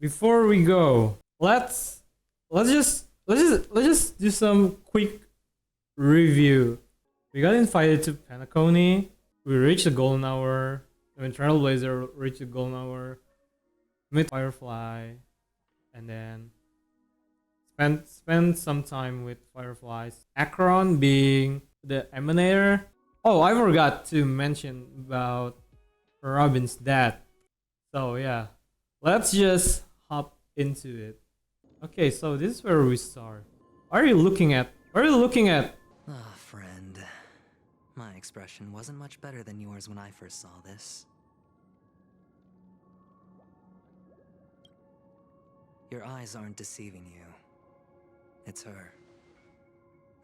before we go, let's just do some quick review. We got invited to Penacony. We reached the golden hour. I mean, Trailblazer reached the golden hour. Met Firefly, and then spend some time with Fireflies. Akron being the emanator. Oh, I forgot to mention about Robin's dad. So yeah, let's just hop into it. Okay, so this is where we start. What are you looking at? What are you looking at? Ah, friend. My expression wasn't much better than yours when I first saw this. Your eyes aren't deceiving you. It's her.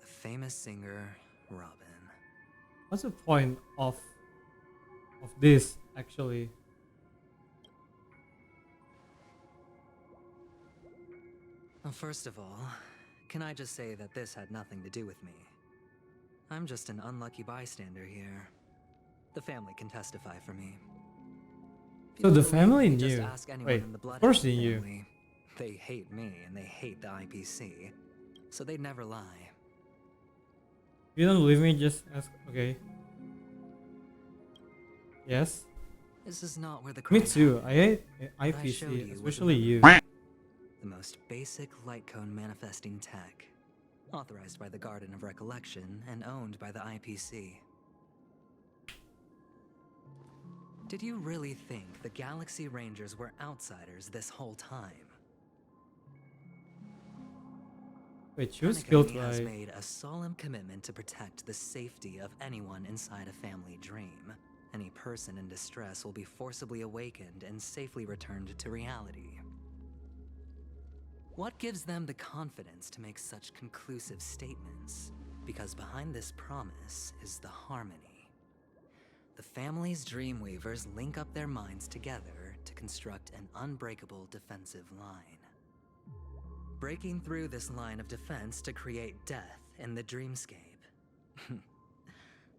The famous singer, Robin. What's the point of this actually? Well, first of all, can I just say that this had nothing to do with me? I'm just an unlucky bystander here. The family can testify for me. If So you the believe family me, just knew. ask anyone Wait, in the of Bloodhound course they knew. family. They hate me and they hate the IPC, so they'd never lie. If you don't believe me, just ask. Okay. Yes. This is not where the Me crime too. happened. I hate I showed IPC, you especially you. The most basic light cone manifesting tech, authorized by the Garden of Recollection and owned by the IPC. Did you really think the Galaxy Rangers were outsiders this whole time? Wait, she was killed Penacony has by. made a solemn commitment to protect the safety of anyone inside a family dream. Any person in distress will be forcibly awakened and safely returned to reality. What gives them the confidence to make such conclusive statements? Because behind this promise is the harmony. The family's Dreamweavers link up their minds together to construct an unbreakable defensive line. Breaking through this line of defense to create death in the dreamscape.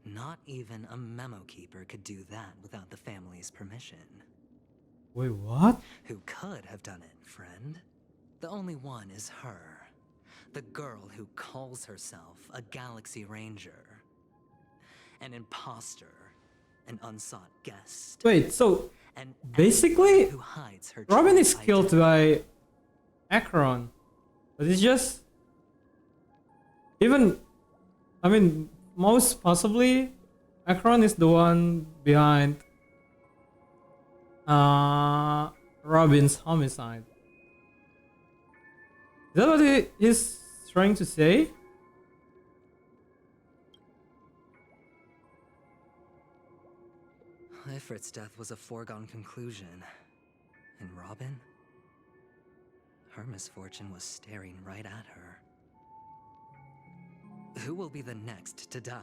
Not even a memo keeper could do that without the family's permission. Wait, what? Who could have done it, friend? The only one is her. The girl who calls herself a Galaxy Ranger. An imposter. An unsought guest. Wait, so An basically, who hides her Robin true is killed identity. by Akron, but it's just even. I mean, most possibly, Akron is the one behind Robin's homicide. Is that what he is trying to say? Ifrit's death was a foregone conclusion. And Robin? Her misfortune was staring right at her. Who will be the next to die?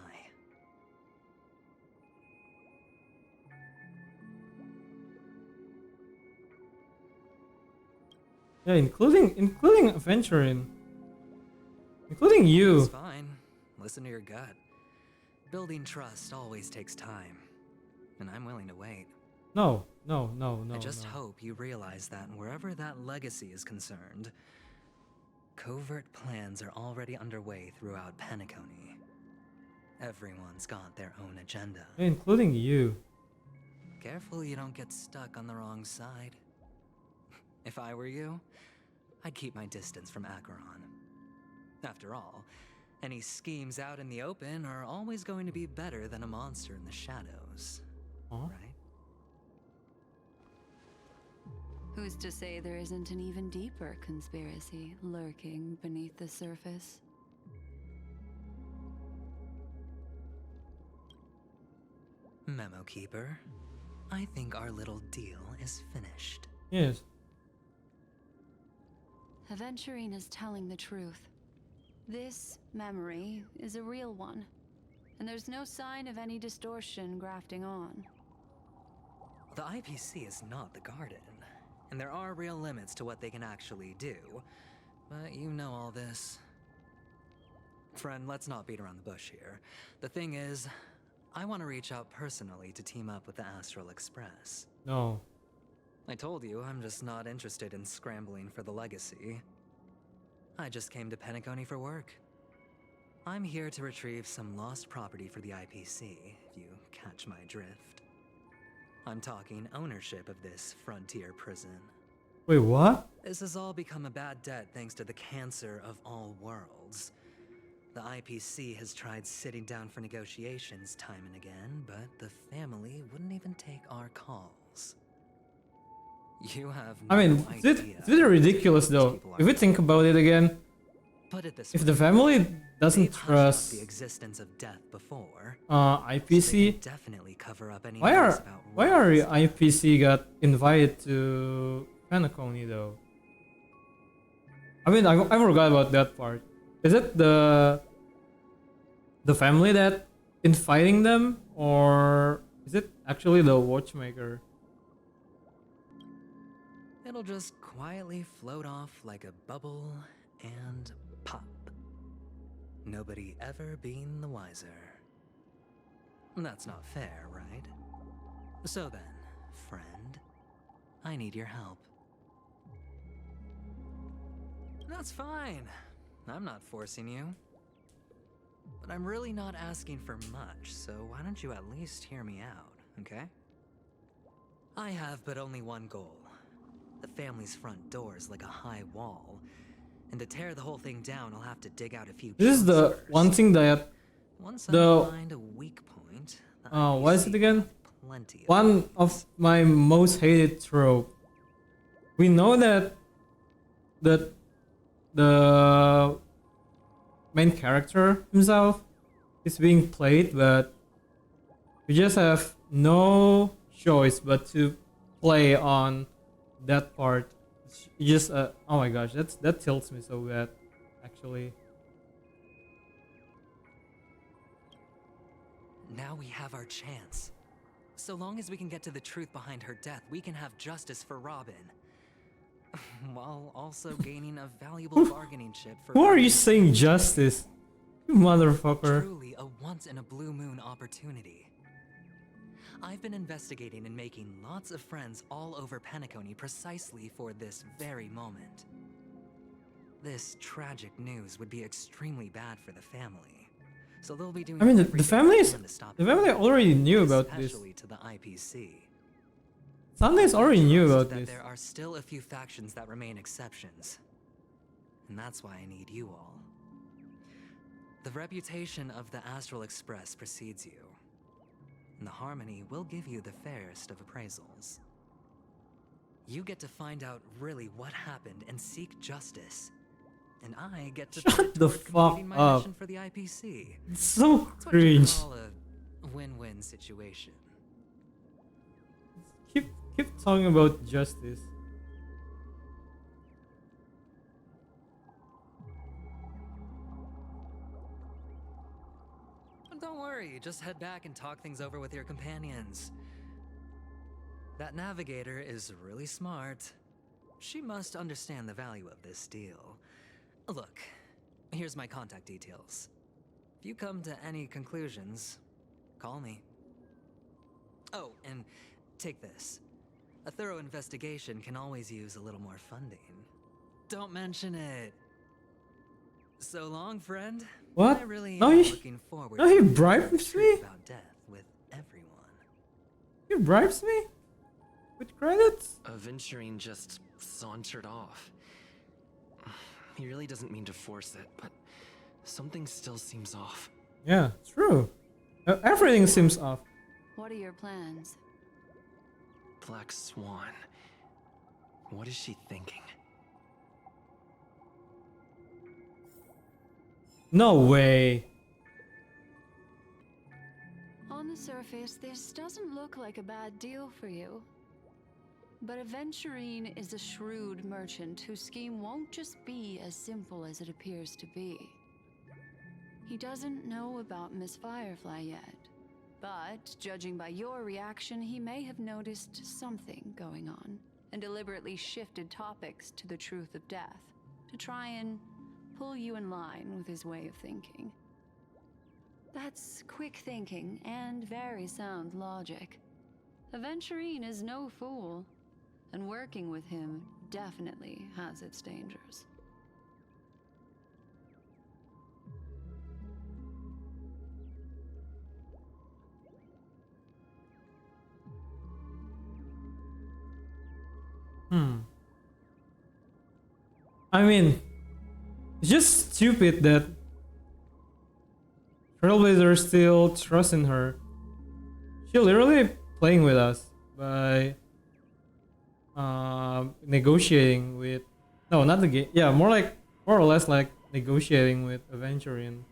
Yeah, including Aventurine, including you. It's fine. Listen to your gut. Building trust always takes time. And I'm willing to wait. No. I just no. hope you realize that wherever that legacy is concerned, covert plans are already underway throughout Penacony. Everyone's got their own agenda. Yeah, including you. Careful you don't get stuck on the wrong side. If I were you, I'd keep my distance from Acheron. After all, any schemes out in the open are always going to be better than a monster in the shadows. Huh? Right? Who's to say there isn't an even deeper conspiracy lurking beneath the surface? Memo Keeper, I think our little deal is finished. Yes. Aventurine is telling the truth. This memory is a real one, and there's no sign of any distortion grafting on. The IPC is not the Garden, and there are real limits to what they can actually do. But you know all this. Friend, let's not beat around the bush here. The thing is, I want to reach out personally to team up with the Astral Express. No. I told you I'm just not interested in scrambling for the legacy. I just came to Penacony for work. I'm here to retrieve some lost property for the IPC, if you catch my drift. I'm talking ownership of this frontier prison. Wait, what? This has all become a bad debt thanks to the cancer of all worlds. The IPC has tried sitting down for negotiations time and again, but the family wouldn't even take our calls. You have no I mean, idea. it's really ridiculous though. If we think about it again, Put it this if way, the family doesn't they've hushed up trust the existence of death before. They IPC, could definitely cover up any why news are about why are Ross. IPC got invited to Penacony though? I mean, I forgot about that part. Is it the family that inviting them, or is it actually the watchmaker? It'll just quietly float off like a bubble and pop. Nobody ever being the wiser. That's not fair, right? So then, friend, I need your help. That's fine. I'm not forcing you. But I'm really not asking for much, so why don't you at least hear me out, okay? I have but only one goal. The family's front door is like a high wall, and to tear the whole thing down, I'll have to dig out a few This is chunks the first. one thing that Once the- I find a weak point, the what is it IPC again? have plenty of One ways. of my most hated trope. We know that the main character himself is being played, but we just have no choice but to play on that part. It's just oh my gosh, that tilts me so bad, actually. Now we have our chance. So long as we can get to the truth behind her death, we can have justice for Robin. While also gaining a valuable bargaining chip for Who are you Robin's saying justice? You motherfucker. truly a once-in-a-blue-moon opportunity. I've been investigating and making lots of friends all over Penacony precisely for this very moment. This tragic news would be extremely bad for the family, so they'll be doing I mean, the everything family they is can to stop the it, family already knew about this. especially to the IPC. Sundays already knew Trust about that this. there are still a few factions that remain exceptions, and that's why I need you all. The reputation of the Astral Express precedes you, and the Harmony will give you the fairest of appraisals. You get to find out really what happened and seek justice, and I get to Shut put it the toward fuck completing my up. mission for the IPC. It's so It's what you cringe. call a win-win situation. Keep talking about justice. But don't worry, just head back and talk things over with your companions. That navigator is really smart. She must understand the value of this deal. Look, here's my contact details. If you come to any conclusions, call me. Oh, and take this. A thorough investigation can always use a little more funding. Don't mention it. So long, friend. What? I really No, am he- looking forward no, to he sharing the bribes truth me? about death with everyone. He bribes me with credits. Aventurine just sauntered off. He really doesn't mean to force it, but something still seems off. Yeah, true. Everything seems off. What are your plans? Black Swan. What is she thinking? No way. On the surface, this doesn't look like a bad deal for you. But Aventurine is a shrewd merchant whose scheme won't just be as simple as it appears to be. He doesn't know about Miss Firefly yet, but judging by your reaction, he may have noticed something going on and deliberately shifted topics to the truth of death to try and pull you in line with his way of thinking. That's quick thinking and very sound logic. Aventurine is no fool. and working with him definitely has its dangers. I mean, it's just stupid that Trailblazer still trusts in her. She literally playing with us by negotiating with, no, not the game, yeah, more or less like negotiating with Aventurine.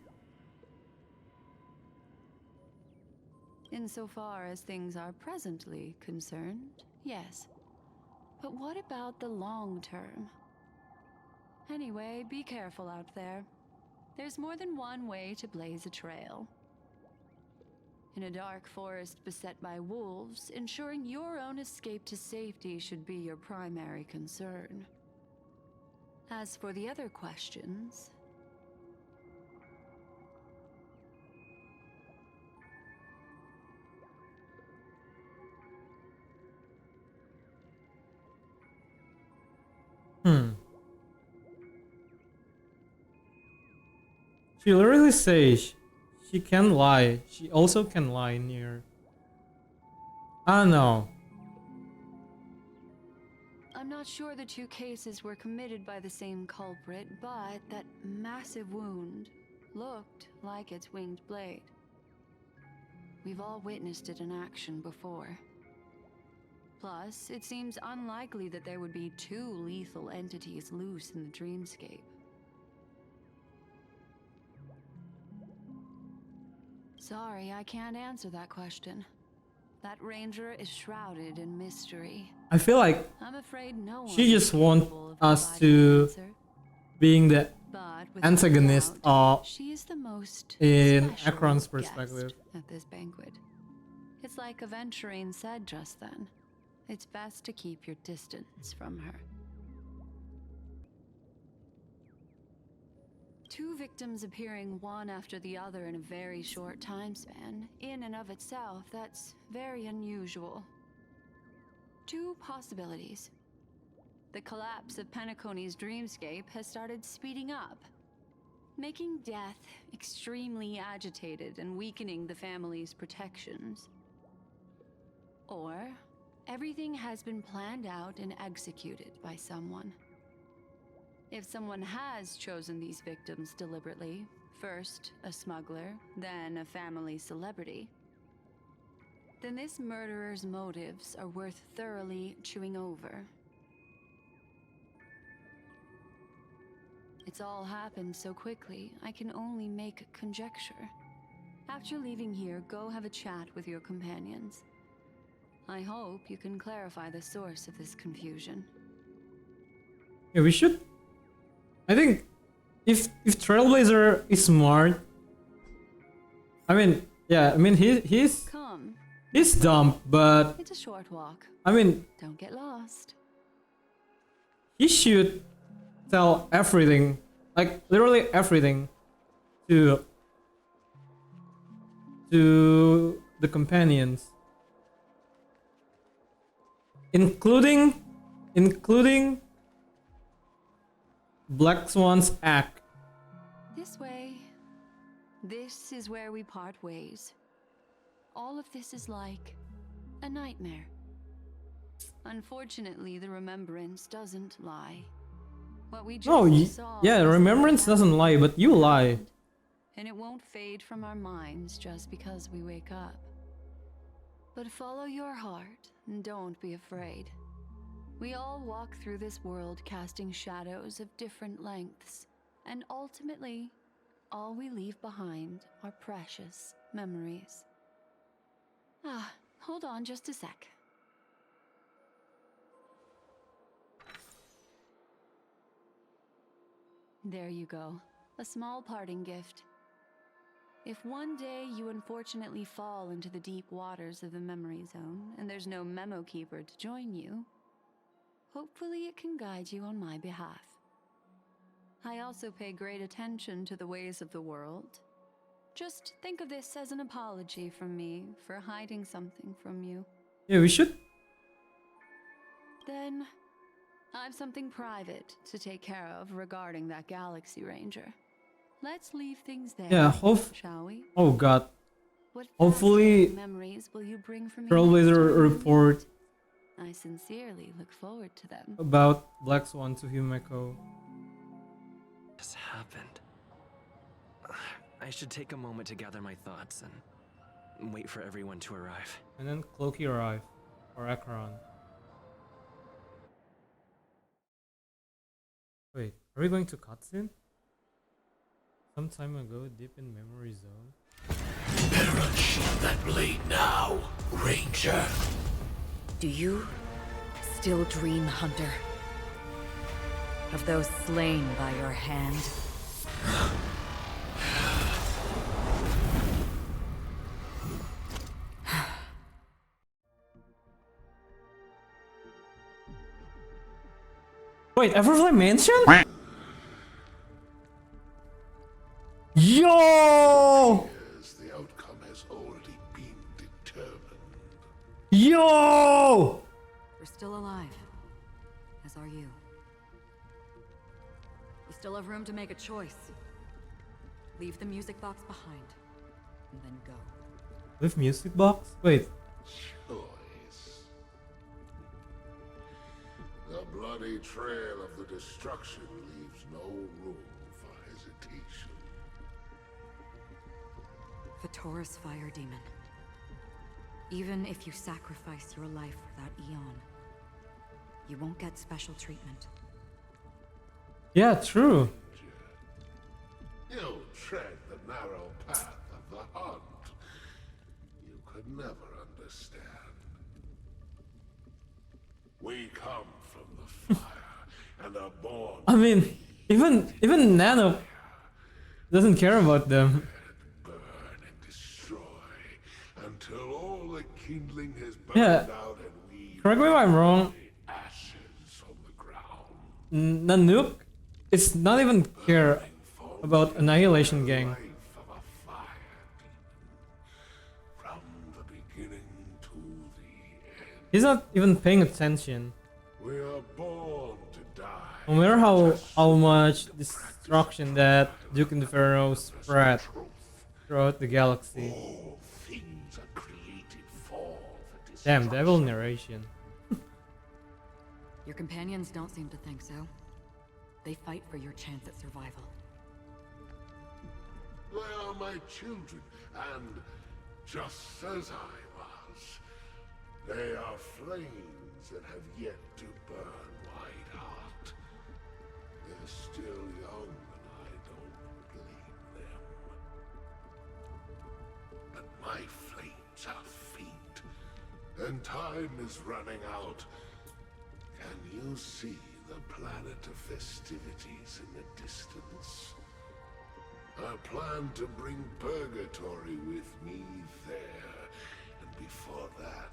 Insofar as things are presently concerned, yes. But what about the long term? Anyway, be careful out there. There's more than one way to blaze a trail. In a dark forest beset by wolves, ensuring your own escape to safety should be your primary concern. As for the other questions... She literally says she can lie. She also can lie near. I don't know. I'm not sure the two cases were committed by the same culprit, but that massive wound looked like its winged blade. We've all witnessed it in action before. Plus, it seems unlikely that there would be two lethal entities loose in the dreamscape. Sorry, I can't answer that question. That ranger is shrouded in mystery. I feel like I'm afraid no one she just is wants capable of us providing an to answer. being the But without antagonist doubt, she is the most in special Akron's guest perspective. at this banquet. It's like Aventurine said just then. It's best to keep your distance from her. Two victims appearing one after the other in a very short time span, in and of itself, that's very unusual. Two possibilities. The collapse of Penacony's dreamscape has started speeding up, making death extremely agitated and weakening the family's protections. Or everything has been planned out and executed by someone. If someone has chosen these victims deliberately, first a smuggler, then a family celebrity, then this murderer's motives are worth thoroughly chewing over. It's all happened so quickly, I can only make conjecture. After leaving here, go have a chat with your companions. I hope you can clarify the source of this confusion. Yeah, we should. I think if Trailblazer is smart, I mean, yeah, I mean he's Come, dumb, but it's a short walk. I mean Don't get lost. he should tell everything, like literally everything, to the companions, including Black Swan's act. This way. This is where we part ways. All of this is like a nightmare. Unfortunately, the remembrance doesn't lie. What we just No, saw yeah, is remembrance what doesn't lie, but you lie. happened. And it won't fade from our minds just because we wake up. But follow your heart and don't be afraid. We all walk through this world casting shadows of different lengths, and ultimately, all we leave behind are precious memories. Hold on just a sec. There you go. A small parting gift. If one day you unfortunately fall into the deep waters of the memory zone and there's no memo keeper to join you, hopefully it can guide you on my behalf. I also pay great attention to the ways of the world. Just think of this as an apology from me for hiding something from you. Yeah, we should. Then, I've something private to take care of regarding that Galaxy Ranger. Let's leave things there, Yeah, shall we? oh god. What Hopefully, fascinating memories will you bring for me Trailblazer next time we report meet? I sincerely look forward to them. about Black Swan to Himeko. This happened. I should take a moment to gather my thoughts and wait for everyone to arrive. And then Cloaky arrive. Or Acheron. Wait, are we going to cutscene? Some time ago, deep in memory zone. Better unsheath that blade now, Ranger. Do you still dream, Hunter? Of those slain by your hand? Wait, Everfly Mansion? Yo! Yes, the outcome has already been determined. Yo! We're still alive. As are you. You still have room to make a choice. Leave the music box behind. And then go. With music box? Wait, Choice. The bloody trail of the destruction leaves no room for hesitation. Vatora's fire demon. Even if you sacrifice your life for that eon, you won't get special treatment. yeah, true. You tread the narrow path of the hunt. You could never understand. We come from the fire and are born. I mean, even Nano doesn't care about them. Burn and destroy until all the kindling has burned Yeah. out and we Correct me if I'm wrong. the ashes on the ground. Nanook is not even care about Annihilation Gang. Life of a fire demon. From the beginning to the end. He's not even paying attention. We are born to die. No matter how much destruction that Duke Inferno spread throughout the galaxy. All things are created for the Damn, destruction. devil narration. Your companions don't seem to think so. They fight for your chance at survival. They are my children, and just as I was, they are flames that have yet to burn white hot. They're still young, and I don't blame them. But my flames are faint, and time is running out. Can you see the planet of festivities in the distance? I plan to bring Purgatory with me there, and before that,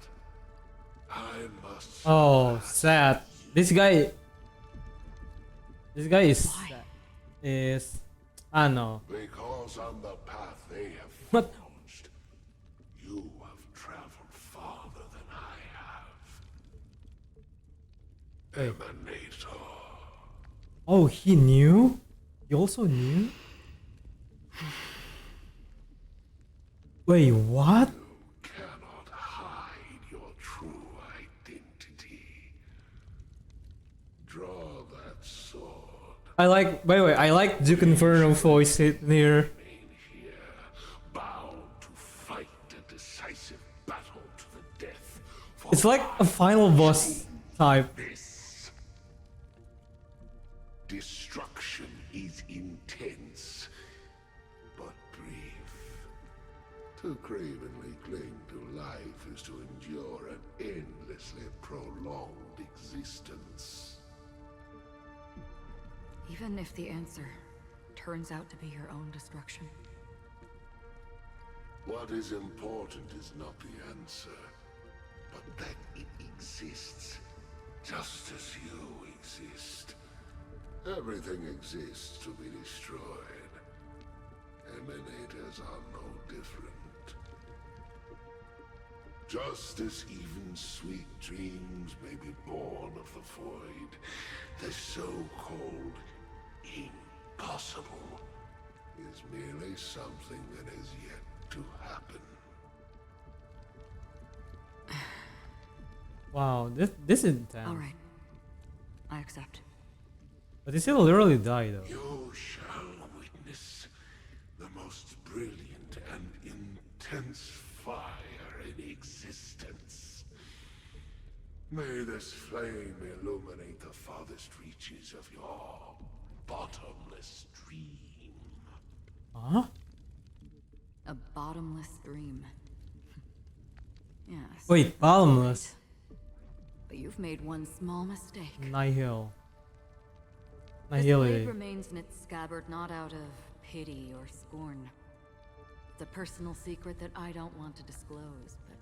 I must... Oh, sad. This guy is Why? is I know. Because on the path they have What? forged, you have traveled farther than I have. Wait. Emanator. Oh, he knew? He also knew? Wait, what? You cannot hide your true identity. Draw that sword. I like, by the way, I like Duke Inferno voice in here. Remain here, bound to fight a decisive battle to the death. For It's like a final boss type. this. Destruction is intense, but brief. To cravenly cling to life is to endure an endlessly prolonged existence. Even if the answer turns out to be your own destruction. What is important is not the answer, but that it exists, just as you exist. Everything exists to be destroyed. Emanators are no different. Just as even sweet dreams may be born of the void, the so-called impossible is merely something that has yet to happen. Wow, this is intense. All right. I accept. But he will literally die though. You shall witness the most brilliant and intense fire in existence. May this flame illuminate the farthest reaches of your bottomless dream. Huh? A bottomless dream. Yes. Wait, bottomless. But you've made one small mistake. Nihil. This blade Nihility. remains in its scabbard not out of pity or scorn. It's a personal secret that I don't want to disclose, but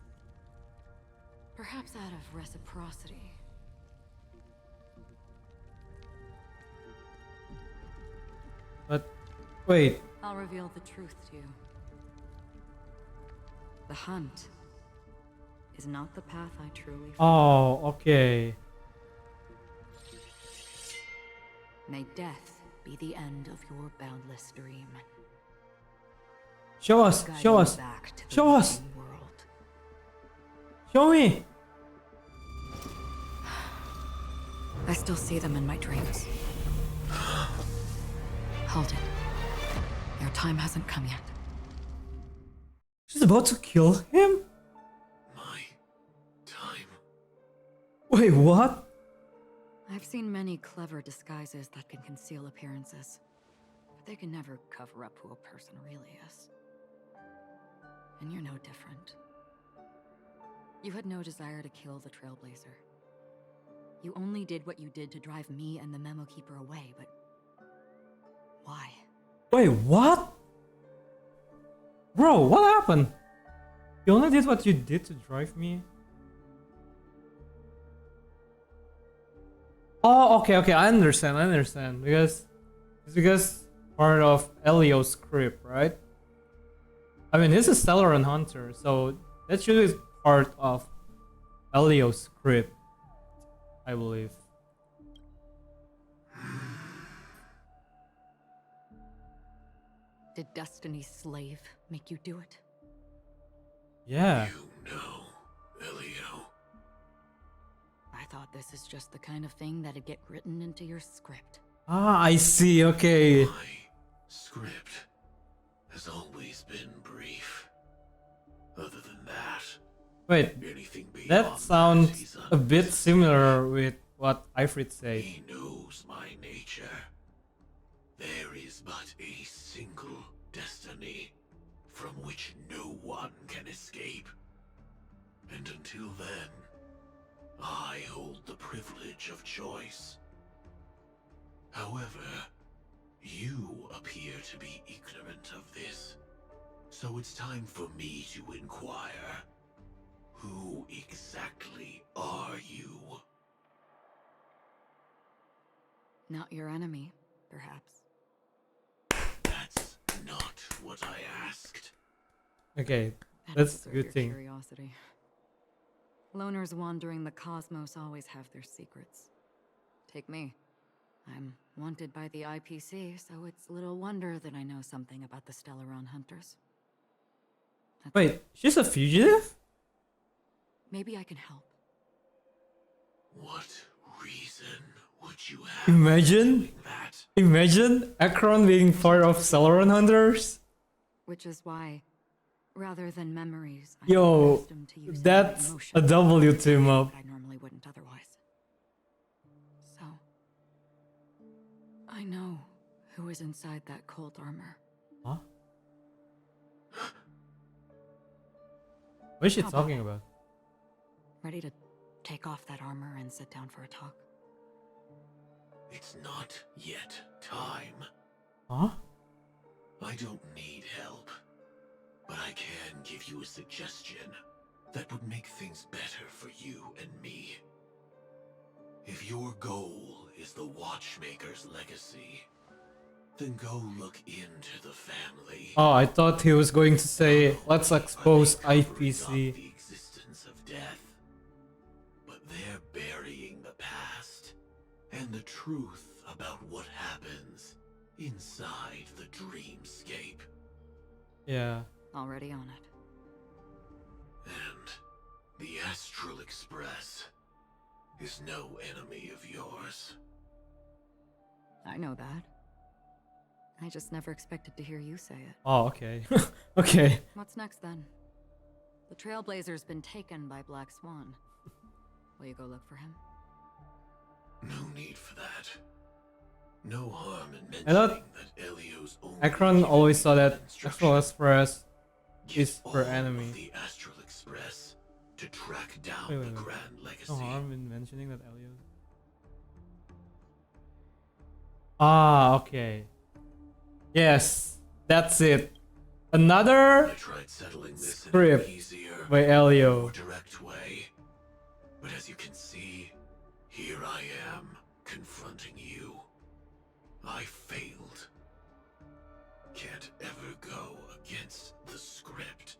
perhaps out of reciprocity. But wait, I'll reveal the truth to you. The hunt is not the path I truly follow. oh, okay. May death be the end of your boundless dream. Show us, Guide show you us, back to the show us. living world. Show me. I still see them in my dreams. Hold it. Your time hasn't come yet. She's about to kill him? My time. Wait, what? I've seen many clever disguises that can conceal appearances, but they can never cover up who a person really is. And you're no different. You had no desire to kill the Trailblazer. You only did what you did to drive me and the Memo Keeper away, but why? Wait, what? Bro, what happened? You only did what you did to drive me? Oh, okay, I understand. Because it's because part of Elio's script, right? I mean, this is Stellaron Hunter, so that should be part of Elio's script, I believe. Did Destiny's slave make you do it? Yeah. You know, Elio. I thought this is just the kind of thing that'd get written into your script. Ah, I see, okay. My script has always been brief. Other than that, Wait, anything beyond that sounds is a bit similar with what Ifrit said. He knows my nature. There is but a single destiny from which no one can escape. And until then, I hold the privilege of choice. However, you appear to be ignorant of this. So it's time for me to inquire. Who exactly are you? Not your enemy, perhaps. That's not what I asked. Okay, That'd that's a deserve good your thing. Curiosity. Loners wandering the cosmos always have their secrets. Take me. I'm wanted by the IPC, so it's little wonder that I know something about the Stellaron Hunters. That's Wait, she's a fugitive? Maybe I can help. What reason would you have Imagine, for doing that? imagine Akron being part of Stellaron Hunters. Which is why, rather than memories, I'm Yo, accustomed to using that's emotions a W team up. that I normally wouldn't otherwise. So, I know who is inside that cult armor. Huh? What is she How about talking it? about? Ready to take off that armor and sit down for a talk? It's not yet time. Huh? I don't need help, but I can give you a suggestion that would make things better for you and me. If your goal is the Watchmaker's legacy, then go look into the family. Oh, I thought he was going to say, let's But expose they covered up IPC. the existence presence of death. But they're burying the past and the truth about what happens inside the dreamscape. Yeah. Already on it. And the Astral Express is no enemy of yours. I know that. I just never expected to hear you say it. Oh, okay. Okay. What's next then? The Trailblazer's been taken by Black Swan. Will you go look for him? No need for that. No harm in I thought mentioning that Elio's only Akron given always me saw that instructions. Astral Express Give is all for of enemy. the Astral Express to track down Wait, the wait. Grand Legacy. No harm in mentioning that Elio. Ah, okay. Yes, that's it. Another I tried settling this script in an easier, by Elio. more direct way. But as you can see, here I am, confronting you. I failed. Can't ever go against the script.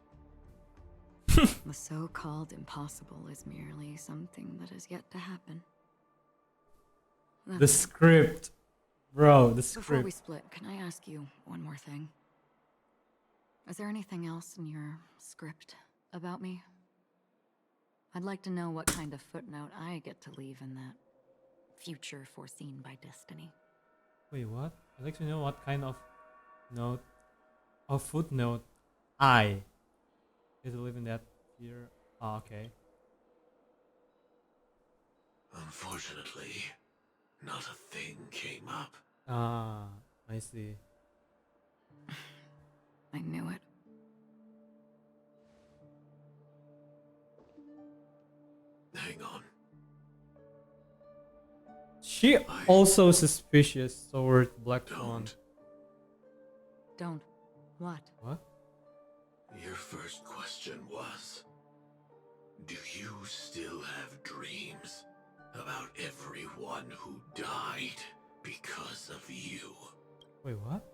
The so-called impossible is merely something that is yet to happen. The That's it. script. Bro, the Before we script. split, can I ask you one more thing? Is there anything else in your script about me? I'd like to know what kind of footnote I get to leave in that future foreseen by destiny. Wait, what? I'd like to know what kind of note or footnote I get to live in that year. Oh, okay. Unfortunately, not a thing came up. Ah, I see. I knew it. Hang on. She also suspicious toward Black Swan. Don't. Don't. What? What? Your first question was, do you still have dreams about everyone who died because of you? Wait, what?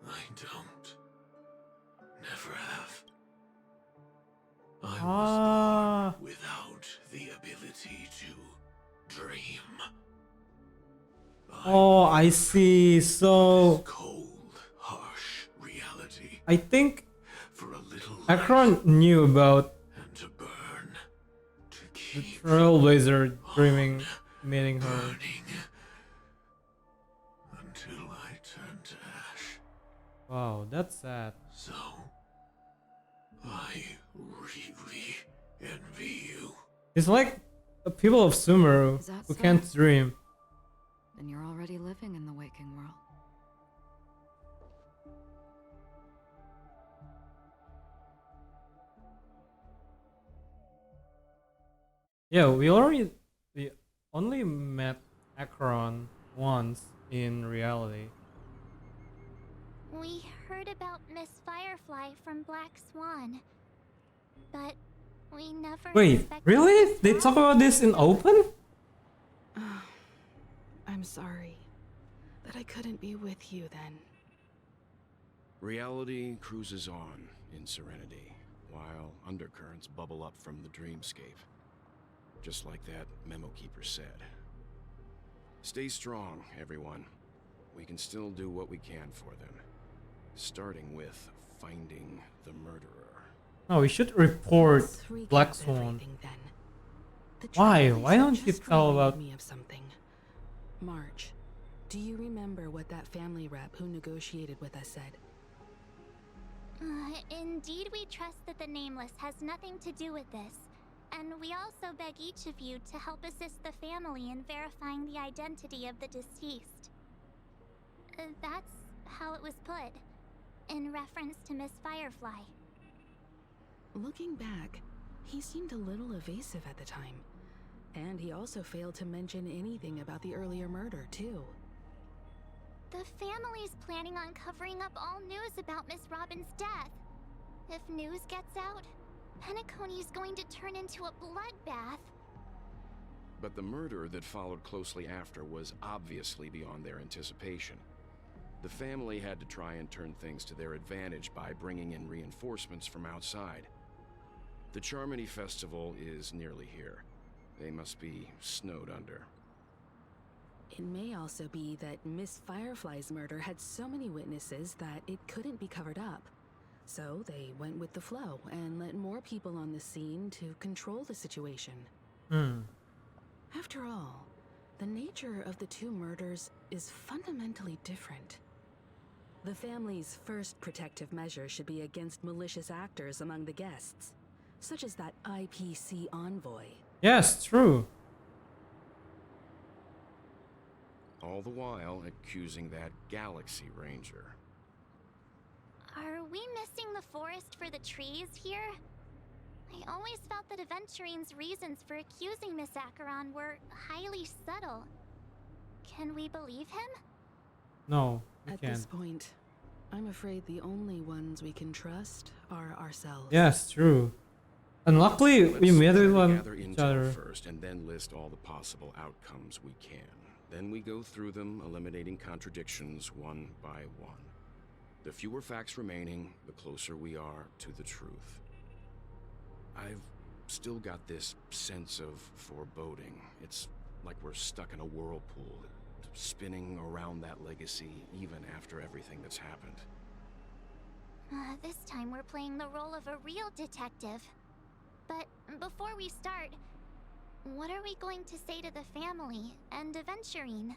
I don't. Never have. I Ah. was born without the ability to dream. Oh, I see. So This cold, harsh reality I think for a little Akron light knew about and to burn, to the keep Trailblazer dreaming, meeting her. burning until I turn to ash. Wow, that's sad. So, I really envy you. It's like the people of Sumeru Is that who so? can't dream. Then you're already living in the waking world. Yeah, we only met Akron once in reality. We heard about Miss Firefly from Black Swan, but we never Wait, expected really? to They saw talk about this in open? I'm sorry that I couldn't be with you then. Reality cruises on in serenity, while undercurrents bubble up from the dreamscape. Just like that memo keeper said. Stay strong, everyone. We can still do what we can for them. Starting with finding the murderer. No, we should report Let's recap Black Swan. everything then. The Why? Trailblazer Why don't you just tell reminded about- me of something? March, do you remember what that family rep who negotiated with us said? Indeed, we trust that the Nameless has nothing to do with this, and we also beg each of you to help assist the family in verifying the identity of the deceased. That's how it was put, in reference to Miss Firefly. Looking back, he seemed a little evasive at the time. And he also failed to mention anything about the earlier murder, too. The family's planning on covering up all news about Miss Robin's death. If news gets out, Penacony is going to turn into a bloodbath. But the murder that followed closely after was obviously beyond their anticipation. The family had to try and turn things to their advantage by bringing in reinforcements from outside. The Charmony Festival is nearly here. They must be snowed under. It may also be that Miss Firefly's murder had so many witnesses that it couldn't be covered up. So they went with the flow and let more people on the scene to control the situation. After all, the nature of the two murders is fundamentally different. The family's first protective measure should be against malicious actors among the guests, such as that IPC envoy. Yes, true. All the while accusing that Galaxy Ranger. Are we missing the forest for the trees here? I always felt that Aventurine's reasons for accusing Miss Acheron were highly subtle. Can we believe him? No, we At can't. this point, I'm afraid the only ones we can trust are ourselves. Yes, true. And luckily, we Let's met with gather each intel other. first and then list all the possible outcomes we can. Then we go through them, eliminating contradictions one by one. The fewer facts remaining, the closer we are to the truth. I've still got this sense of foreboding. It's like we're stuck in a whirlpool, spinning around that legacy even after everything that's happened. This time we're playing the role of a real detective. But before we start, what are we going to say to the family and Aventurine?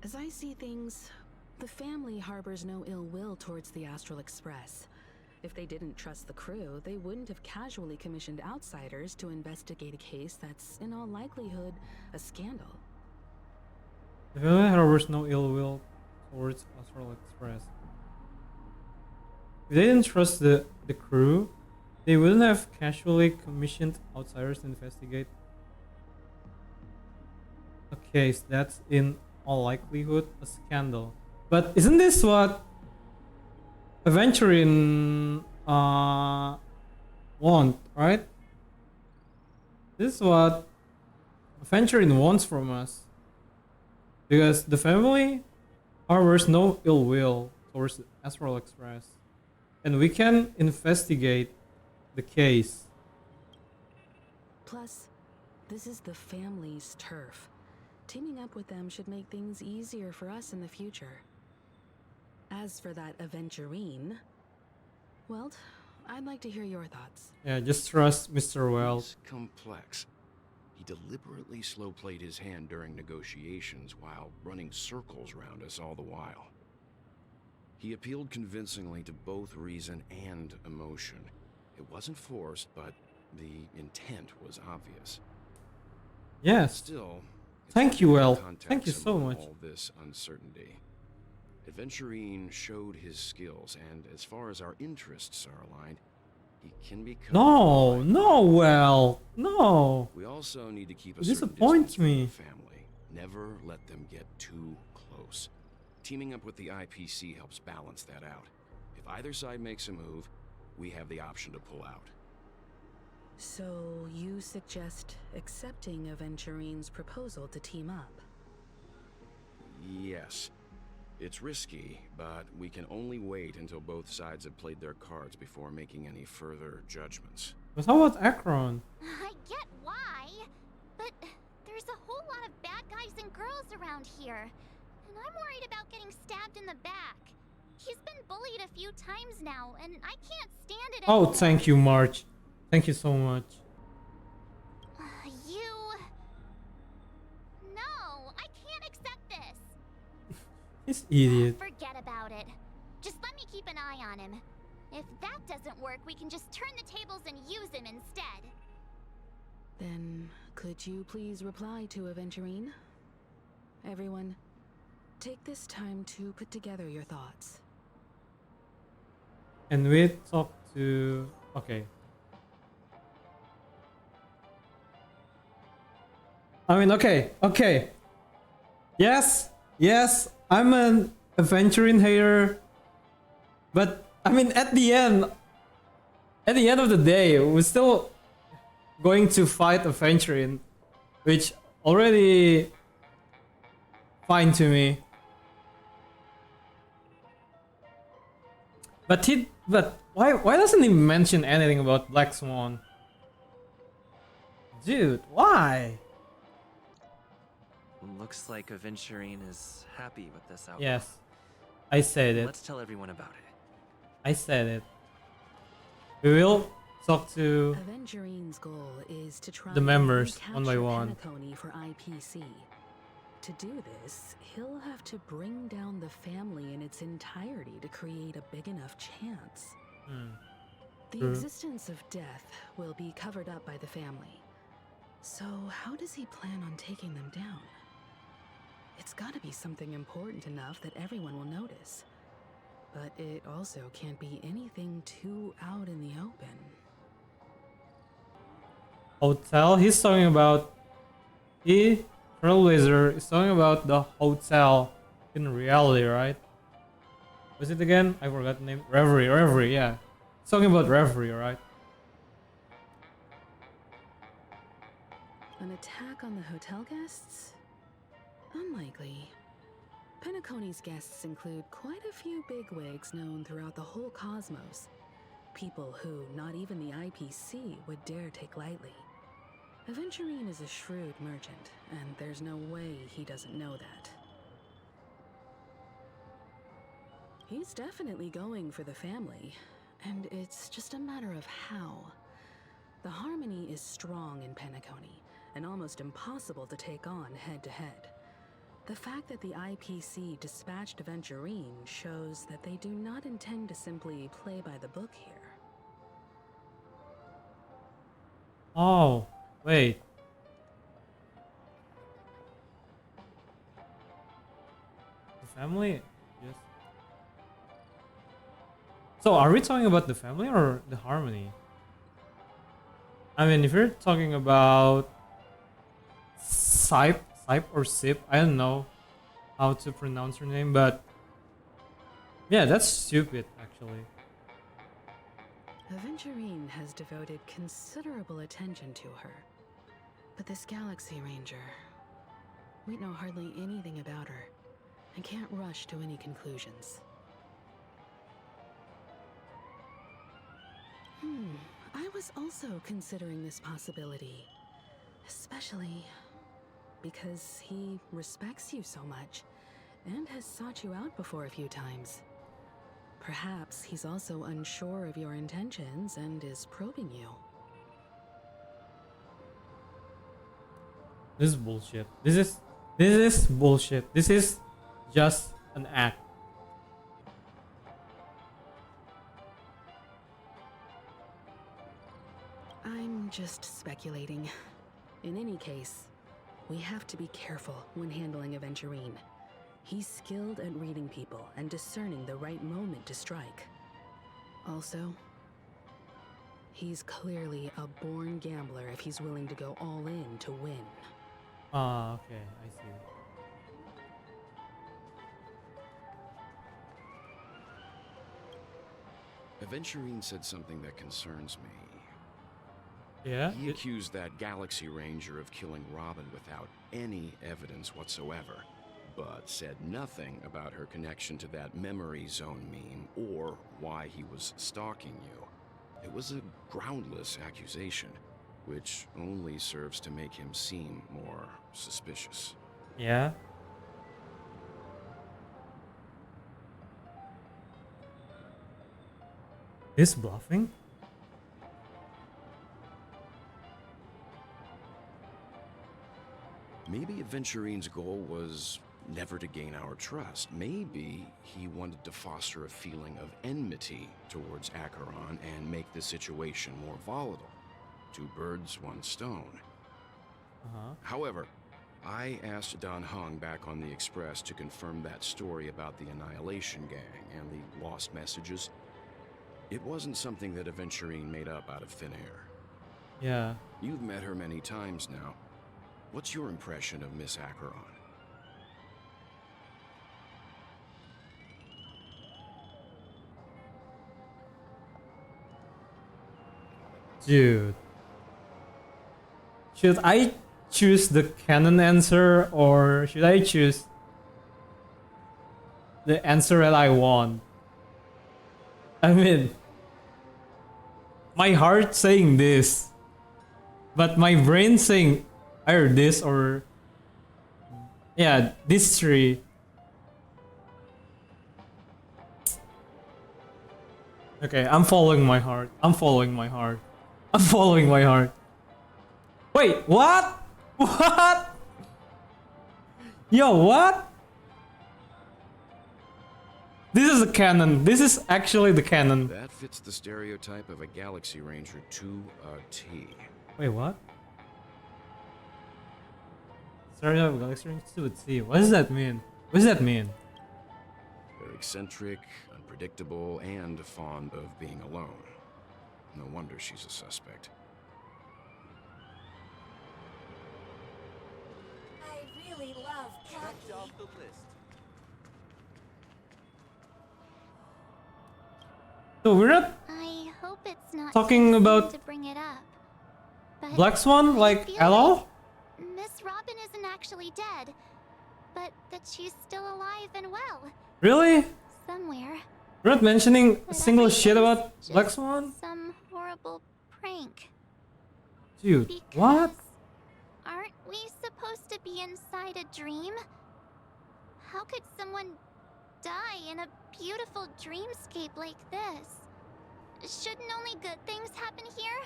As I see things, the family harbors no ill will towards the Astral Express. If they didn't trust the crew, they wouldn't have casually commissioned outsiders to investigate a case that's, in all likelihood, a scandal. The family harbors no ill will towards Astral Express. If they didn't trust the crew, they wouldn't have casually commissioned outsiders to investigate a case that's in all likelihood a scandal. But isn't this what Aventurine want, right? This is what Aventurine wants from us. Because the family harbors no ill will towards the Astral Express. And we can investigate the case. Plus, this is the family's turf. Teaming up with them should make things easier for us in the future. As for that Aventurine, well, I'd like to hear your thoughts. Yeah, just trust Mr. Well. He's complex. He deliberately slow-played his hand during negotiations while running circles around us all the while. He appealed convincingly to both reason and emotion. It wasn't forced, but the intent was obvious. Yes. Still, Thank you, Well. context Thank you so among much. all this uncertainty. Aventurine showed his skills, and as far as our interests are aligned, he can become... No, no, Well. No. We also need to keep a You certain disappoint distance from me. the family. Never let them get too close. Teaming up with the IPC helps balance that out. If either side makes a move, we have the option to pull out. So, you suggest accepting Aventurine's proposal to team up? Yes. It's risky, but we can only wait until both sides have played their cards before making any further judgments. But how about Acheron? I get why, but there's a whole lot of bad guys and girls around here, and I'm worried about getting stabbed in the back. He's been bullied a few times now, and I can't stand it Oh, anymore. thank you, March. Thank you so much. No, I can't accept this. This idiot. Forget about it. Just let me keep an eye on him. If that doesn't work, we can just turn the tables and use him instead. Then, could you please reply to Aventurine? Everyone, take this time to put together your thoughts. And we talk to... Okay. I mean, okay. Yes, I'm an Aventurine hater. But, I mean, at the end of the day, we're still going to fight Aventurine, which already fine to me. But Why doesn't he mention anything about Black Swan? Dude, why? Looks like Aventurine is happy with this outcome. Yes, I said it. Let's tell everyone about it. I said it. We will talk to Aventurine's goal is to try the members and one by capture one. Penacony for IPC. To do this, he'll have to bring down the family in its entirety to create a big enough chance. The True. existence of death will be covered up by the family. So how does he plan on taking them down? It's gotta be something important enough that everyone will notice. But it also can't be anything too out in the open. Hotel? He's talking about... Trailblazer is talking about the hotel in reality, right? Was it again? I forgot the name. Reverie, yeah. He's talking about Reverie, right? An attack on the hotel guests? Unlikely. Penacony's guests include quite a few bigwigs known throughout the whole cosmos. People who not even the IPC would dare take lightly. Aventurine is a shrewd merchant, and there's no way he doesn't know that. He's definitely going for the family, and it's just a matter of how. The harmony is strong in Penacony, and almost impossible to take on head-to-head. The fact that the IPC dispatched Aventurine shows that they do not intend to simply play by the book here. Oh, wait. The family? Yes. So, are we talking about the family or the harmony? I mean, if you're talking about Sipe or Sip, I don't know how to pronounce her name, but yeah, that's stupid actually. Aventurine has devoted considerable attention to her. But this Galaxy Ranger, we know hardly anything about her and can't rush to any conclusions. I was also considering this possibility, especially because he respects you so much and has sought you out before a few times. Perhaps he's also unsure of your intentions and is probing you. This is bullshit. This is bullshit. This is just an act. I'm just speculating. In any case, we have to be careful when handling Aventurine. He's skilled at reading people and discerning the right moment to strike. Also, he's clearly a born gambler if he's willing to go all in to win. Ah, okay, I see. Aventurine said something that concerns me. Yeah? He accused that Galaxy Ranger of killing Robin without any evidence whatsoever, but said nothing about her connection to that memory zone meme or why he was stalking you. It was a groundless accusation, which only serves to make him seem more suspicious. Yeah? He's bluffing? Maybe Aventurine's goal was never to gain our trust. Maybe he wanted to foster a feeling of enmity towards Acheron and make the situation more volatile. Two birds, one stone. However, I asked Don Hung back on the Express to confirm that story about the Annihilation Gang and the lost messages. It wasn't something that Aventurine made up out of thin air. Yeah. You've met her many times now. What's your impression of Miss Acheron? Dude. Should I choose the canon answer or should I choose the answer that I want? I mean, my heart saying this, but my brain saying either this or yeah, this tree. Okay, I'm following my heart. I'm following my heart. I'm following my heart. Wait, what? What? Yo, what? This is a canon. This is actually the canon. That fits the stereotype of a Galaxy Ranger to a T. Wait, what? Sorry, I'm Galaxy Ranger 2 at sea. What does that mean? What does that mean? They're eccentric, unpredictable, and fond of being alone. No wonder she's a suspect. I really love Pocky. Off the list. So we're not I hope it's not talking too soon about to bring it up. But Black Swan, I like feel Aloe? like Miss Robin isn't actually dead, but that she's still alive and well Really? somewhere. We're not mentioning a But single shit everything's about just Black Swan? Some horrible prank. Dude, Because what? aren't we supposed to be inside a dream? How could someone die in a beautiful dreamscape like this? Shouldn't only good things happen here?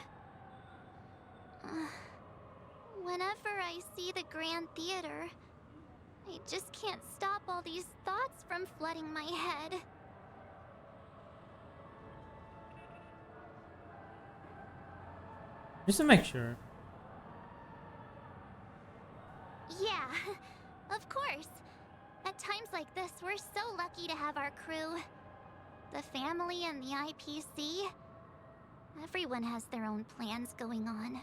Whenever I see the Grand Theater, I just can't stop all these thoughts from flooding my head. Just to make sure. Yeah, of course. At times like this, we're so lucky to have our crew. The family and the IPC. Everyone has their own plans going on.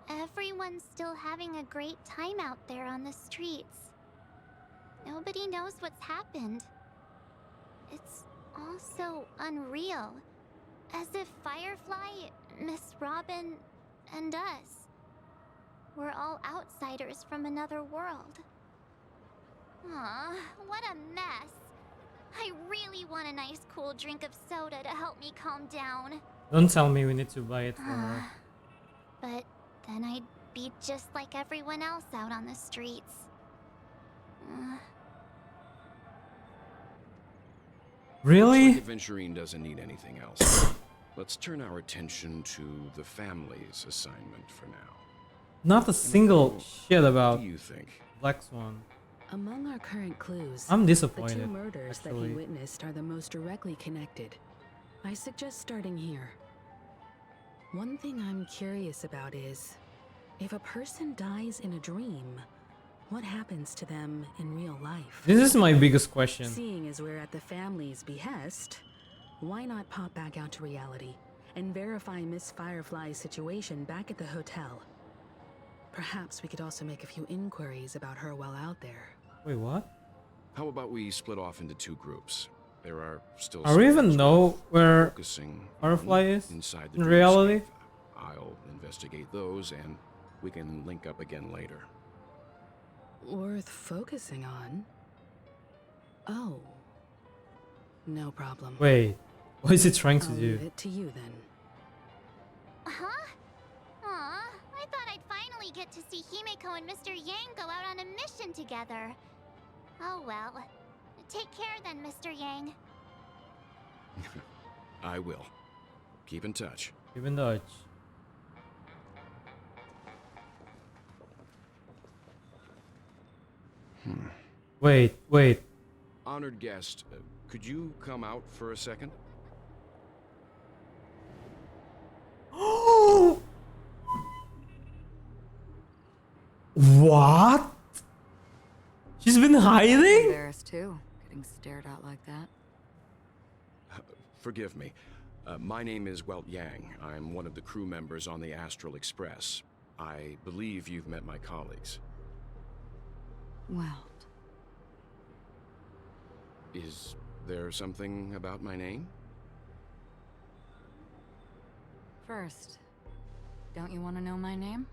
Everyone's still having a great time out there on the streets. Nobody knows what's happened. It's all so unreal. As if Firefly, Miss Robin, and us were all outsiders from another world. Aw, what a mess. I really want a nice cool drink of soda to help me calm down. Don't tell me we need to buy it for her. But then I'd be just like everyone else out on the streets. Really? Looks like Aventurine doesn't need anything else. Let's turn our attention to the family's assignment for now. Not a single shit What about do you think? Black Swan. Among our current clues, I'm the disappointed. two murders that actually. he witnessed are the most directly connected. I suggest starting here. One thing I'm curious about is, if a person dies in a dream, what happens to them in real life? This is my biggest question. Seeing as we're at the family's behest, why not pop back out to reality and verify Miss Firefly's situation back at the hotel? Perhaps we could also make a few inquiries about her while out there. Wait, what? How about we split off into two groups? There are still Are we even some know where focusing Firefly on is inside the in reality? dreamscape. I'll investigate those and we can link up again later. Worth focusing on? Oh. No problem. Wait, what is it trying to I'll do? leave it to you then. Huh? Aw, I thought I'd finally get to see Himeko and Mr. Yang go out on a mission together. Oh well. Take care then, Mr. Yang. I will. Keep in touch. Keep in touch. Wait. Honored guest, could you come out for a second? What? She's been hiding? Embarrassed too, getting stared at like that. Forgive me. My name is Welt Yang. I'm one of the crew members on the Astral Express. I believe you've met my colleagues. Well, Is there something about my name? first, don't you want to know my name?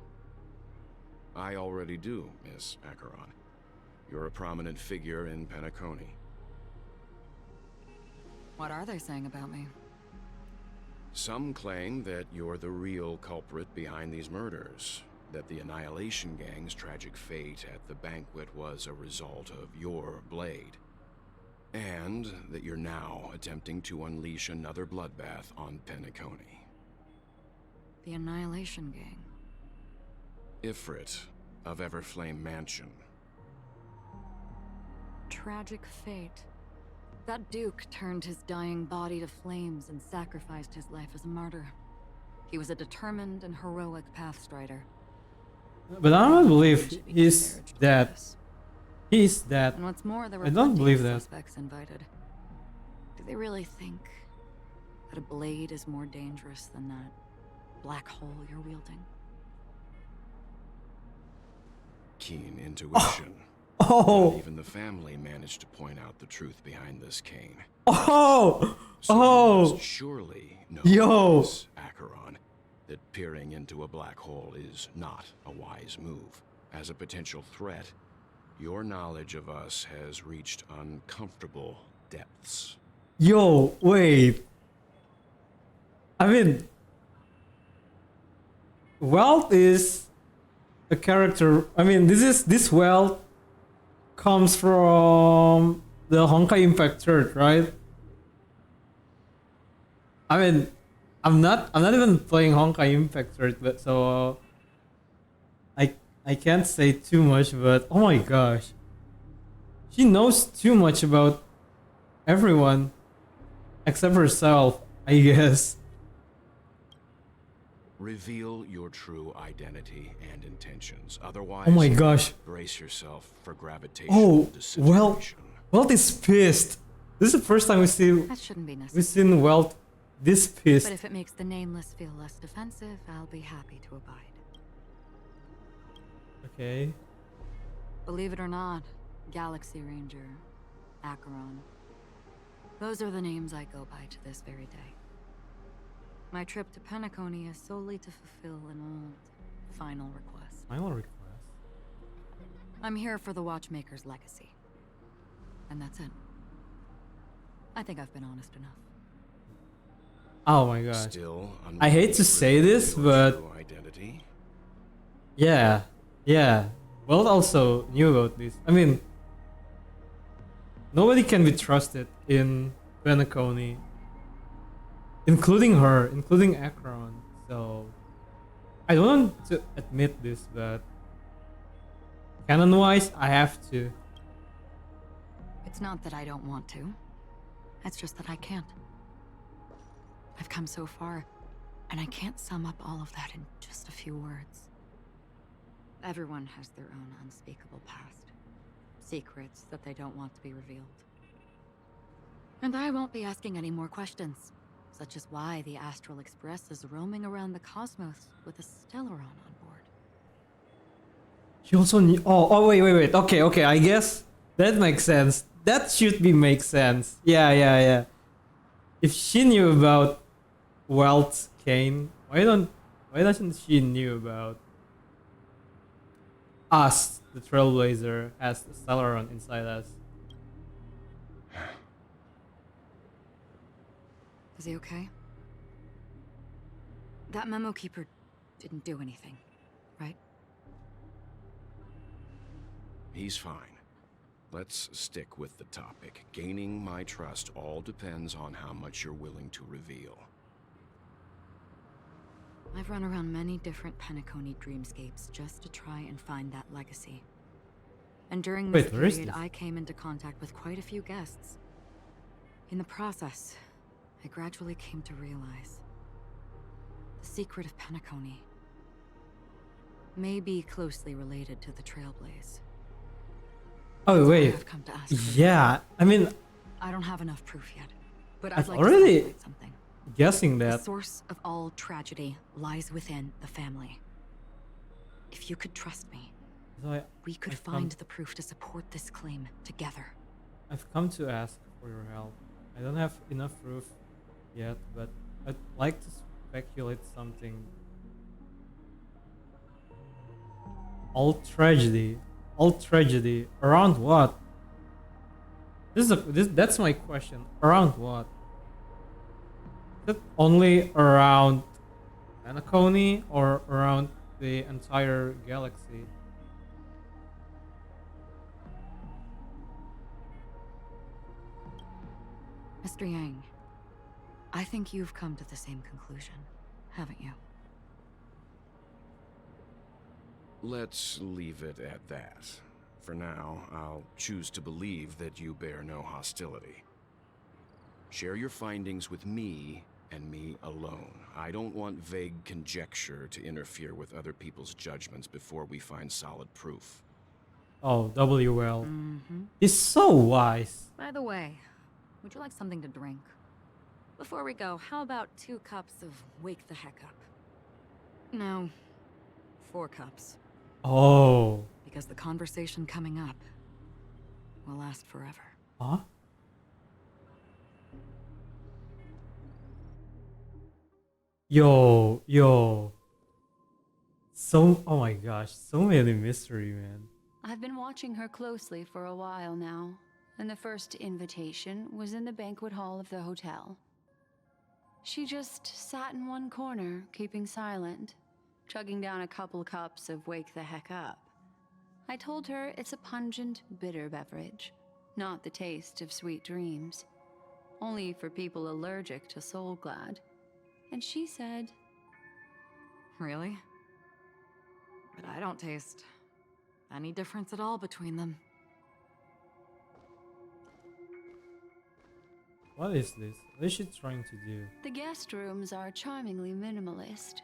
I already do, Miss Acheron. You're a prominent figure in Penacony. What are they saying about me? Some claim that you're the real culprit behind these murders, that the Annihilation Gang's tragic fate at the banquet was a result of your blade, and that you're now attempting to unleash another bloodbath on Penacony. The Annihilation Gang. Ifrit of Everflame Mansion. Tragic fate. That Duke turned his dying body to flames and sacrificed his life as a martyr. He was a determined and heroic pathstrider. But I don't believe he's dead. He's dead. And what's more, there were I don't plenty believe of that. suspects invited. Do they really think that a blade is more dangerous than that black hole you're wielding? Keen intuition. Oh! Not even the family managed to point out the truth behind this cane. Oh! Someone must surely know Yo! this, Acheron, that peering into a black hole is not a wise move. As a potential threat, your knowledge of us has reached uncomfortable depths. Yo, wait. I mean, Welt is a character. I mean, this Welt comes from the Honkai Impact Third, right? I mean, I'm not even playing Honkai Impact Third, but so I can't say too much. But oh my gosh, she knows too much about everyone except herself, I guess. Reveal your true identity and intentions. Otherwise, Oh my gosh. brace yourself for gravitational Oh, well, disintegration. Welt is pissed. This is the first time That shouldn't be we've necessary. seen Welt this pissed. But if it makes the Nameless feel less defensive, I'll be happy to abide. Okay. Believe it or not, Galaxy Ranger, Acheron. Those are the names I go by to this very day. My trip to Penacony is solely to fulfill an old, final request. Final request. I'm here for the Watchmaker's legacy. And that's it. I think I've been honest enough. Oh my god. Still I hate to say this, your but true identity? yeah. Welt also knew about this. I mean, nobody can be trusted in Penacony, including her, including Acheron. So I don't want to admit this, but canon-wise, I have to. It's not that I don't want to. It's just that I can't. I've come so far, and I can't sum up all of that in just a few words. Everyone has their own unspeakable past. Secrets that they don't want to be revealed. And I won't be asking any more questions, such as why the Astral Express is roaming around the cosmos with a Stellaron on board. She also knew. Oh, wait. Okay. I guess that makes sense. That should make sense. Yeah. If she knew about Welt's cane, why doesn't she knew about us, the Trailblazer, has a Stellaron inside us? Is he okay? That memo keeper didn't do anything, right? He's fine. Let's stick with the topic. Gaining my trust all depends on how much you're willing to reveal. I've run around many different Penacony dreamscapes just to try and find that legacy. And during this Wait, where is period, this? I came into contact with quite a few guests. In the process, I gradually came to realize the secret of Penacony may be closely related to the Trailblaze. Oh That's why wait. I've come to ask for Yeah. I mean, I don't have enough proof yet, but I've I'd like already to speculate something. guessing The that. source of all tragedy lies within the family. If you could trust me, So we could I've find come- the proof to support this claim together. I've come to ask for your help. I don't have enough proof yet, but I'd like to speculate something. All tragedy around what? That's my question. Around what? Is it only around Penacony or around the entire galaxy? Mr. Yang, I think you've come to the same conclusion, haven't you? Let's leave it at that. For now, I'll choose to believe that you bear no hostility. Share your findings with me and me alone. I don't want vague conjecture to interfere with other people's judgments before we find solid proof. Oh, WL. He's so wise. By the way, would you like something to drink? Before we go, how about 2 cups of Wake the Heck Up? No, 4 cups. Oh. Because the conversation coming up will last forever. Huh? Yo. So, oh my gosh, so many mystery, man. I've been watching her closely for a while now, and the first invitation was in the banquet hall of the hotel. She just sat in one corner, keeping silent, chugging down a couple cups of Wake the Heck Up. I told her it's a pungent, bitter beverage, not the taste of sweet dreams, only for people allergic to Soul Glad. And she said, Really? But I don't taste any difference at all between them. What is this? What is she trying to do? the guest rooms are charmingly minimalist.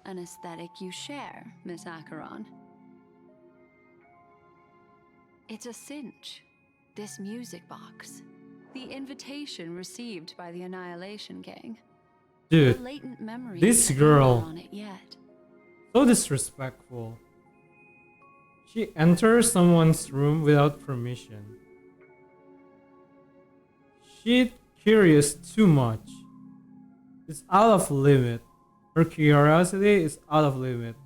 An aesthetic you share, Miss Acheron. It's a cinch. This music box. The invitation received by the Annihilation Gang. Dude, The latent memory this isn't girl. on it yet. So disrespectful. She enters someone's room without permission. She's curious too much. It's out of limit. Her curiosity is out of limit.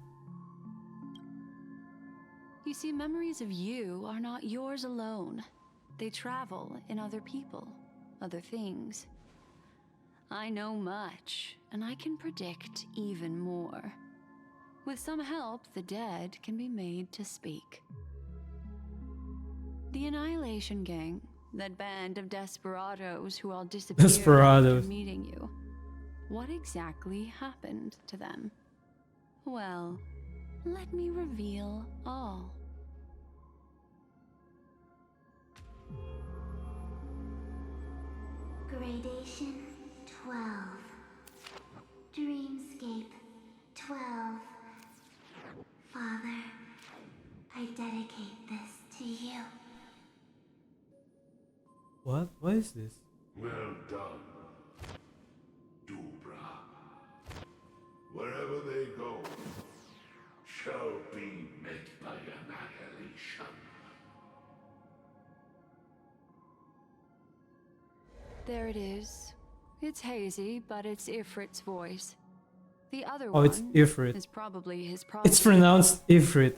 You see, memories of you are not yours alone. They travel in other people, other things. I know much, and I can predict even more. With some help, the dead can be made to speak. The Annihilation Gang, that band of desperados who all disappeared Desperados. after meeting you. What exactly happened to them? Well, let me reveal all. Gradation 12. Dreamscape 12. Father, I dedicate this to you. What? What is this? Well done, Dubra. Wherever they go, shall be met by annihilation. There it is. It's hazy, but it's Ifrit's voice. The other Oh, one it's Ifrit. is probably his It's prodigy. pronounced Ifrit.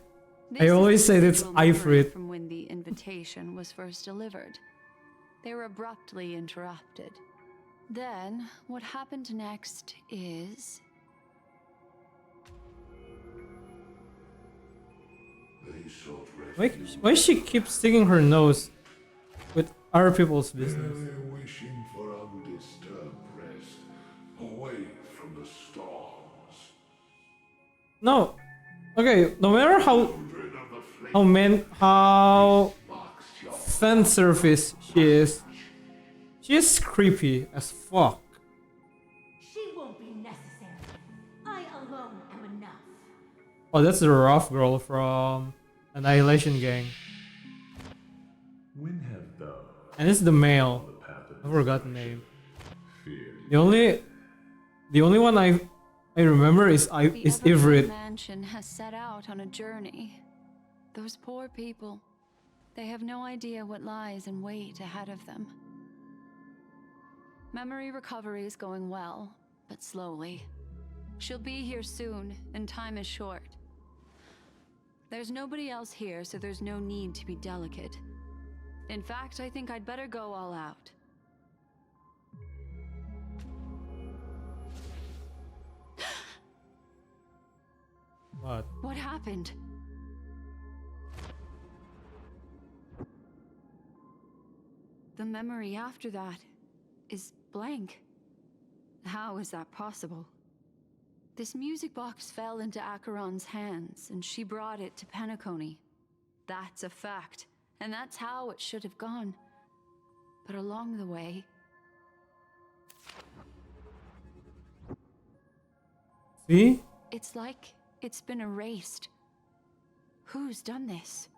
This I is always the say it's residual memory Ifrit. from when the invitation was first delivered. They were abruptly interrupted. Then, what happened next is... They sought Why, refuge, why she keeps sticking her nose with other people's business? merely wishing for undisturbed rest, away from the storms. No. Okay, no matter how Children of the flame how box your fan surface she is creepy as fuck. She won't be necessary. I alone am enough. Oh, that's the rough girl from Annihilation Gang. When have thou And it's the male. the path of I forgot the name. fear? The only one I remember is The Ivrit. Mansion has set out on a journey. Those poor people. They have no idea what lies in wait ahead of them. Memory recovery is going well, but slowly. She'll be here soon, and time is short. There's nobody else here, so there's no need to be delicate. In fact, I think I'd better go all out. What? What happened? The memory after that is blank. How is that possible? This music box fell into Acheron's hands, and she brought it to Penacony. That's a fact, and that's how it should have gone. But along the way... See? It's like it's been erased. Who's done this?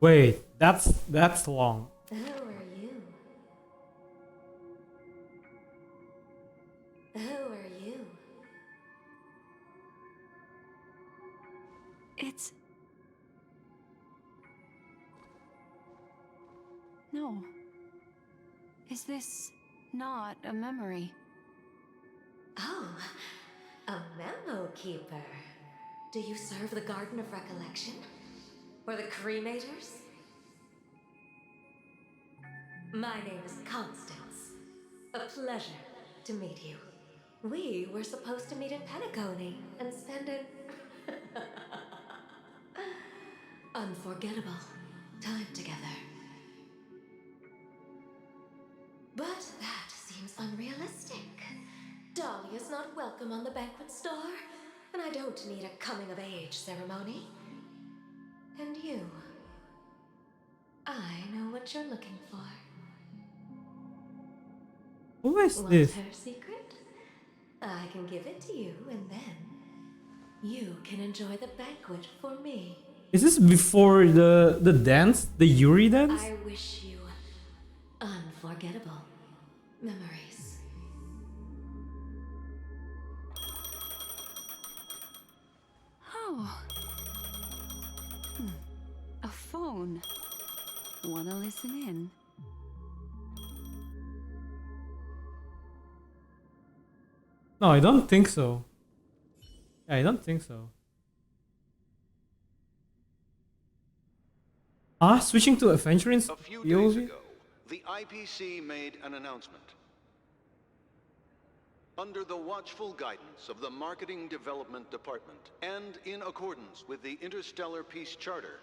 Wait, that's long. Who are you? Who are you? It's... No. Is this not a memory? Oh, a memo keeper. Do you serve the Garden of Recollection? Or the Cremators? My name is Constance. A pleasure to meet you. We were supposed to meet in Penacony and spend an unforgettable time together. But that seems unrealistic. Dahlia's not welcome on the banquet store, and I don't need a coming-of-age ceremony. And you, I know what you're looking for. Who is Want this? her secret? I can give it to you, and then you can enjoy the banquet for me. Is this before the dance? The Yuri dance? I wish you unforgettable memories. Oh. A phone. Wanna listen in? No, I don't think so. Yeah, I don't think so. Switching to Aventurine's A few days POV? ago, the IPC made an announcement. Under the watchful guidance of the Marketing Development Department, and in accordance with the Interstellar Peace Charter,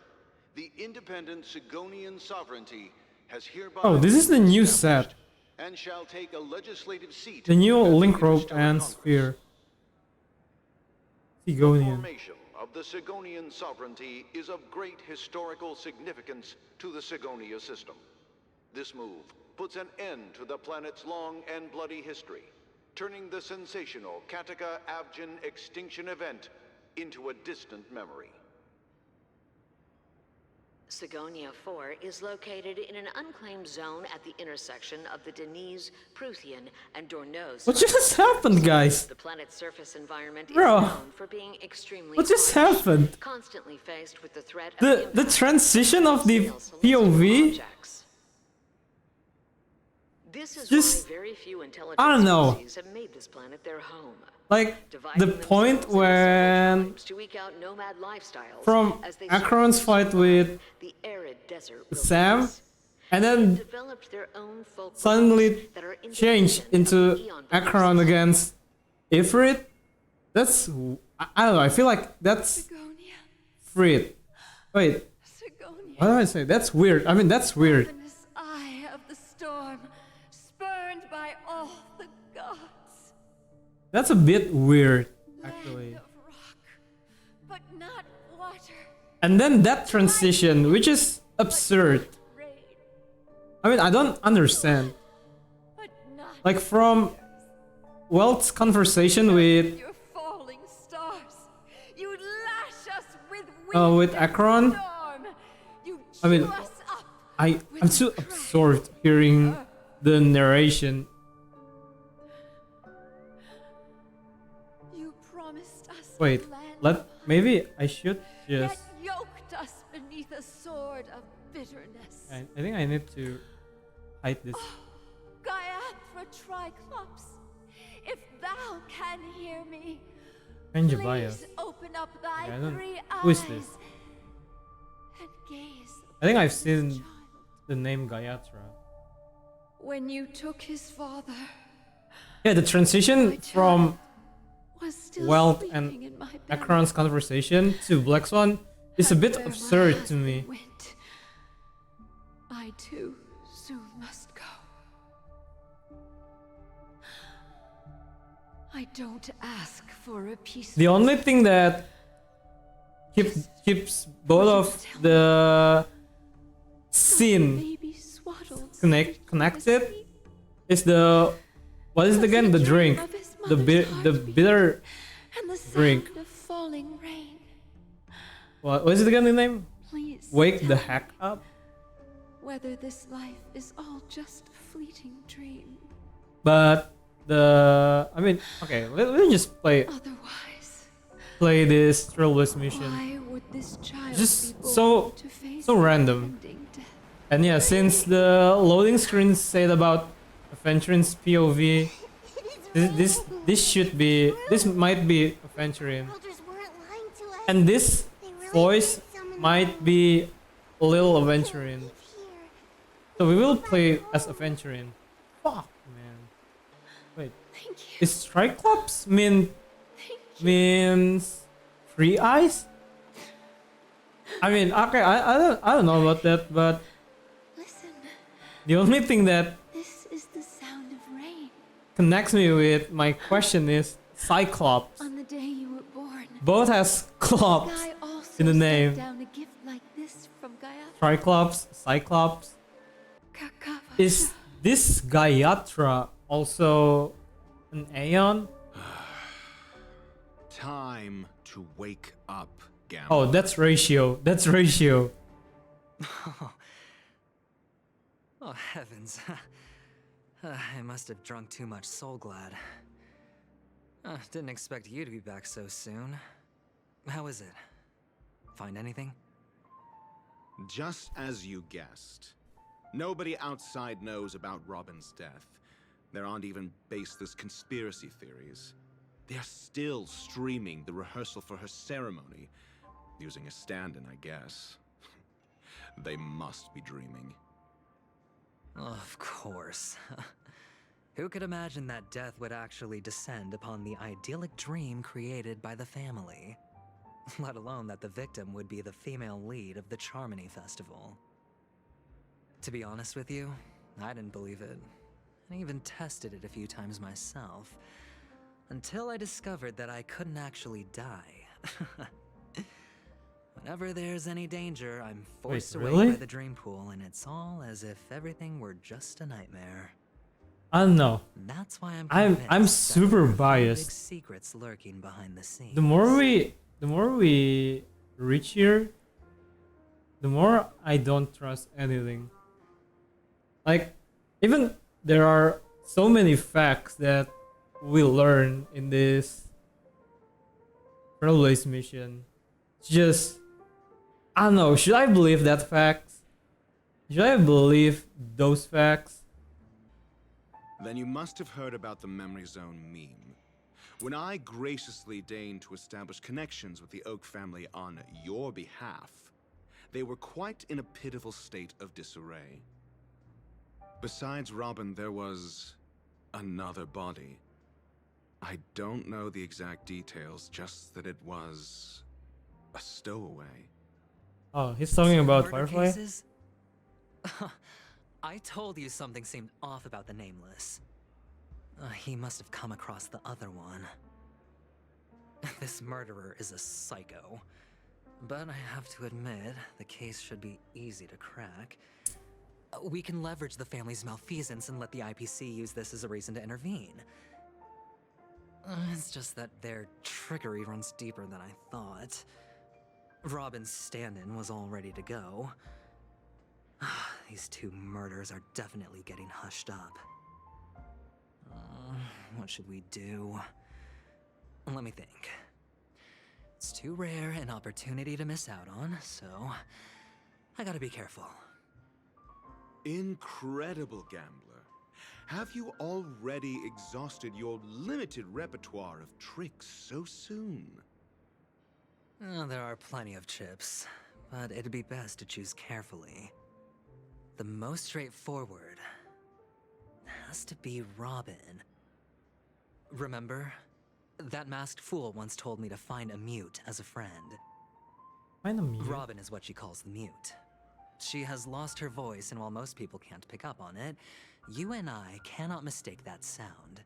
the independent Sigonian sovereignty has hereby... Oh, this is the new established set. and shall take a legislative seat The new at Link Rope Interstellar and Congress. Sphere. The Sigonian. formation of the Sigonian sovereignty is of great historical significance to the Sigonia system. This move puts an end to the planet's long and bloody history, turning the sensational Kataka-Avgin extinction event into a distant memory. Sigonia 4 is located in an unclaimed zone at the intersection of the Denise, Prothean, and Dorneuse. What just happened, guys? The planet's surface environment Bro, is known for being extremely what just harsh, happened? constantly faced with the threat The of transition of the POV? objects. This is Just- why very few intelligent I don't know. species have made this planet their home. Like, Dividing the point themselves into separate when tribes to eke out nomad lifestyles from as they Acheron's strive to fight with survive the arid desert Sam, wilderness. and then Developed their own folk suddenly beliefs that are changed independent into of Eon Acheron beliefs. against Ifrit. That's... I don't know, I feel like that's Sigonia. Frit. Wait, Sigonia. what do I say? That's weird. I mean, that's weird. Ominous eye of the storm, spurned by all the gods. That's a bit weird, actually. Land of rock, but not water. And then that transition, which is absurd. Rain, I mean, I don't understand. but not Like, from Welt's conversation with your falling stars. You lash us with with Acheron. storm. You I mean, chew us up. I'm too absorbed hearing the narration. You promised us Wait, a land maybe I should yet just... yoked us beneath a sword of bitterness. I think I need to hide this. Gaiathra Triclops, if thou can hear me, Penjabaya. please open up thy Yeah, I don't- three who is eyes this? and gaze. I think upon I've this seen child. the name Gayatra. When you took his father, Yeah, the transition from was still Welt sleeping and in my belly. Acheron's conversation to Black Swan is a bit Where my absurd to husband me. went, I too soon must go. I don't ask for a peaceful. The only thing that keeps both of the scene baby swaddled connected is the what is it again? The drink, the bitter and the sound drink. of falling rain. What is it again? The name? Please Wake the tell heck up. whether this life is all just a fleeting dream. But okay, let me just play this Trailblaze mission. Why would this child Just be born so to face random. impending death? And yeah, since the loading screen said about Aventurine's POV, this might be Aventurine, and this voice might be little Aventurine. So we will play as Aventurine. Fuck, man. Wait, is Triclops means three eyes? I mean, okay, I don't know about that, but the only thing that This is the sound of rain. connects me with my question is Cyclops. On the day you were born, Both has clops Guy also in the sent name. down a gift like this from Gaia. Triclops, Cyclops. Is this Gaiatra also an Aeon? Time to wake up, Gamma. Oh, that's Ratio. That's Ratio. Oh, heavens. I must have drunk too much Soul Glad. Didn't expect you to be back so soon. How is it? Find anything? Just as you guessed. Nobody outside knows about Robin's death. There aren't even baseless conspiracy theories. They're still streaming the rehearsal for her ceremony, using a stand-in, I guess. They must be dreaming. Of course. Who could imagine that death would actually descend upon the idyllic dream created by the family? Let alone that the victim would be the female lead of the Charmony Festival. To be honest with you, I didn't believe it. I even tested it a few times myself, until I discovered that I couldn't actually die. Whenever there's any danger, I'm forced away really? by the dream pool, and it's all as if everything were just a nightmare. I don't know. That's why I'm convinced that super there are big biased. secrets lurking behind the scenes. The more we reach here, the more I don't trust anything. Like, even there are so many facts that we learn in this Trailblaze mission. It's just, I don't know, should I believe that facts? Should I believe those facts? Then you must have heard about the Memory Zone meme. When I graciously deigned to establish connections with the Oak family on your behalf, they were quite in a pitiful state of disarray. Besides Robin, there was another body. I don't know the exact details, just that it was a stowaway. Oh, he's talking about Murder Firefly? cases? I told you something seemed off about the Nameless. He must have come across the other one. This murderer is a psycho. But I have to admit, the case should be easy to crack. We can leverage the family's malfeasance and let the IPC use this as a reason to intervene. It's just that their trickery runs deeper than I thought. Robin's stand-in was all ready to go. These two murders are definitely getting hushed up. What should we do? Let me think. It's too rare an opportunity to miss out on, so I gotta be careful. Incredible, Gambler. Have you already exhausted your limited repertoire of tricks so soon? There are plenty of chips, but it'd be best to choose carefully. The most straightforward has to be Robin. Remember? That masked fool once told me to find a mute as a friend. Find a mute. Robin is what she calls the mute. She has lost her voice, and while most people can't pick up on it, you and I cannot mistake that sound.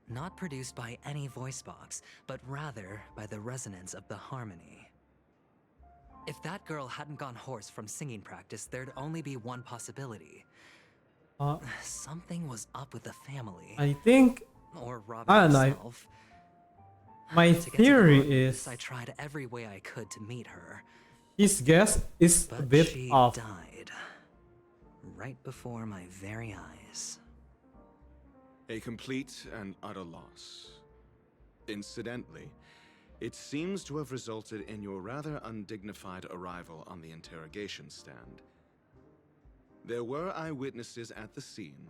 Not produced by any voice box, but rather by the resonance of the harmony. If that girl hadn't gone hoarse from singing practice, there'd only be one possibility. Something was up with the family. I think... Or Robin I don't know. herself. My To get to the theory bottom of is... this, I tried every way I could to meet her. His guess is But a bit she off. died. Right before my very eyes. A complete and utter loss. Incidentally, it seems to have resulted in your rather undignified arrival on the interrogation stand. There were eyewitnesses at the scene,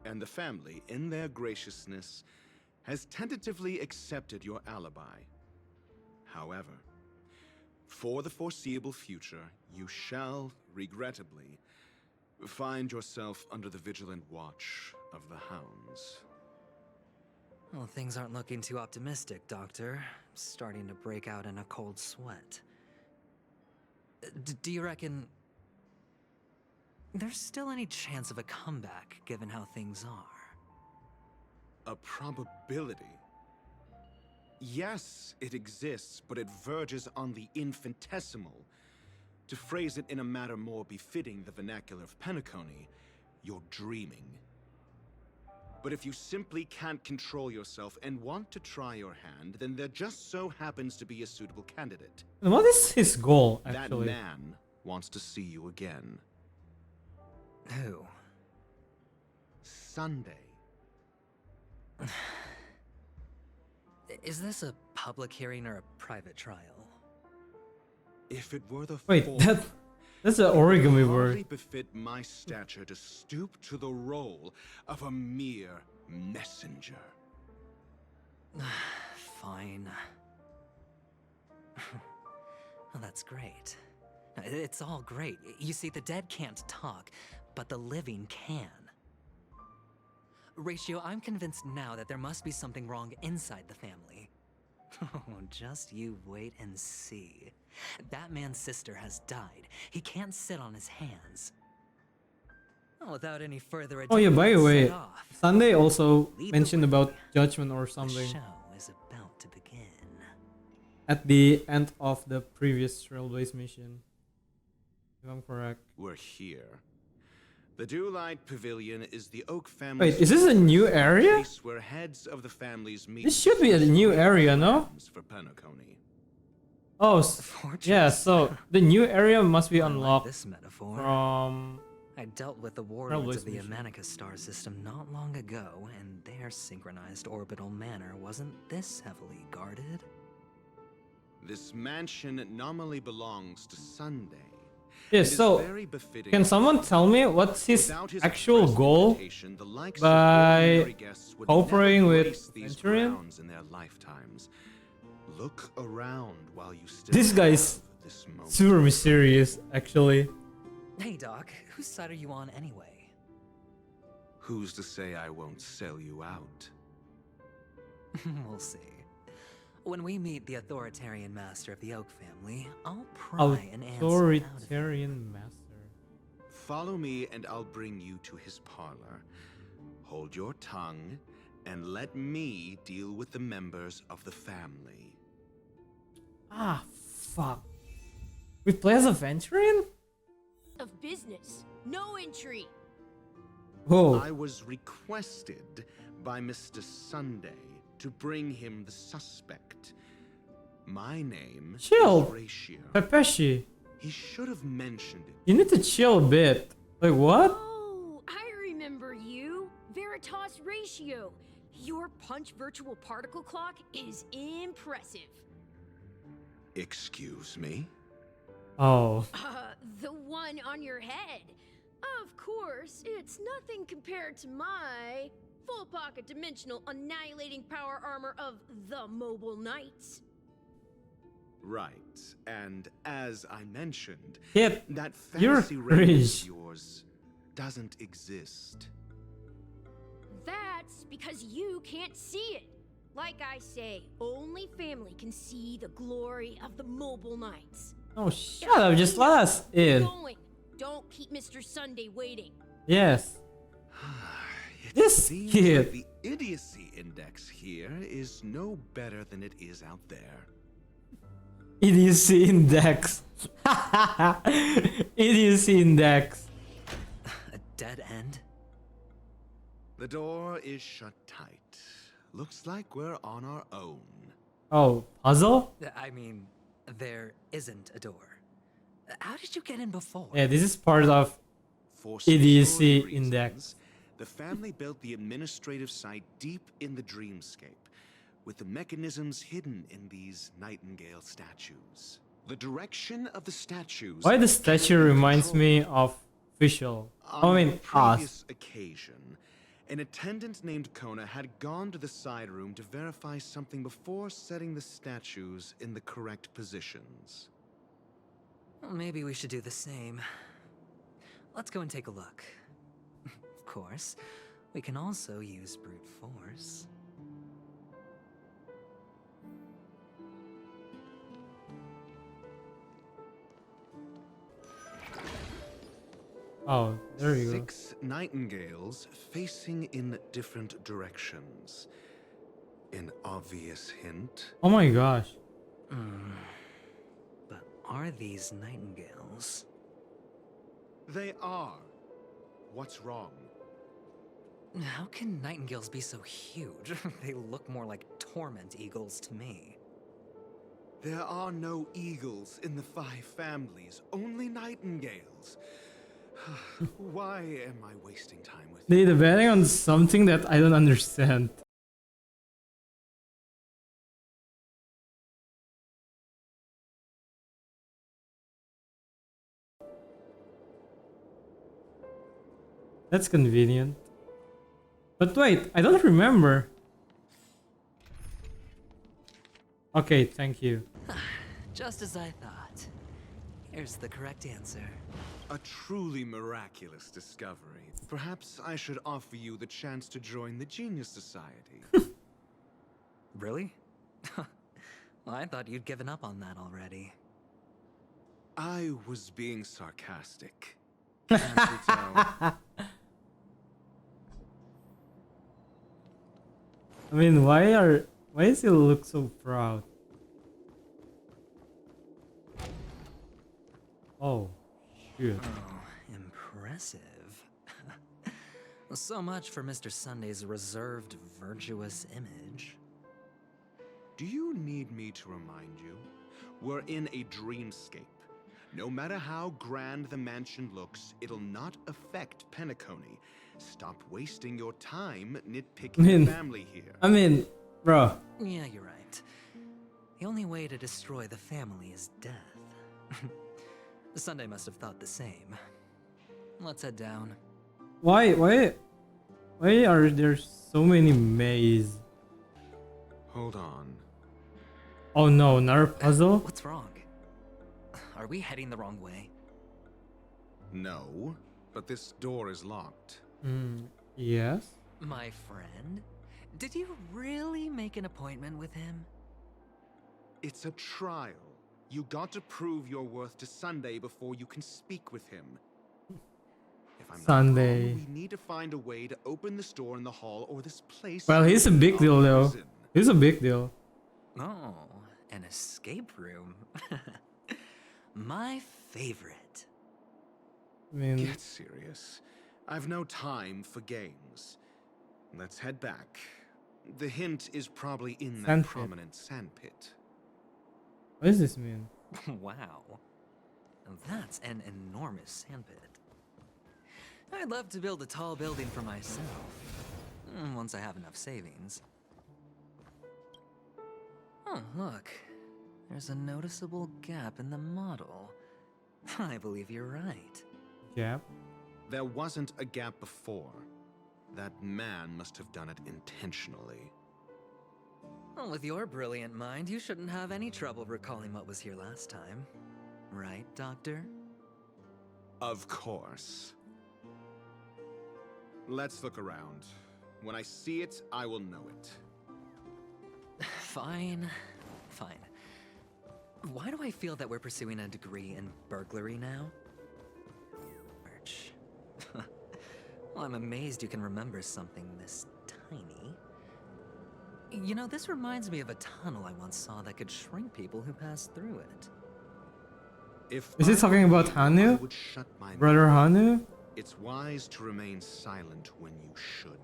and the family, in their graciousness, has tentatively accepted your alibi. However, for the foreseeable future, you shall, regrettably, find yourself under the vigilant watch of the hounds. Well, things aren't looking too optimistic, Doctor. I'm starting to break out in a cold sweat. Do you reckon there's still any chance of a comeback, given how things are? A probability? Yes, it exists, but it verges on the infinitesimal. To phrase it in a manner more befitting the vernacular of Penacony, you're dreaming. But if you simply can't control yourself and want to try your hand, then there just so happens to be a suitable candidate. And what is his goal, actually? That man wants to see you again. Who? Sunday. Is this a public hearing or a private trial? If it were the Wait, former, that's an origami it would word. hardly befit my stature to stoop to the role of a mere messenger. Fine. Well, that's great. It's all great. You see, the dead can't talk, but the living can. Ratio, I'm convinced now that there must be something wrong inside the family. Oh, just you wait and see. That man's sister has died. He can't sit on his hands. Well, without any further ado, Oh yeah, by the let's way, set off. Sunday also Lead the mentioned way. about judgment or The something show is about to begin. at the end of the previous Trailblaze mission. If I'm correct. We're here. The Dewlight Pavilion is the Oak family. Wait, is this a new area? Place where heads of the families meet. This should be a new area, no? For Penacony. Oh, yeah, so the new area must be I like unlocked this metaphor. from... I dealt with the warlords of the mission. Amanica star system not long ago, and their synchronized orbital manor wasn't this heavily guarded. This mansion nominally belongs to Sunday. Yeah, It is so very befitting can of someone him. tell me what's his Without his actual express goal invitation, the likes of by ordinary guests would cooperating never with grace these Aventurine? grounds in their lifetimes. Look around while you still This guy's have this moment. super mysterious, actually. Hey, Doc, whose side are you on anyway? Who's to say I won't sell you out? We'll see. When we meet the authoritarian master of the Oak family, I'll pry an answer out of him. Authoritarian master. Follow me and I'll bring you to his parlor. Hold your tongue and let me deal with the members of the family. Ah, fuck. We play as Aventurine? Of business. No intrigue. Whoa. I was requested by Mr. Sunday to bring him the suspect. My name Chill. is Ratio. Pepeshi. He should have mentioned it. You need to chill a bit. Like, what? Oh, I remember you. Veritas Ratio. Your punch virtual particle clock is impressive. Excuse me? Oh. The one on your head. Of course, it's nothing compared to my full pocket dimensional annihilating power armor of the Mobile Knights. Right, and as I mentioned, Yep, that you're fancy ring of cringe. yours doesn't exist. That's because you can't see it. Like I say, only family can see the glory of the mobile nights. Oh, shut up. Just let us in. Going. Don't keep Mr. Sunday waiting. Yes. It This seems kid. like the idiocy index here is no better than it is out there. Idiocy index. Idiocy index. A dead end? The door is shut tight. Looks like we're on our own. Oh, puzzle? I mean, there isn't a door. How did you get in before? Yeah, this is part of For some idiocy story reasons, index. the family built the administrative site deep in the dreamscape, with the mechanisms hidden in these nightingale statues. The direction of the statues... Why the statue reminds me of visual? On I a mean, previous us. occasion, an attendant named Kona had gone to the side room to verify something before setting the statues in the correct positions. Well, maybe we should do the same. Let's go and take a look. Of course, we can also use brute force. Oh, there you go. 6 nightingales facing in different directions. An obvious hint. Oh my gosh. But are these nightingales? They are. What's wrong? How can nightingales be so huge? They look more like torment eagles to me. There are no eagles in the 5 families, only nightingales. Why am I wasting time with They you? debating on something that I don't understand. That's convenient. But wait, I don't remember. Okay, thank you. Just as I thought. Here's the correct answer. A truly miraculous discovery. Perhaps I should offer you the chance to join the Genius Society. Really? Well, I thought you'd given up on that already. I was being sarcastic. Can't you tell? I mean, why does he look so proud? Oh, shoot. Oh, impressive. So much for Mr. Sunday's reserved, virtuous image. Do you need me to remind you? We're in a dreamscape. No matter how grand the mansion looks, it'll not affect Penacony. Stop wasting your time nitpicking the family here. I mean, bro. Yeah, you're right. The only way to destroy the family is death. Sunday must have thought the same. Let's head down. Why are there so many mazes? Hold on. Oh no, another puzzle? What's wrong? Are we heading the wrong way? No, but this door is locked. Yes? My friend? Did you really make an appointment with him? It's a trial. You got to prove your worth to Sunday before you can speak with him. If I'm Sunday. not wrong, we need to find a way to open this door in the hall or this place... Well, he's a big deal though. prison. He's a big deal. Oh, an escape room. My favorite. I mean, Get serious. I've no time for games. Let's head back. The hint is probably in that Sandpit. prominent sandpit. what does this mean? Wow. That's an enormous sandpit. I'd love to build a tall building for myself. Once I have enough savings. Oh, look. There's a noticeable gap in the model. I believe you're right. Yeah. There wasn't a gap before. That man must have done it intentionally. Well, with your brilliant mind, you shouldn't have any trouble recalling what was here last time. Right, Doctor? Of course. Let's look around. When I see it, I will know it. Fine. Fine. Why do I feel that we're pursuing a degree in burglary now? Merch. Well, I'm amazed you can remember something this tiny. You know, this reminds me of a tunnel I once saw that could shrink people who passed through it. Is he talking about Hanu? Brother Hanu? It's wise to remain silent when you should.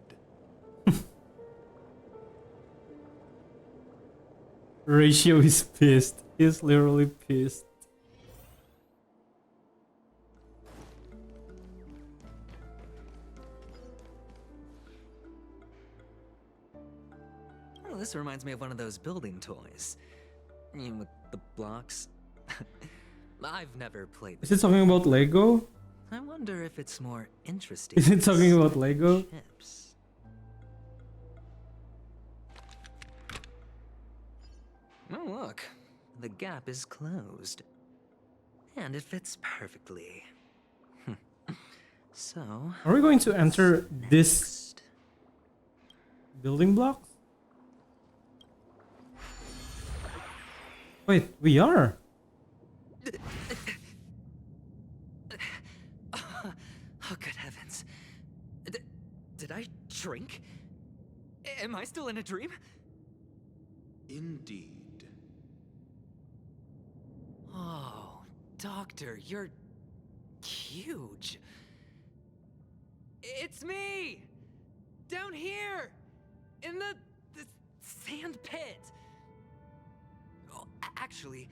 Ratio is pissed. He's literally pissed. Oh, this reminds me of one of those building toys. You know, with the blocks. I've never played. Is it talking about Lego? I wonder if it's more interesting. Is it talking about Lego? Chips. Oh, look. The gap is closed. And it fits perfectly. So... Are we going to enter this building block? Wait, we are. Oh, good heavens. Did I shrink? Am I still in a dream? Indeed. Oh, Doctor, you're huge. It's me! Down here! In the sand pit! Oh, actually,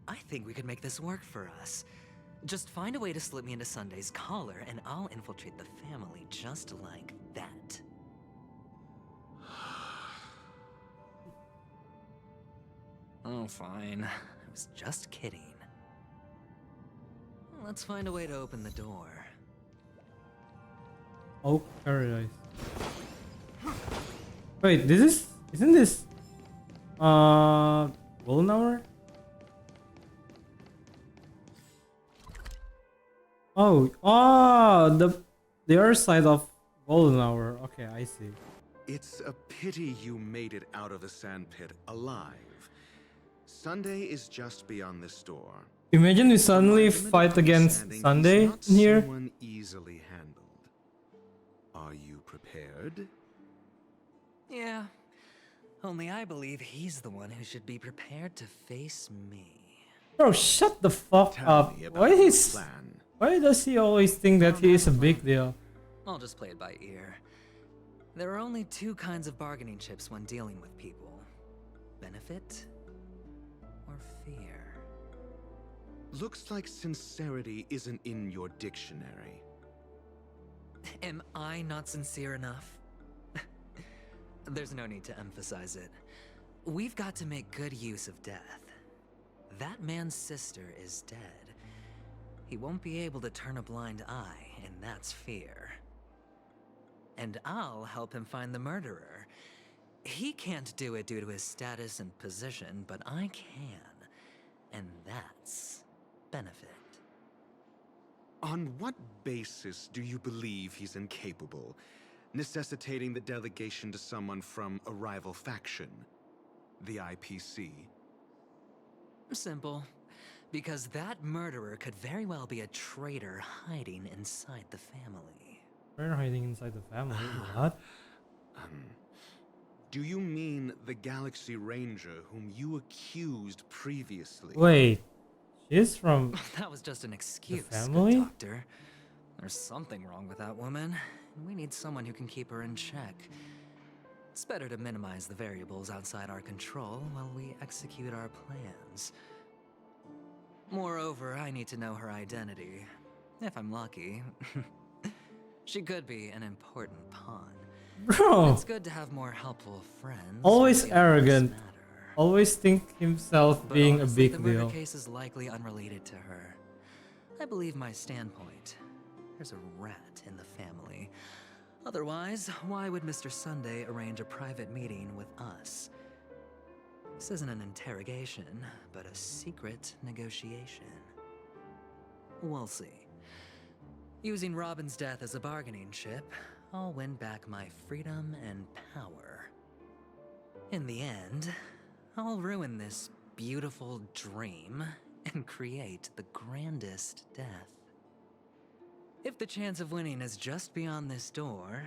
I think we could make this work for us. Just find a way to slip me into Sunday's collar, and I'll infiltrate the family just like that. Oh, fine. I was just kidding. Let's find a way to open the door. Oak Paradise. Wait, isn't this Golden Hour? Oh, the other side of Golden Hour. Okay, I see. It's a pity you made it out of the sandpit alive. Sunday is just beyond this door. Imagine we suddenly fight against Sunday in here. Someone easily handled. Are you prepared? Yeah. Only I believe he's the one who should be prepared to face me. Bro, shut the fuck up. Why does he always think that he is a big deal? I'll just play it by ear. There are only two kinds of bargaining chips when dealing with people. Benefit or fear. Looks like sincerity isn't in your dictionary. Am I not sincere enough? There's no need to emphasize it. We've got to make good use of death. That man's sister is dead. He won't be able to turn a blind eye, and that's fear. And I'll help him find the murderer. He can't do it due to his status and position, but I can. And that's benefit. On what basis do you believe he's incapable, necessitating the delegation to someone from a rival faction? The IPC? Simple. Because that murderer could very well be a traitor hiding inside the family. Traitor hiding inside the family? What? Do you mean the Galaxy Ranger whom you accused previously? Wait, she's from that was just an excuse, the family? good doctor. There's something wrong with that woman, and we need someone who can keep her in check. It's better to minimize the variables outside our control while we execute our plans. Moreover, I need to know her identity. If I'm lucky. She could be an important pawn. Bro! It's good to have more helpful friends. Always arrogant. Always think himself But being honestly, a big the deal. murder case is likely unrelated to her. I believe my standpoint. There's a rat in the family. Otherwise, why would Mr. Sunday arrange a private meeting with us? This isn't an interrogation, but a secret negotiation. We'll see. Using Robin's death as a bargaining chip, I'll win back my freedom and power. In the end, I'll ruin this beautiful dream and create the grandest death. If the chance of winning is just beyond this door,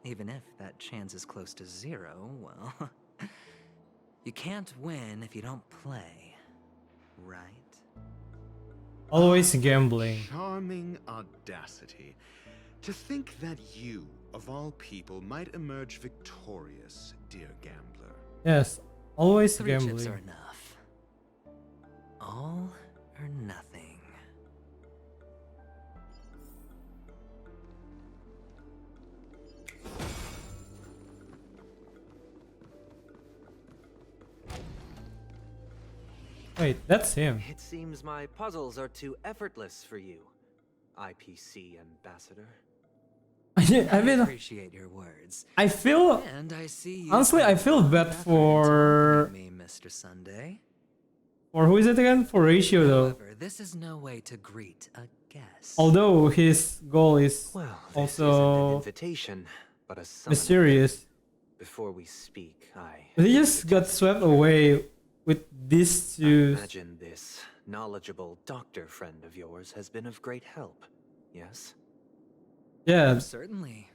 even if that chance is close to 0, well, you can't win if you don't play, right? Always gambling. Charming audacity. To think that you, of all people, might emerge victorious, dear gambler. Yes, always 3 chips gambling. are enough. All or nothing. Wait, that's him. It seems my puzzles are too effortless for you, IPC ambassador. I mean, appreciate your words. I feel, And I see you honestly, I feel bad for me, Mr. Sunday. who is it again? For Ratio though. However, this is no way to greet a guest. Although his goal is Well, this also isn't an invitation, but a summons. mysterious. Before we speak, He just got swept away with these I two. imagine this knowledgeable doctor friend of yours has been of great help, yes? Yeah, Certainly.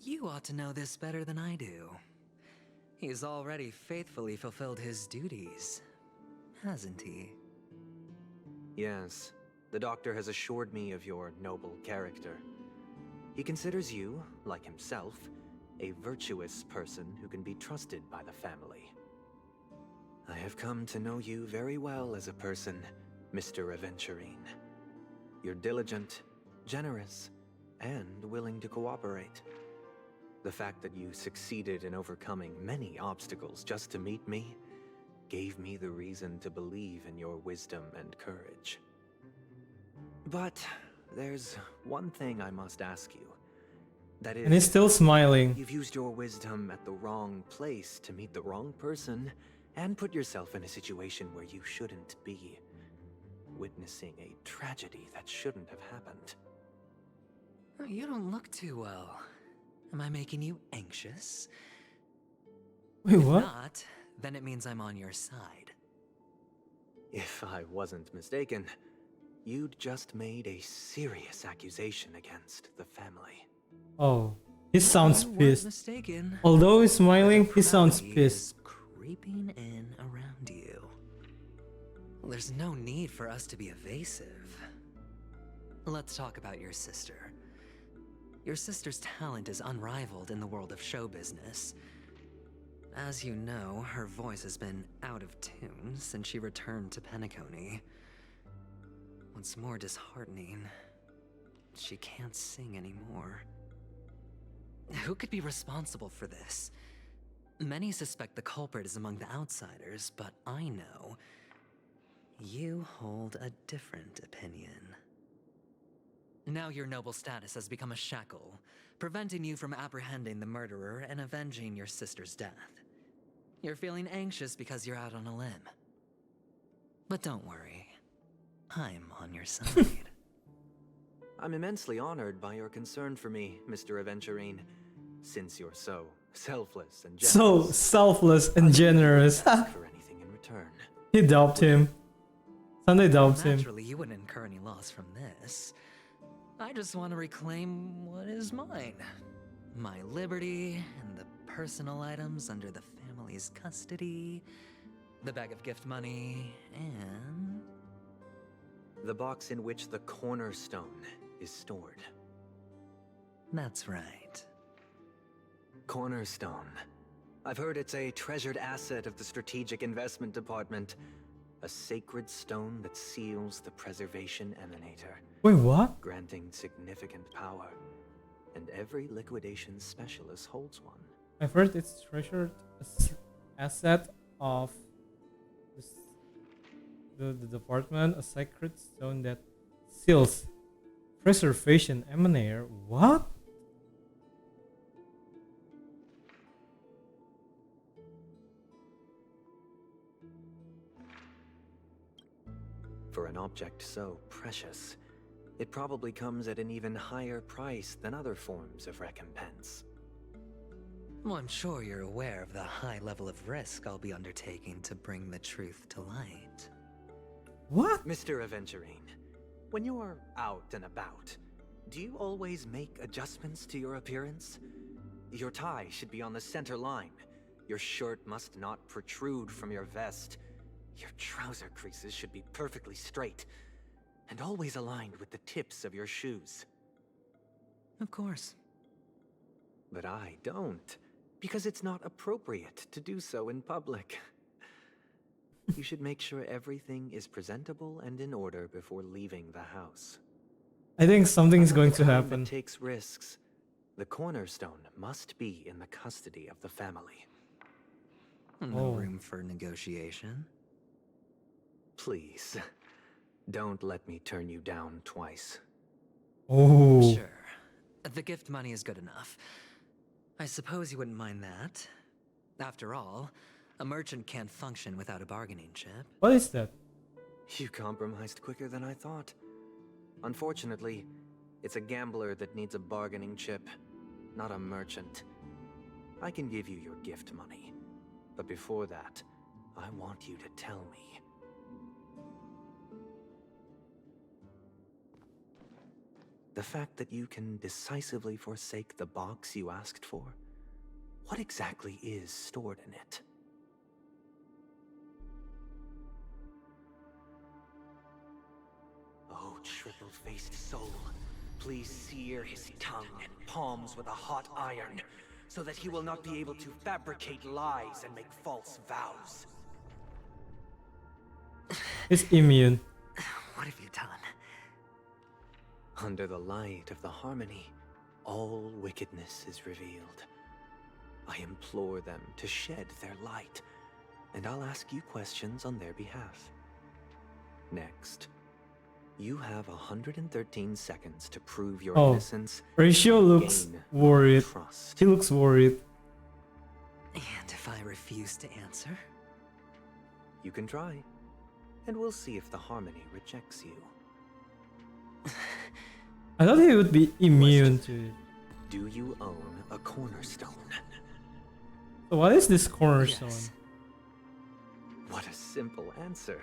You ought to know this better than I do. He's already faithfully fulfilled his duties, hasn't he? Yes, the doctor has assured me of your noble character. He considers you, like himself, a virtuous person who can be trusted by the family. I have come to know you very well as a person, Mr. Aventurine. You're diligent, generous, and willing to cooperate. The fact that you succeeded in overcoming many obstacles just to meet me gave me the reason to believe in your wisdom and courage. But there's one thing I must ask you. That is, and he's still smiling. you've used your wisdom at the wrong place to meet the wrong person and put yourself in a situation where you shouldn't be, witnessing a tragedy that shouldn't have happened. You don't look too well. Am I making you anxious? Wait, If what? not, then it means I'm on your side. If I wasn't mistaken, you'd just made a serious accusation against the family. Oh, he sounds You weren't pissed. mistaken. Although he's smiling, he sounds Property pissed. is creeping in around you. There's no need for us to be evasive. Let's talk about your sister. Your sister's talent is unrivaled in the world of show business. As you know, her voice has been out of tune since she returned to Penacony. What's more disheartening, she can't sing anymore. Who could be responsible for this? Many suspect the culprit is among the outsiders, but I know you hold a different opinion. Now your noble status has become a shackle, preventing you from apprehending the murderer and avenging your sister's death. You're feeling anxious because you're out on a limb. But don't worry, I'm on your side. I'm immensely honored by your concern for me, Mr. Aventurine, since you're so selfless and generous. So selfless and generous. Ask for anything in return. He doubted him. Sunday doubts him. Naturally, you wouldn't incur any loss from this. I just want to reclaim what is mine. My liberty and the personal items under the family's custody, the bag of gift money, and the box in which the cornerstone is stored. That's right. Cornerstone. I've heard it's a treasured asset of the Strategic Investment Department. A sacred stone that seals the Preservation Emanator. Wait, what? Granting significant power. And every liquidation specialist holds one. I've heard it's treasured asset of the department, a sacred stone that seals Preservation Emanator. What? For an object so precious, it probably comes at an even higher price than other forms of recompense. Well, I'm sure you're aware of the high level of risk I'll be undertaking to bring the truth to light. What? Mr. Aventurine, when you're out and about, do you always make adjustments to your appearance? Your tie should be on the center line. Your shirt must not protrude from your vest. Your trouser creases should be perfectly straight, and always aligned with the tips of your shoes. Of course. But I don't, because it's not appropriate to do so in public. You should make sure everything is presentable and in order before leaving the house. I think something is going to Time happen. that takes risks. The cornerstone must be in the custody of the family. No room for negotiation. Please, don't let me turn you down twice. Oh. Sure. The gift money is good enough. I suppose you wouldn't mind that. After all, a merchant can't function without a bargaining chip. What is that? You compromised quicker than I thought. Unfortunately, it's a gambler that needs a bargaining chip, not a merchant. I can give you your gift money, but before that, I want you to tell me. The fact that you can decisively forsake the box you asked for, what exactly is stored in it? Oh, triple-faced soul, please sear his tongue and palms with a hot iron, so that he will not be able to fabricate lies and make false vows. It's immune. What have you done? Under the light of the harmony, all wickedness is revealed. I implore them to shed their light, and I'll ask you questions on their behalf. Next, you have 113 seconds to prove your innocence. Ratio looks gain worried. trust. He looks worried. And if I refuse to answer? You can try, and we'll see if the harmony rejects you. I thought he would be immune to it. Do you own a cornerstone? So what is this cornerstone? Yes. What a simple answer.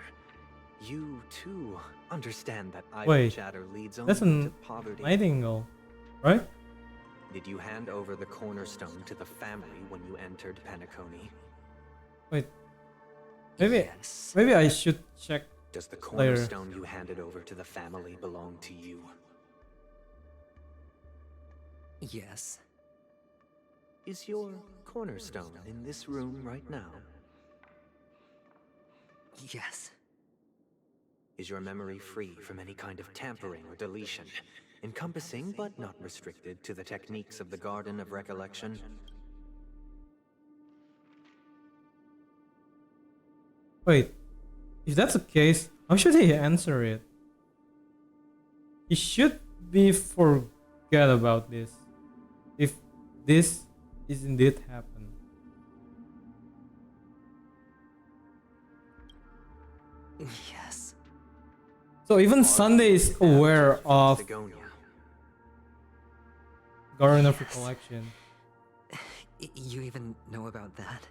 You, too, understand that idle Wait, chatter leads that's only a to poverty. nightingale, right? Did you hand over the cornerstone to the family when you entered Penacony? Wait. Maybe Yes. maybe I should check. Does the Later. cornerstone you handed over to the family belong to you? Yes. Is your cornerstone in this room right now? Yes. Is your memory free from any kind of tampering or deletion, encompassing but not restricted to the techniques of the Garden of Recollection? Wait. If that's the case, how should he answer it? He should be forget about this. If this is indeed happen. Yes. So even Sunday is aware of Begonia. Garden of Recollection. You even know about that?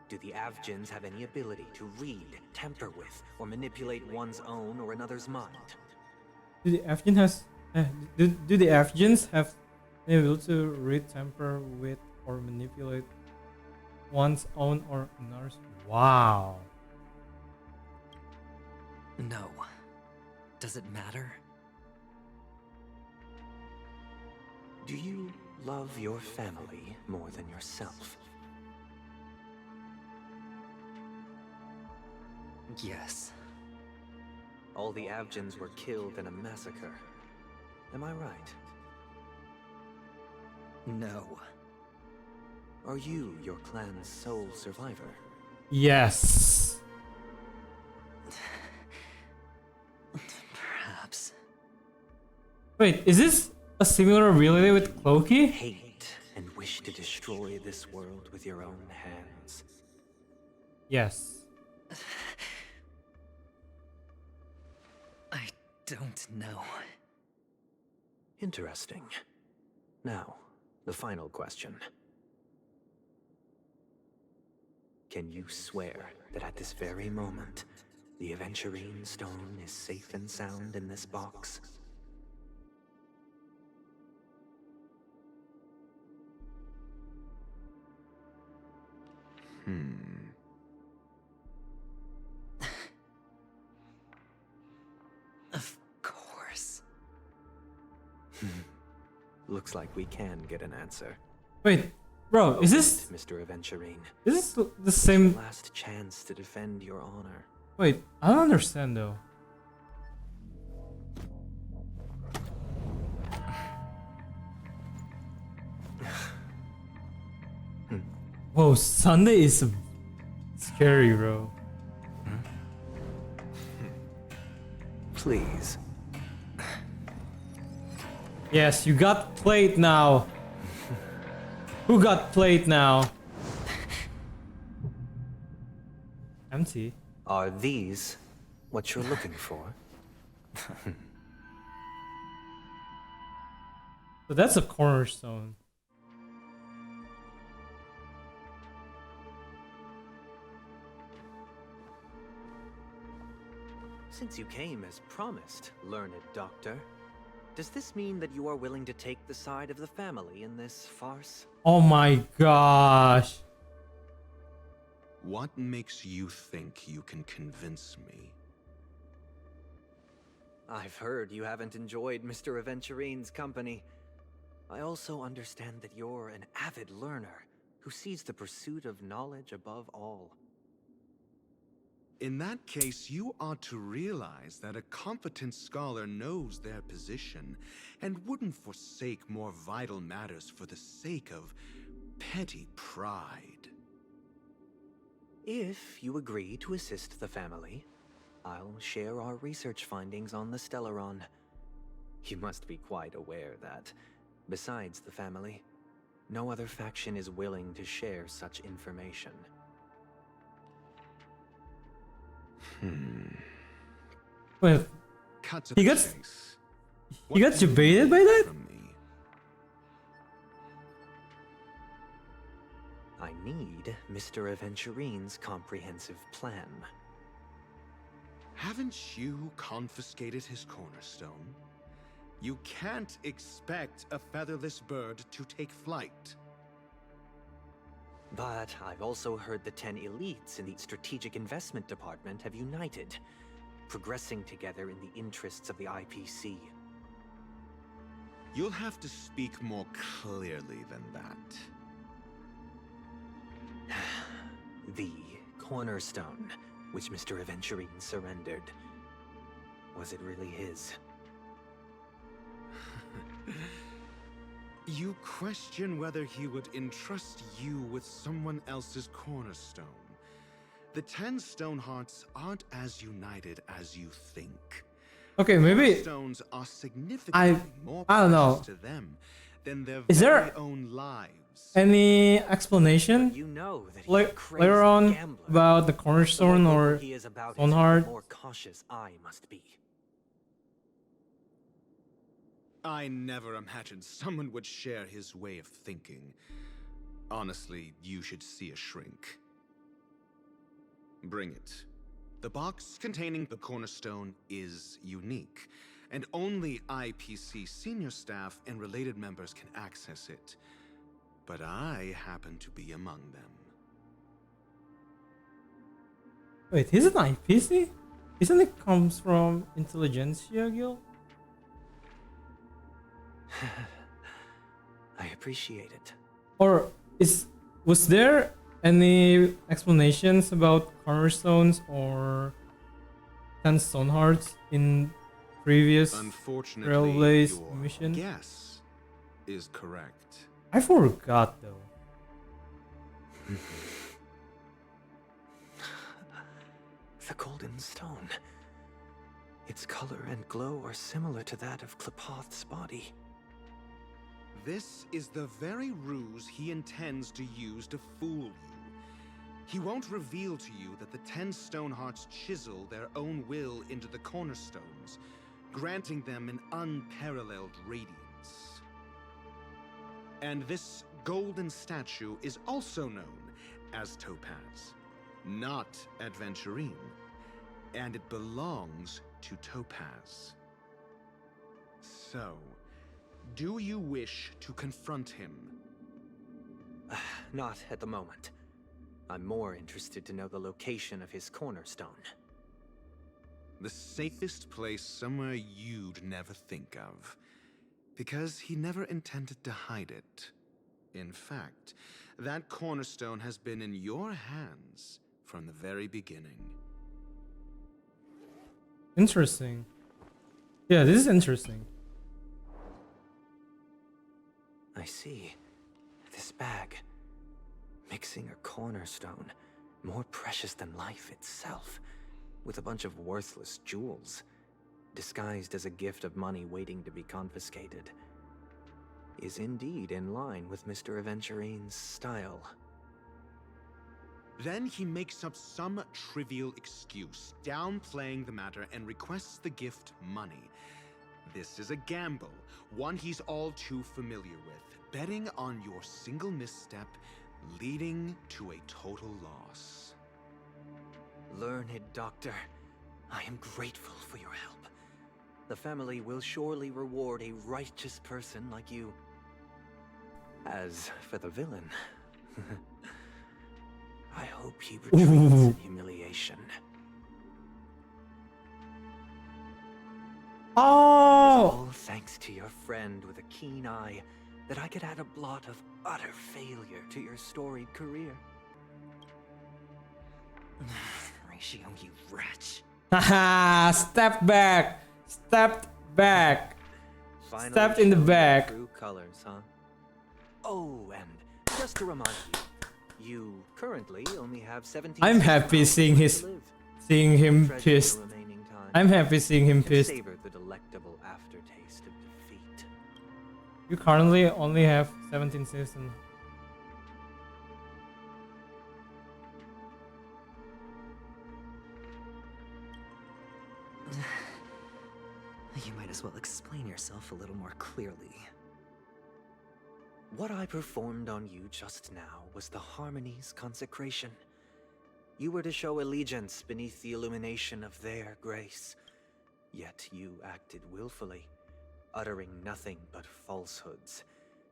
Do the Avgins have any ability to read, tamper with, or manipulate one's own or another's mind? Do the Afghans has do the Afghans have the ability to read, tamper with, or manipulate one's own or another's? Wow. No. Does it matter? Do you love your family more than yourself? Yes. All the Avgins were killed in a massacre. Am I right? No. Are you your clan's sole survivor? Yes. Perhaps. Wait, is this a similar reality with Cloaky? Hate and wish to destroy this world with your own hands. Yes. I don't know. Interesting. Now, the final question. Can you swear that at this very moment, the Aventurine stone is safe and sound in this box? Of course. Looks like we can get an answer. Wait, bro, is this Mr. Aventurine? is this the same? Last chance to defend your honor. Wait, I don't understand though. Whoa, Sunday is scary, bro. Please. Yes, you got played now. Who got played now? Empty. Are these what you're looking for? So that's a cornerstone. Since you came as promised, learned doctor, does this mean that you are willing to take the side of the family in this farce? Oh my gosh. What makes you think you can convince me? I've heard you haven't enjoyed Mr. Aventurine's company. I also understand that you're an avid learner who sees the pursuit of knowledge above all. In that case, you ought to realize that a competent scholar knows their position and wouldn't forsake more vital matters for the sake of petty pride. If you agree to assist the family, I'll share our research findings on the Stellaron. You must be quite aware that, besides the family, no other faction is willing to share such information. Wait, Cut to he the got chase. he got debated by that? From me? I need Mr. Aventurine's comprehensive plan. Haven't you confiscated his cornerstone? You can't expect a featherless bird to take flight. But I've also heard the 10 elites in the Strategic Investment Department have united, progressing together in the interests of the IPC. You'll have to speak more clearly than that. The cornerstone, which Mr. Aventurine surrendered. Was it really his? You question whether he would entrust you with someone else's cornerstone. The 10 Stonehearts aren't as united as you think. Okay, maybe Stones are significantly more I don't know. precious to them than their Is very there own lives. any explanation You know that he's like a crazy later on gambler. about the The cornerstone more or vocal he is about it, the Stoneheart? more cautious I must be. I never imagined someone would share his way of thinking. Honestly, you should see a shrink. Bring it. The box containing the cornerstone is unique, and only IPC senior staff and related members can access it. But I happen to be among them. Wait, he's an IPC? Isn't it comes from Intelligentsia Guild? I appreciate it. Or was there any explanations about cornerstones or 10 Stonehearts in previous Unfortunately, Trailblaze your mission? guess is correct. I forgot though. The golden stone. Its color and glow are similar to that of Klepoth's body. This is the very ruse he intends to use to fool you. He won't reveal to you that the 10 Stonehearts chisel their own will into the cornerstones, granting them an unparalleled radiance. And this golden statue is also known as Topaz. not Aventurine, and it belongs to Topaz. So, do you wish to confront him? Not at the moment. I'm more interested to know the location of his cornerstone. The safest place somewhere you'd never think of. Because he never intended to hide it. In fact, that cornerstone has been in your hands from the very beginning. Interesting. Yeah, this is interesting. I see. This bag. Mixing a cornerstone, more precious than life itself, with a bunch of worthless jewels, disguised as a gift of money waiting to be confiscated, is indeed in line with Mr. Aventurine's style. Then he makes up some trivial excuse, downplaying the matter, and requests the gift money. This is a gamble, one he's all too familiar with, betting on your single misstep, leading to a total loss. Learned doctor, I am grateful for your help. The family will surely reward a righteous person like you. As for the villain, I hope he retreats in humiliation. Oh! All thanks to your friend with a keen eye, that I could add a blot of utter failure to your storied career. Ratio, you wretch. Haha! Step back! Stepped back! Finally Stepped in the showed your back. true colors, huh? Oh, and just to remind you, you currently only have 17 I'm happy seeing him Treasure pissed. the remaining time I'm happy seeing him and pissed. savor the delectable aftertaste of defeat. You currently only have 17 seasons. You might as well explain yourself a little more clearly. What I performed on you just now was the Harmony's consecration. You were to show allegiance beneath the illumination of their grace. Yet you acted willfully, uttering nothing but falsehoods,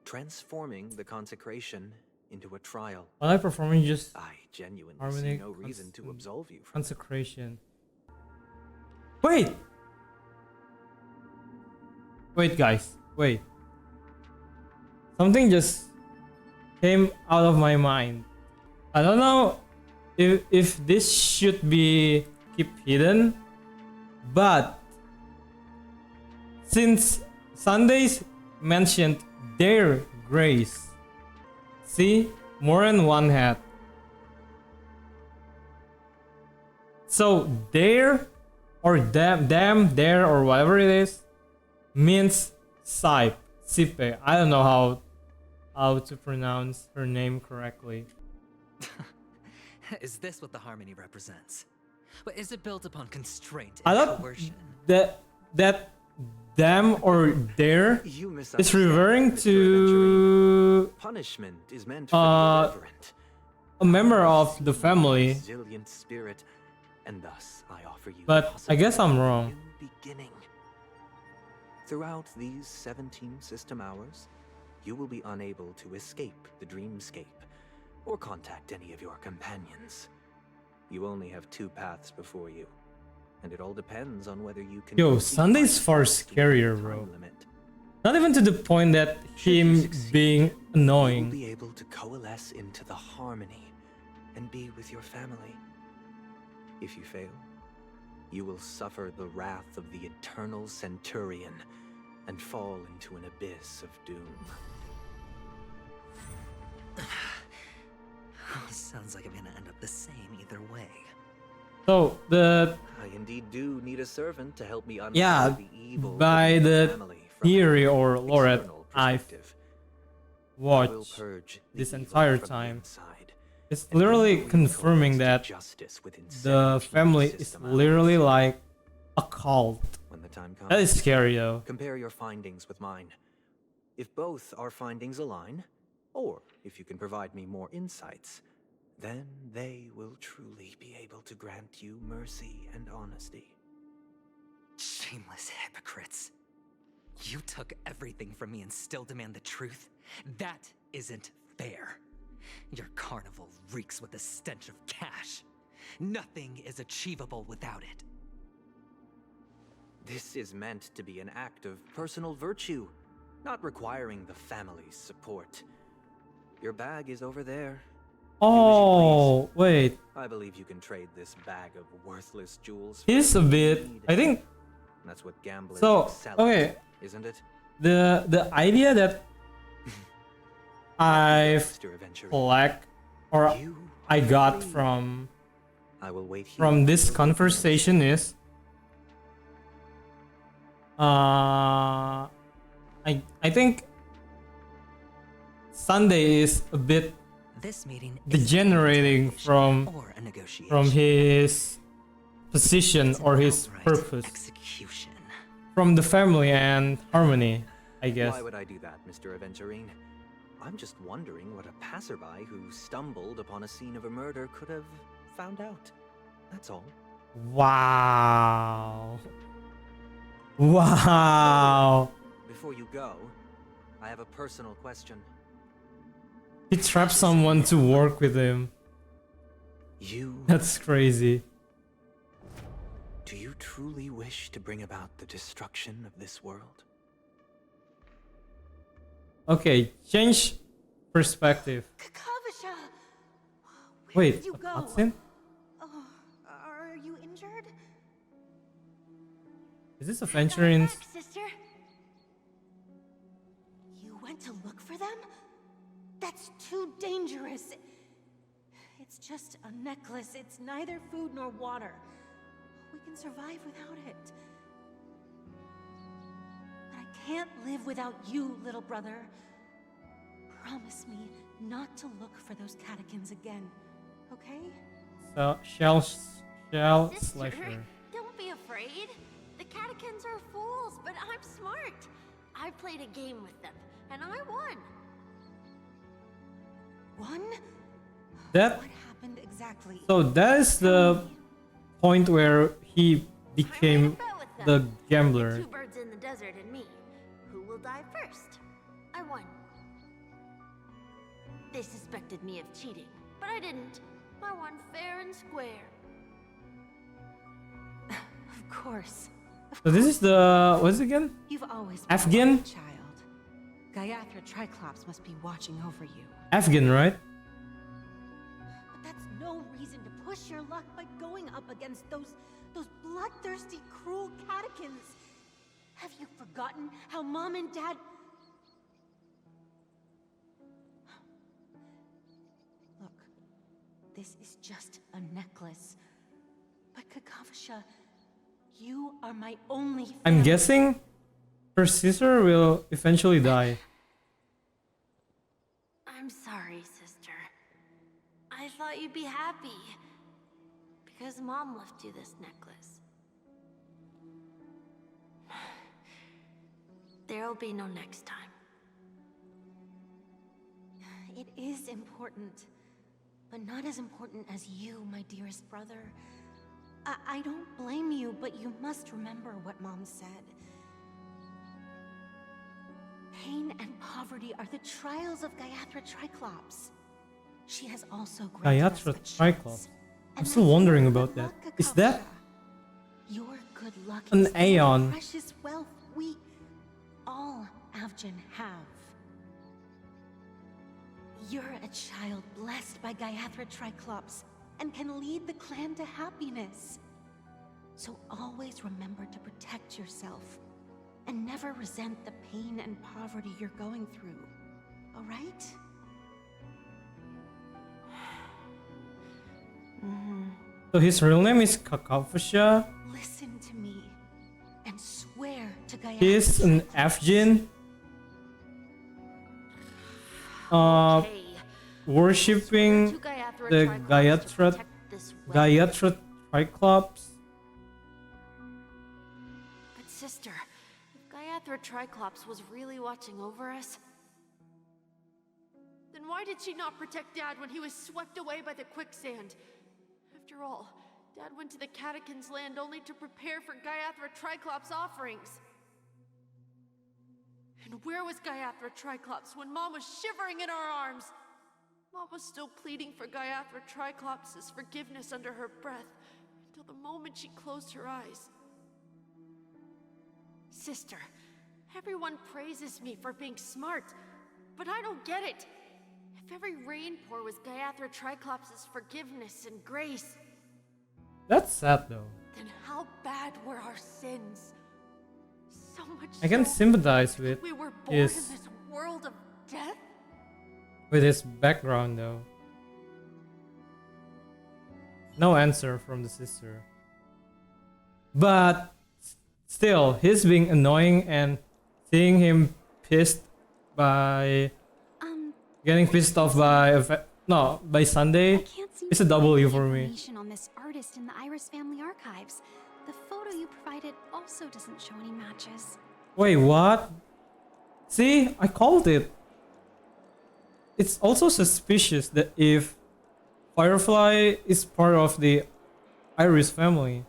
transforming the consecration into a trial. While I performing just I genuinely see harmonic no reason to absolve you from consecration. Wait! Wait, guys. Wait. Something just came out of my mind. I don't know if this should be kept hidden, but since Sundays mentioned their grace, see, more than one hat. So their or them, their or whatever it is means Sipe. Sipe. I don't know how to pronounce her name correctly. Is this what the harmony represents? But is it built upon constraint I and thought coercion? that them or their You is misunderstand, referring Mr. to punishment is meant for the irreverent. a member of the family. Resilient spirit, and thus I offer you But the I guess I'm wrong. possibility of a new beginning. Throughout these 17 system hours, you will be unable to escape the dreamscape or contact any of your companions. You only have 2 paths before you, and it all depends on whether you can. Yo, Sunday's far scarier, bro. Not even to the point that him being You will annoying. be able to coalesce into the harmony and be with your family. If you fail, you will suffer the wrath of the eternal centurion and fall into an abyss of doom. Sounds like I'm gonna end up the same either way. So the I indeed do need a servant to help me uncover yeah, the evil by within the family from theory an or lore that external I've perspective. I will watched purge the this evil entire from the time, inside it's and literally bring confirming that justice within the 17 family is system hours. literally like a cult. When the time comes, That is scary though. compare your findings with mine. If both our findings align, or if you can provide me more insights, then they will truly be able to grant you mercy and honesty. Shameless hypocrites. You took everything from me and still demand the truth? That isn't fair. Your carnival reeks with the stench of cash. Nothing is achievable without it. This is meant to be an act of personal virtue, not requiring the family's support. Your bag is over there. Oh, wait. I believe you can trade this bag of worthless jewels. He's a bit, I think. That's what gamblers So, sell, okay. isn't it? The idea that I've collect or I got from this conversation is I think Sunday is a bit This meeting degenerating from his position or his purpose from the family and harmony, I guess. Why would I do that, Mr. Aventurine? I'm just wondering what a passerby who stumbled upon a scene of a murder could have found out. That's all. Wow. Wow. Before you go, I have a personal question. He trapped someone to work with him. That's crazy. Do you truly wish to bring about the destruction of this world? Okay, change perspective. Kavasha! Wait, you a go? cutscene? Oh, are you injured? Is this Aventurine's? Sister? You went to look for them? That's too dangerous. It's just a necklace. It's neither food nor water. We can survive without it. But I can't live without you, little brother. Promise me not to look for those catechins again, okay? So, shell Sister, slasher. don't be afraid. The catechins are fools, but I'm smart. I played a game with them, and I won. Won? That. What happened exactly? So that is the point where he became the gambler. Two birds in the desert and me. Who will die first? I won. They suspected me of cheating, but I didn't. I won fair and square. Of course. So this is the what is it again? You've always been Afghan? a child. Gayatha Triclops must be watching over you. Afghan, right? But that's no reason to push your luck by going up against those bloodthirsty, cruel catechins. Have you forgotten how Mom and Dad... Look, this is just a necklace. But Kakavasha, you are my only family. I'm guessing her sister will eventually die. I'm sorry, sister. I thought you'd be happy. Because Mom left you this necklace. There'll be no next time. It is important, but not as important as you, my dearest brother. I don't blame you, but you must remember what Mom said. Pain and poverty are the trials of Gayatha Triclops. She has also granted us Gayatha a chance. Triclops. I'm still wondering about that. Is that Your good luck an is the Aeon? precious wealth we all Avgin have. You're a child blessed by Gayatha Triclops and can lead the clan to happiness. So always remember to protect yourself and never resent the pain and poverty you're going through. All right? So his real name is Kakavasha. Listen to me and swear to Gayatha. He's an Afghan. Worshipping the Gayatha Triclops. But sister, if Gayatha Triclops was really watching over us, Then why did she not protect Dad when he was swept away by the quicksand? After all, Dad went to the Catechins' land only to prepare for Gaiathra Triclops' offerings. And where was Gaiathra Triclops when Mom was shivering in our arms? Mom was still pleading for Gaiathra Triclops' forgiveness under her breath until the moment she closed her eyes. Sister, everyone praises me for being smart, but I don't get it. If every rain pour was Gaiathra Triclops' forgiveness and grace, That's sad though. then how bad were our sins? So much I can so sympathize with we were born his in this world of death? background though. No answer from the sister. But still, he's being annoying, and seeing him pissed by getting pissed off by by Sunday, it's a W for me. Information on this artist in the Iris family archives. The photo you provided also doesn't show any matches. Wait, what? See, I called it. It's also suspicious that if Firefly is part of the Iris family.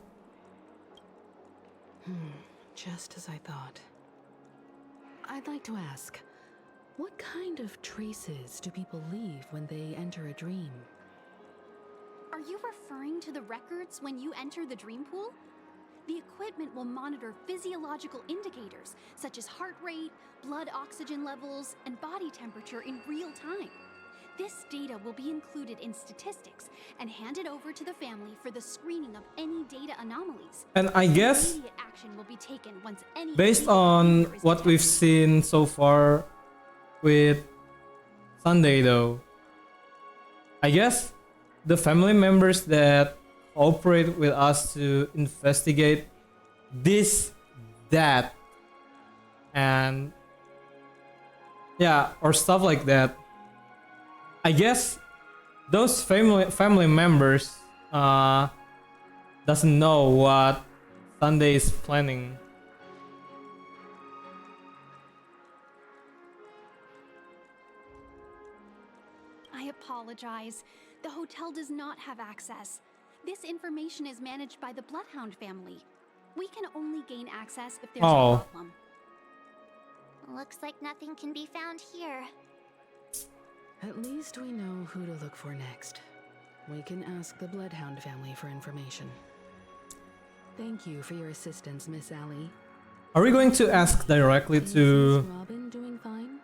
Just as I thought. I'd like to ask, what kind of traces do people leave when they enter a dream? Are you referring to the records when you enter the dream pool? The equipment will monitor physiological indicators such as heart rate, blood oxygen levels, and body temperature in real time. This data will be included in statistics and handed over to the family for the screening of any data anomalies. And I guess, Immediate action will be taken once any based on what we've seen so far with Sunday though, I guess the family members that cooperate with us to investigate this, that, and yeah, or stuff like that, I guess those family members doesn't know what Sunday is planning. I apologize. The hotel does not have access. This information is managed by the Bloodhound family. We can only gain access if there's a problem. Looks like nothing can be found here. At least we know who to look for next. We can ask the Bloodhound family for information. Thank you for your assistance, Miss Allie. Are we going to ask directly Is to... Miss Robin doing fine?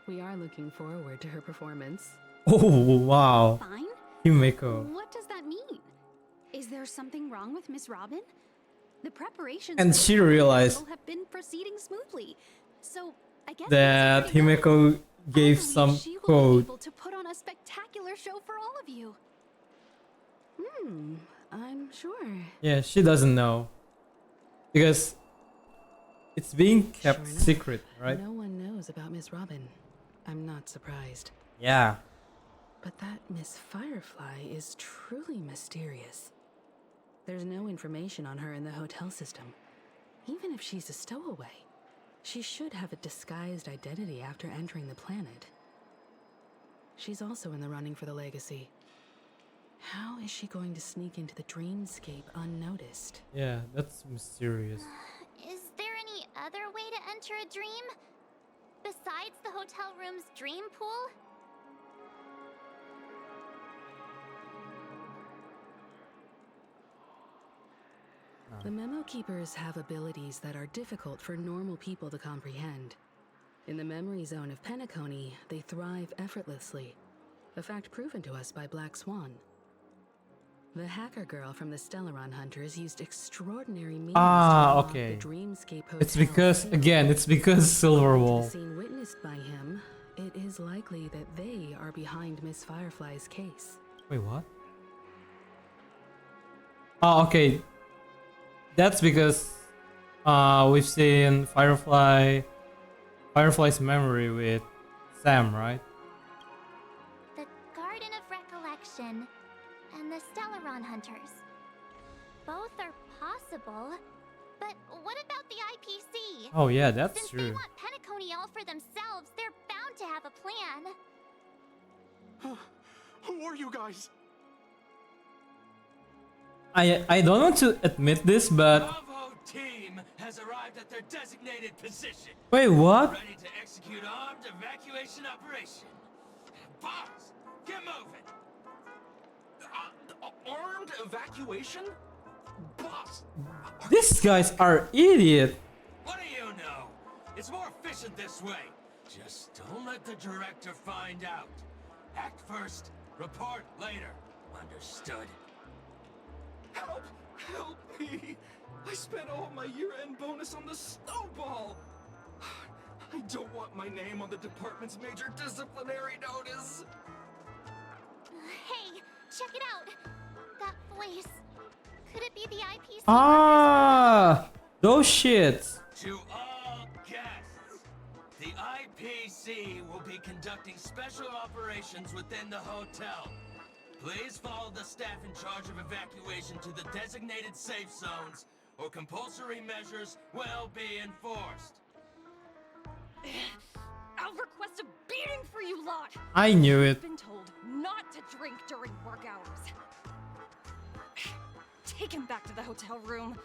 We are looking forward to her performance. Oh, wow. Fine? Himeko. What does that mean? Is there something wrong with Miss Robin? The preparations And for she the realized festival have been proceeding smoothly. So I guess that Himeko gave some she will be code. able to put on a spectacular show for all of you. I'm sure. Yeah, she doesn't know. Because it's being kept Sure enough, secret, right? No one knows about Miss Robin. I'm not surprised. Yeah. But that Miss Firefly is truly mysterious. There's no information on her in the hotel system. Even if she's a stowaway, she should have a disguised identity after entering the planet. She's also in the running for the legacy. How is she going to sneak into the dreamscape unnoticed? Yeah, that's mysterious. Is there any other way to enter a dream? Besides the hotel room's dream pool? The Memo Keepers have abilities that are difficult for normal people to comprehend. In the memory zone of Penacony, they thrive effortlessly, a fact proven to us by Black Swan. The hacker girl from the Stellaron Hunters used extraordinary means to unlock Okay. the Dreamscape Hotel. It's because, again, it's because Silverwall. The scene witnessed by him, it is likely that they are behind Miss Firefly's case. Wait, what? Oh, okay. That's because we've seen Firefly's memory with Sam, right? The Garden of Recollection and the Stellaron Hunters. Both are possible, but what about the IPC? Oh yeah, that's Since true. they want Penacony all for themselves, they're bound to have a plan. Who are you guys? I don't want to admit this, but Bravo team has arrived at their designated position. wait, what? Ready to execute armed evacuation operation. Boss, get moving. Armed evacuation? Boss! These guys are idiot. What do you know? It's more efficient this way. Just don't let the director find out. Act first, report later. Understood? Help! Help me! I spent all my year-end bonus on the snowball! I don't want my name on the department's major disciplinary notice! Hey, check it out! That voice. Could it be the IPC? Ah, those shits. To all guests, the IPC will be conducting special operations within the hotel. Please follow the staff in charge of evacuation to the designated safe zones, or compulsory measures will be enforced. I'll request a beating for you lot! I knew it. I've been told not to drink during work hours. Take him back to the hotel room.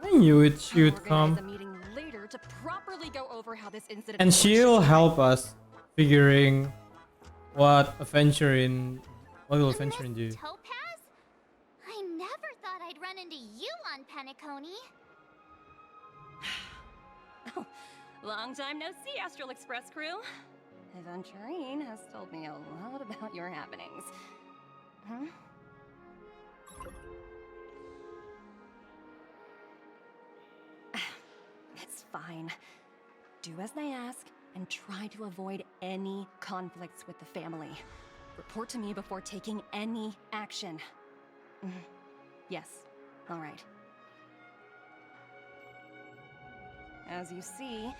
I knew it. She would Organize a come, meeting later to properly go over how this incident and she'll help us figuring what Aventurine, what will Aventurine do. Topaz? I never thought I'd run into you on Penacony. Long time no see, Astral Express crew. Aventurine has told me a lot about your happenings. Huh? It's fine. Do as they ask and try to avoid any conflicts with the family. Report to me before taking any action. Yes, all right. As you see,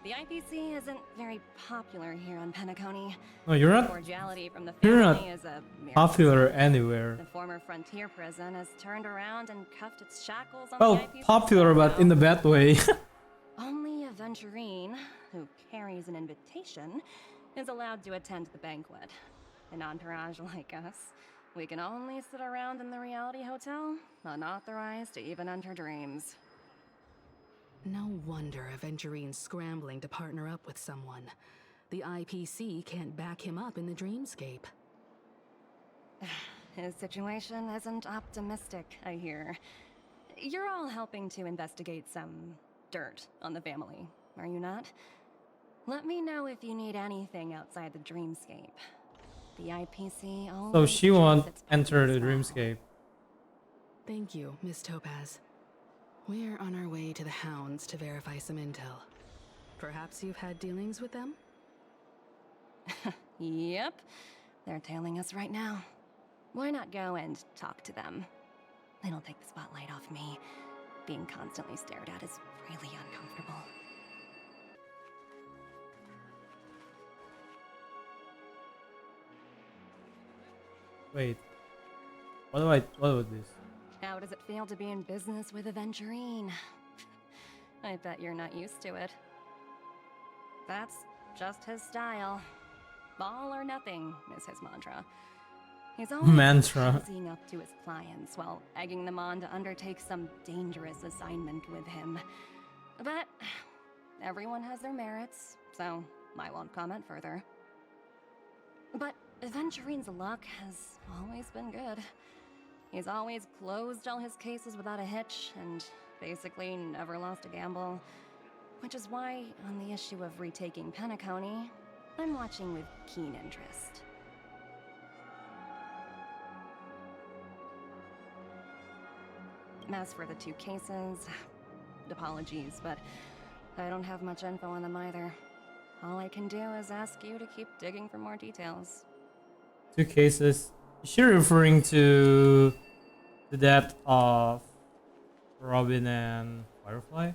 the IPC isn't very popular here on Penacony. No, you're not. Cordiality from the You're family not is a mere popular facade. anywhere. The former frontier prison has turned around and cuffed its shackles on Well, the IPC. popular, but in the bad way. Only Aventurine, who carries an invitation, is allowed to attend the banquet. An entourage like us, we can only sit around in the reality hotel, unauthorized to even enter dreams. No wonder Aventurine's scrambling to partner up with someone. The IPC can't back him up in the dreamscape. His situation isn't optimistic, I hear. You're all helping to investigate some dirt on the family, are you not? Let me know if you need anything outside the dreamscape. The IPC So always she treats won't its enter the members well. dreamscape. Thank you, Miss Topaz. We're on our way to the Hounds to verify some intel. Perhaps you've had dealings with them? Yep. They're tailing us right now. Why not go and talk to them? It'll take the spotlight off me. Being constantly stared at is really uncomfortable. Wait. What about this? How does it feel to be in business with Aventurine? I bet you're not used to it. That's just his style. All or nothing is his mantra. He's always Mantra. cozying up to his clients while egging them on to undertake some dangerous assignment with him. But everyone has their merits, so I won't comment further. But Aventurine's luck has always been good. He's always closed all his cases without a hitch, and basically never lost a gamble. Which is why, on the issue of retaking Penacony, I'm watching with keen interest. As for the two cases, apologies, but I don't have much info on them either. All I can do is ask you to keep digging for more details. 2 cases. Is she referring to the death of Robin and Firefly?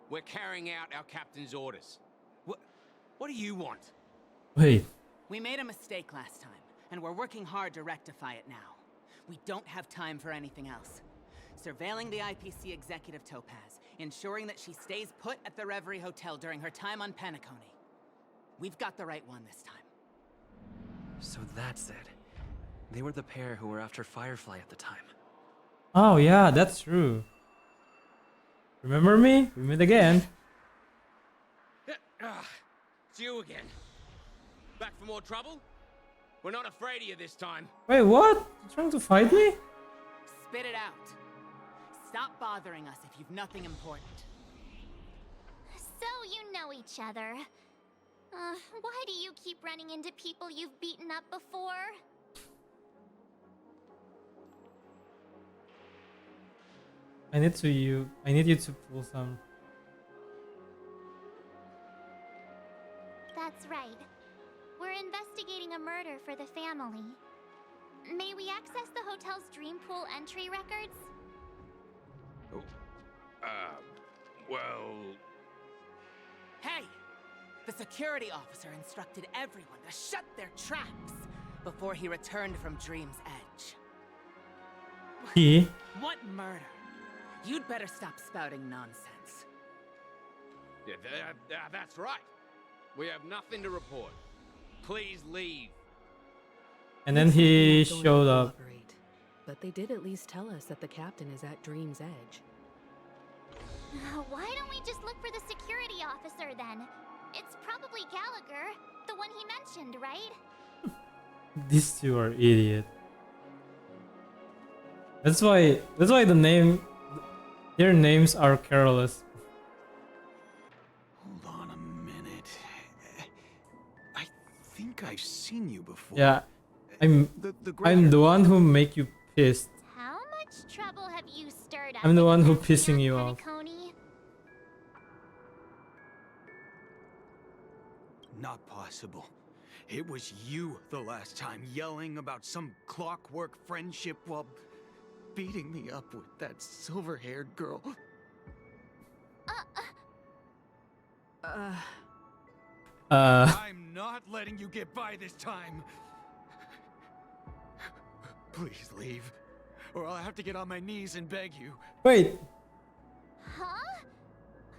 We're carrying out our captain's orders. What do you want? Wait. We made a mistake last time, and we're working hard to rectify it now. We don't have time for anything else. Surveilling the IPC executive Topaz, ensuring that she stays put at the Reverie Hotel during her time on Penacony. We've got the right one this time. So that's it. They were the pair who were after Firefly at the time. Oh yeah, that's true. Remember me? We meet again. It's you again. Back for more trouble? We're not afraid of you this time. Wait, what? You trying to fight me? Spit it out. Stop bothering us if you've nothing important. So you know each other. Why do you keep running into people you've beaten up before? I need you to pull some. That's right. We're investigating a murder for the family. May we access the hotel's dream pool entry records? Well... Hey! The security officer instructed everyone to shut their traps before he returned from Dream's Edge. He? What murder? You'd better stop spouting nonsense. Yeah, that's right. We have nothing to report. Please leave. And then he showed up. But they did at least tell us that the captain is at Dream's Edge. Why don't we just look for the security officer then? It's probably Gallagher, the one he mentioned, right? These two are idiots. That's why their names are careless. Hold on a minute. I think I've seen you before. Yeah, I'm the one who make you pissed. How much trouble have you stirred up? I'm the one who in pissing you off. Penacony? Not possible. It was you the last time, yelling about some clockwork friendship while beating me up with that silver-haired girl. I'm not letting you get by this time. Please leave, or I'll have to get on my knees and beg you. Wait. Huh?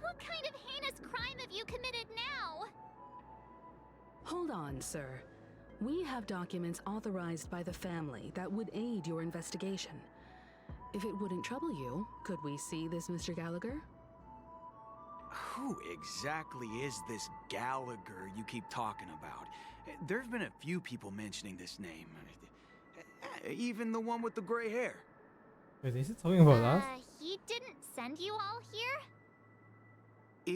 What kind of heinous crime have you committed now? Hold on, sir. We have documents authorized by the family that would aid your investigation. If it wouldn't trouble you, could we see this Mr. Gallagher? Who exactly is this Gallagher you keep talking about? There have been a few people mentioning this name. Even the one with the gray hair. Wait, is he talking about us? He didn't send you all here?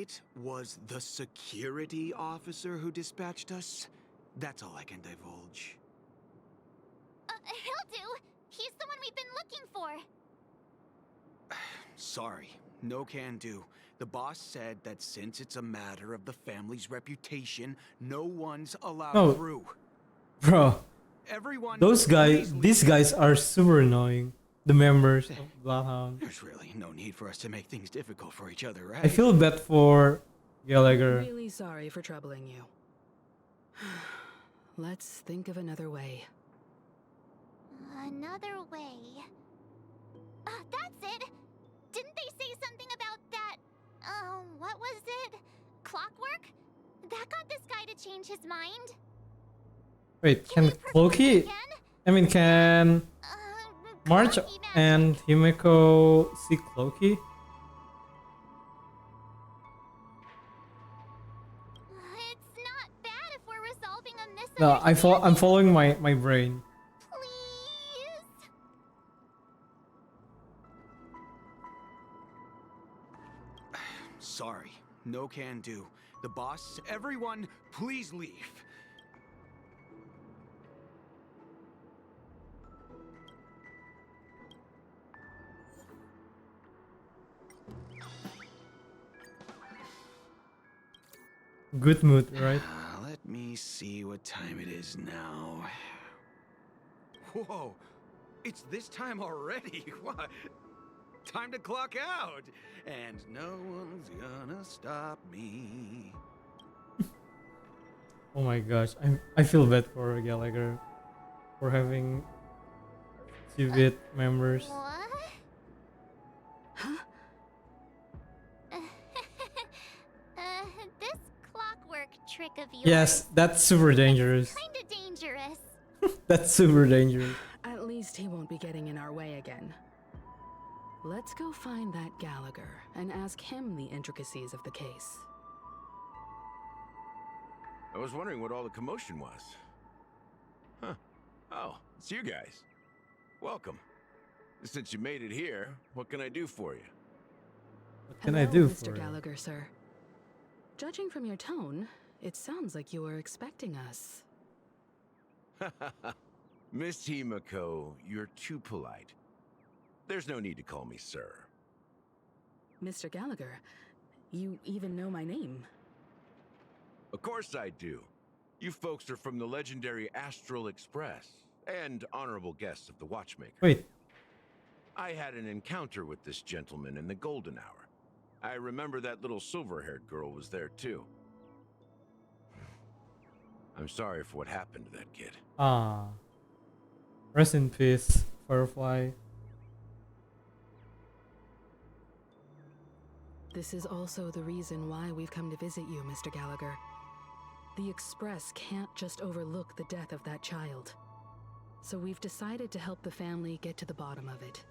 It was the security officer who dispatched us. That's all I can divulge. He'll do. He's the one we've been looking for. Sorry, no can do. The boss said that since it's a matter of the family's reputation, no one's allowed through. Bro, Everyone, these guys are super annoying. The members of Bloodhound. There's really no need for us to make things difficult for each other, right? I feel bad for Gallagher. Really sorry for troubling you. Let's think of another way. Another way. That's it! Didn't they say something about that? What was it? Clockwork? That got this guy to change his mind? Wait, can Cloaky? I mean, can March and Himeko see Cloaky? It's not bad if we're resolving a No, I'm following my brain. Sorry, no can do. The boss, everyone, please leave. Good mood, right? Let me see what time it is now. Whoa, it's this time already. What? Time to clock out. And no one's gonna stop me. Oh my gosh, I feel bad for Gallagher for having 2-bit members. What? This clockwork trick of yours. Yes, that's super dangerous. Kinda dangerous. That's super dangerous. At least he won't be getting in our way again. Let's go find that Gallagher and ask him the intricacies of the case. I was wondering what all the commotion was. Huh. Oh, it's you guys. Welcome. Since you made it here, what can I do for you? What can I do Mr. for you? Gallagher, sir? Judging from your tone, it sounds like you were expecting us. Miss Himiko, you're too polite. There's no need to call me sir. Mr. Gallagher, you even know my name. Of course I do. You folks are from the legendary Astral Express and honorable guests of the Watchmaker. Wait. I had an encounter with this gentleman in the golden hour. I remember that little silver-haired girl was there too. I'm sorry for what happened to that kid. Ah. Rest in peace, Firefly. This is also the reason why we've come to visit you, Mr. Gallagher. The Express can't just overlook the death of that child. So we've decided to help the family get to the bottom of it,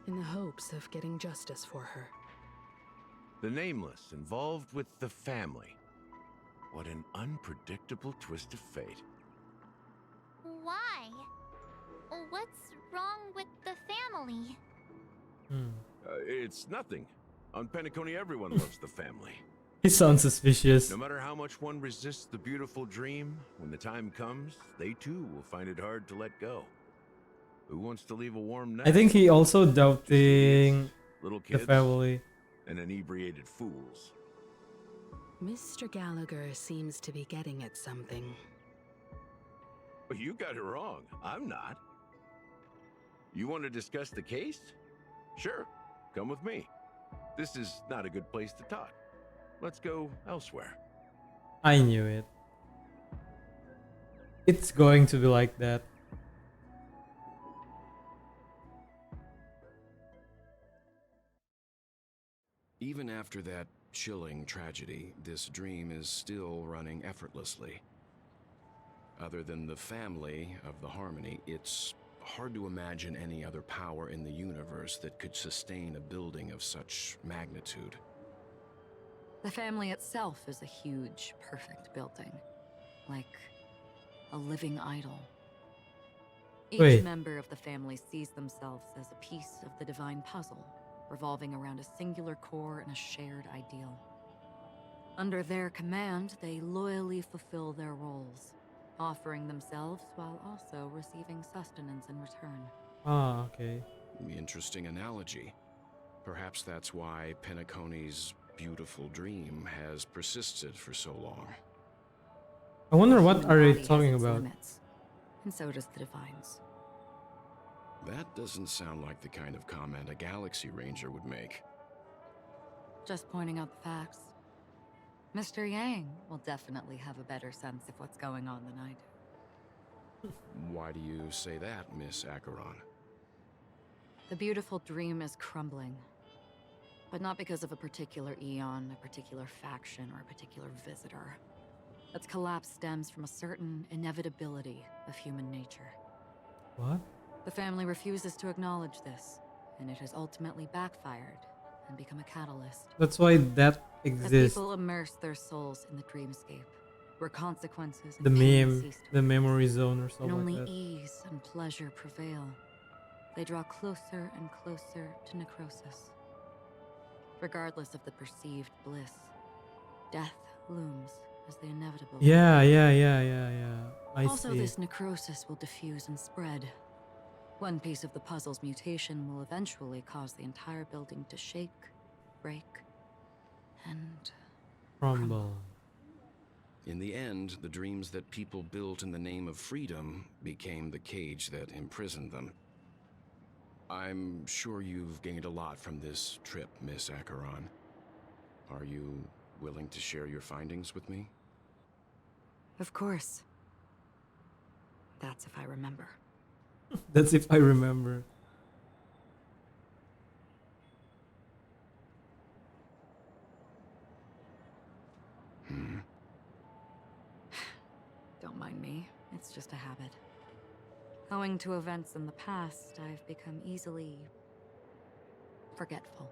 in the hopes of getting justice for her. The Nameless involved with the family. What an unpredictable twist of fate. Why? What's wrong with the family? It's nothing. On Penacony, everyone loves the family. He sounds suspicious. No matter how much one resists the beautiful dream, when the time comes, they too will find it hard to let go. Who wants to leave a warm nest? I think he also doubting little the kids, family. and inebriated fools. Mr. Gallagher seems to be getting at something. But you got it wrong. I'm not. You want to discuss the case? Sure, come with me. This is not a good place to talk. Let's go elsewhere. I knew it. It's going to be like that. Even after that chilling tragedy, this dream is still running effortlessly. Other than the family of the Harmony, it's hard to imagine any other power in the universe that could sustain a building of such magnitude. The family itself is a huge, perfect building. Like a living idol. Each Wait. member of the family sees themselves as a piece of the divine puzzle, revolving around a singular core and a shared ideal. Under their command, they loyally fulfill their roles, offering themselves while also receiving sustenance in return. Ah, okay. Interesting analogy. Perhaps that's why Penacony's beautiful dream has persisted for so long. I wonder what Human are they body has talking its about? limits, and so does the divine's. That doesn't sound like the kind of comment a Galaxy Ranger would make. Just pointing out the facts. Mr. Yang will definitely have a better sense of what's going on than I do. Why do you say that, Miss Acheron? The beautiful dream is crumbling. But not because of a particular eon, a particular faction, or a particular visitor. Its collapse stems from a certain inevitability of human nature. What? The family refuses to acknowledge this, and it has ultimately backfired and become a catalyst. That's why that As exists. people immerse their souls in the dreamscape, where consequences The and pain meme, cease to the memory zone or and something only like that. ease and pleasure prevail. They draw closer and closer to necrosis. Regardless of the perceived bliss, death looms as the inevitable. Yeah. I Also, see. this necrosis will diffuse and spread. One piece of the puzzle's mutation will eventually cause the entire building to shake, break, and Crumble. In the end, the dreams that people built in the name of freedom became the cage that imprisoned them. I'm sure you've gained a lot from this trip, Miss Acheron. Are you willing to share your findings with me? of course. That's if I remember. That's if I remember. Don't mind me. It's just a habit. Owing to events in the past, I've become easily forgetful.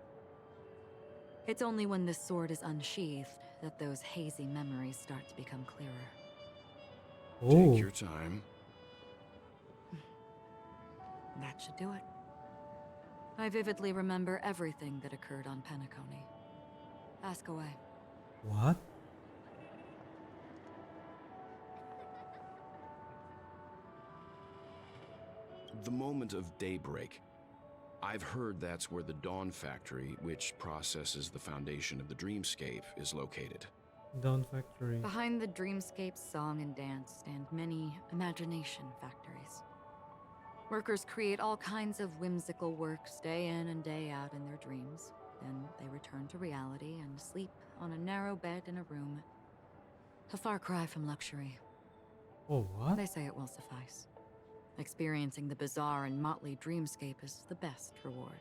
It's only when this sword is unsheathed that those hazy memories start to become clearer. Take your time. That should do it. I vividly remember everything that occurred on Penacony. Ask away. What? The moment of daybreak. I've heard that's where the Dawn Factory, which processes the foundation of the dreamscape, is located. Dawn Factory. Behind the dreamscape song and dance stand many imagination factories. Workers create all kinds of whimsical works day in and day out in their dreams. Then they return to reality and sleep on a narrow bed in a room. A far cry from luxury. Oh, what? They say it will suffice. Experiencing the bizarre and motley dreamscape is the best reward.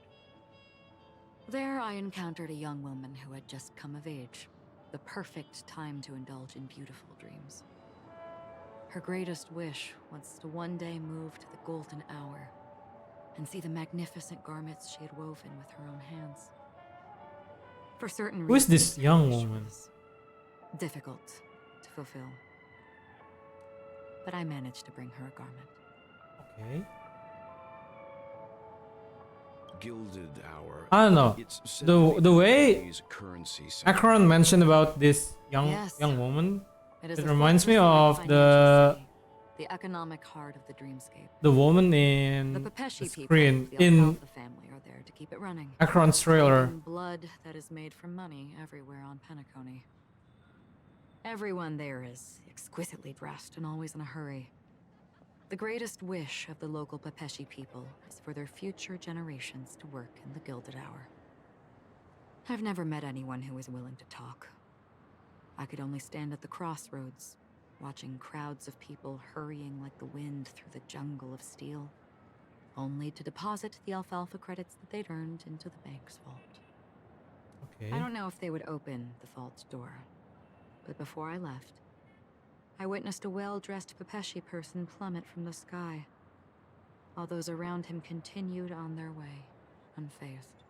There I encountered a young woman who had just come of age. The perfect time to indulge in beautiful dreams. Her greatest wish was to one day move to the golden hour and see the magnificent garments she had woven with her own hands. For certain reasons, Who is this young her wish woman? was difficult to fulfill. But I managed to bring her a garment. Okay. Gilded Hour. I don't know. It's said The to be way today's currency center. Akron mentioned about this young Yes. woman, It is it a reminds me fortress-like of financial city, the economic heart of the dreamscape. the woman The in the Pepeshi people, screen the in Alfalfa family, are there to keep it running. Akron's trailer. Making blood that is made from money everywhere on Penacony. Everyone there is exquisitely dressed and always in a hurry. The greatest wish of the local Pepeshi people is for their future generations to work in the Gilded Hour. I've never met anyone who is willing to talk. I could only stand at the crossroads, watching crowds of people hurrying like the wind through the jungle of steel, only to deposit the alfalfa credits that they'd earned into the bank's vault. Okay. I don't know if they would open the vault's door, but before I left, I witnessed a well-dressed Pepeshi person plummet from the sky, while those around him continued on their way, unfazed.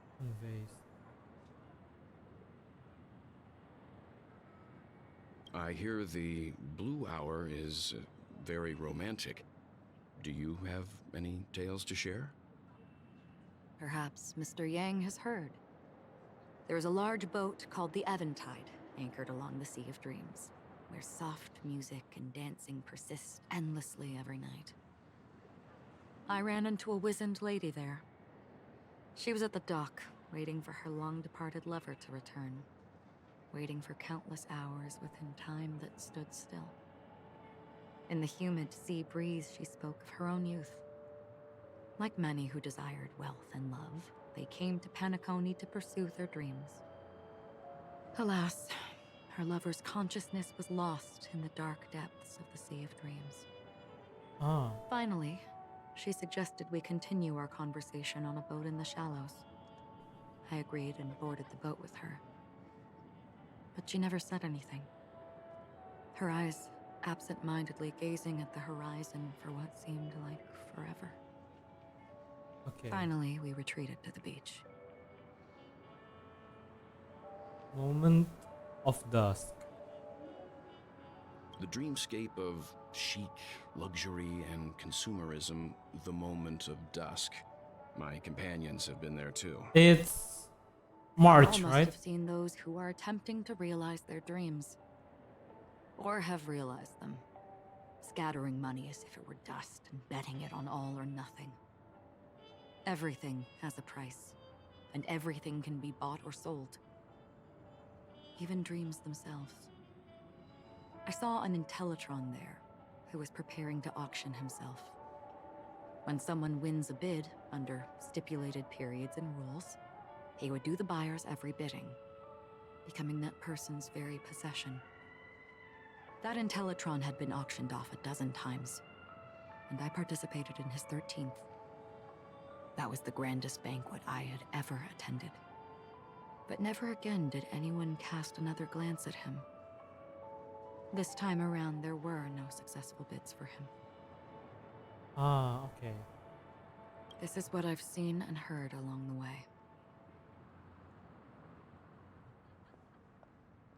I hear the Blue Hour is very romantic. Do you have any tales to share? Perhaps Mr. Yang has heard. There is a large boat called the Aventurine, anchored along the Sea of Dreams, where soft music and dancing persist endlessly every night. I ran into a wizened lady there. She was at the dock, waiting for her long-departed lover to return, waiting for countless hours within time that stood still. In the humid sea breeze, she spoke of her own youth. Like many who desired wealth and love, they came to Penacony to pursue their dreams. Alas, her lover's consciousness was lost in the dark depths of the Sea of Dreams. Ah. Finally, she suggested we continue our conversation on a boat in the shallows. I agreed and boarded the boat with her. But she never said anything. Her eyes absent-mindedly gazing at the horizon for what seemed like forever. Okay. Finally, we retreated to the beach. Moment of dusk. The dreamscape of chic, luxury, and consumerism, the moment of dusk. My companions have been there too. It's March, All must right? have seen those who are attempting to realize their dreams. Or have realized them. Scattering money as if it were dust and betting it on all or nothing. Everything has a price, and everything can be bought or sold. Even dreams themselves. I saw an Intellitron there, who was preparing to auction himself. When someone wins a bid, under stipulated periods and rules, he would do the buyer's every bidding, becoming that person's very possession. That Intellitron had been auctioned off 12 times, and I participated in his 13th. That was the grandest banquet I had ever attended. But never again did anyone cast another glance at him. This time around, there were no successful bids for him. Ah, okay. This is what I've seen and heard along the way.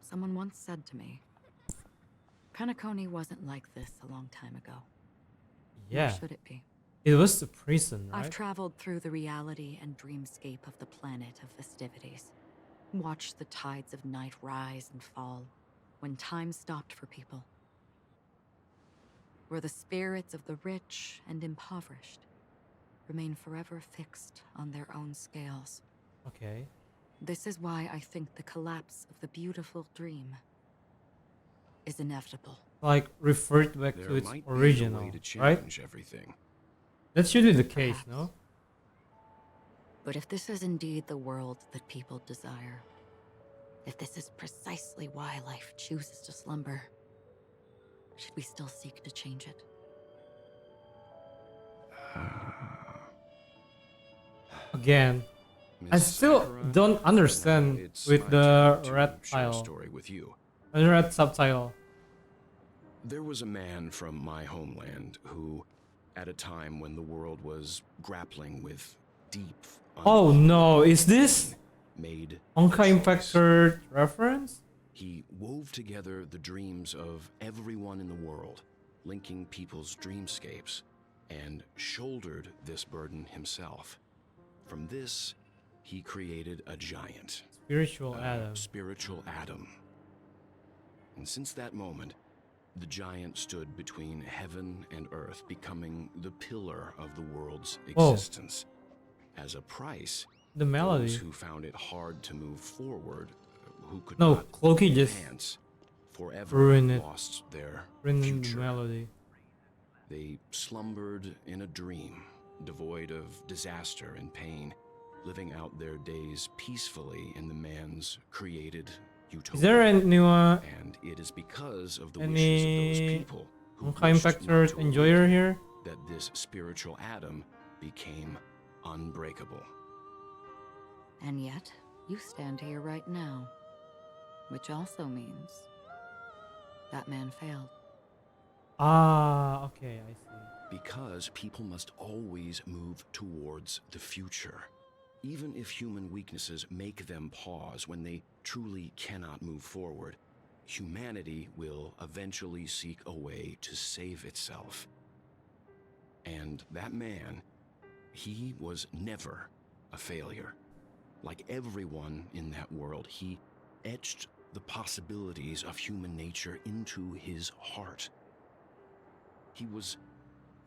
Someone once said to me, Penacony wasn't like this a long time ago. Yeah. Nor should it be. It was the prison, right? I've traveled through the reality and dreamscape of the planet of festivities. Watched the tides of night rise and fall when time stopped for people. Where the spirits of the rich and impoverished remain forever fixed on their own scales. Okay. This is why I think the collapse of the beautiful dream is inevitable. Like revert back There to its might original, be a way to right? change everything. That should be the case, no? But if this is indeed the world that people desire, if this is precisely why life chooses to slumber, should we still seek to change it? Again, I Miss still Sakura, don't understand it's with my the turn to red share a tile. story with you. The red subtitle. There was a man from my homeland who, at a time when the world was grappling with deep... Oh no, is this made Honkai Impact Third reference? He wove together the dreams of everyone in the world, linking people's dreamscapes, and shouldered this burden himself. From this, he created a giant. Spiritual Adam. Spiritual Adam. And since that moment, the giant stood between heaven and earth, becoming the pillar of the world's existence. As a price, the melody. Those who found it hard to move forward, who could no, not Cloaky just advance, forever ruined it. lost their Ruined future. the melody. They slumbered in a dream, devoid of disaster and pain, living out their days peacefully in the man's created utopia. Is there any and it is because of the wishes of those people who Honkai Impact Third enjoyer here that this spiritual Adam became unbreakable. And yet, you stand here right now, which also means that man failed. Ah, okay, I see. Because people must always move towards the future. Even if human weaknesses make them pause when they truly cannot move forward, humanity will eventually seek a way to save itself. And that man, he was never a failure. Like everyone in that world, he etched the possibilities of human nature into his heart. He was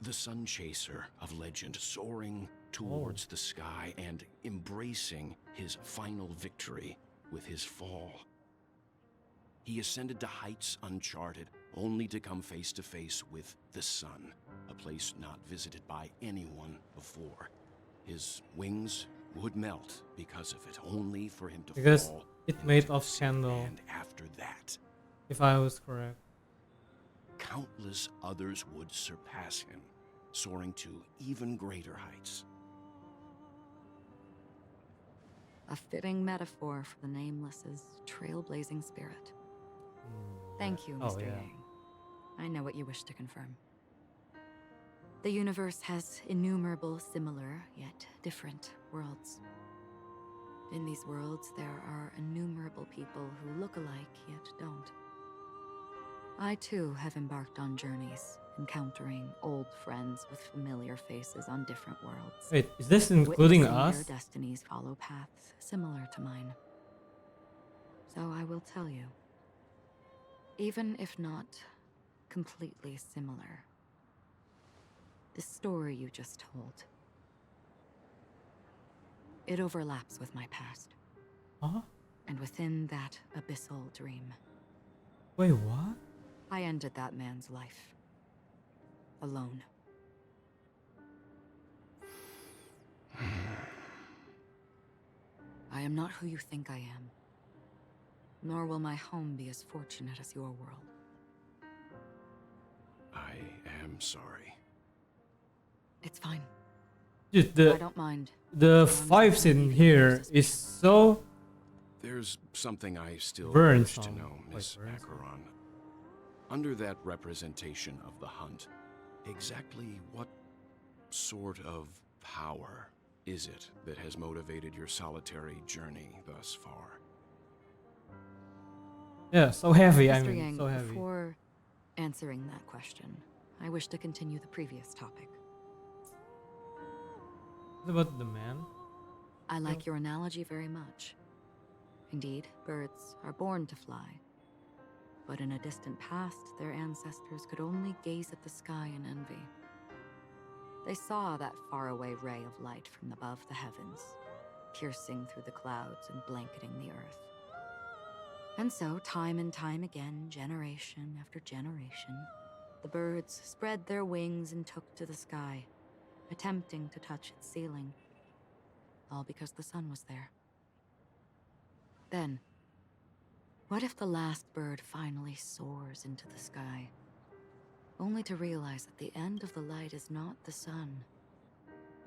the sun chaser of legend, soaring towards the sky and embracing his final victory with his fall. He ascended to heights uncharted, only to come face to face with the sun, a place not visited by anyone before. His wings would melt because of it, only for him to because fall. It made of candle. And after that, if I was correct, countless others would surpass him, soaring to even greater heights. A fitting metaphor for the Nameless's trailblazing spirit. Thank you, Mr. Yang. I know what you wish to confirm. The universe has innumerable similar, yet different worlds. In these worlds, there are innumerable people who look alike, yet don't. I too have embarked on journeys, encountering old friends with familiar faces on different worlds. Wait, is this including Witnessing us? their destinies follow paths similar to mine. So I will tell you, even if not completely similar, the story you just told, it overlaps with my past. Huh? And within that abyssal dream, wait, what? I ended that man's life. Alone. I am not who you think I am. Nor will my home be as fortunate as your world. I am sorry. It's fine. Dude, I don't mind. The vibes in here is so... There's something I still Burns wish to on. know, Miss Acheron. Under that representation of the hunt, exactly what sort of power is it that has motivated your solitary journey thus far? Yeah, so heavy. I Mr. mean, Yang, so heavy. before answering that question, I wish to continue the previous topic. What about the man? I like your analogy very much. Indeed, birds are born to fly. But in a distant past, their ancestors could only gaze at the sky in envy. They saw that faraway ray of light from above the heavens, piercing through the clouds and blanketing the earth. And so, time and time again, generation after generation, the birds spread their wings and took to the sky, attempting to touch its ceiling, all because the sun was there. Then, what if the last bird finally soars into the sky, only to realize that the end of the light is not the sun,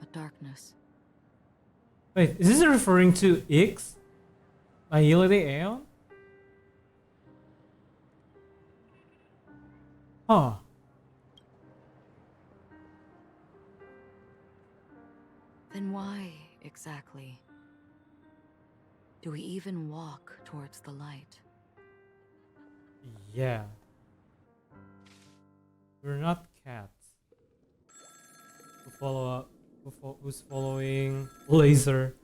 but darkness? Wait, is this referring to X? Nihility Aeon? Huh. Then why, exactly, do we even walk towards the light? Yeah. We're not cats. Who's following laser?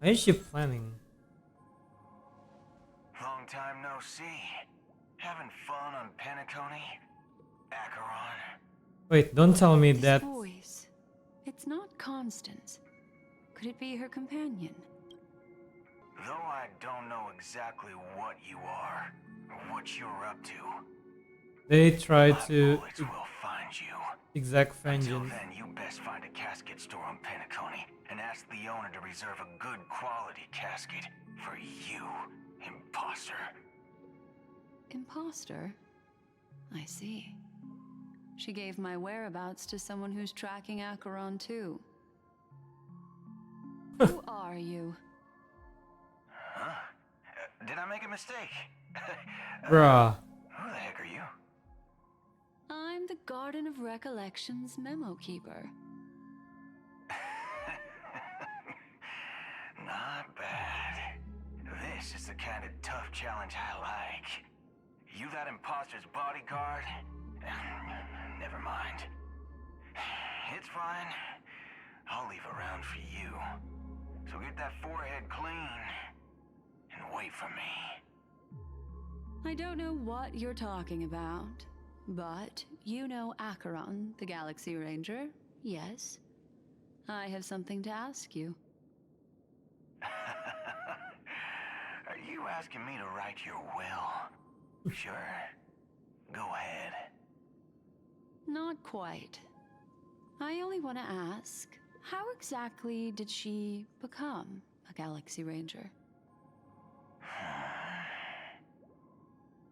Why is she planning? Long time no see. Having fun on Penacony? Acheron? Wait, don't tell me This that. voice. It's not Constance. Could it be her companion? Though I don't know exactly what you are, or what you're up to, They try my to bullets will find you. exact Until vengeance. then, you best find a casket store on Penacony and ask the owner to reserve a good quality casket for you, imposter. Imposter? I see. She gave my whereabouts to someone who's tracking Acheron too. Who are you? Huh? Did I make a mistake? Bruh. Who the heck are you? I'm the Garden of Recollection's memo keeper. Not bad. This is the kind of tough challenge I like. You that imposter's bodyguard? Never mind. It's fine. I'll leave a round for you. So get that forehead clean and wait for me. I don't know what you're talking about, but you know Acheron, the Galaxy Ranger, yes? I have something to ask you. Are you asking me to write your will? Sure. Go ahead. Not quite. I only want to ask, how exactly did she become a Galaxy Ranger?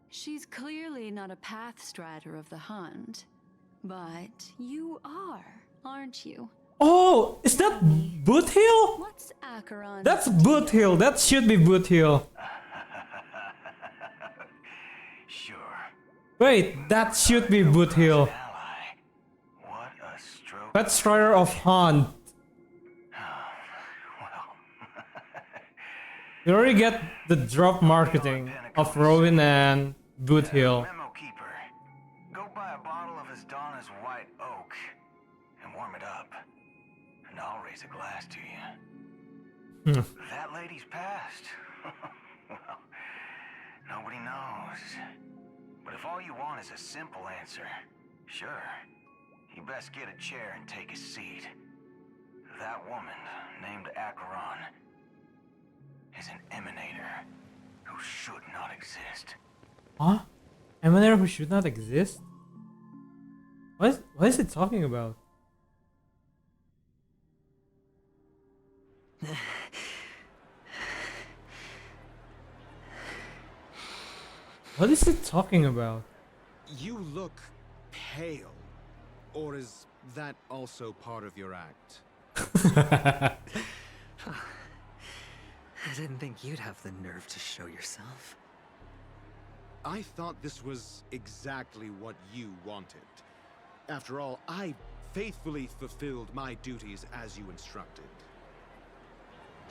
She's clearly not a path strider of the hunt, but you are, aren't you? Oh, is that Boot Hill? What's Acheron? That's Boot Hill. That should be Boot Hill. Sure. Wait, that should be Boot Hill. What a stroke. Pet Strider of Hunt. We already get the drop marketing of Rowan and Boot Hill. Memo keeper. Go buy a bottle of his Donna's white oak and warm it up. And I'll raise a glass to you. That lady's passed. Well, nobody knows. But if all you want is a simple answer, sure. You best get a chair and take a seat. That woman, named Acheron, is an emanator who should not exist. Huh? Emanator who should not exist? What is it talking about? What is it talking about? You look pale. Or is that also part of your act? I didn't think you'd have the nerve to show yourself. I thought this was exactly what you wanted. After all, I faithfully fulfilled my duties as you instructed.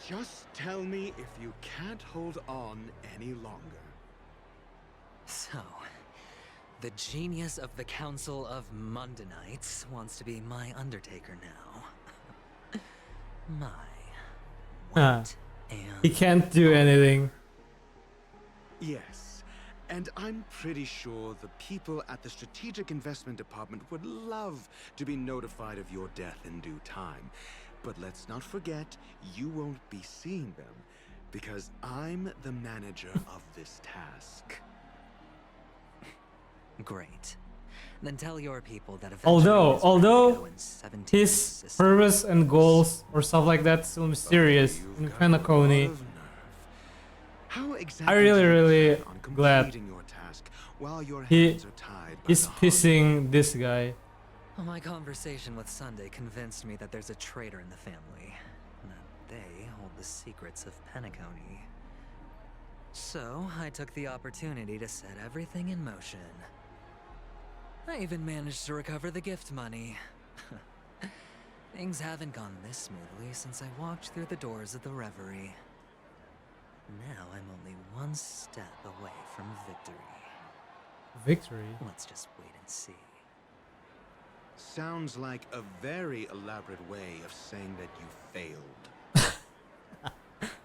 Just tell me if you can't hold on any longer. So, the genius of the Council of Mundanites wants to be my Undertaker now. He can't do anything. Yes, and I'm pretty sure the people at the Strategic Investment Department would love to be notified of your death in due time. But let's not forget, you won't be seeing them, because I'm the manager of this task. Great. Then tell your people that Although his purpose and goals or stuff like that still mysterious in Penacony, I really glad he's pissing this guy. My conversation with Sunday convinced me that there's a traitor in the family, and that they hold the secrets of Penacony. So I took the opportunity to set everything in motion. I even managed to recover the gift money. Things haven't gone this smoothly since I walked through the doors of the Reverie. Now I'm only one step away from victory. Victory? Let's just wait and see. Sounds like a very elaborate way of saying that you failed.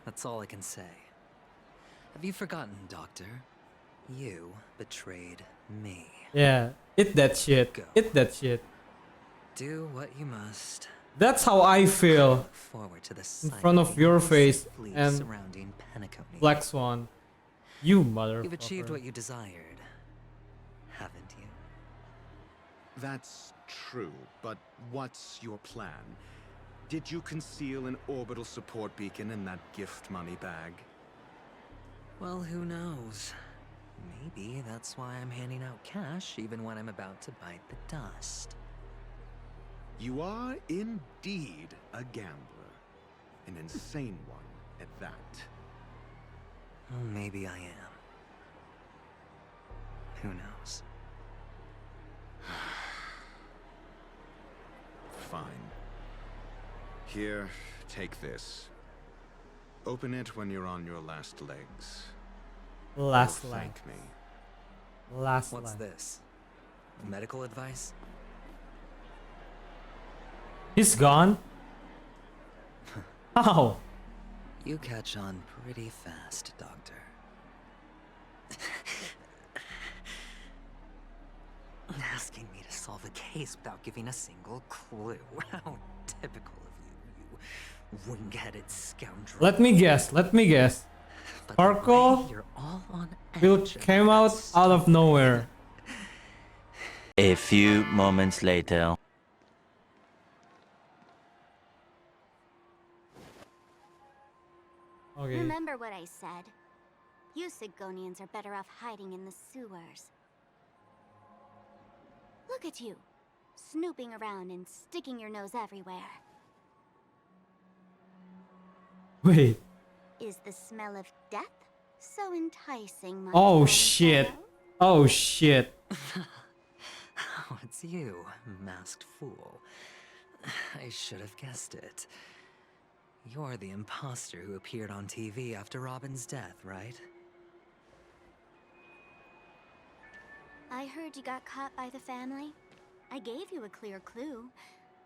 That's all I can say. Have you forgotten, Doctor? You betrayed me. Yeah, eat that shit. Go. Eat that shit. Do what you must. That's how I feel Forward to the in front of your face and surrounding Penacony. Black Swan. You motherfucker. You've achieved what you desired, haven't you? That's true, but what's your plan? Did you conceal an orbital support beacon in that gift money bag? Well, who knows? Maybe that's why I'm handing out cash even when I'm about to bite the dust. You are indeed a gambler. An insane one at that. Well, maybe I am. Who knows? Fine. Here, take this. Open it when you're on your last legs. Last You'll leg. thank me. Last What's leg. this? Medical advice? He's gone? How? You catch on pretty fast, Doctor. Asking me to solve a case without giving a single clue. How typical of you wing-headed scoundrel. Let me guess. But Sparkle you're all on will came out of nowhere. A few moments later. Okay. Remember what I said. You Sigonians are better off hiding in the sewers. Look at you, snooping around and sticking your nose everywhere. Wait. Is the smell of death so enticing, my Oh fine shit. fellow? Oh shit. Oh, it's you, masked fool. I should have guessed it. You're the imposter who appeared on TV after Robin's death, right? I heard you got caught by the family. I gave you a clear clue.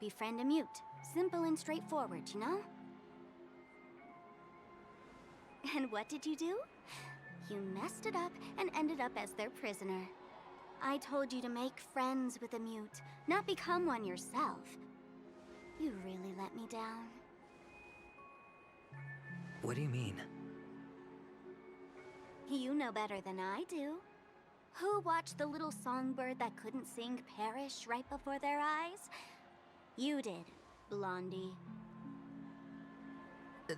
Befriend a mute. Simple and straightforward, you know? And what did you do? You messed it up and ended up as their prisoner. I told you to make friends with a mute, not become one yourself. You really let me down. What do you mean? You know better than I do. Who watched the little songbird that couldn't sing perish right before their eyes? You did, Blondie.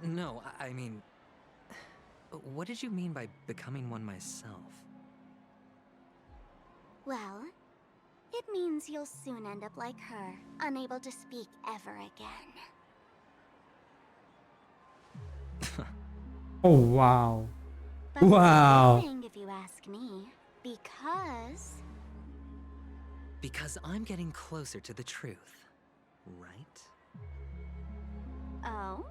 No, I mean... What did you mean by becoming one myself? Well, it means you'll soon end up like her, unable to speak ever again. Oh wow. But it's a Wow. good thing if you ask me. Because... Because I'm getting closer to the truth, right? Oh?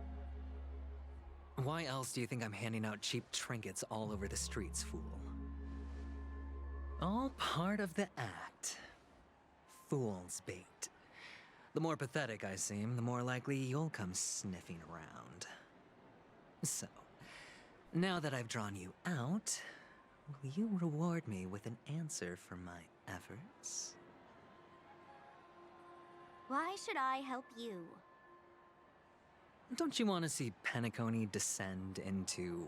Why else do you think I'm handing out cheap trinkets all over the streets, fool? All part of the act. Fool's bait. The more pathetic I seem, the more likely you'll come sniffing around. So, now that I've drawn you out, will you reward me with an answer for my efforts? Why should I help you? Don't you want to see Penacony descend into...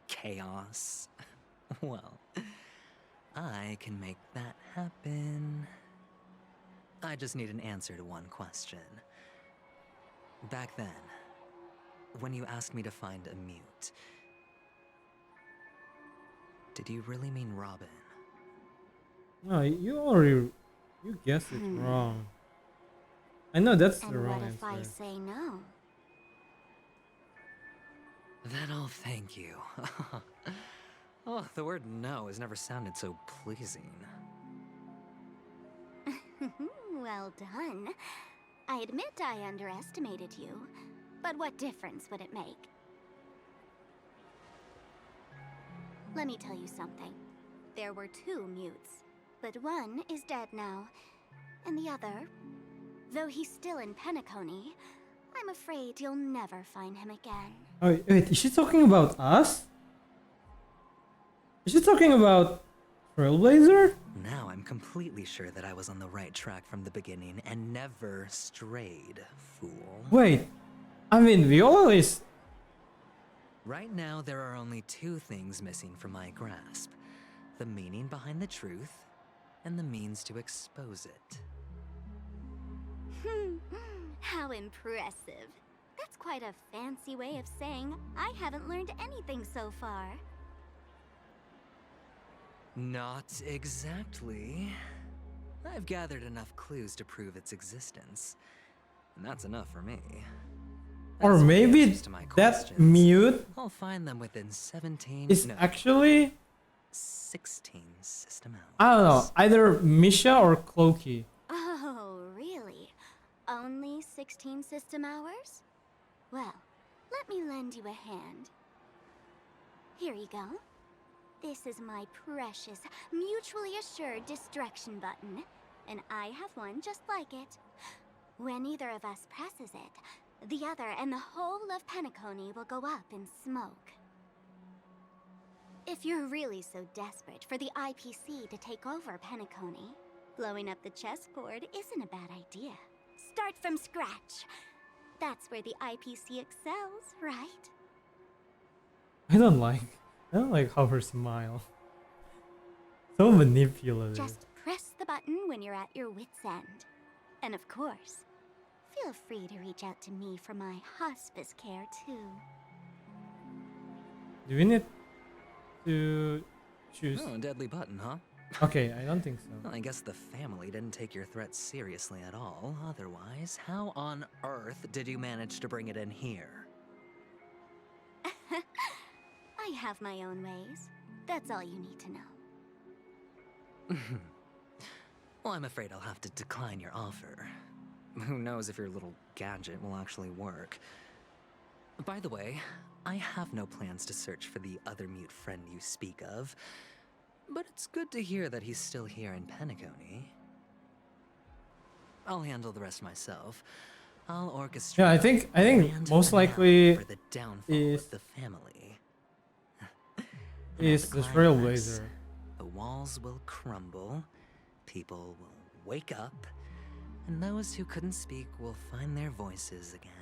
chaos? Well, I can make that happen. I just need an answer to one question. Back then, when you asked me to find a mute, did you really mean Robin? No, you guessed it wrong. I know that's the And wrong what if answer. I say no? Then I'll thank you. Oh, the word no has never sounded so pleasing. Well done. I admit I underestimated you, but what difference would it make? Let me tell you something. There were 2 mutes, but one is dead now, and the other, though he's still in Penacony, I'm afraid you'll never find him again. Oh, wait, is she talking about us? Is she talking about Trailblazer? Now I'm completely sure that I was on the right track from the beginning and never strayed, fool. Wait, I mean, we always... Right now, there are only 2 things missing from my grasp. The meaning behind the truth, and the means to expose it. How impressive. That's quite a fancy way of saying I haven't learned anything so far. Not exactly. I've gathered enough clues to prove its existence, and that's enough for me. Or As for the maybe answers to my that questions, mute I'll find them within 17... is no, actually... 16 system hours. I don't know, either Misha or Cloaky. Oh, really? Only 16 system hours? Well, let me lend you a hand. Here you go. This is my precious, mutually assured distraction button, and I have one just like it. When either of us presses it, the other and the whole of Penacony will go up in smoke. If you're really so desperate for the IPC to take over Penacony, blowing up the chessboard isn't a bad idea. Start from scratch. That's where the IPC excels, right? I don't like how her smile. So manipulative. Just press the button when you're at your wit's end. And of course, feel free to reach out to me for my hospice care too. Do we need to choose? Oh, a deadly button, huh? Okay, I don't think so. Well, I guess the family didn't take your threat seriously at all. Otherwise, how on earth did you manage to bring it in here? I have my own ways. That's all you need to know. Well, I'm afraid I'll have to decline your offer. Who knows if your little gadget will actually work. By the way, I have no plans to search for the other mute friend you speak of, but it's good to hear that he's still here in Penacony. I'll handle the rest myself. I'll orchestrate. Yeah, I think most likely for the downfall is of the family. is the Trailblazer. The walls will crumble, people will wake up, and those who couldn't speak will find their voices again.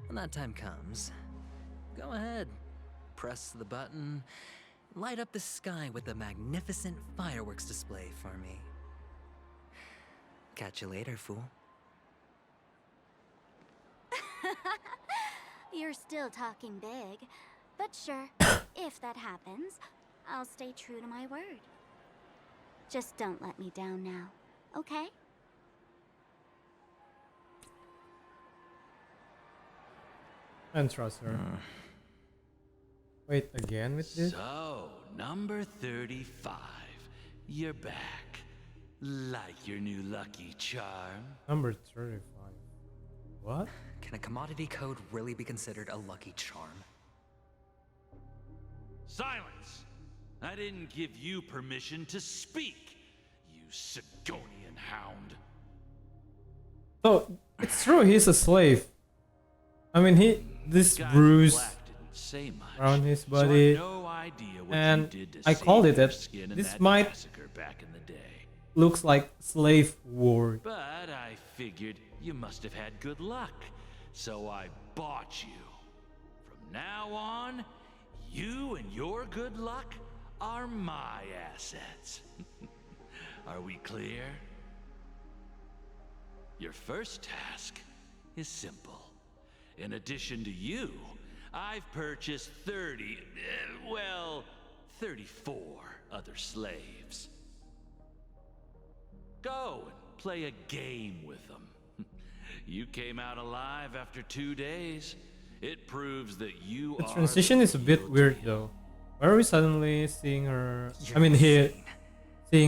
When that time comes, go ahead, press the button, light up the sky with a magnificent fireworks display for me. Catch you later, fool. You're still talking big, but sure, if that happens, I'll stay true to my word. Just don't let me down now, okay? And trust her. Wait, again with this? So, number 35. You're back. Like your new lucky charm. Number 35. What? Can a commodity code really be considered a lucky charm? Silence! I didn't give you permission to speak, you Sigonian hound. So it's true he's a slave. I mean this bruise around his body, and I called it that. This might back in the day. looks like slave war. But I figured you must have had good luck, so I bought you. From now on, you and your good luck are my assets. Are we clear? Your first task is simple. In addition to you, I've purchased 34 other slaves. Go and play a game with them. You came out alive after 2 days. It proves that you The are... transition is a bit weird though. Why are we suddenly seeing her? Seeing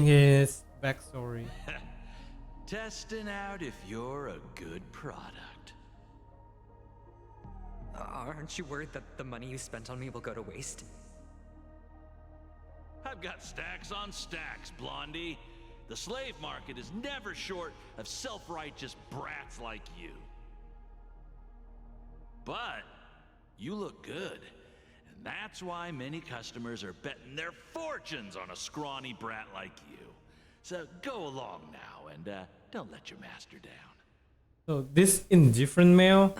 his backstory. Testing out if you're a good product. Aren't you worried that the money you spent on me will go to waste? I've got stacks on stacks, Blondie. The slave market is never short of self-righteous brats like you. But you look good, and that's why many customers are betting their fortunes on a scrawny brat like you. So go along now and don't let your master down. So this indifferent male,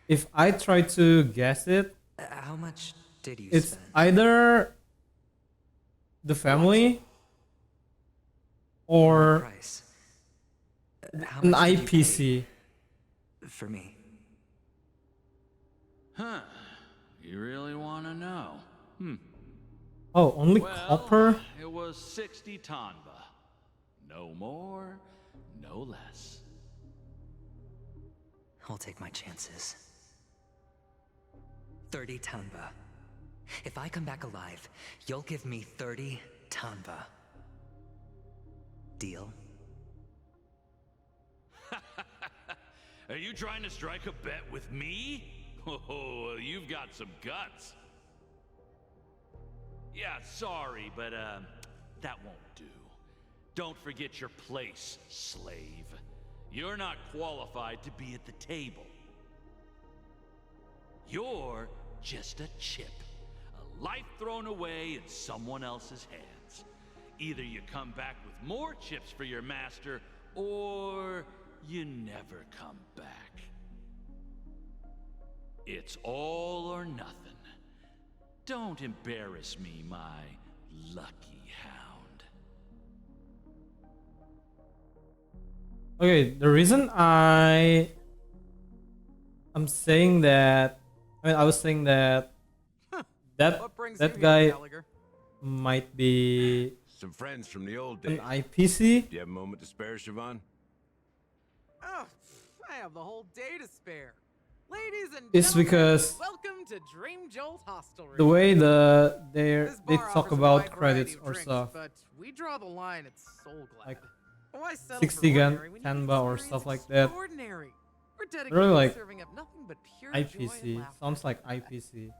if I try to guess it, How much did you it's spend? either the family or Price. How an much did you IPC. pay for me? Huh. You really want to know? Oh, only Well, copper? it was 60 tanba. No more, no less. I'll take my chances. 30 tanba. If I come back alive, you'll give me 30 tanba. Deal? Are you trying to strike a bet with me? Oh, you've got some guts. Yeah, sorry, but that won't do. Don't forget your place, slave. You're not qualified to be at the table. You're just a chip, a life thrown away in someone else's hands. Either you come back with more chips for your master, or you never come back. It's all or nothing. Don't embarrass me, my lucky hound. Okay, the reason I'm saying that, I was saying that that guy might be Some friends from the old an days. IPC. Do you have a moment to spare, Siobhan? Oh, I have the whole day to spare. Ladies and It's gentlemen, because welcome to Dream Jolt Hostelry. the way they This bar talk offers a about wide credits variety of or drinks, stuff, but we draw the line at Soul Glad. like Why settle 60 for gun ordinary when you can Tanba or experience stuff like that. extraordinary? We're dedicated Really to like serving up nothing but pure joy and IPC. laughter. Sounds like IPC.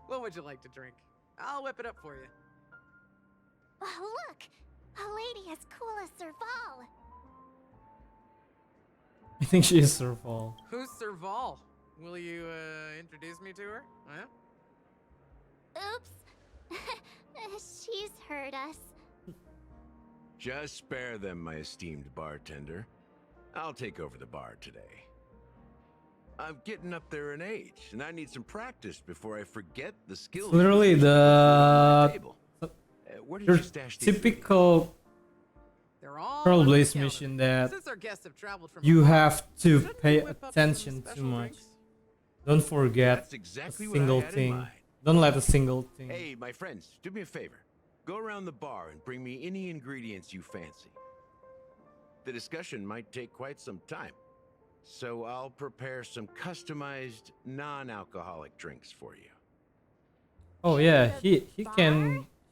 What would you like to drink? I'll whip it up for you. Oh, look! A lady as cool as Serval. I think she is Serval. Who's Serval? Will you introduce me to her? Huh? Oops. She's heard us. Just spare them, my esteemed bartender. I'll take over the bar today. I'm getting up there in age, and I need some practice before I forget the skills. Literally where did your you stash these typical Trailblaze mission that Since our guests have traveled from you afar, have to shouldn't pay we whip up attention some too special much. drinks? Don't forget That's exactly a what I single had in thing. mind. Don't let a single thing. Hey, my friends, do me a favor. Go around the bar and bring me any ingredients you fancy. The discussion might take quite some time, so I'll prepare some customized, non-alcoholic drinks for you. Oh yeah, he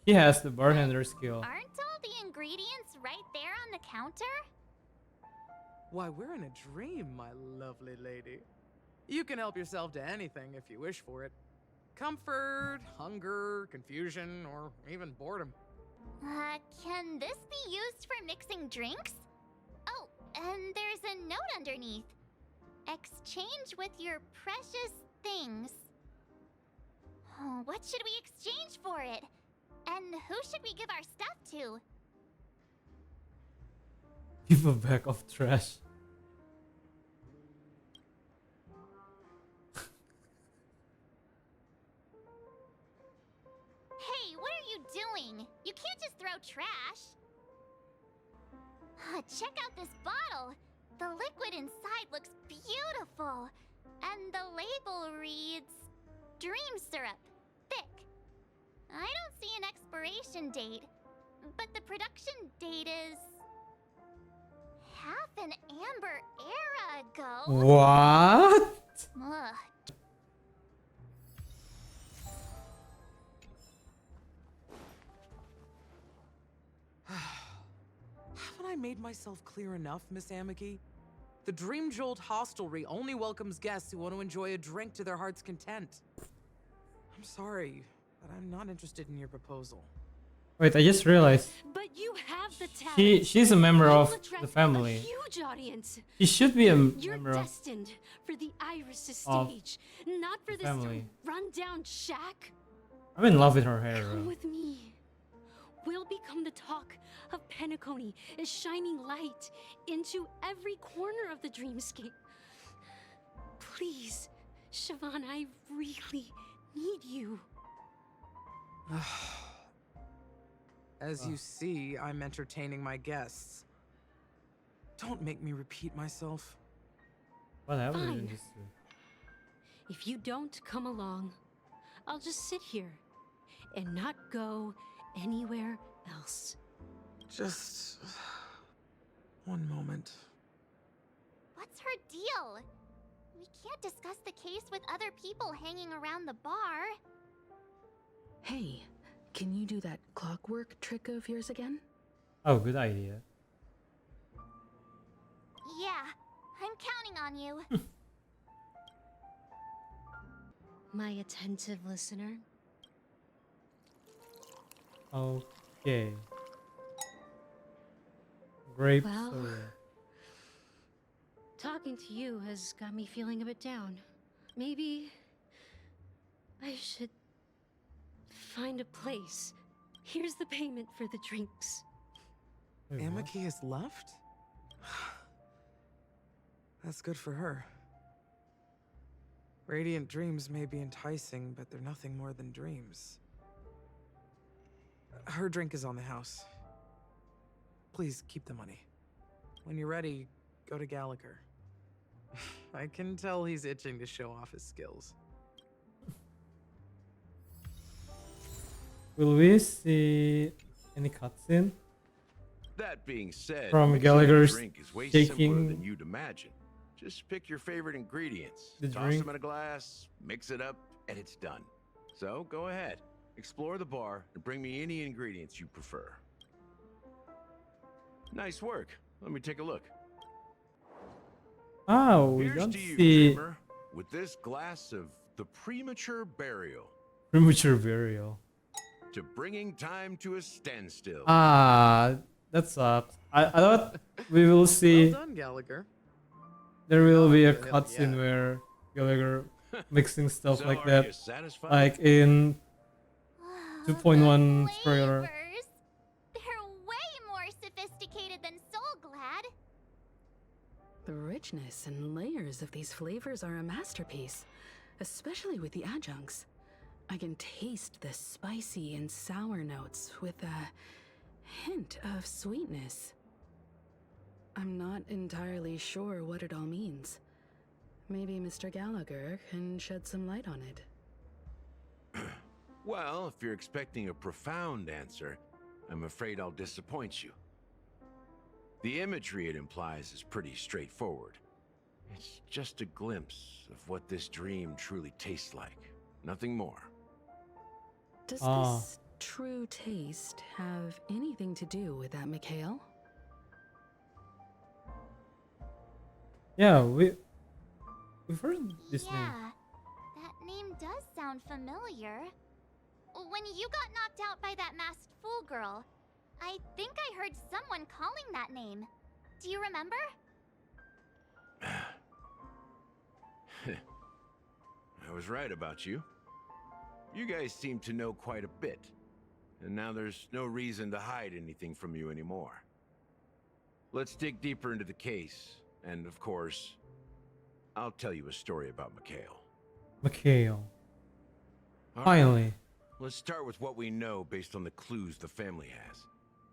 has the bartender skill. Aren't all the ingredients right there on the counter? Why, we're in a dream, my lovely lady. You can help yourself to anything if you wish for it. Comfort, hunger, confusion, or even boredom. Can this be used for mixing drinks? Oh, and there's a note underneath. Exchange with your precious things. Oh, what should we exchange for it? And who should we give our stuff to? Give a bag of trash. Hey, what are you doing? You can't just throw trash. Check out this bottle. The liquid inside looks beautiful. And the label reads, Dream Syrup, thick. I don't see an expiration date, but the production date is half an amber era ago. What? Ugh. Haven't I made myself clear enough, Miss Amiki? The Dream Jolt Hostelry only welcomes guests who want to enjoy a drink to their heart's content. I'm sorry, but I'm not interested in your proposal. Wait, I just realized. But you have the talent. She's a member You'll of attract the family. A huge audience. She should be a You're member of destined for the Iris of stage, not for the this family. rundown shack. I'm in love with her hair. Come with me. We'll become the talk of Penacony, is shining light into every corner of the dreamscape. Please, Siobhan, I really need you. As you see, I'm entertaining my guests. Don't make me repeat myself. What happened Fine. in this? If you don't come along, I'll just sit here and not go anywhere else. Just one moment. What's her deal? We can't discuss the case with other people hanging around the bar. Hey, can you do that clockwork trick of yours again? Oh, good idea. Yeah, I'm counting on you. My attentive listener. Okay. Grape Well, soda. talking to you has got me feeling a bit down. Maybe I should find a place. Here's the payment for the drinks. Amiki has left? That's good for her. Radiant dreams may be enticing, but they're nothing more than dreams. Her drink is on the house. Please keep the money. When you're ready, go to Gallagher. I can tell he's itching to show off his skills. Will we see any cutscene? That being said, From mixing a Gallagher's drink is way simpler taking than you'd imagine. Just pick your favorite ingredients, the toss drink. them in a glass, mix it up, and it's done. So go ahead, explore the bar, and bring me any ingredients you prefer. Nice work. Let me take a look. Oh, we Here's don't to you, see dreamer, with this glass of the premature burial, premature burial. to bringing time to a standstill. Ah, that sucks. I thought we will see. Well done, Gallagher. There will be a Yeah. cutscene where Gallagher mixing stuff So like are that, you satisfied? like in 2.1 trailer. They're way more sophisticated than Soulglad. The richness and layers of these flavors are a masterpiece, especially with the adjuncts. I can taste the spicy and sour notes with a hint of sweetness. I'm not entirely sure what it all means. Maybe Mr. Gallagher can shed some light on it. Well, if you're expecting a profound answer, I'm afraid I'll disappoint you. The imagery it implies is pretty straightforward. It's just a glimpse of what this dream truly tastes like. Nothing more. Does Ah. this true taste have anything to do with that, Mikhail? Yeah, we've heard this name. Yeah, that name does sound familiar. When you got knocked out by that masked fool girl, I think I heard someone calling that name. Do you remember? I was right about you. You guys seem to know quite a bit. And now there's no reason to hide anything from you anymore. Let's dig deeper into the case. And of course, I'll tell you a story about Mikhail. Mikhail. All right, Finally. let's start with what we know based on the clues the family has.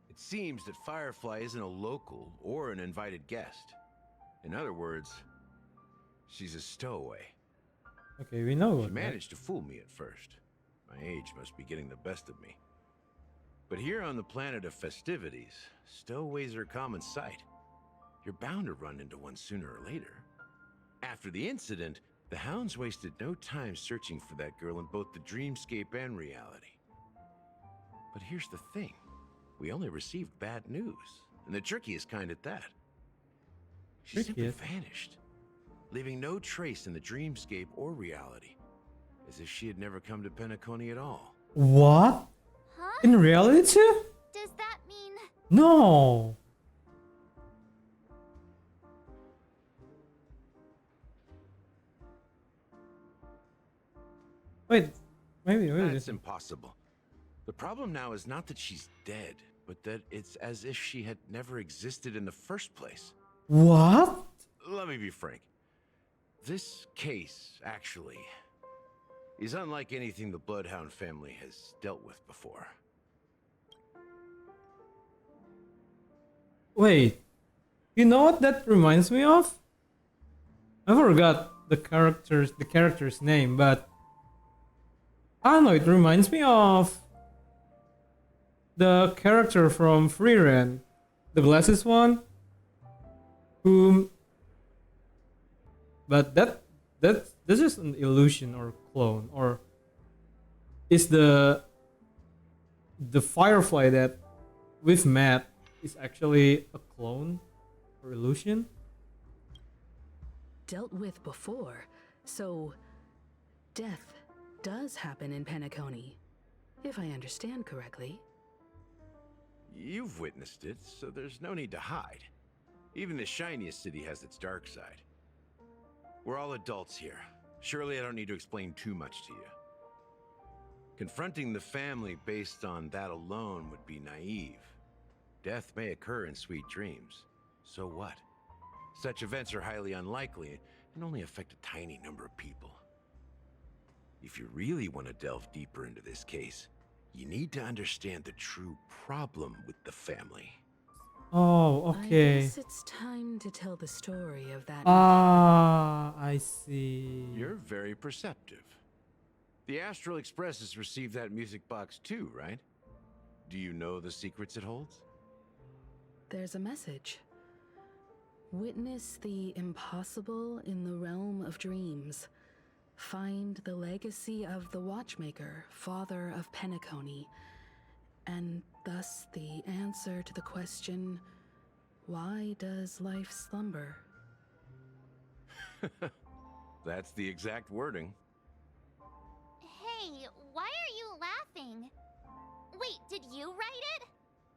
It seems that Firefly isn't a local or an invited guest. In other words, she's a stowaway. Okay, we know She that. managed to fool me at first. My age must be getting the best of me. But here on the planet of festivities, stowaways are a common sight. You're bound to run into one sooner or later. After the incident, the hounds wasted no time searching for that girl in both the dreamscape and reality. But here's the thing. We only received bad news, and the trickiest kind at that. She simply vanished, leaving no trace in the dreamscape or reality, as if she had never come to Penacony at all. What? Huh? In reality too? Does that mean... No. Wait, maybe. That's impossible. The problem now is not that she's dead, but that it's as if she had never existed in the first place. What? Let me be frank. This case, actually, is unlike anything the Bloodhound family has dealt with before. Wait. You know what that reminds me of? I forgot the character's name, but I don't know, it reminds me of the character from Free Ren, the glasses one, whom, but that's just an illusion or clone, or is the Firefly that we've met is actually a clone or illusion? Dealt with before, so death does happen in Penacony, if I understand correctly. You've witnessed it, so there's no need to hide. Even the shiniest city has its dark side. We're all adults here. Surely I don't need to explain too much to you. Confronting the family based on that alone would be naive. Death may occur in sweet dreams. So what? Such events are highly unlikely and only affect a tiny number of people. If you really want to delve deeper into this case, you need to understand the true problem with the family. Oh, okay. I guess it's time to tell the story of that. Ah, I see. You're very perceptive. The Astral Express has received that music box too, right? Do you know the secrets it holds? There's a message. Witness the impossible in the realm of dreams. Find the legacy of the Watchmaker, father of Penacony, and thus the answer to the question, why does life slumber? That's the exact wording. Hey, why are you laughing? Wait, did you write it?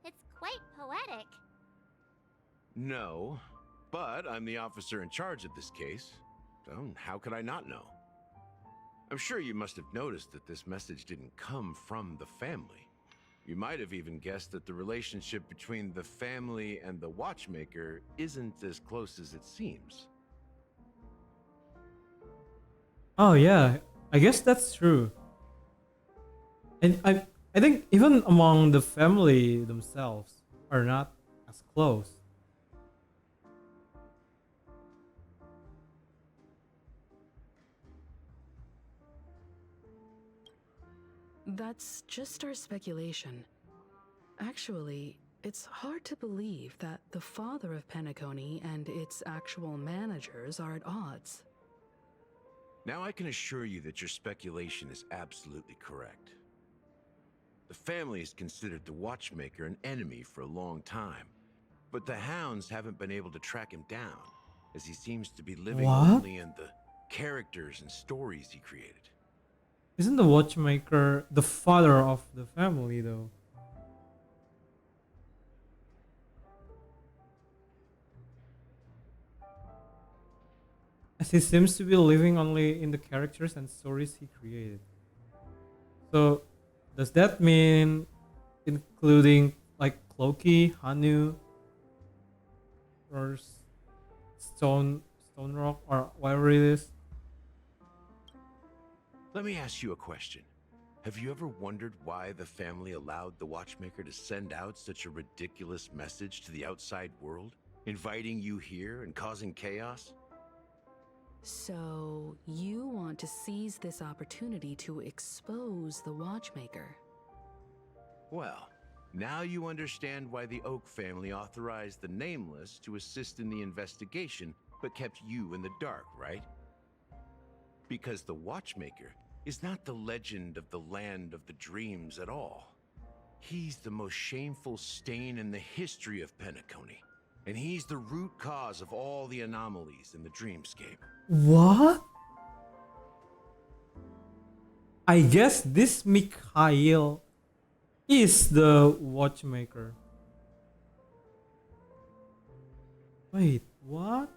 It's quite poetic. No, but I'm the officer in charge of this case. So how could I not know? I'm sure you must have noticed that this message didn't come from the family. You might have even guessed that the relationship between the family and the Watchmaker isn't as close as it seems. Oh yeah, I guess that's true. And I think even among the family themselves are not as close. That's just our speculation. Actually, it's hard to believe that the father of Penacony and its actual managers are at odds. Now I can assure you that your speculation is absolutely correct. The family has considered the Watchmaker an enemy for a long time, but the hounds haven't been able to track him down, as he seems to be living What? only in the characters and stories he created. Isn't the Watchmaker the father of the family, though? As he seems to be living only in the characters and stories he created. So, does that mean including like Cloaky, Hanu, or Stone Rock, or whatever it is? Let me ask you a question. Have you ever wondered why the family allowed the Watchmaker to send out such a ridiculous message to the outside world, inviting you here and causing chaos? So, you want to seize this opportunity to expose the Watchmaker? Well, now you understand why the Oak family authorized the Nameless to assist in the investigation, but kept you in the dark, right? Because the Watchmaker is not the legend of the Land of the Dreams at all. He's the most shameful stain in the history of Penacony, and he's the root cause of all the anomalies in the dreamscape. What? I guess this Mikhail is the Watchmaker. Wait, what?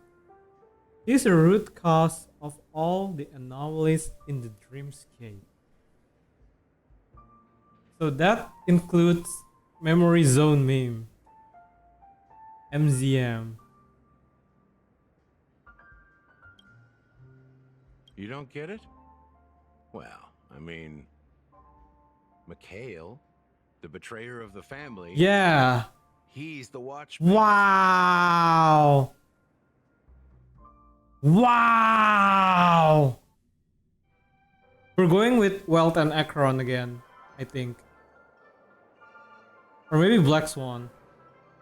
He's the root cause of all the anomalies in the dreamscape. So that includes Memory Zone meme, MZM. You don't get it? Well, I mean, Mikhail, the betrayer of the family. Yeah. He's the Watchmaker. Wow. Wow. We're going with Welt and Akron again, I think. Or maybe Black Swan.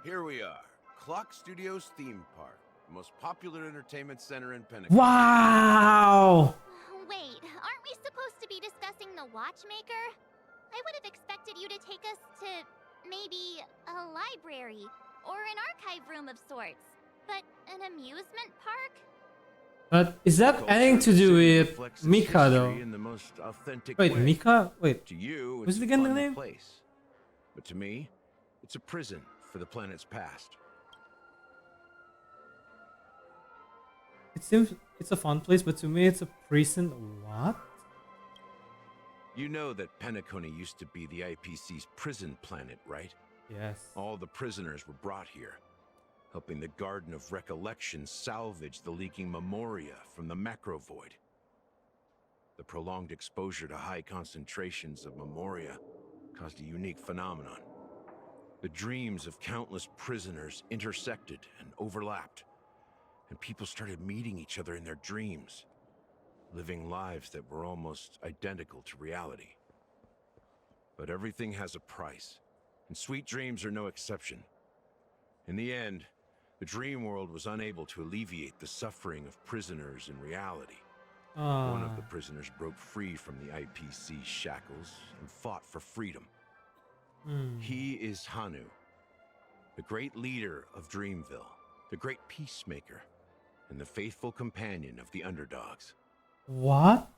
Here we are, Clock Studios theme park, the most popular entertainment center in Penacony. Wow. Wait, aren't we supposed to be discussing the Watchmaker? I would have expected you to take us to maybe a library or an archive room of sorts. But an amusement park? But is that anything to do with Mika though? In the most authentic Wait, way. Mika? Wait. To you, Was it's it a again the fun name? place. But to me, it's a prison for the planet's past. It seems it's a fun place, but to me it's a prison. What? You know that Penacony used to be the IPC's prison planet, right? Yes. All the prisoners were brought here, helping the Garden of Recollection salvage the leaking memoria from the macro void. The prolonged exposure to high concentrations of memoria caused a unique phenomenon. The dreams of countless prisoners intersected and overlapped, and people started meeting each other in their dreams, living lives that were almost identical to reality. But everything has a price, and sweet dreams are no exception. In the end, the dream world was unable to alleviate the suffering of prisoners in reality. One of the prisoners broke free from the IPC shackles and fought for freedom. He is Hanu, the great leader of Dreamville, the great peacemaker, and the faithful companion of the underdogs. What?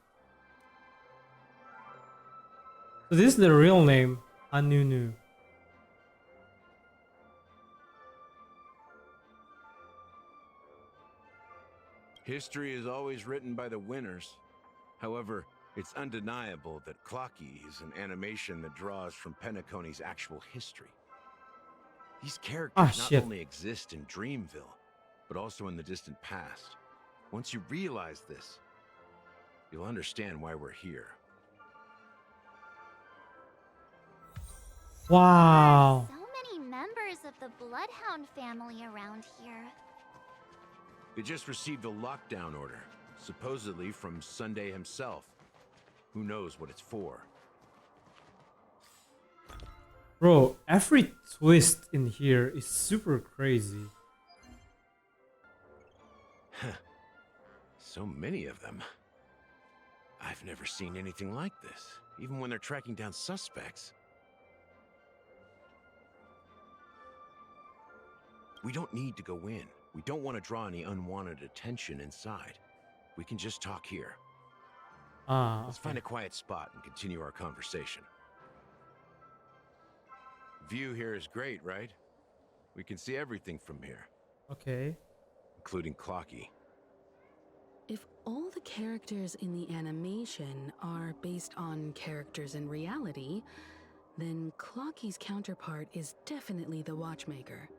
So this is the real name, Anunu. History is always written by the winners. However, it's undeniable that Clocky is an animation that draws from Penacony's actual history. These characters not only exist in Dreamville, but also in the distant past. Once you realize this, you'll understand why we're here. Wow. So many members of the Bloodhound family around here. They just received a lockdown order, supposedly from Sunday himself. Who knows what it's for? Bro, every twist in here is super crazy. So many of them. I've never seen anything like this, even when they're tracking down suspects. We don't need to go in. We don't want to draw any unwanted attention inside. We can just talk here. Let's find a quiet spot and continue our conversation. View here is great, right? We can see everything from here. Okay. Including Clocky. If all the characters in the animation are based on characters in reality, then Clocky's counterpart is definitely the Watchmaker.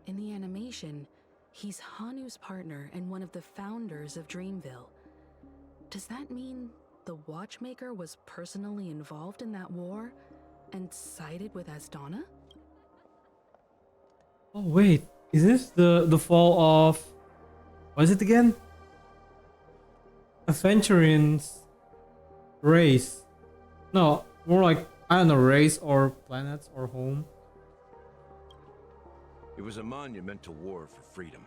In the animation, he's Hanu's partner and one of the founders of Dreamville. Does that mean the Watchmaker was personally involved in that war and sided with Asdana? Oh wait, is this the fall of, what is it again? Aventurine's race. No, more like, I don't know, race or planets or home. It was a monumental war for freedom.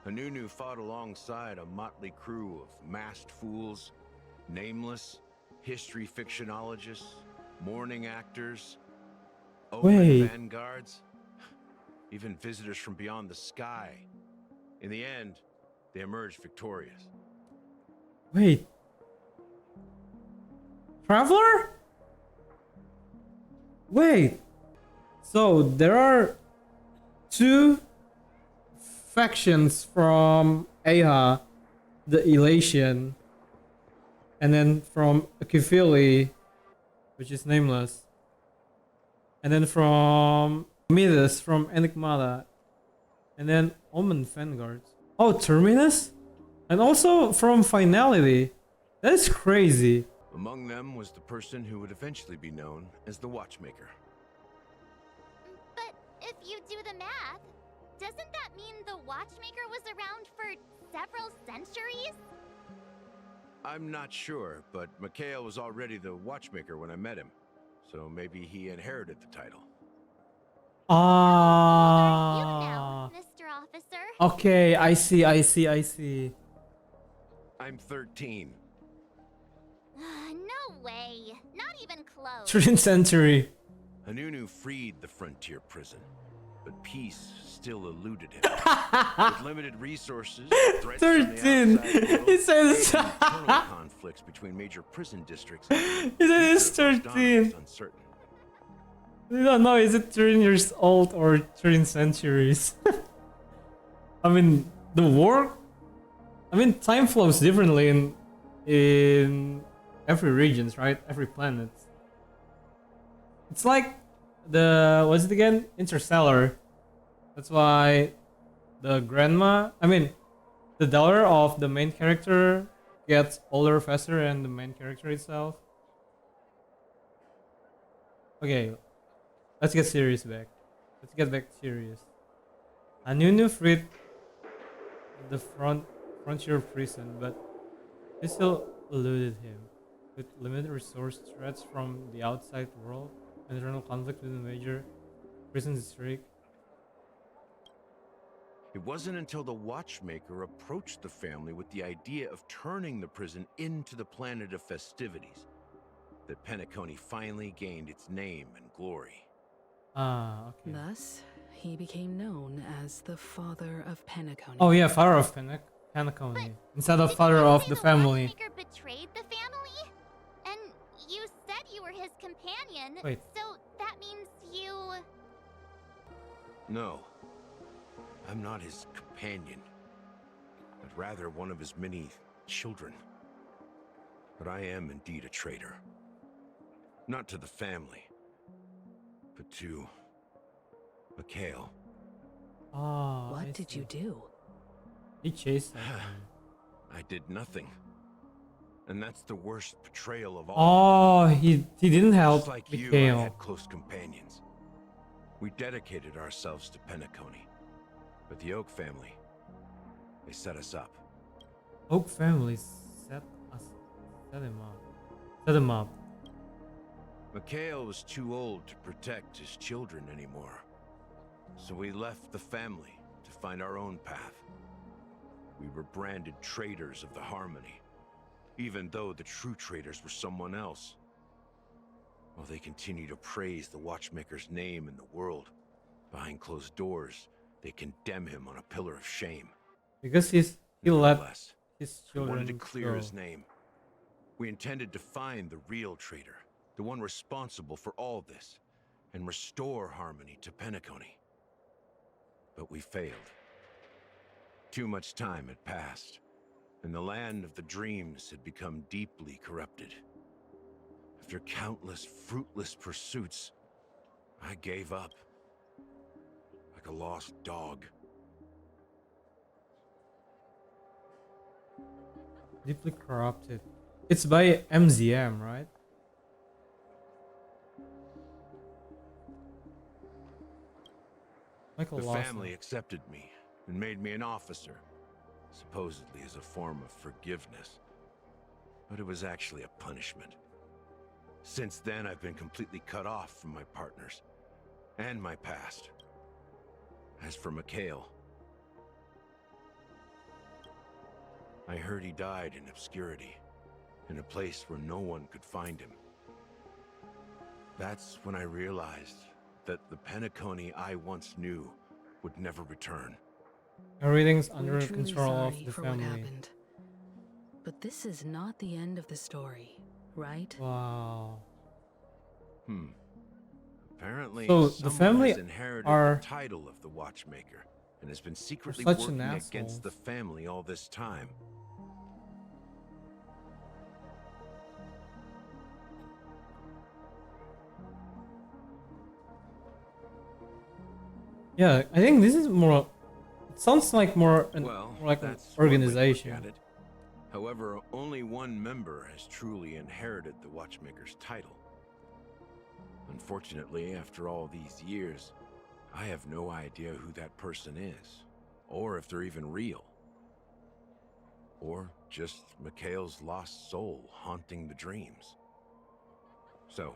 Hanunu fought alongside a motley crew of masked fools, nameless, history fictionologists, mourning actors, open vanguards, even visitors from beyond the sky. In the end, they emerged victorious. Wait. Traveler? Wait. So there are two factions from Aha, the Elation, and then from Akifili, which is nameless, and then from Midas from Enigmata, and then Omen Vanguards. Oh, Terminus? And also from Finality. That is crazy. Among them was the person who would eventually be known as the Watchmaker. But if you do the math, doesn't that mean the Watchmaker was around for several centuries? I'm not sure, but Mikhail was already the Watchmaker when I met him, so maybe he inherited the title. Mr. Officer. Okay, I see. I'm 13. No way. Not even close. 13th century. Hanunu freed the frontier prison, but peace still eluded him. With limited resources, threats 13. He says internal conflicts between major prison districts. He said he's 13. Uncertain. We don't know, is it 13 years old or 13 centuries? I mean, the war, I mean, time flows differently in every regions, right? Every planet. It's like the, what's it again? Interstellar. That's why the grandma, I mean, the daughter of the main character gets older faster than the main character itself. Okay, let's get serious back. Let's get back serious. Hanunu freed the frontier prison, but they still eluded him. With limited resource threats from the outside world, and internal conflict within the major prison district. It wasn't until the Watchmaker approached the family with the idea of turning the prison into the planet of festivities that Penacony finally gained its name and glory. Okay. Thus, he became known as the father of Penacony. Oh yeah, father of Penacony. Instead of father of the family. Watchmaker betrayed the family? And you said you were his companion. Wait. So that means you... No, I'm not his companion, but rather one of his many children. But I am indeed a traitor. Not to the family, but to Mikhail. What did you do? He chased him. I did nothing. And that's the worst betrayal of all. Oh, he didn't help Just like you, I Mikhail. had close companions. We dedicated ourselves to Penacony. But the Oak family, they set us up. Oak family set him up. Mikhail was too old to protect his children anymore. So we left the family to find our own path. We were branded traitors of the Harmony, even though the true traitors were someone else. While they continue to praise the Watchmaker's name in the world, Behind closed doors, they condemn him on a pillar of shame. Because he let Nevertheless, his we wanted to children clear go. his name. We intended to find the real traitor, the one responsible for all this, and restore harmony to Penacony. But we failed. Too much time had passed, and the land of the dreams had become deeply corrupted. After countless fruitless pursuits, I gave up. Like a lost dog. Deeply corrupted. It's by MZM, right? Michael The Lawson. family accepted me and made me an officer, supposedly as a form of forgiveness. But it was actually a punishment. Since then, I've been completely cut off from my partners and my past. As for Mikhail, I heard he died in obscurity, in a place where no one could find him. That's when I realized that the Penacony I once knew would never return. Everything's We're under truly control sorry of the for what family. happened. But this is not the end of the story, right? Wow. Apparently, So the someone family has inherited are the title of the Watchmaker and has been secretly such an working asshole. against the family all this time. Yeah, I think this is more. It sounds like more Well, more like an that's one way to look organization. at it. However, only one member has truly inherited the Watchmaker's title. Unfortunately, after all these years, I have no idea who that person is, or if they're even real. Or just Mikhail's lost soul haunting the dreams. So,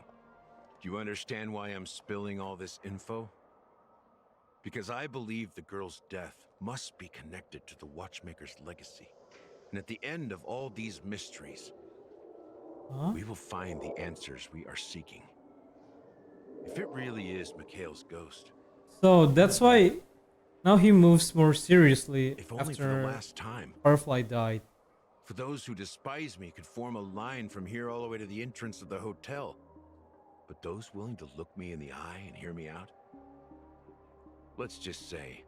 do you understand why I'm spilling all this info? Because I believe the girl's death must be connected to the Watchmaker's legacy. And at the end of all these mysteries, we will find the answers we are seeking. If it really is Mikhail's ghost. So that's why now he moves more seriously If only for the after last time. Firefly died. For those who despise me could form a line from here all the way to the entrance of the hotel. But those willing to look me in the eye and hear me out? Let's just say,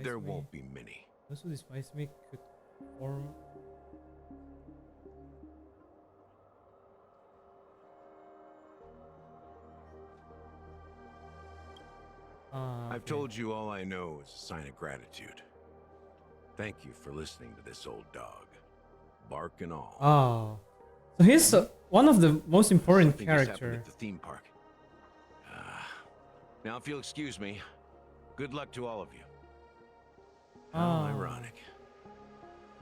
there won't be many. Those who despise me could form. I've told you all I know is a sign of gratitude. Thank you for listening to this old dog. Bark and all. Oh, so he's one of the most important Something just happened character. at the theme park. Now, if you'll excuse me, good luck to all of you. How ironic.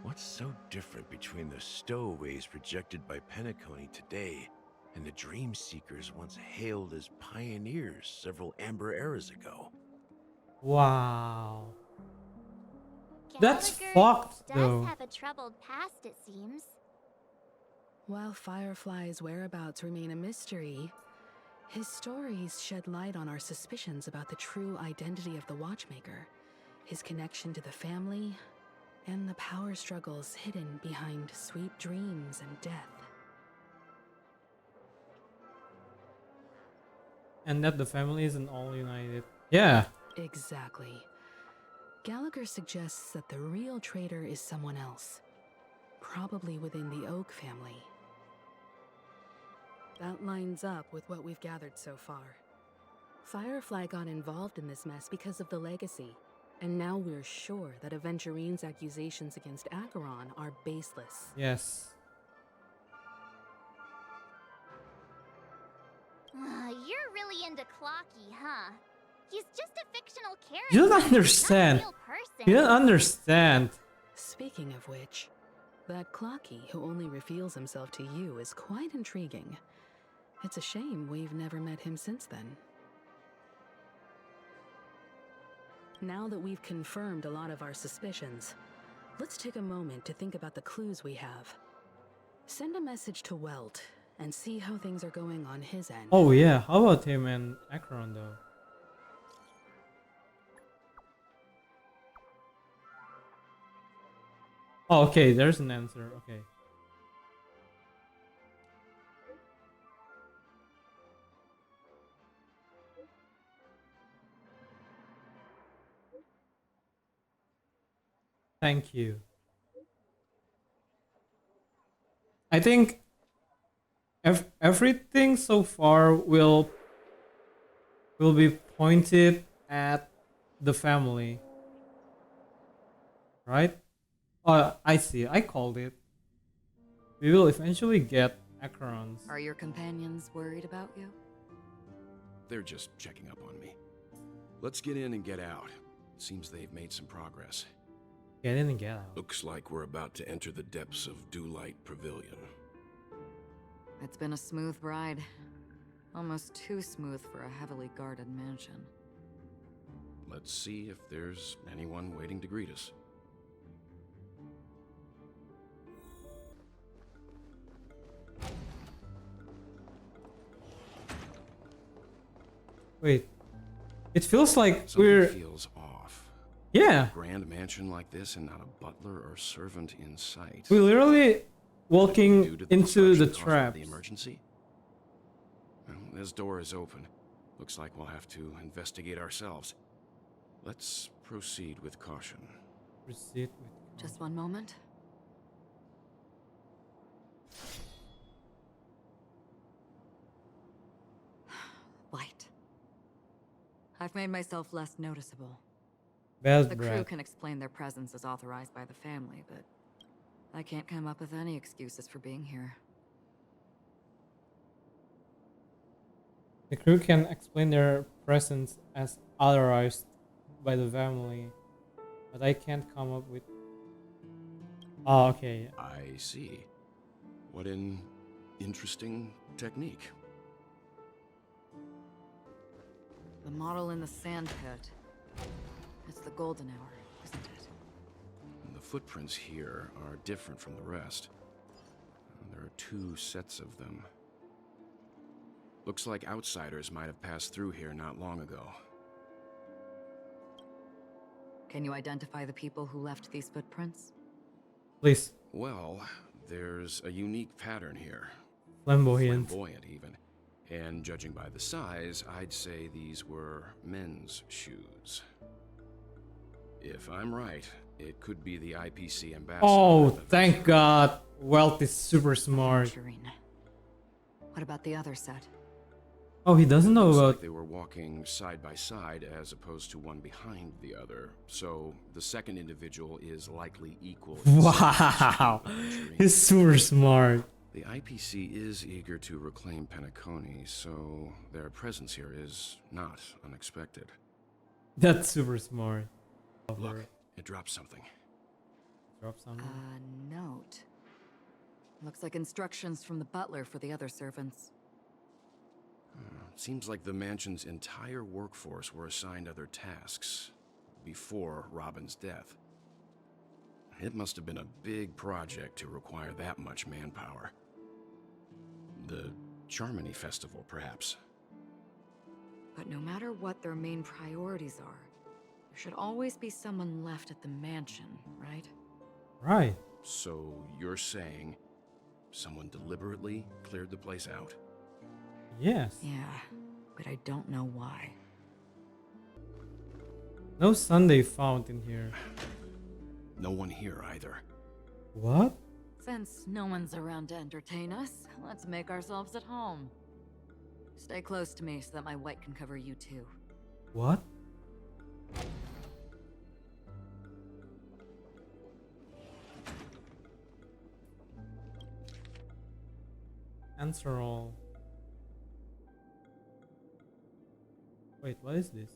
What's so different between the stowaways projected by Penacony today and the dream seekers once hailed as pioneers several amber eras ago? Wow. That's fucked Does though. have a troubled past, it seems. While Firefly's whereabouts remain a mystery, his stories shed light on our suspicions about the true identity of the Watchmaker, his connection to the family, and the power struggles hidden behind sweet dreams and death. And that the family isn't all united. Yeah. Exactly. Gallagher suggests that the real traitor is someone else, probably within the Oak family. That lines up with what we've gathered so far. Firefly got involved in this mess because of the legacy, and now we're sure that Aventurine's accusations against Acheron are baseless. Yes. You're really into Clocky, huh? He's just a fictional character. You don't understand. Not a real person. You don't understand. Speaking of which, that Clocky who only reveals himself to you is quite intriguing. It's a shame we've never met him since then. Now that we've confirmed a lot of our suspicions, let's take a moment to think about the clues we have. Send a message to Welt and see how things are going on his end. Oh yeah, how about him and Acheron though? Oh, okay, there's an answer. Okay. Thank you. I think everything so far will be pointed at the family, right? Oh, I see. I called it. We will eventually get Acherons. Are your companions worried about you? They're just checking up on me. Let's get in and get out. Seems they've made some progress. Get in and get out. Looks like we're about to enter the depths of Dewlight Pavilion. It's been a smooth ride. Almost too smooth for a heavily guarded mansion. Let's see if there's anyone waiting to greet us. Wait. It feels like Something feels off. Yeah. A grand mansion like this and not a butler or servant in sight. We're literally walking into the construction cost of trap. The emergency? Well, this door is open. Looks like we'll have to investigate ourselves. Let's proceed with caution. Proceed with... Just one moment. Light. I've made myself less noticeable. Bad The crew breath. can explain their presence as authorized by the family, but I can't come up with any excuses for being here. The crew can explain their presence as authorized by the family, but I can't come up with... Oh, okay. I see. What an interesting technique. The model in the sand pit. It's the golden hour, isn't it? The footprints here are different from the rest. There are 2 sets of them. Looks like outsiders might have passed through here not long ago. Can you identify the people who left these footprints? Please. Well, there's a unique pattern here. Flamboyant. Flamboyant, even. And judging by the size, I'd say these were men's shoes. If I'm right, it could be the IPC ambassador. Oh, thank God. Welt is super smart. Aventurine. What about the other set? Oh, he doesn't know Looks about... like they were walking side by side as opposed to one behind the other. So the second individual is likely equal. Wow. He's super smart. The IPC is eager to reclaim Penacony, so their presence here is not unexpected. That's super smart. Look, it dropped something. Drop something? A note. Looks like instructions from the butler for the other servants. Seems like the mansion's entire workforce were assigned other tasks before Robin's death. It must have been a big project to require that much manpower. The Charmony Festival, perhaps. But no matter what their main priorities are, there should always be someone left at the mansion, right? Right. So you're saying someone deliberately cleared the place out? Yes. Yeah, but I don't know why. No Sunday found in here. No one here either. What? Since no one's around to entertain us, let's make ourselves at home. Stay close to me so that my white can cover you too. What? Answer all. Wait, what is this?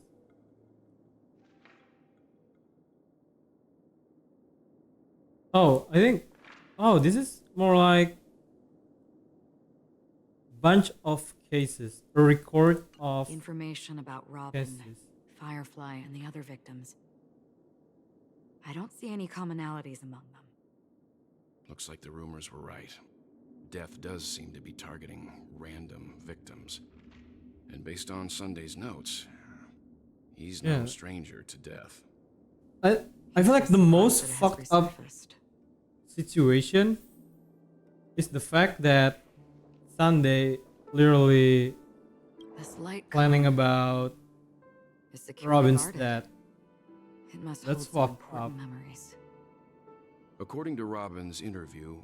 Oh, I think... Oh, this is more like... bunch of cases. A record of... Information about Robin, cases. Firefly, and the other victims. I don't see any commonalities among them. Looks like the rumors were right. Death does seem to be targeting random victims. And based on Sunday's notes, he's no stranger to death. I feel like the most fucked up... situation is the fact that Sunday literally This light planning about is securely Robin's guarded. death. It must That's hold some fucked up. important memories. According to Robin's interview,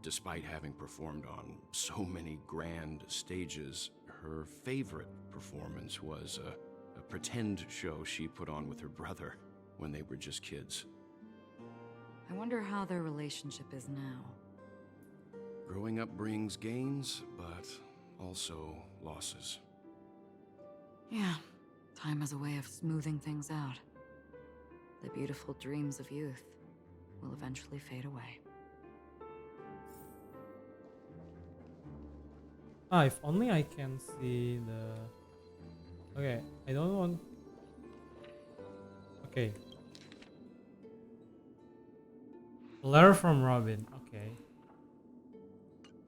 despite having performed on so many grand stages, her favorite performance was a pretend show she put on with her brother when they were just kids. I wonder how their relationship is now. Growing up brings gains, but also losses. Yeah, time has a way of smoothing things out. The beautiful dreams of youth will eventually fade away. Ah, if only I can see the... Okay, I don't want... Okay. A letter from Robin, okay.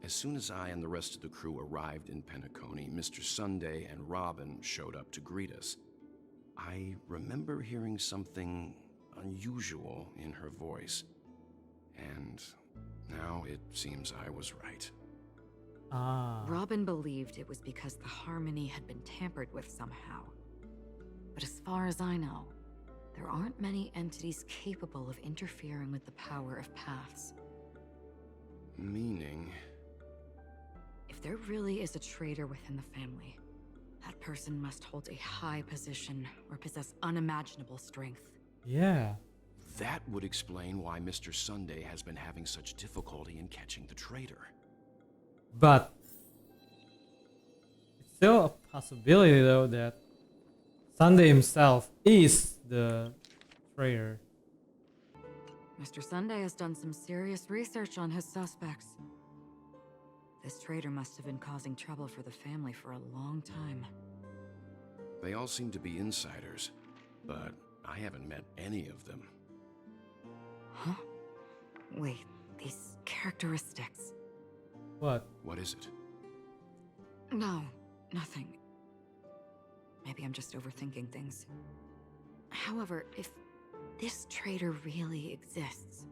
As soon as I and the rest of the crew arrived in Penacony, Mr. Sunday and Robin showed up to greet us. I remember hearing something unusual in her voice, and now it seems I was right. Ah. Robin believed it was because the harmony had been tampered with somehow. But as far as I know, there aren't many entities capable of interfering with the power of paths. Meaning? If there really is a traitor within the family, that person must hold a high position or possess unimaginable strength. Yeah. That would explain why Mr. Sunday has been having such difficulty in catching the traitor. But it's still a possibility though that Sunday himself is the traitor. Mr. Sunday has done some serious research on his suspects. This traitor must have been causing trouble for the family for a long time. They all seem to be insiders, but I haven't met any of them. Huh? Wait, these characteristics. What? What is it? No, nothing. Maybe I'm just overthinking things. However, if this traitor really exists,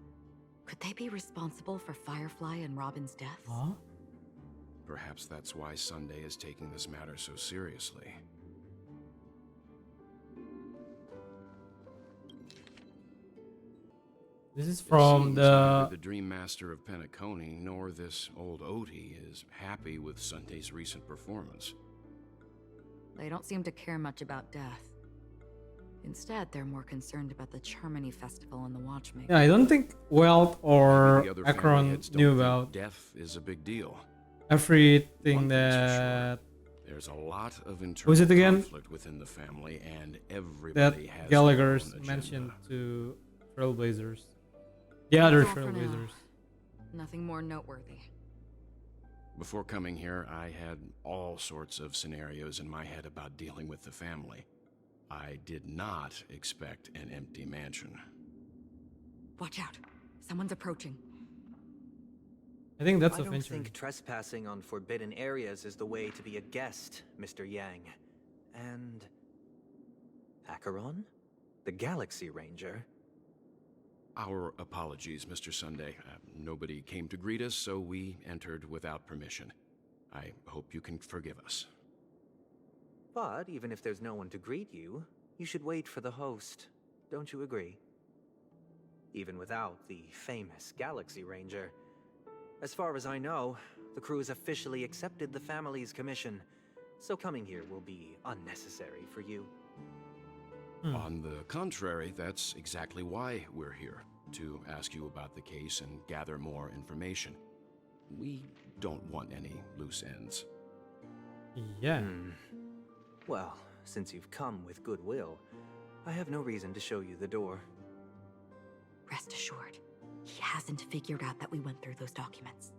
could they be responsible for Firefly and Robin's deaths? Huh? Perhaps that's why Sunday is taking this matter so seriously. This is from Neither the Dream Master of Penacony nor this old Odie is happy with Sunday's recent performance. They don't seem to care much about death. Instead, they're more concerned about the Charmony Festival and the Watchmaker. Yeah, I don't think Welt or Maybe the other family Akron heads don't knew think about death is a big deal. everything One thing's for that... There's a lot of internal Was it again? conflict within the family, and That everybody has Gallagher's their own mentioned agenda. to Trailblazers. The other That's all for now. Trailblazers. Nothing more noteworthy. Before coming here, I had all sorts of scenarios in my head about dealing with the family. I did not expect an empty mansion. Watch out. Someone's approaching. I think that's I don't Aventurine. think trespassing on forbidden areas is the way to be a guest, Mr. Yang. And... Acheron? The Galaxy Ranger? Our apologies, Mr. Sunday. Nobody came to greet us, so we entered without permission. I hope you can forgive us. But even if there's no one to greet you, you should wait for the host. Don't you agree? Even without the famous Galaxy Ranger. As far as I know, the crew has officially accepted the family's commission, so coming here will be unnecessary for you. On the contrary, that's exactly why we're here, to ask you about the case and gather more information. We don't want any loose ends. Yeah. Well, since you've come with goodwill, I have no reason to show you the door. Rest assured, he hasn't figured out that we went through those documents.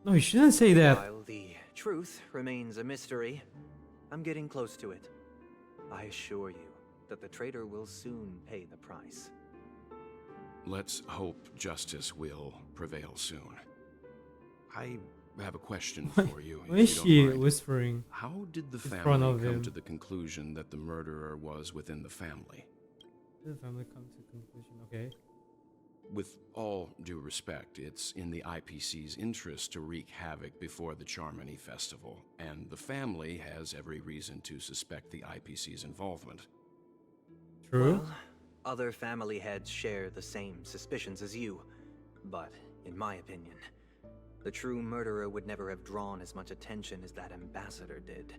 No, you shouldn't say that. While the truth remains a mystery, I'm getting close to it. I assure you that the traitor will soon pay the price. Let's hope justice will prevail soon. I have a question for you. Why if is you she don't mind. whispering How did the in front family of come him? to the conclusion that the murderer was within the family? Did the family come to conclusion? Okay. With all due respect, it's in the IPC's interest to wreak havoc before the Charmony Festival, and the family has every reason to suspect the IPC's involvement. True. Well, other family heads share the same suspicions as you, but in my opinion, the true murderer would never have drawn as much attention as that ambassador did.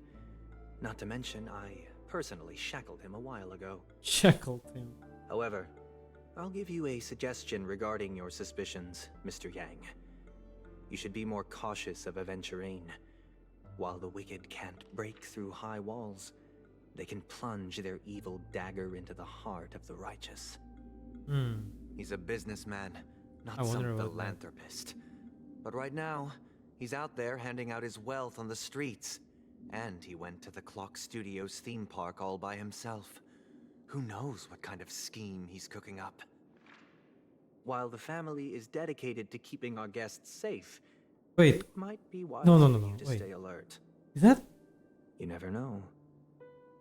Not to mention, I personally shackled him a while ago. Shackled him. However, I'll give you a suggestion regarding your suspicions, Mr. Yang. You should be more cautious of Aventurine. While the wicked can't break through high walls, they can plunge their evil dagger into the heart of the righteous. He's a businessman, not some philanthropist. But right now, he's out there handing out his wealth on the streets. And he went to the Clock Studios theme park all by himself. Who knows what kind of scheme he's cooking up? While the family is dedicated to keeping our guests safe, it might be wise for you to stay alert. Is that? You never know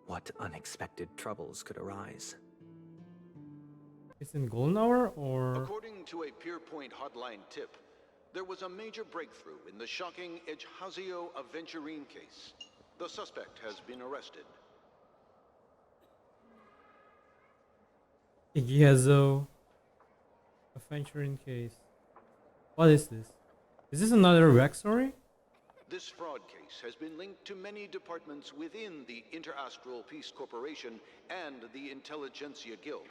what unexpected troubles could arise. It's in Golden Hour, or? According to a Pierpoint hotline tip, there was a major breakthrough in the shocking Ejhazio Aventurine case. The suspect has been arrested. Egiazo Aventurine case. What is this? Is this another backstory? This fraud case has been linked to many departments within the Interastral Peace Corporation and the Intelligentsia Guild,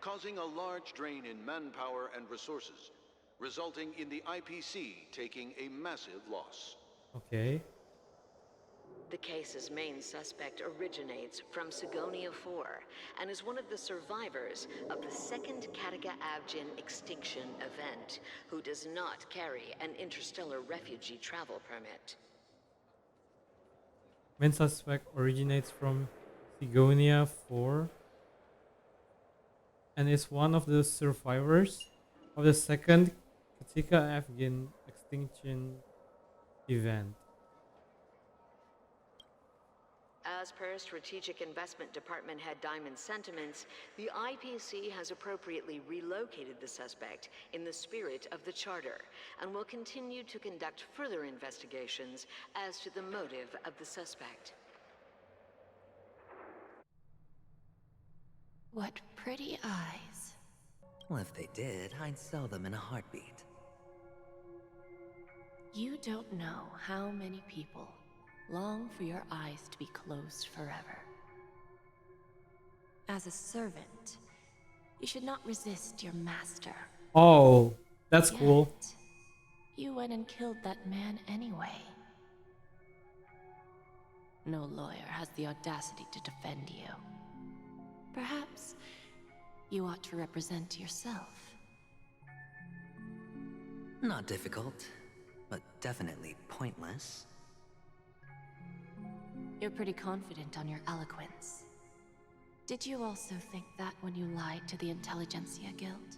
causing a large drain in manpower and resources, resulting in the IPC taking a massive loss. Okay. The case's main suspect originates from Sigonia 4 and is one of the survivors of the second Kataka Abjin extinction event, who does not carry an interstellar refugee travel permit. Main suspect originates from Sigonia 4 and is one of the survivors of the second Kataka Abjin extinction event. As per Strategic Investment Department head Diamond's sentiments, the IPC has appropriately relocated the suspect in the spirit of the Charter and will continue to conduct further investigations as to the motive of the suspect. What pretty eyes. Well, if they did, I'd sell them in a heartbeat. You don't know how many people long for your eyes to be closed forever. As a servant, you should not resist your master. Oh, that's cool. You went and killed that man anyway. No lawyer has the audacity to defend you. Perhaps you ought to represent yourself. Not difficult, but definitely pointless. You're pretty confident on your eloquence. Did you also think that when you lied to the Intelligentsia Guild?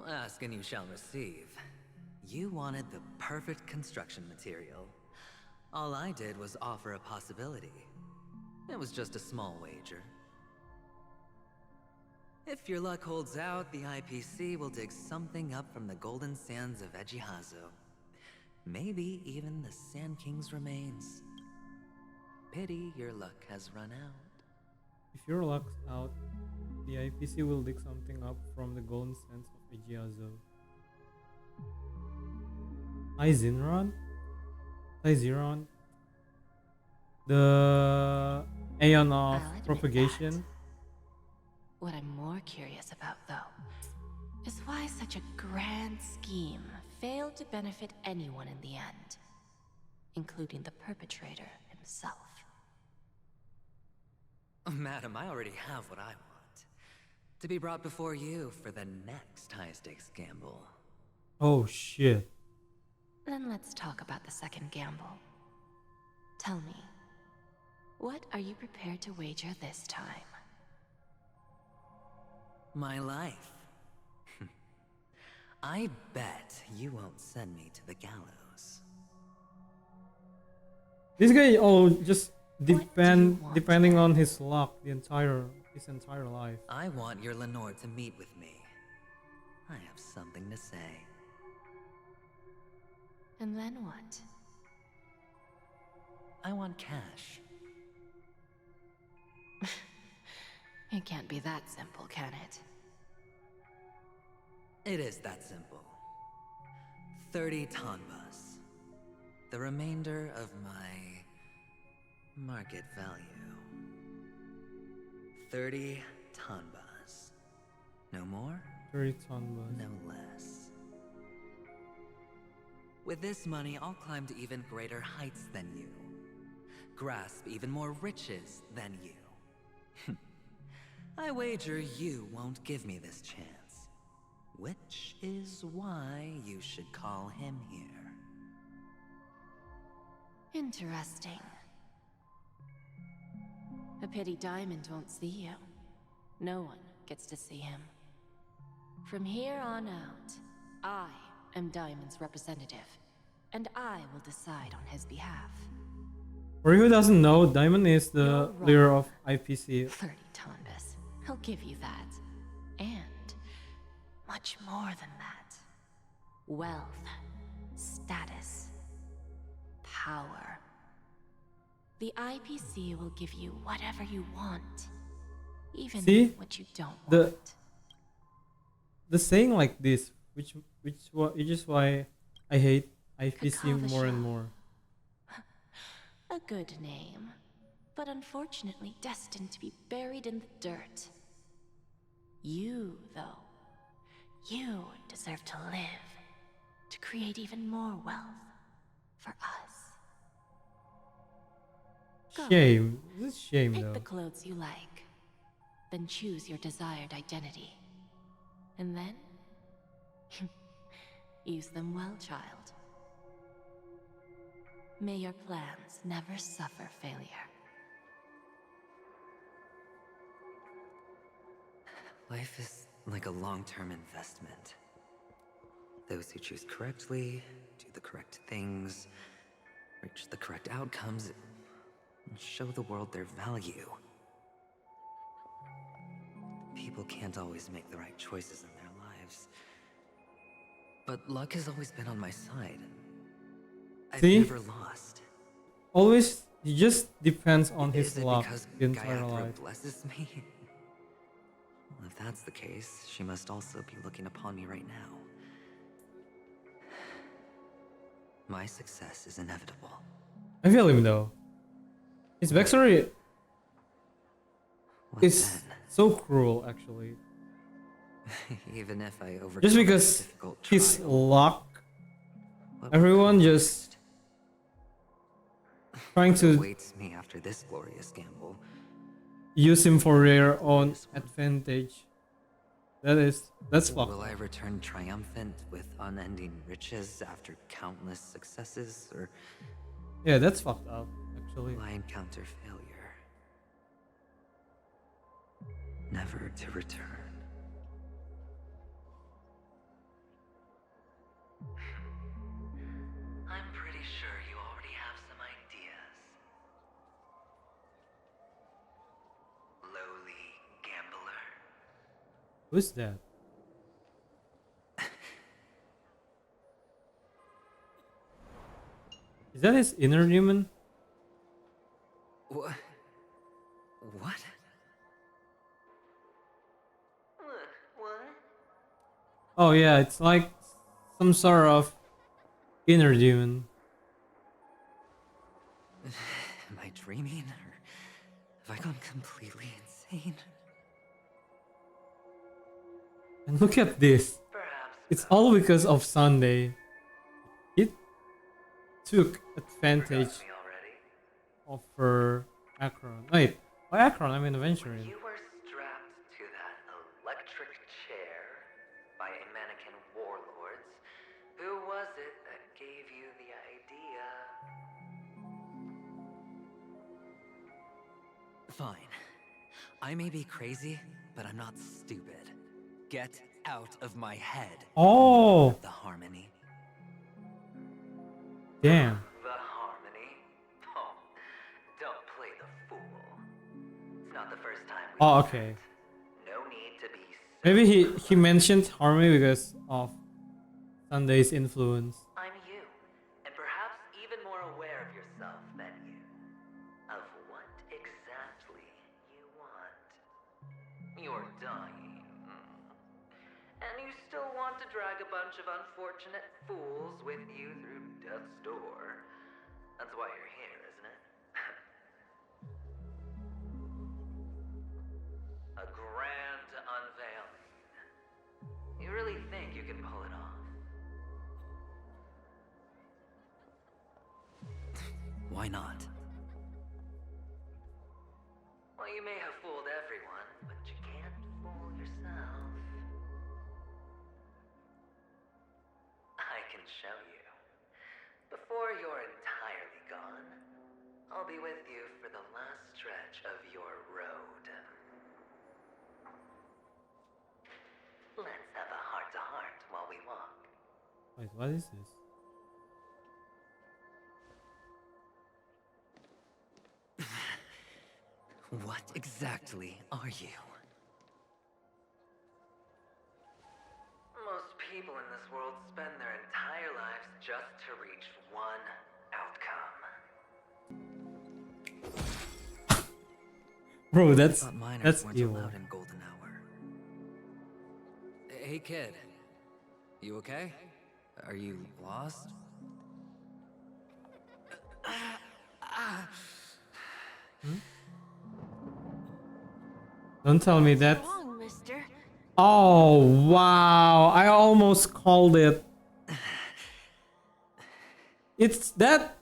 Ask and you shall receive. You wanted the perfect construction material. All I did was offer a possibility. It was just a small wager. If your luck holds out, the IPC will dig something up from the golden sands of Egihazo. Maybe even the Sand King's remains. Pity your luck has run out. If your luck's out, the IPC will dig something up from the golden sands of Egiazo. Izinron? Iziron? The Aeon of Propagation? What I'm more curious about, though, is why such a grand scheme failed to benefit anyone in the end, including the perpetrator himself. Madam, I already have what I want. To be brought before you for the next high-stakes gamble. Oh, shit. Then let's talk about the second gamble. Tell me, what are you prepared to wager this time? My life. I bet you won't send me to the gallows. This guy, just depending on his luck the entire his entire life. I want your Lenore to meet with me. I have something to say. And then what? I want cash. It can't be that simple, can it? It is that simple. 30 tanbas. The remainder of my market value. 30 tanbas. No more? 30 tanbas. No less. With this money, I'll climb to even greater heights than you. Grasp even more riches than you. I wager you won't give me this chance. Which is why you should call him here. Interesting. A pity Diamond won't see you. No one gets to see him. From here on out, I am Diamond's representative, and I will decide on his behalf. For who doesn't know, Diamond is the leader of IPC. 30 tanbas. He'll give you that. And much more than that. Wealth, status, power. The IPC will give you whatever you want. Even what you don't want. The saying like this, which is why I hate IPC more and more. A good name, but unfortunately destined to be buried in the dirt. You, though, you deserve to live, to create even more wealth for us. Go. Shame. This is shame, Pick though. the clothes you like, then choose your desired identity. And then, use them well, child. May your plans never suffer failure. Life is like a long-term investment. Those who choose correctly, do the correct things, reach the correct outcomes, and show the world their value. People can't always make the right choices in their lives. But luck has always been on my side. I've never lost. Always, he just depends on his Is it luck because the entire Gayatri life. blesses me? Well, if that's the case, she must also be looking upon me right now. My success is inevitable. I feel him though. His backstory is so cruel, actually. Even if I overcome Just this because difficult his trial, luck, everyone just trying what to awaits me after this glorious gamble? use him for their own advantage. That's fucked. Will I return triumphant with unending riches after countless successes, or Yeah, that's fucked up, actually. will I encounter failure, never to return? I'm pretty sure you already have some ideas. Lowly gambler. Who's that? Is that his inner demon? What? What? Oh yeah, it's like some sort of inner demon. Am I dreaming, or have I gone completely insane? And look at this. It's all because of Sunday. It took advantage of her Akron. Wait, by Akron I mean Aventurine. You were strapped to that electric chair by a mannequin warlords. Who was it that gave you the idea? Fine. I may be crazy, but I'm not stupid. Get out of my head. Oh. The harmony. Damn. The harmony? Oh, don't play the fool. It's not the first time Oh, okay. No need to be Maybe he mentioned Harmony because of Sunday's influence. I'm you, and perhaps even more aware of yourself than you. Of what exactly you want. You're dying. And you still want to drag a bunch of unfortunate fools with you through death's door. That's why you're here, isn't it? A grand unveiling. You really think you can pull it off? Why not? Well, you may have fooled everyone, but you can't fool yourself. I can show you. Before you're entirely gone, I'll be with you for the last stretch of your road. Let's have a heart-to-heart while we walk. Wait, what is this? What exactly are you? Most people in this world spend their entire lives just to reach one outcome. Bro, that's Miners weren't evil. allowed in Golden Hour. Hey kid, you okay? Are you lost? Don't tell me that. Wrong, mister. Oh wow! I almost called it. It's that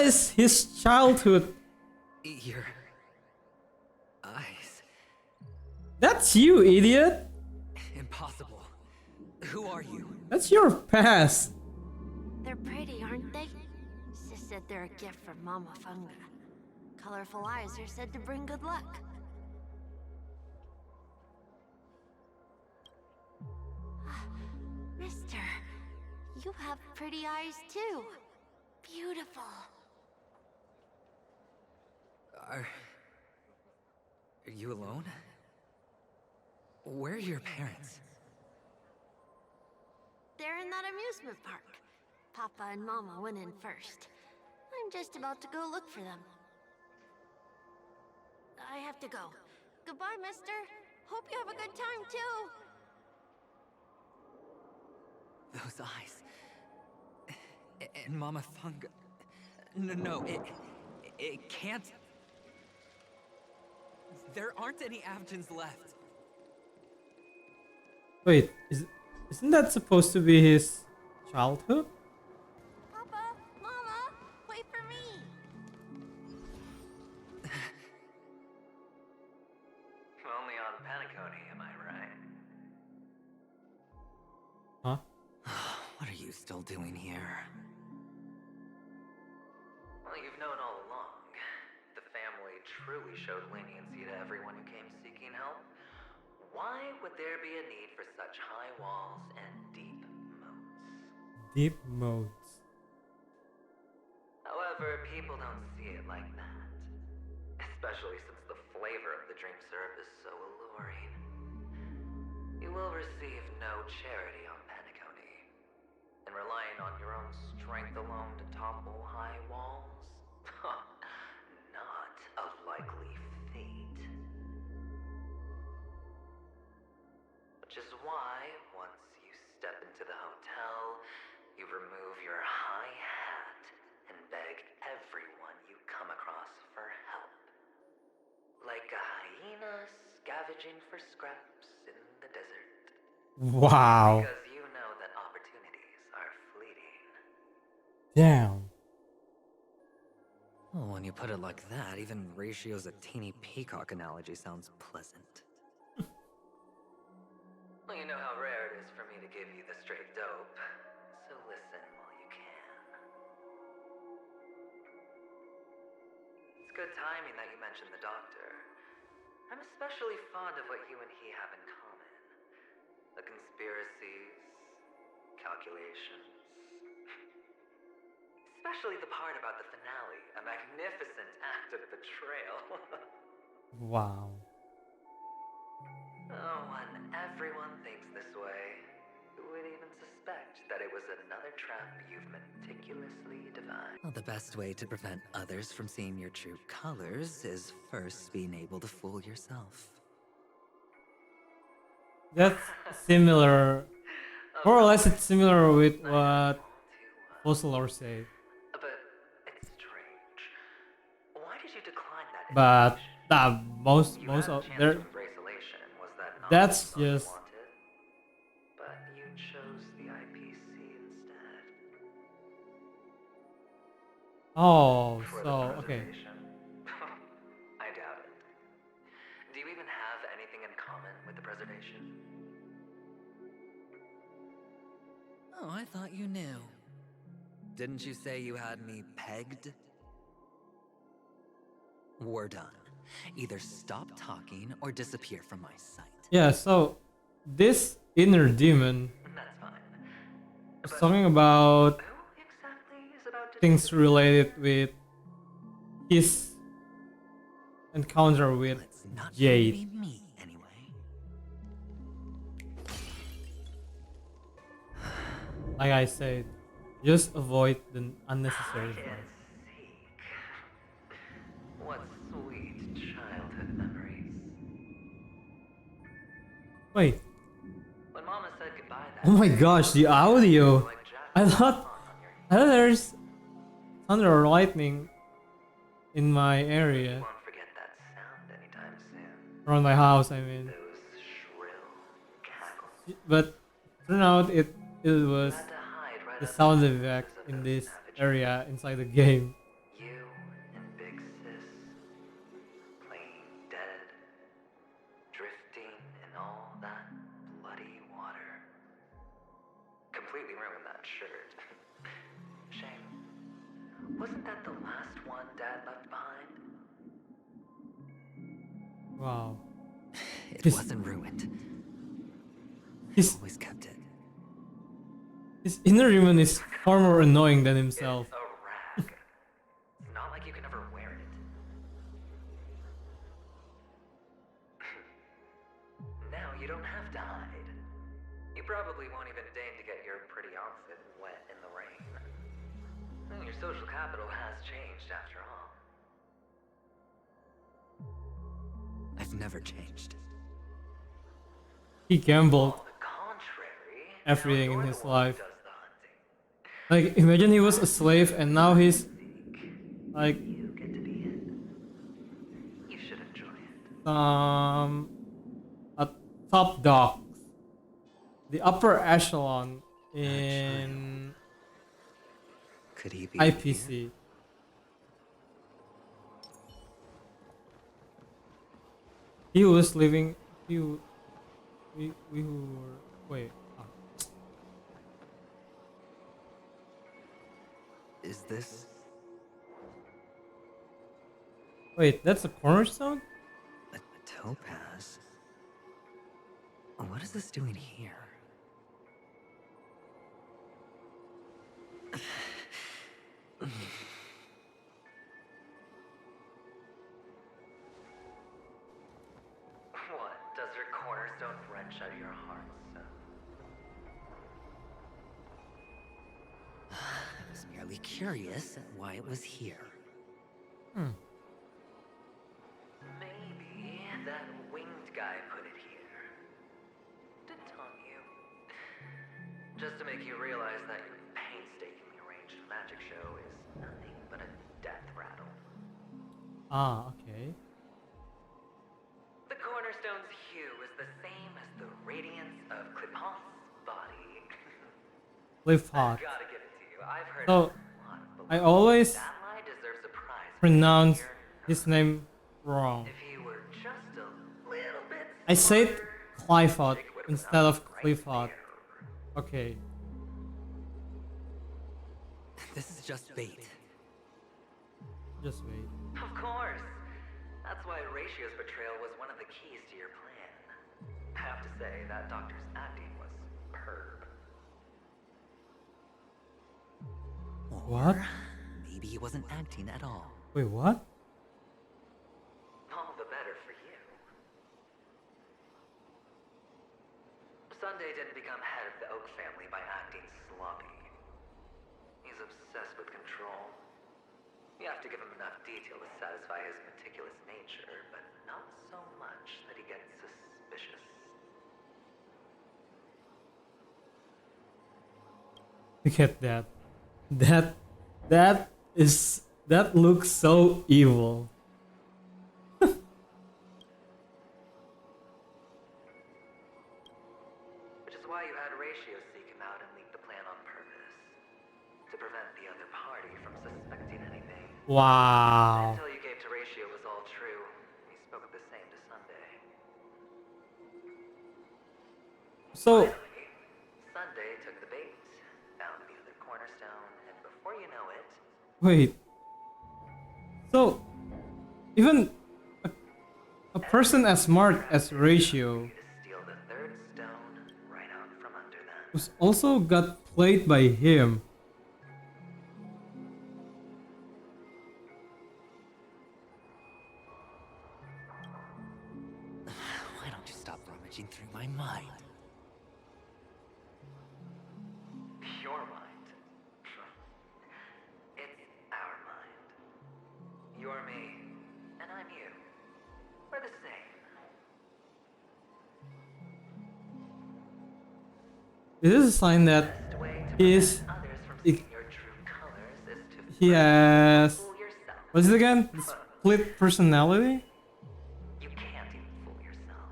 is his childhood. Your eyes. That's you, idiot. Impossible. Who are you? That's your past. They're pretty, aren't they? Sis said they're a gift from Mama Funga. Colorful eyes are said to bring good luck. Mister, you have pretty eyes too. Beautiful. Are you alone? Where are your parents? They're in that amusement park. Papa and Mama went in first. I'm just about to go look for them. I have to go. Goodbye, mister. Hope you have a good time, too. Those eyes. And Mama Funga. No, it can't. There aren't any Avgins left. Wait, isn't that supposed to be his childhood? Papa, Mama, wait for me. Only on Penacony, am I right? Huh? What are you still doing here? Well, you've known all along. The family truly showed leniency to everyone who came seeking help. Why would there be a need for such high walls and deep moats? Deep modes. However, people don't see it like that. Especially since the flavor of the dream syrup is so alluring. You will receive no charity on Penacony. And relying on your own strength alone to topple high walls? Not a likely fate. Which is why, once you step into the hotel, you remove your high hat and beg everyone you come across for help. Like a hyena scavenging for scraps in the desert. Wow. Because you know that opportunities are fleeting. Damn. Well, when you put it like that, even Ratio's a teeny peacock analogy sounds pleasant. Well, you know how rare it is for me to give you the straight dope, so listen while you can. It's good timing that you mentioned the doctor. I'm especially fond of what you and he have in common. The conspiracies, calculations. Especially the part about the finale, a magnificent act of betrayal. Wow. Oh, when everyone thinks this way, who would even suspect that it was another trap you've meticulously devised? Well, the best way to prevent others from seeing your true colors is first being able to fool yourself. That's similar. More or less, it's similar with what Fossilor said. But it's strange. Why did you decline that But invitation? most You had a of chance there. to embrace elation. Was that not That's what you just. wanted? But you chose the IPC instead. Oh, For so the okay. preservation? I doubt it. Do you even have anything in common with the preservation? Oh, I thought you knew. Didn't you say you had me pegged? We're done. Either stop talking or disappear from my sight. Yeah. So this inner demon That's fine. was talking about things related with his encounter with Jade. Be me, anyway. Like I said, just avoid the unnecessary fight. What sweet childhood memories. Wait. When Mama said goodbye that Oh my day, gosh, the audio! I thought there's thunder or lightning in my area. won't forget that sound anytime soon. Around my house, I mean. Those shrill cackles. But turned out it was the sound effect in this area inside the game. You and Big Sis playing dead, drifting in all that bloody water. Completely ruined that shirt. Shame. Wasn't that the last one Dad left behind? Wow. It His- wasn't ruined. His- I always kept it. His inner demon is far more annoying than himself. A rag. Not like you can ever wear it. Now you don't have to hide. You probably won't even deign to get your pretty outfit wet in the rain. Well, your social capital has changed after all. I've never changed. He gambled On the contrary, everything in his life. Like, imagine he was a slave and now he's like you get to be it. You should enjoy it. a top dog, the upper echelon in Could he be IPC. He was living. We were. Wait. Is this? Wait, that's a cornerstone? A topaz? What is this doing here? What? Does your cornerstone wrench out your heart, son? I was merely curious at why it was here. Maybe that winged guy put it here. Didn't tell you. Just to make you realize that your painstakingly arranged magic show is nothing but a death rattle. Ah, okay. The cornerstone's hue is the same as the radiance of Clipot's body. Cliff Hot. Gotta give it to you. I've heard So, I always that lie deserves a prize. pronounce his name wrong. If he were just a little bit I said Clifford instead of Clifford. Okay. This is just bait. Just wait. Of course. That's why Horatio's betrayal was one of the keys to your plan. I have to say, that doctor's acting was superb. What? Maybe he wasn't acting at all. Wait, what? All the better for you. didn't become head of the Oak family by acting sloppy. He's obsessed with control. You have to give him enough detail to satisfy his meticulous nature, but not so much that he gets suspicious. Look at that. That looks so evil. Which is why you had Ratio seek him out and leak the plan on purpose. To prevent the other party from suspecting anything. Wow. Until you gave to Ratio was all true. He spoke of the same to Sunday. So Sunday took the bait, found the other cornerstone, and before you know it... wait. So even a person as smart as Ratio steal the third stone right out from under them. was also got played by him. Why don't you stop rummaging through my mind? Your mind. It's our mind. You're me, and I'm you. We're the same. This is a sign that he has, what is it again? Split personality? You can't even fool yourself.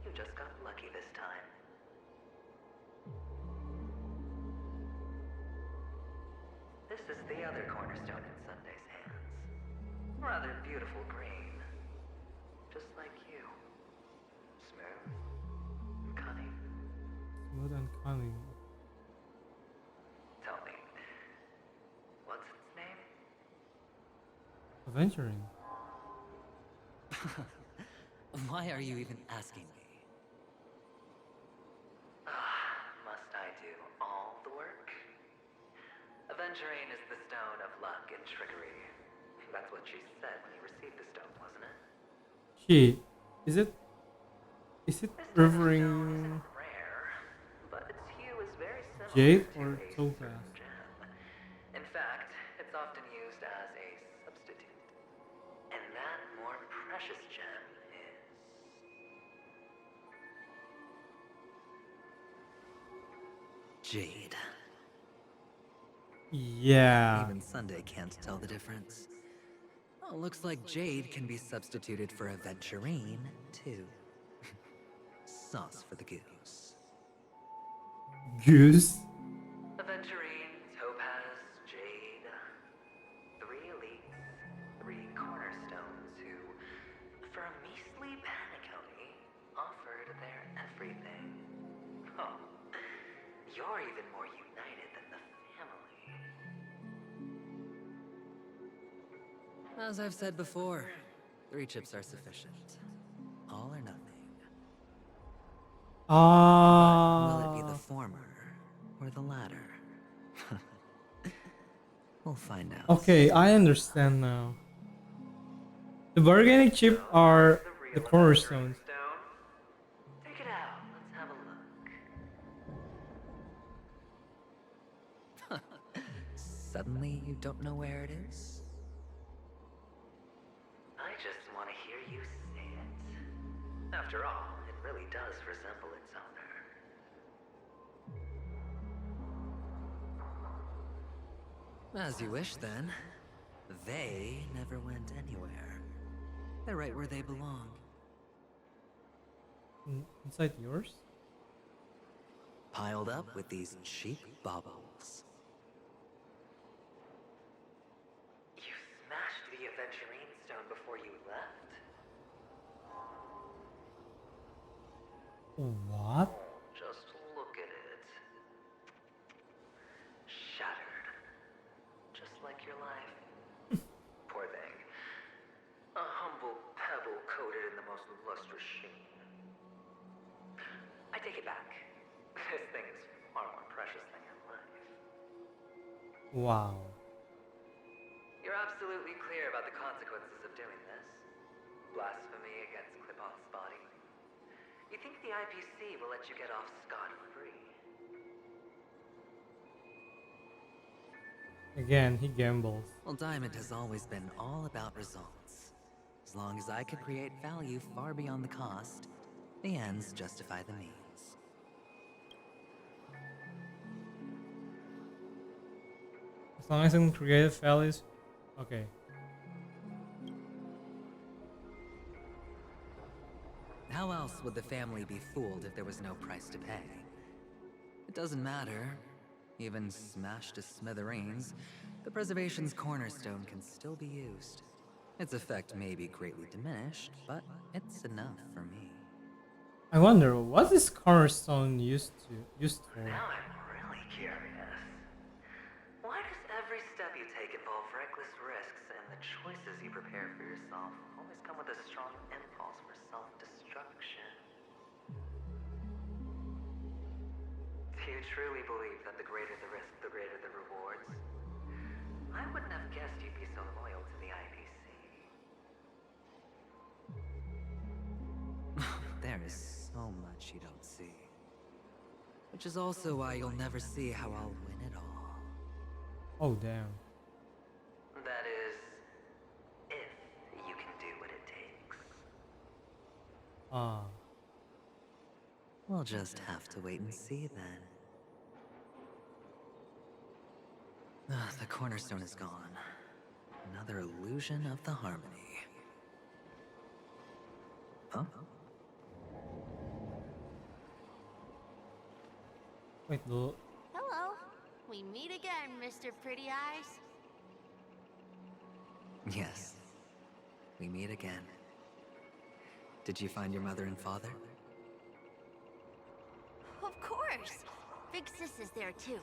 You just got lucky this time. This is the other cornerstone in Sunday's hands. Rather beautiful green. Just like you. Smooth. And cunning. Smooth and cunning. Tell me. What's its name? Aventurine. Why are you even asking me? Must I do all the work? Aventurine is the stone of luck and trickery. That's what she said when you received the stone, wasn't it? She, is it referring But its hue is very similar Jade to or a Topaz? certain gem. In fact, it's often used as a substitute. And that more precious gem is... Jade. Yeah. Even Sunday can't tell the difference. Oh, looks like Jade can be substituted for Aventurine, too. Sauce for the goose. Goose? Aventurine, Topaz, Jade. 3 elites, 3 cornerstones who, for a measly Penacony, offered their everything. Oh, you're even more united than the family. As I've said before, 3 chips are sufficient. All or nothing. Will it be the former or the latter? We'll find out. Okay, I understand now. The bargaining chip are the cornerstones. Take it out. Let's have a look. Suddenly, you don't know where it is? I just want to hear you say it. After all, it really does resemble its owner. As you wish, then. They never went anywhere. They're right where they belong. Inside yours? Piled up with these cheap baubles. You smashed the Aventurine stone before you left? What? Just look at it. Shattered. Just like your life. Poor thing. A humble pebble coated in the most lustrous sheen. I take it back. This thing is far more precious than your life. Wow. You're absolutely clear about the consequences of doing this. Blasphemy against Klipoth's body. You think the IPC will let you get off scot-free? Again, he gambles. Well, Diamond has always been all about results. As long as I could create value far beyond the cost, the ends justify the means. As long as I can create values. Okay. How else would the family be fooled if there was no price to pay? It doesn't matter. Even smashed to smithereens, the preservation's cornerstone can still be used. Its effect may be greatly diminished, but it's enough for me. I wonder, what is cornerstone used for? Now I'm really curious. Why does every step you take involve reckless risks, and the choices you prepare for yourself always come with a strong impulse for self-destruction? Do you truly believe that the greater the risk, the greater the rewards? I wouldn't have guessed you'd be so loyal to the IPC. There is so much you don't see. Which is also why you'll never see how I'll win it all. Oh, damn. That is, if you can do what it takes. Ah. We'll just have to wait and see then. The cornerstone is gone. Another illusion of the harmony. Huh? Wait, the... Hello. We meet again, Mr. Pretty Eyes. Yes. We meet again. Did you find your mother and father? Of course. Big Sis is there too.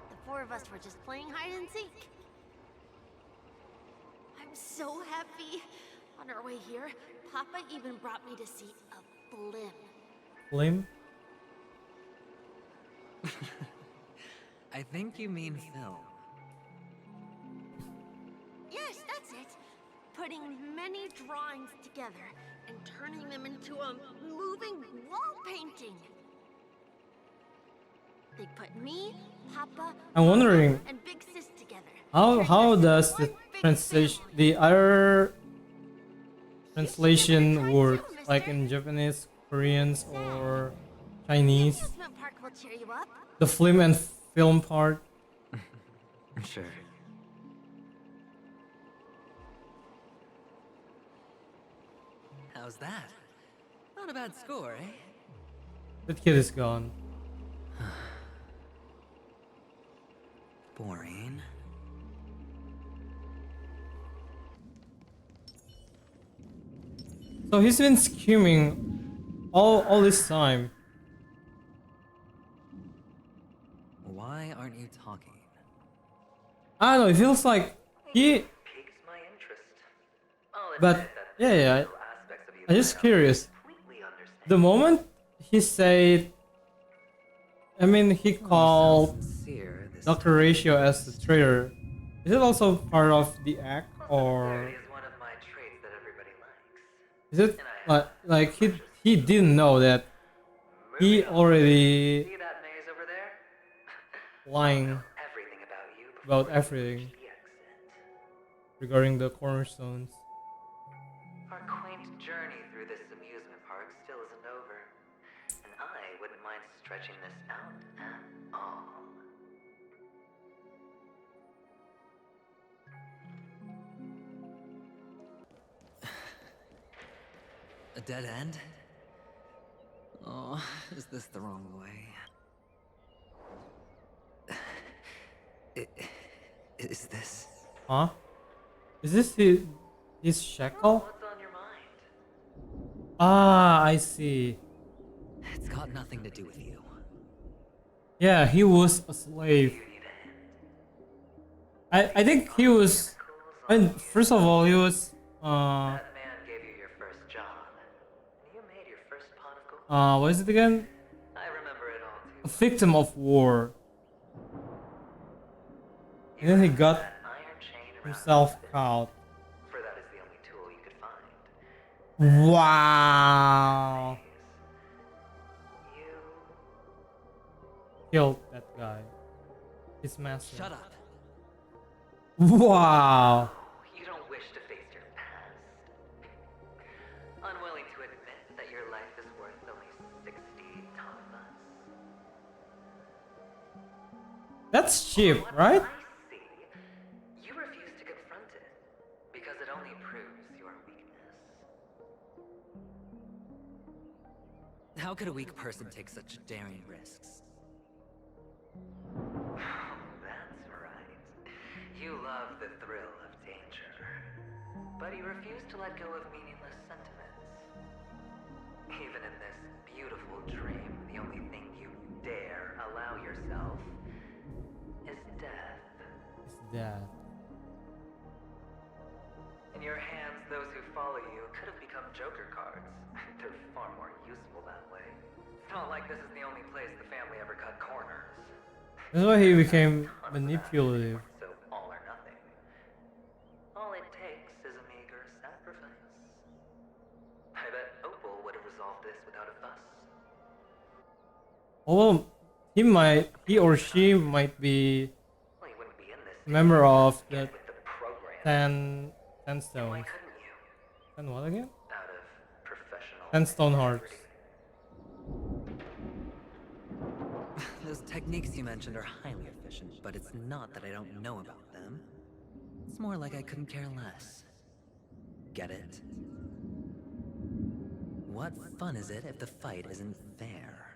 The four of us were just playing hide and seek. I'm so happy. On our way here, Papa even brought me to see a blimp. Blimp? I think you mean film. Yes, that's it. Putting many drawings together and turning them into a moving wall painting. They put me, Papa, I'm wondering, and Big Sis together. how does the other translation work? Like in Japanese, Koreans, or Chinese? Amusement park will cheer you up. The film and film part? Sure. How's that? Not a bad score, eh? That kid is gone. Boring. So he's been scheming all this time. Why aren't you talking? I don't know, it feels like he... Piques my interest. But, yeah, I'm just curious. The moment he said... I mean, he called Dr. Ratio as the traitor. Is it also part of the act, or... Is it like he didn't know that he already lying about everything regarding the cornerstones? Our quaint journey through this amusement park still isn't over, and I wouldn't mind stretching this out at all. A dead end? Oh, is this the wrong way? Is this? Huh? Is this his shackle? What's on your mind? Ah, I see. It's got nothing to do with you. Yeah, he was a slave. I think he was... I mean, first of all, he was... what is it again? I remember it all too. A victim of war. And then he got himself caught. For that is the only tool you could find. Wow. killed that guy. His master. Shut up. Wow. You don't wish to face your past. Unwilling to admit that your life is worth only 60 tamas. That's cheap, right? I see. You refuse to confront it because it only proves your weakness. How could a weak person take such daring risks? That's right. You love the thrill of danger, but you refuse to let go of meaningless sentiments. Even in this beautiful dream, the only thing you dare allow yourself is death. Is that? In your hands, those who follow you could have become Joker cards. They're far more useful that way. It's not like this is the only place the family ever cut corners. That's why he became manipulative. So all or nothing. All it takes is a meager sacrifice. I bet Opal would have resolved this without a fuss. Although he or she might be Well, he wouldn't be in this member of the with the program. 10 stones. Why couldn't you? 10 what again? Out of professional 10 stone hearts. Those techniques you mentioned are highly efficient, but it's not that I don't know about them. It's more like I couldn't care less. Get it? What fun is it if the fight isn't fair?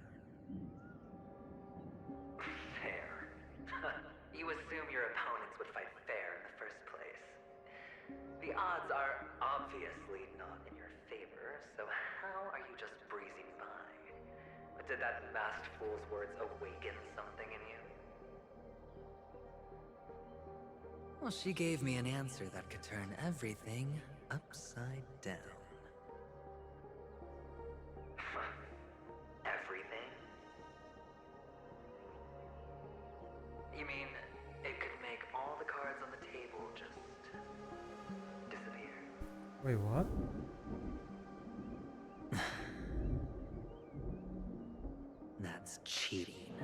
Fair? You assume your opponents would fight fair in the first place. The odds are obviously not in your favor, so how are you just breezing by? Did that masked fool's words awaken something in you? Well, she gave me an answer that could turn everything upside down. Everything? You mean it could make all the cards on the table just disappear? Wait, what? That's cheating.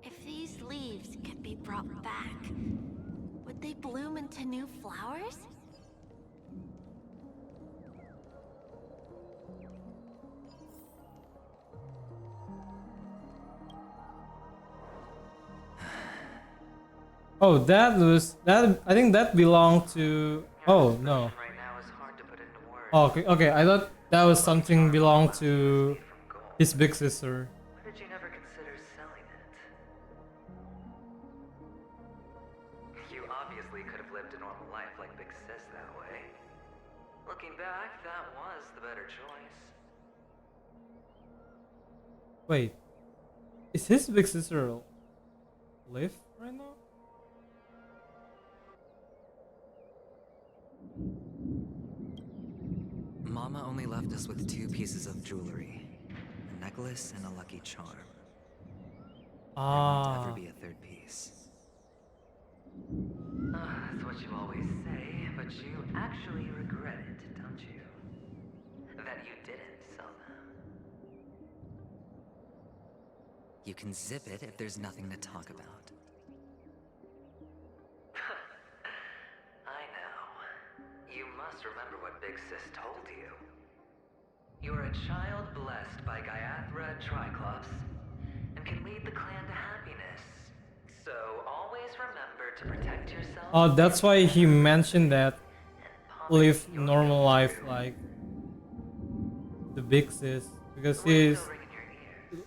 If these leaves could be brought back, would they bloom into new flowers? Oh, that was that. I think that belonged to. Oh no. Oh, okay. I thought that was something belonged to his big sister. Why did you never consider selling it? You obviously could have lived a normal life like Big Sis that way. Looking back, that was the better choice. Wait, is his big sister live right now? Mama only left us with 2 pieces of jewelry. A necklace and a lucky charm. There won't ever be a 3rd piece. That's what you always say, but you actually regret it, don't you? That you didn't sell them. You can zip it if there's nothing to talk about. I know. You must remember what Big Sis told you. You're a child blessed by Gaiathra Triclops, and can lead the clan to happiness. So always remember to protect yourself. Oh, that's why he mentioned that live normal life like the big sis, because he's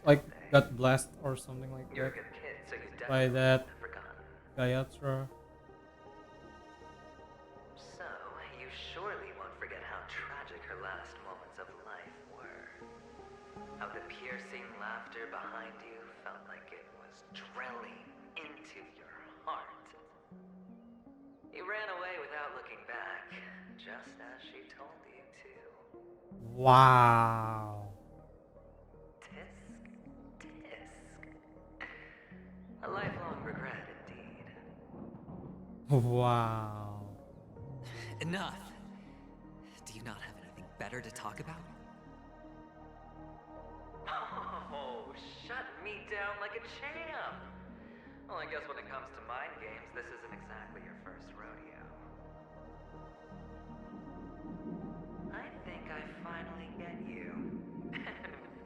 like got blessed or something like that by that Gaiathra. So you surely won't forget how tragic her last moments of life were. How the piercing laughter behind you felt like it was drilling into your heart. You ran away without looking back, just as she told you to. Wow. A lifelong regret indeed. Wow. Enough! Do you not have anything better to talk about? Oh, me down like a champ. Well, I guess when it comes to mind games, this isn't exactly your first rodeo. I think I finally get you. And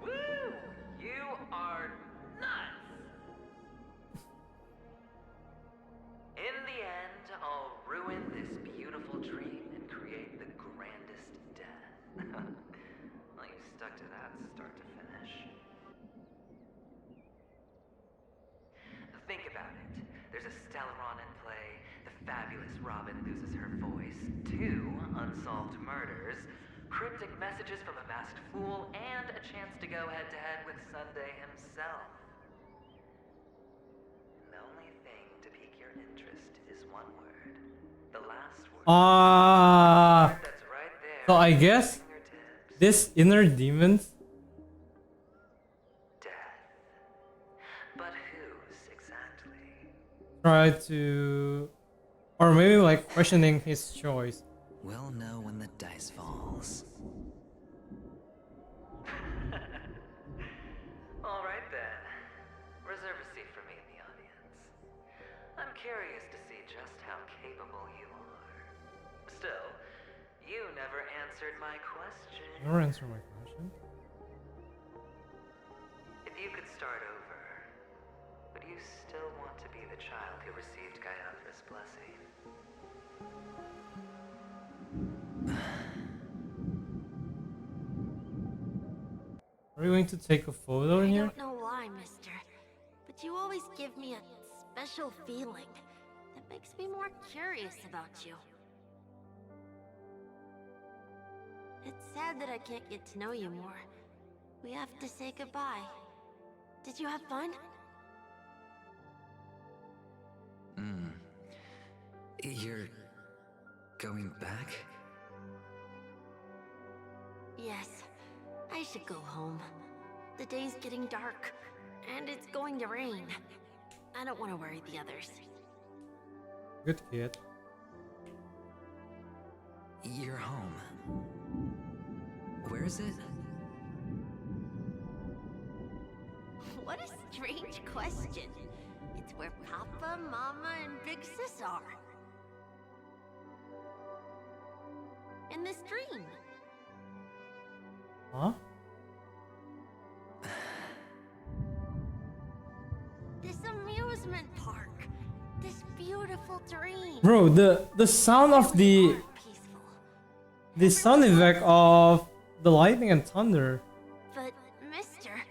woo! You are nuts! In the end, I'll ruin this beautiful dream and create the grandest death. Well, you stuck to that start to finish. Think about it. There's a Stellaron in play, the fabulous Robin loses her voice, 2 unsolved murders, cryptic messages from a masked fool, and a chance to go head-to-head with Sunday himself. The only thing to pique your interest is one word. The last word. That's right there. So I guess this inner demons But whose exactly? try to, or maybe like questioning his choice. We'll know when the dice falls. All right then. Reserve a seat for me in the audience. I'm curious to see just how capable you are. Still, you never answered my question. Never answer my question. If you could start over, would you still want to be the child who received Gaiathra's blessing? Are you going to take a photo in I here? don't know why, mister, but you always give me a special feeling that makes me more curious about you. It's sad that I can't get to know you more. We have to say goodbye. Did you have fun? You're going back? Yes. I should go home. The day's getting dark, and it's going to rain. I don't want to worry the others. Good kid. You're home. Where is it? What a strange question. It's where Papa, Mama, and Big Sis are. In this dream. Huh? This amusement park. This beautiful dream. Bro, the sound of the sound effect of the lightning and thunder. But, mister,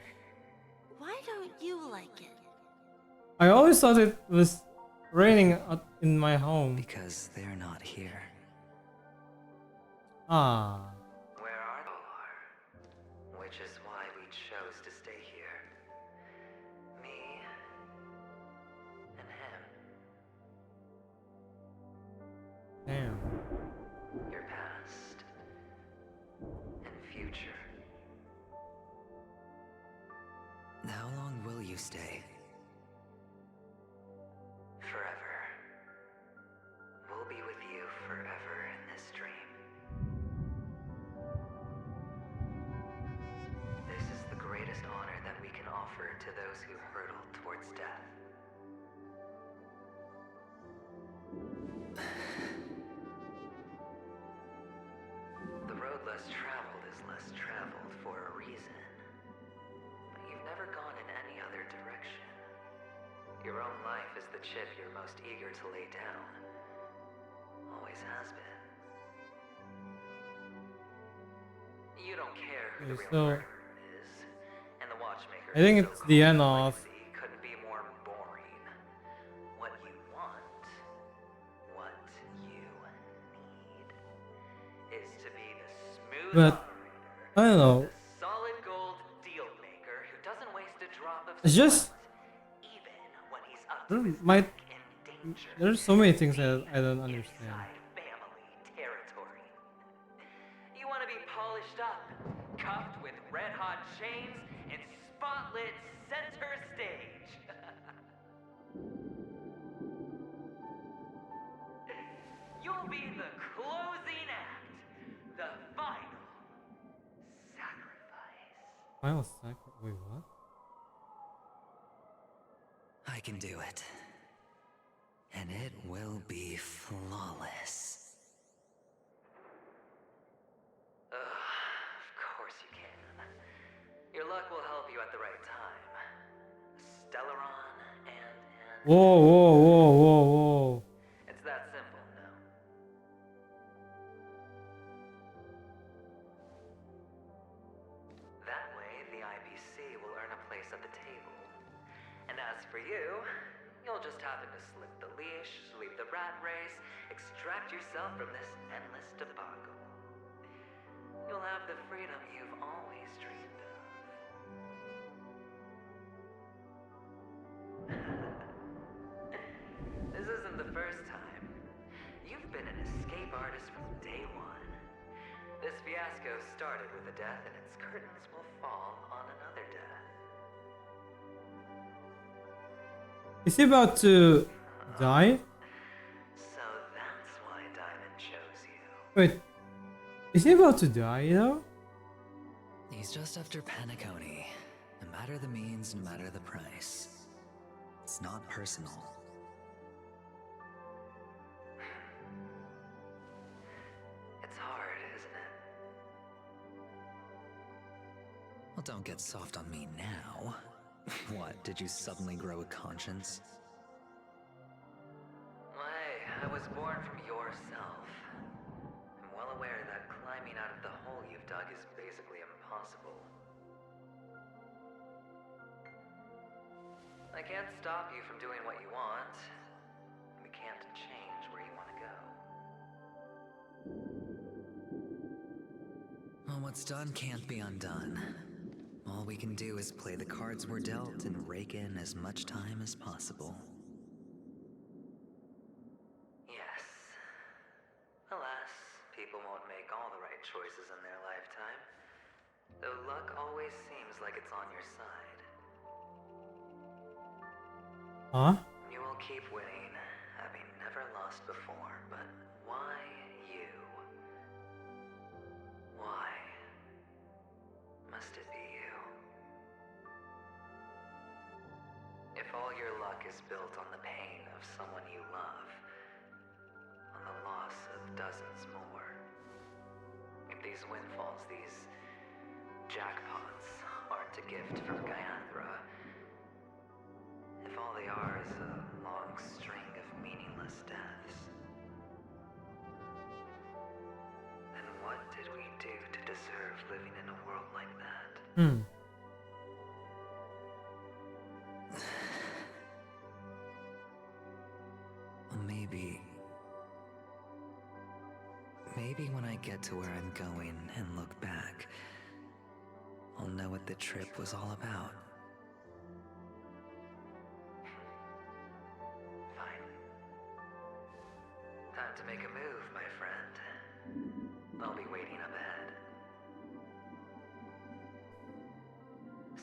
why don't you like it? I always thought it was raining in my home. Because they're not here. Ah. Where are they? Which is why we chose to stay here. Me and him. Damn. Your past and future. How long will you stay? Forever. We'll be with you forever in this dream. This is the greatest honor that we can offer to those who hurtle towards death. The road less traveled is less traveled for a reason. But you've never gone in any other direction. Your own life is the chip you're most eager to lay down. Always has been. You don't care who the real So murderer is, and the watchmaker I think it's the end of couldn't be more boring. What you want, what you need, is to be the smooth but I don't know. solid gold deal maker who doesn't waste a drop of It's just even when he's up there might there's so many things that I don't understand. family territory. You want to be polished up, cuffed with red-hot chains, and spotlit center stage. You'll be the closing act, the final sacrifice. Final sacrifice. Wait, what? can do it. And it will be flawless. Of course you can. Your luck will help you at the right time. Stellaron and... Whoa, whoa, whoa, whoa, whoa. It's that simple, no? That way, the IPC will earn a place at the table. And as for you, you'll just happen to slip the leash, sweep the rat race, extract yourself from this endless debacle. You'll have the freedom you've always dreamed of. This isn't the first time. You've been an escape artist from day one. This fiasco started with a death, and its curtains will fall on another death. Is he about to die? So that's why Diamond chose you. Wait, is he about to die, you know? He's just after Penacony. No matter the means, no matter the price. It's not personal. It's hard, isn't it? Well, don't get soft on me now. What, did you suddenly grow a conscience? Hey, I was born from yourself. I'm well aware that climbing out of the hole you've dug is basically impossible. I can't stop you from doing what you want. We can't change where you want to go. Well, what's done can't be undone. All we can do is play the cards we're dealt and rake in as much time as possible. Yes. Alas, people won't make all the right choices in their lifetime. Though luck always seems like it's on your side. Huh? You will keep winning, having never lost before, but why you? Why must it be you? If all your luck is built on the pain of someone you love, on the loss of dozens more, if these windfalls, these jackpots, aren't a gift from Gaiathra, if all they are is a long string of meaningless deaths, then what did we do to deserve living in a world like that? Well, maybe when I get to where I'm going and look back, I'll know what the trip was all about. Time to make a move, my friend. I'll be waiting up ahead.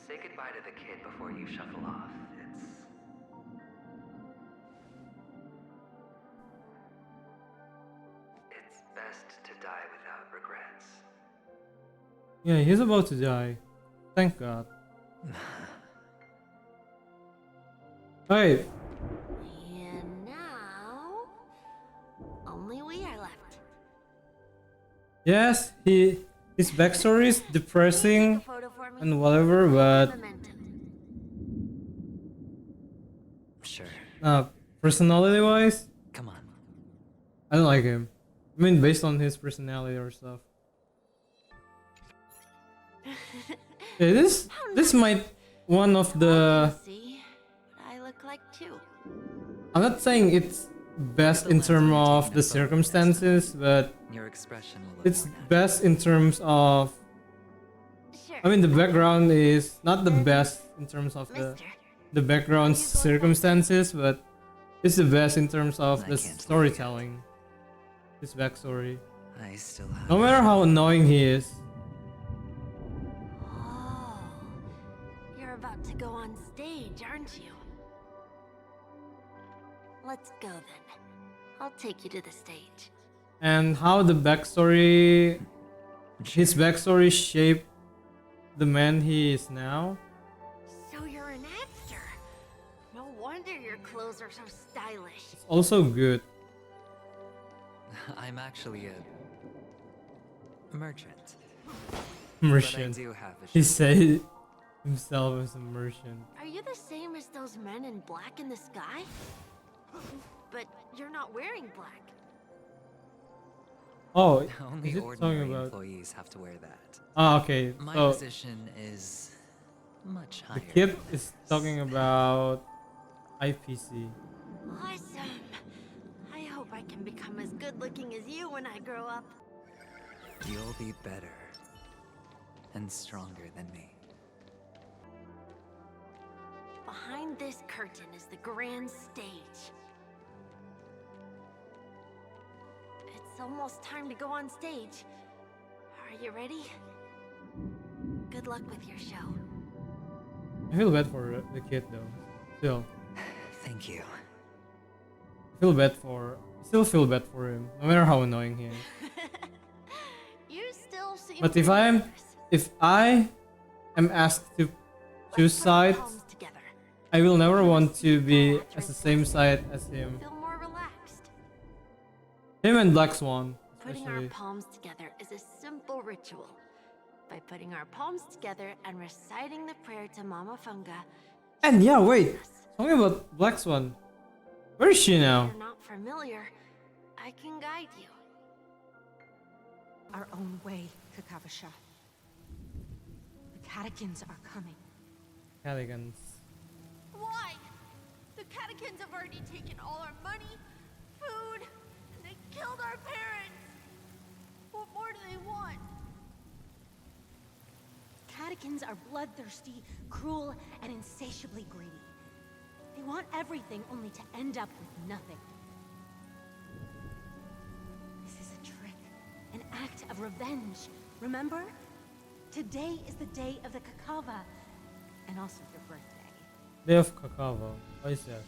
Say goodbye to the kid before you shuffle off. It's best to die without regrets. Yeah, he's about to die. Thank God. Wait. And now, only we are left. Yes, his backstory is depressing and whatever, but sure. Personality-wise, come on. I don't like him. I mean, based on his personality or stuff. Yeah, this might one of the. See, I look like too. I'm not saying it's best in terms of the circumstances, but Your expression will look it's best in terms of. I mean, the background is not the best in terms of the background circumstances, but it's the best in terms of the storytelling. His backstory. I still have No matter how annoying he is. Oh, you're about to go on stage, aren't you? Let's go then. I'll take you to the stage. And how the backstory, his backstory shaped the man he is now. So you're an actor. No wonder clothes are so stylish. It's also good. I'm actually a merchant. Merchant. But I do have a He shop. said himself as a merchant. Are you the same as those men in black in the sky? But you're not wearing black. Oh, Only is it ordinary talking about? employees have to wear that. Ah, okay. My So position is much higher. the kid than is theirs. talking about IPC. Awesome. I hope I can become as good looking as you when I grow up. You'll be better and stronger than me. Behind this curtain is the grand stage. It's almost time to go on stage. Are you ready? Good luck with your show. I feel bad for the kid though. Still, Thank you. still feel bad for him, no matter how annoying he is. You still seem But pretty nervous. if I am asked to choose Let's put our sides, palms together. I will never want to be as the same side as him. Feel more relaxed. Him and Black Swan, Putting our especially. palms together is a simple ritual. By putting our palms together and reciting the prayer to Mama Funga, And yeah, wait, talking about Black Swan, where is she if now? you're not familiar, I can guide you. Our own way, Kakavasha. The catechins are coming. Caligans. Why? The catechins have already taken all our money, food, and they killed our parents. What more do they want? Catechins are bloodthirsty, cruel, and insatiably greedy. They want everything only to end up with nothing. This is a trick, an act of revenge. Remember? Today is the day of the Kakava, and also your birthday. Day of Kakava. What is that?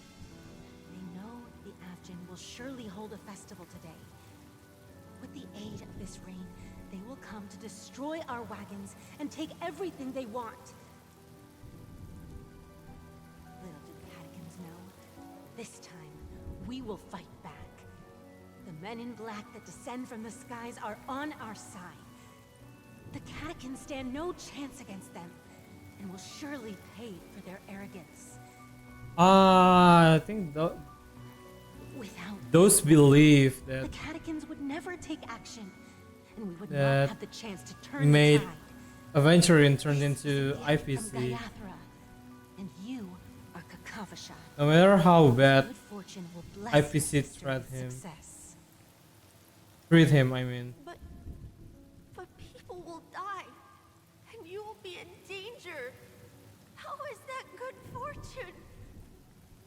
They know the Avgin will surely hold a festival today. With the aid of this rain, they will come to destroy our wagons and take everything they want. Little do the Catechins know, this time we will fight back. The men in black that descend from the skies are on our side. The Catechins stand no chance against them, and will surely pay for their arrogance. I think Without those believe the that Catechins would never take action, and we would That not have the chance to turn made the tide. Aventurine turned into From IPC. Gaiathra, and you are Kakavasha. No matter how bad Good fortune will bless IPC your sister treat with him. success. Treat him, I mean. But people will die, and you will be in danger. How is that good fortune?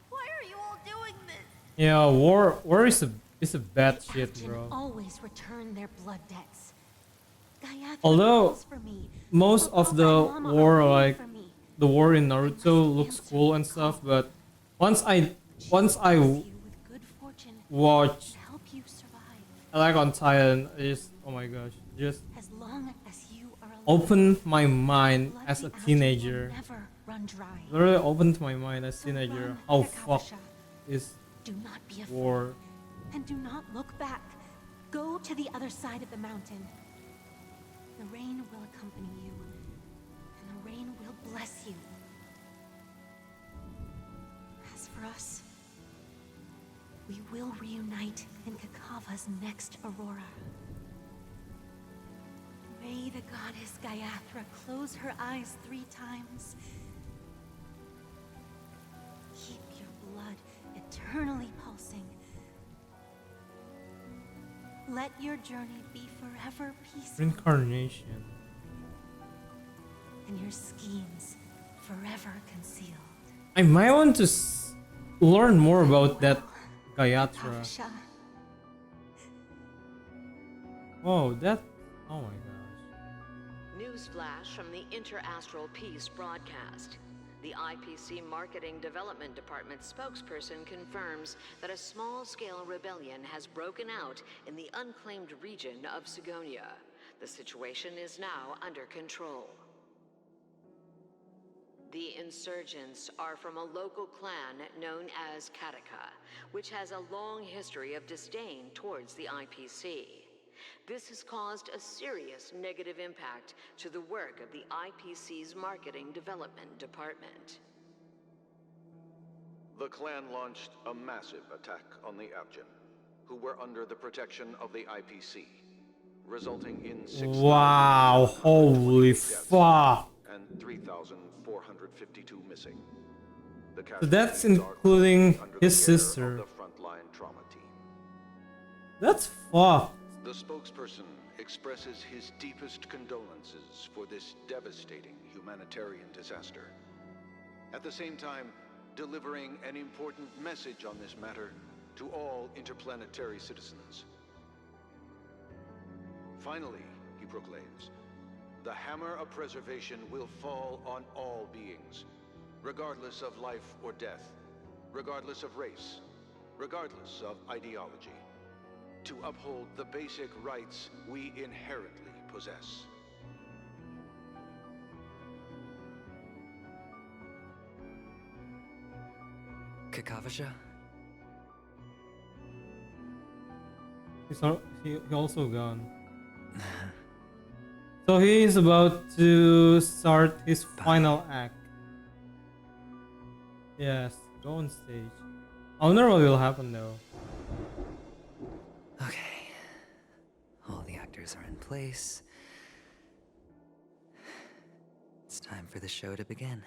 Why are you all doing this? Yeah, war is a bad shit, Avgin bro. always return their blood debts. Gaiathra Although calls for me. most of the Papa and Mama war, are waiting like for me. the war in Naruto, looks cool and stuff, but once I Good fortune watch to help you survive. Attack on Titan, I just oh my gosh, just As long as you are alive, opened my mind as a the Avgin will teenager. never run dry. Literally opened my mind as a teenager. run, How Kakavasha. fuck is Do not be afraid. war? And do not look back. Go to the other side of the mountain. The rain will accompany you, and the rain will bless you. As for us, we will reunite in Kakava's next aurora. May the goddess Gaiathra close her eyes 3 times. Keep your blood eternally pulsing. Let your journey be forever peaceful, Reincarnation. and your schemes forever concealed. I might want to learn more about that Gayatra. Kakavasha. Whoa, that. Oh my gosh. Newsflash from the Interastral Peace broadcast. The IPC Marketing Development Department spokesperson confirms that a small-scale rebellion has broken out in the unclaimed region of Sigonia. The situation is now under control. The insurgents are from a local clan known as Kataka, which has a long history of disdain towards the IPC. This has caused a serious negative impact to the work of the IPC's Marketing Development Department. The clan launched a massive attack on the Abjin, who were under the protection of the IPC, resulting in 6,000 Wow, holy fuck. and 3,452 missing. The So that's casualties are including currently under his the care sister. of the frontline trauma team. That's fucked. The spokesperson expresses his deepest condolences for this devastating humanitarian disaster. At the same time, delivering an important message on this matter to all interplanetary citizens. Finally, he proclaims, the hammer of preservation will fall on all beings, regardless of life or death, regardless of race, regardless of ideology, to uphold the basic rights we inherently possess. Kakavasha? He also gone. So he is about to start his final act. Yes, go on stage. I wonder what will happen though. Okay. All the actors are in place. It's time for the show to begin.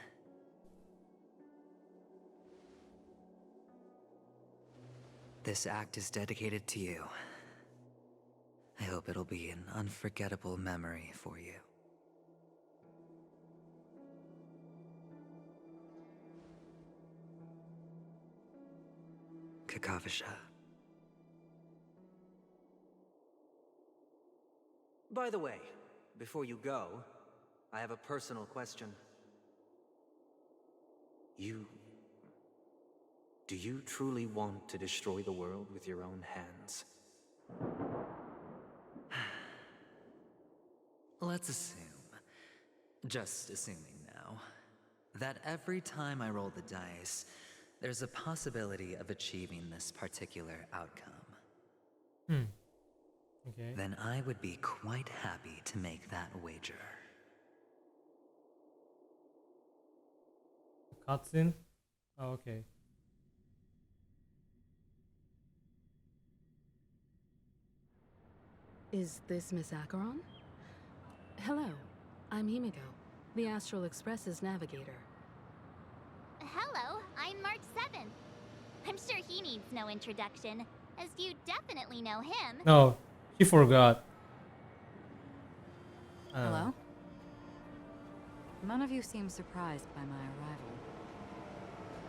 This act is dedicated to you. I hope it'll be an unforgettable memory for you. Kakavasha. By the way, before you go, I have a personal question. Do you truly want to destroy the world with your own hands? Let's assume, just assuming now, that every time I roll the dice, there's a possibility of achieving this particular outcome. Okay. Then I would be quite happy to make that wager. Cutscene? Oh, okay. Is this Miss Acheron? Hello, I'm Himiko, the Astral Express's navigator. Hello, I'm March 7th. I'm sure he needs no introduction, as you definitely know him. No, she forgot. Hello? None of you seem surprised by my arrival.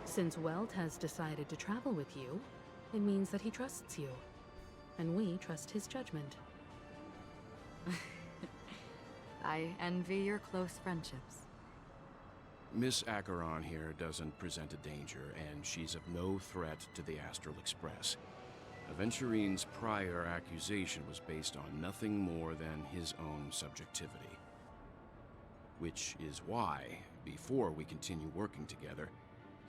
Since Welt has decided to travel with you, it means that he trusts you. And we trust his judgment. I envy your close friendships. Miss Acheron here doesn't present a danger, and she's of no threat to the Astral Express. Aventurine's prior accusation was based on nothing more than his own subjectivity. Which is why, before we continue working together,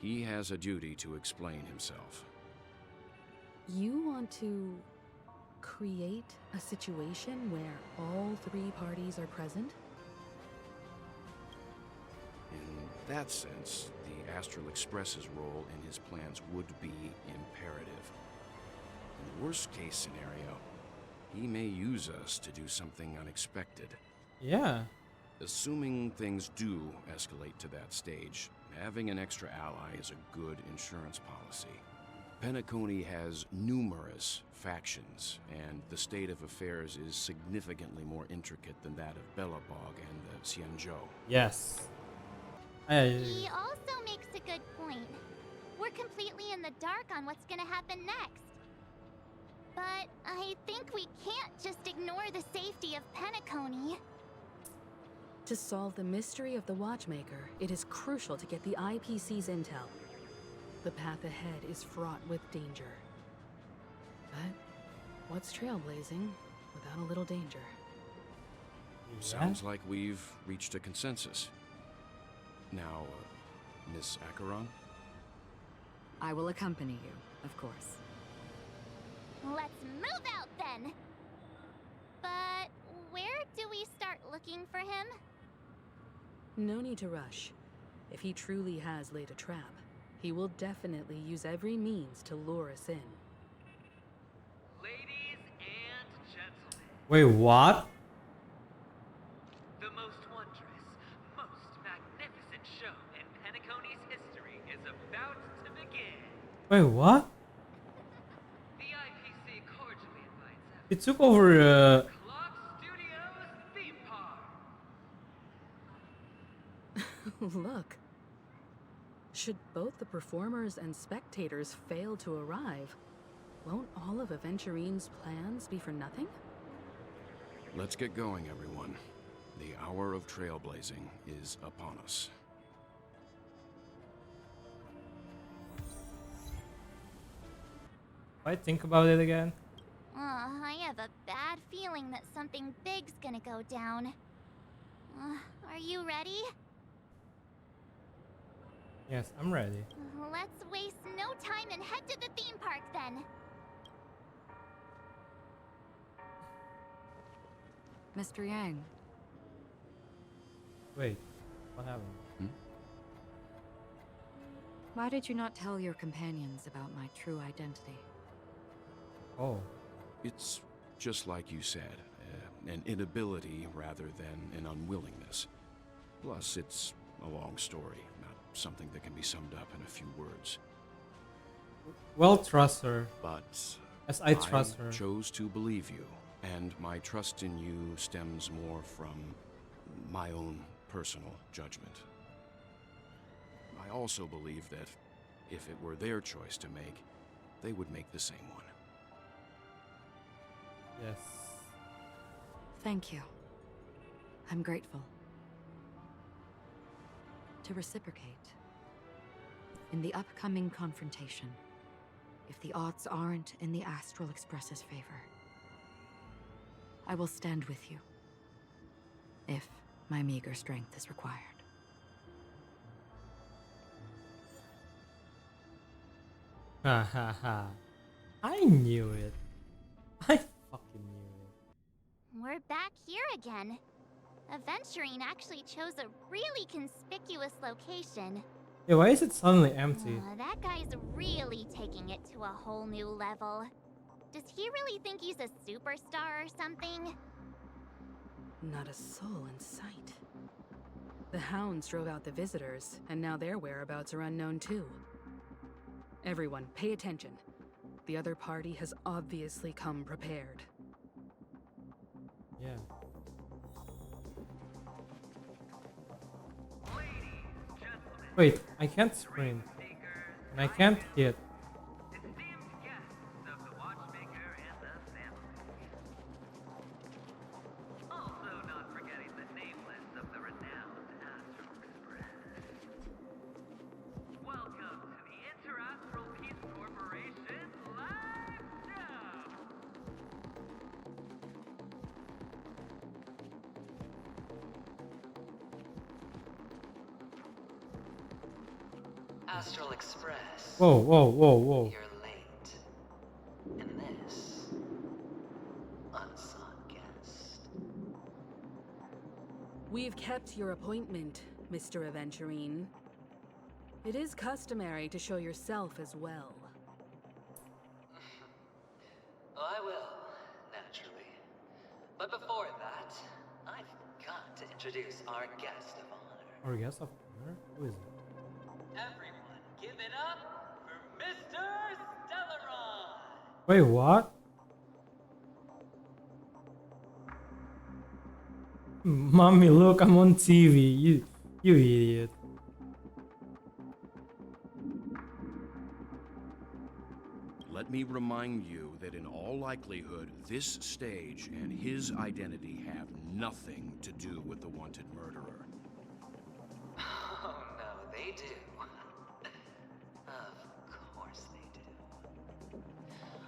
he has a duty to explain himself. You want to create a situation where all three parties are present? In that sense, the Astral Express's role in his plans would be imperative. In the worst-case scenario, he may use us to do something unexpected. Yeah. Assuming things do escalate to that stage, having an extra ally is a good insurance policy. Penacony has numerous factions, and the state of affairs is significantly more intricate than that of Bellabog and the Xianzhou. Yes. He also makes a good point. We're completely in the dark on what's gonna happen next. But I think we can't just ignore the safety of Penacony. To solve the mystery of the Watchmaker, it is crucial to get the IPC's intel. The path ahead is fraught with danger. But what's trailblazing without a little danger? Sounds like we've reached a consensus. Now, Miss Acheron? I will accompany you, of course. Let's move out then! But where do we start looking for him? No need to rush. If he truly has laid a trap, he will definitely use every means to lure us in. Ladies and gentlemen, Wait, what? the most wondrous, most magnificent show in Penacony's history is about to begin. Wait, what? The IPC cordially invites everyone. It took over Clock Studios theme park. Look. Should both the performers and spectators fail to arrive, won't all of Aventurine's plans be for nothing? Let's get going, everyone. The hour of trailblazing is upon us. if I think about it again. I have a bad feeling that something big's gonna go down. Are you ready? Yes, I'm ready. Let's waste no time and head to the theme park then. Mr. Yang. Wait, what happened? Why did you not tell your companions about my true identity? Oh. It's just like you said, an inability rather than an unwillingness. Plus, it's a long story, not something that can be summed up in a few words. Well, trust her. But as I trust her. chose to believe you, and my trust in you stems more from my own personal judgment. I also believe that if it were their choice to make, they would make the same one. Yes. Thank you. I'm grateful. To reciprocate, in the upcoming confrontation, if the odds aren't in the Astral Express's favor, I will stand with you, if my meager strength is required. Ha ha ha. I knew it. I fucking knew it. We're back here again. Aventurine actually chose a really conspicuous location. Yeah, why is it suddenly empty? That guy's really taking it to a whole new level. Does he really think he's a superstar or something? Not a soul in sight. The hounds drove out the visitors, and now their whereabouts are unknown too. Everyone, pay attention. The other party has obviously come prepared. Yeah. Wait, I can't sprint. And I can't hit. Also not forgetting the nameless of the renowned Astral Express. Welcome to the Interastral Peace Corporation live show! Astral Express. Whoa, whoa, whoa, whoa. You're late. And this unsought guest. We've kept your appointment, Mr. Aventurine. It is customary to show yourself as well. I will, naturally. But before that, I've got to introduce our guest of honor. Our guest of honor? Who is it? Everyone, give it up for Mr. Stellaron! Wait, what? Mommy, look, I'm on TV. You idiot. Let me remind you that in all likelihood, this stage and his identity have nothing to do with the wanted murderer. Oh no, they do. Of course they do.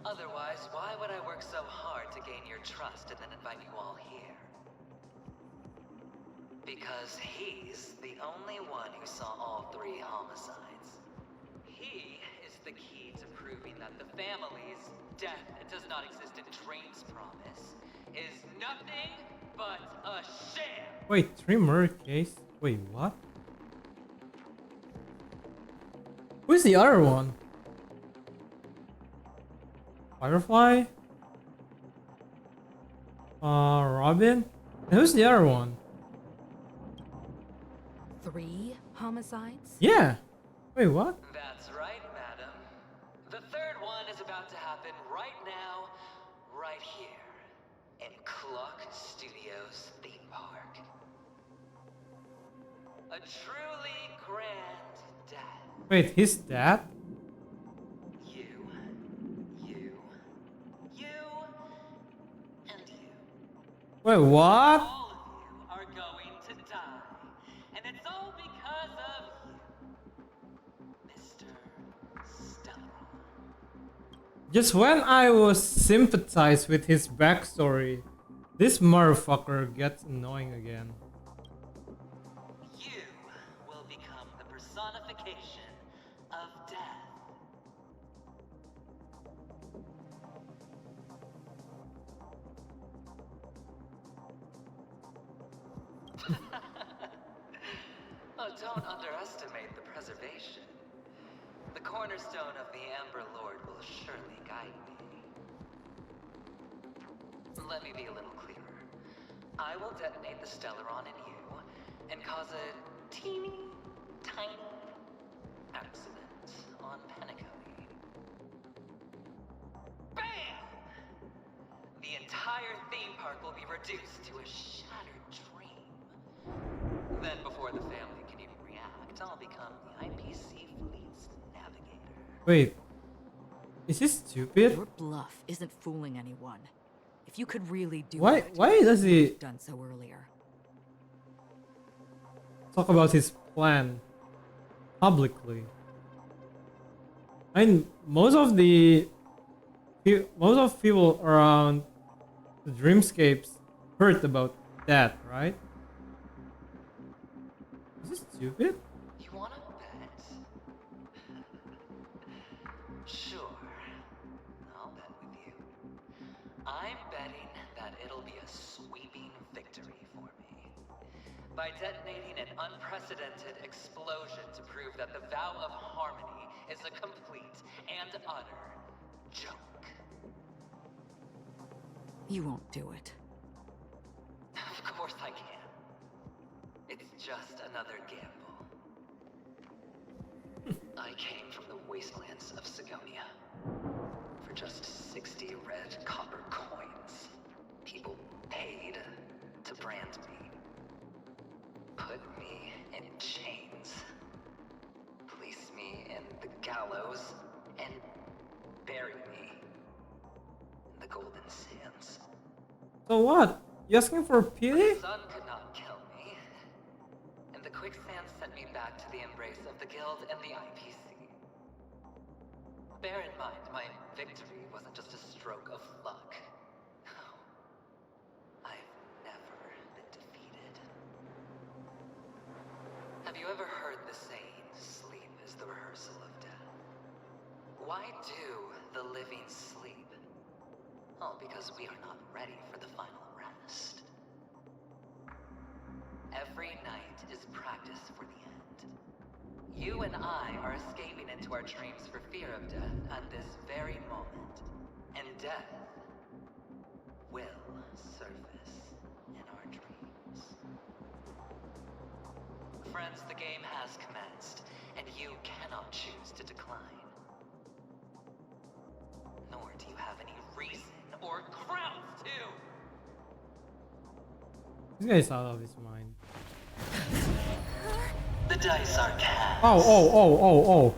Otherwise, why would I work so hard to gain your trust and then invite you all here? Because he's the only one who saw all 3 homicides. He is the key to proving that the family's death does not exist in Dream's promise is nothing but a sham. Wait, 3 murder case? Wait, what? Who's the other one? Firefly? Robin? And who's the other one? 3 homicides? Yeah. Wait, what? That's right, madam. The 3rd one is about to happen right now, right here, in Clock Studios theme park. A truly grand death. Wait, his dad? You, and you. Wait, what? All of you are going to die. And it's all because of you, Mr. Stellar. Just when I was sympathized with his backstory, this motherfucker gets annoying again. You will become the personification of death. Oh, don't underestimate the preservation. The cornerstone of the Amber Lord will surely guide me. Let me be a little clearer. I will detonate the Stellaron in you and cause a teeny, tiny accident on Penacony. BAM! The entire theme park will be reduced to a shattered dream. Then before the family can even react, I'll become the IPC fleet's navigator. Wait, is he stupid? Your bluff isn't fooling anyone. If you could really do Why? it, Why does he you've done so earlier? talk about his plan publicly? I mean, most of people around the Dreamscapes heard about that, right? Is this stupid? You wanna bet? Sure. I'll bet with you. I'm betting that it'll be a sweeping victory for me. By detonating an unprecedented explosion to prove that the vow of harmony is a complete and utter joke. You won't do it. Of course I can. It's just another gamble. I came from the wastelands of Sigonia. For just 60 red copper coins, people paid to brand me. Put me in chains. Place me in the gallows and bury me in the golden sands. So what? You asking for pity? The sun could not kill me, and the quicksand sent me back to the embrace of the guild and the IPC. Bear in mind, my victory wasn't just a stroke of luck. No. I've never been defeated. Have you ever heard the saying, sleep is the rehearsal of death? Why do the living sleep? Oh, because we are not ready for the final rest. Every night is practice for the end. You and I are escaping into our dreams for fear of death at this very moment. And death will surface in our dreams. Friends, the game has commenced, and you cannot choose to decline. Nor do you have any reason or grounds to! This guy's out of his mind. The dice are cast. Oh.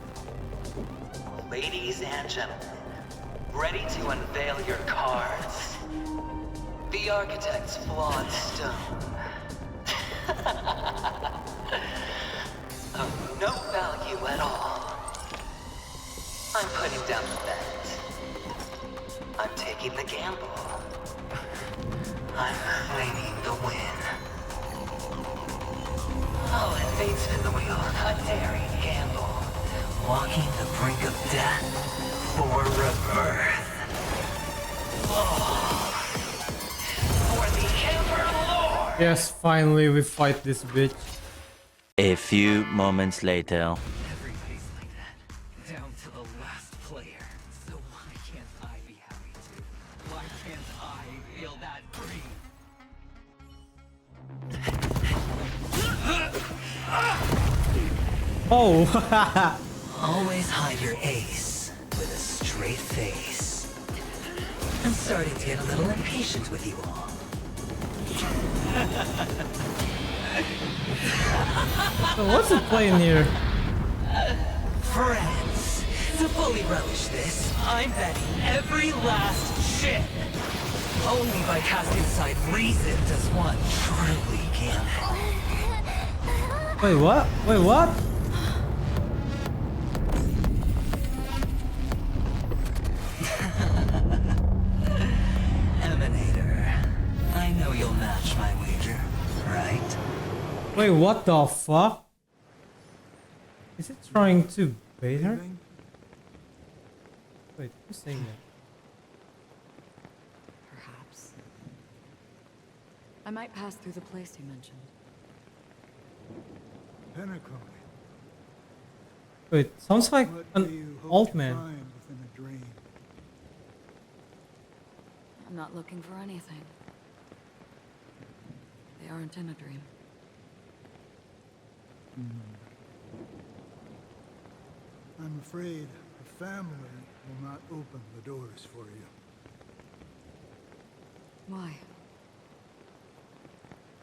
Ladies and gentlemen, ready to unveil your cards? The architect's flawed stone. Of no value at all. I'm putting down the bet. I'm taking the gamble. I'm claiming the win. Fallen fate spin the wheel, a daring gamble. Walking the brink of death for rebirth. Oh. For the Emperor Lord! Yes, finally we fight this bitch. A few moments later. Everybody's like that, down to the last player. So why can't I be happy too? Why can't I feel that free? Oh! Always hide your ace with a straight face. I'm starting to get a little impatient with you all. So what's the plan here? Friends, to fully relish this, I'm betting every last shit. Only by casting aside reason does one truly gamble. Wait, what? Wait, what? Emanator, I know you'll match my wager, right? Wait, what the fuck? Is it trying to bait her? Wait, who's saying that? Perhaps. I might pass through the place you mentioned. Penacony. Wait, sounds like What do an you hope old to man. find within a dream? I'm not looking for anything. They aren't in a dream. I'm afraid the family will not open the doors for you. Why?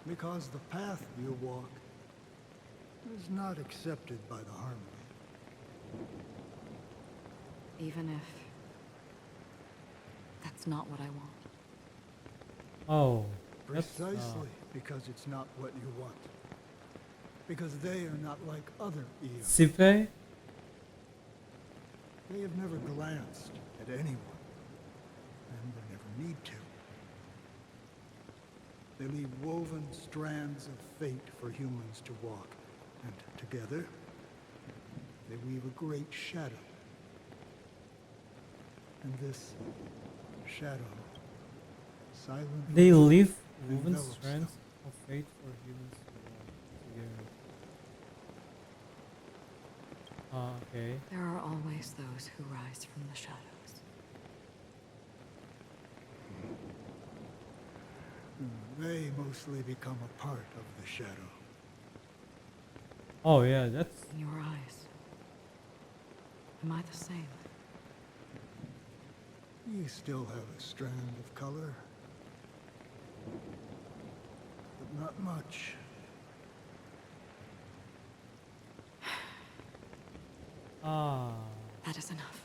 Because the path you walk is not accepted by the Harmony. Even if that's not what I want. Oh. Precisely because it's not what you want. Because they are not like other eons. Sipe? They have never glanced at anyone. And they never need to. They leave woven strands of fate for humans to walk. And together, they weave a great shadow. And this shadow silently They leave woven envelops strands of fate for humans to walk together. Okay. There are always those who rise from the shadows. They mostly become a part of the shadow. Oh yeah, that's... In your eyes. Am I the same? You still have a strand of color. But not much. Ah. That is enough.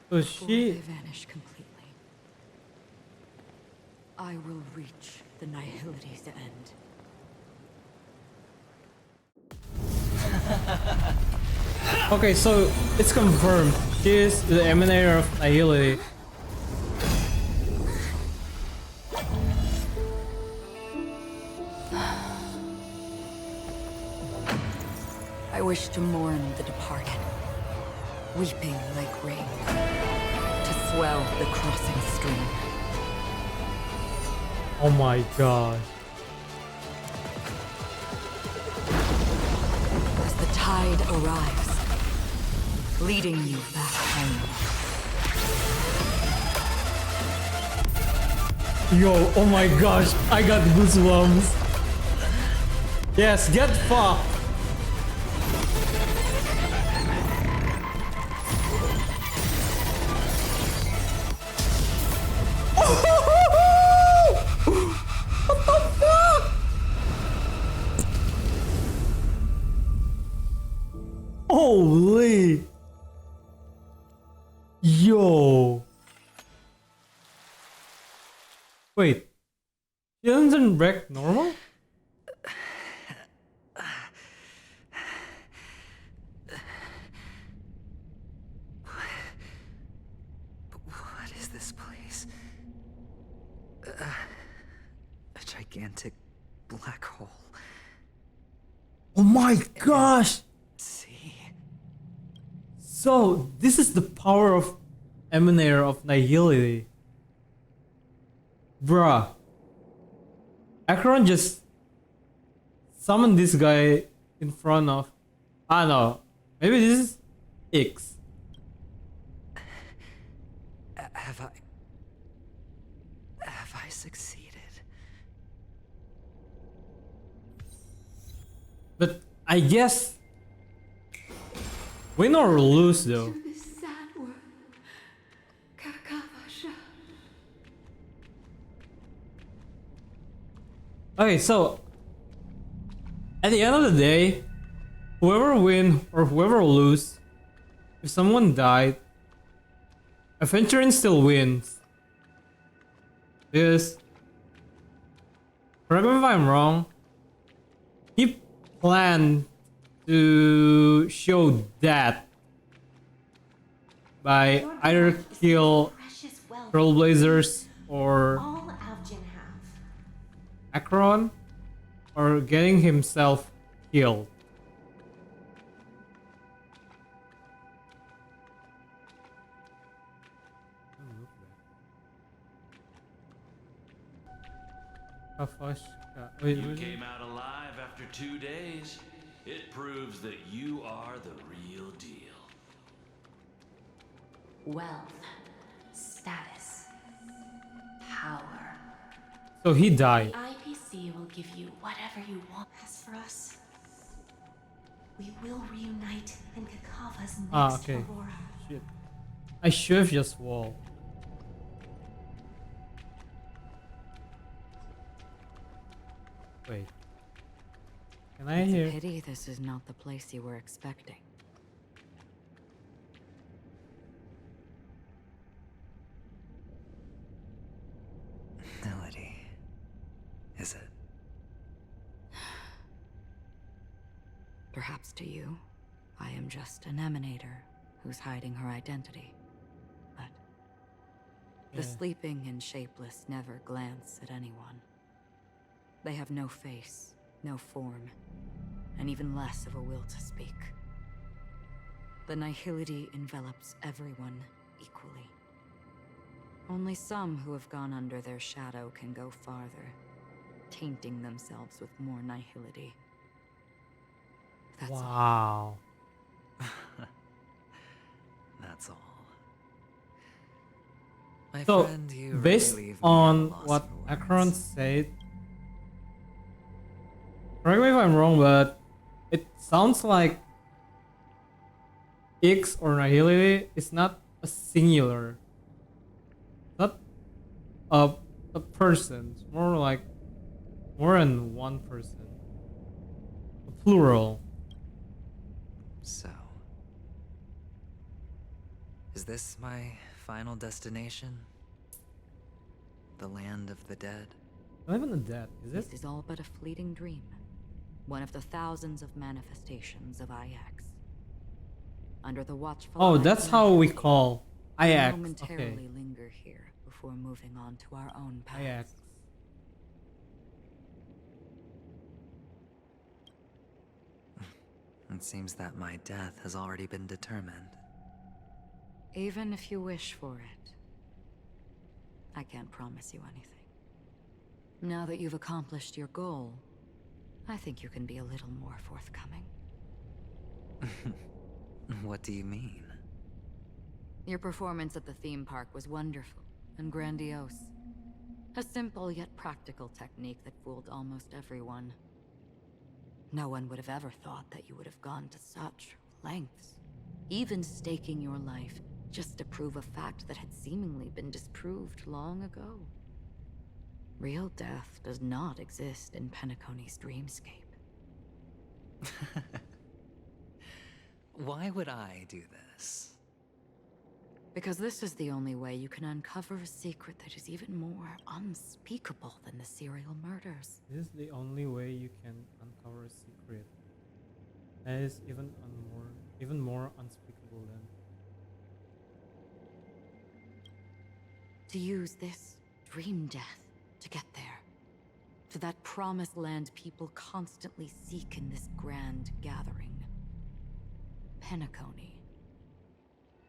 So Before she... they vanish completely, I will reach the nihility's end. Okay, so it's confirmed. She is the emanator of nihility. I wish to mourn the departed, weeping like rain, to swell the crossing stream. Oh my god. As the tide arrives, leading you back home. Yo, oh my gosh, I got goosebumps. Yes, get fucked. What the fuck? Holy. Yo. Wait. She doesn't break normal? What is this place? A gigantic black hole. my gosh! See? So, this is the power of Emanator of Nihility. Bruh. Acheron just summoned this guy in front of... I don't know. Maybe this is X. Have I succeeded? But I guess... win or lose though. This sad word, Kakavasha. Okay, so... at the end of the day, whoever win or whoever lose, if someone died, Aventurine still wins. Because, correct me if I'm wrong, he planned to show that by either kill Trailblazers or All Algin have. Acheron, or getting himself killed. Wait, You came out alive after 2 days. It proves that you are the real deal. Wealth, status, power. so he died. The IPC will give you whatever you want. As for us, we will reunite in Kakava's next Ah, okay. Aurora. Shit. I should have just walled. Wait. Can I It's hear? a pity this is not the place you were expecting. Melody. Is it? Perhaps to you, I am just an emanator who's hiding her identity. But the Yeah. sleeping and shapeless never glance at anyone. They have no face, no form, and even less of a will to speak. The nihility envelops everyone equally. Only some who have gone under their shadow can go farther, tainting themselves with more nihility. That's all. Wow. That's all. My So, friend, you based really leave me on at a loss what for words. Acheron said, correct me if I'm wrong, but it sounds like X or Nihility is not a singular, not a person. It's more like more than one person, a plural. So, is this my final destination? The land of the dead? Not even the dead, is it? This is all but a fleeting dream. One of the thousands of manifestations of IX. Under the watchful Oh, eye that's of how we Nihility, call we IX. momentarily Okay. linger here before moving on to our own paths. IX. It seems that my death has already been determined. Even if you wish for it, I can't promise you anything. Now that you've accomplished your goal, I think you can be a little more forthcoming. What do you mean? Your performance at the theme park was wonderful and grandiose. A simple yet practical technique that fooled almost everyone. No one would have ever thought that you would have gone to such lengths, even staking your life just to prove a fact that had seemingly been disproved long ago. Real death does not exist in Penacony's dreamscape. Why would I do this? Because this is the only way you can uncover a secret that is even more unspeakable than the serial murders. This is the only way you can uncover a secret. That is even more unspeakable than. To use this dream death to get there. To that promised land people constantly seek in this grand gathering. Penacony.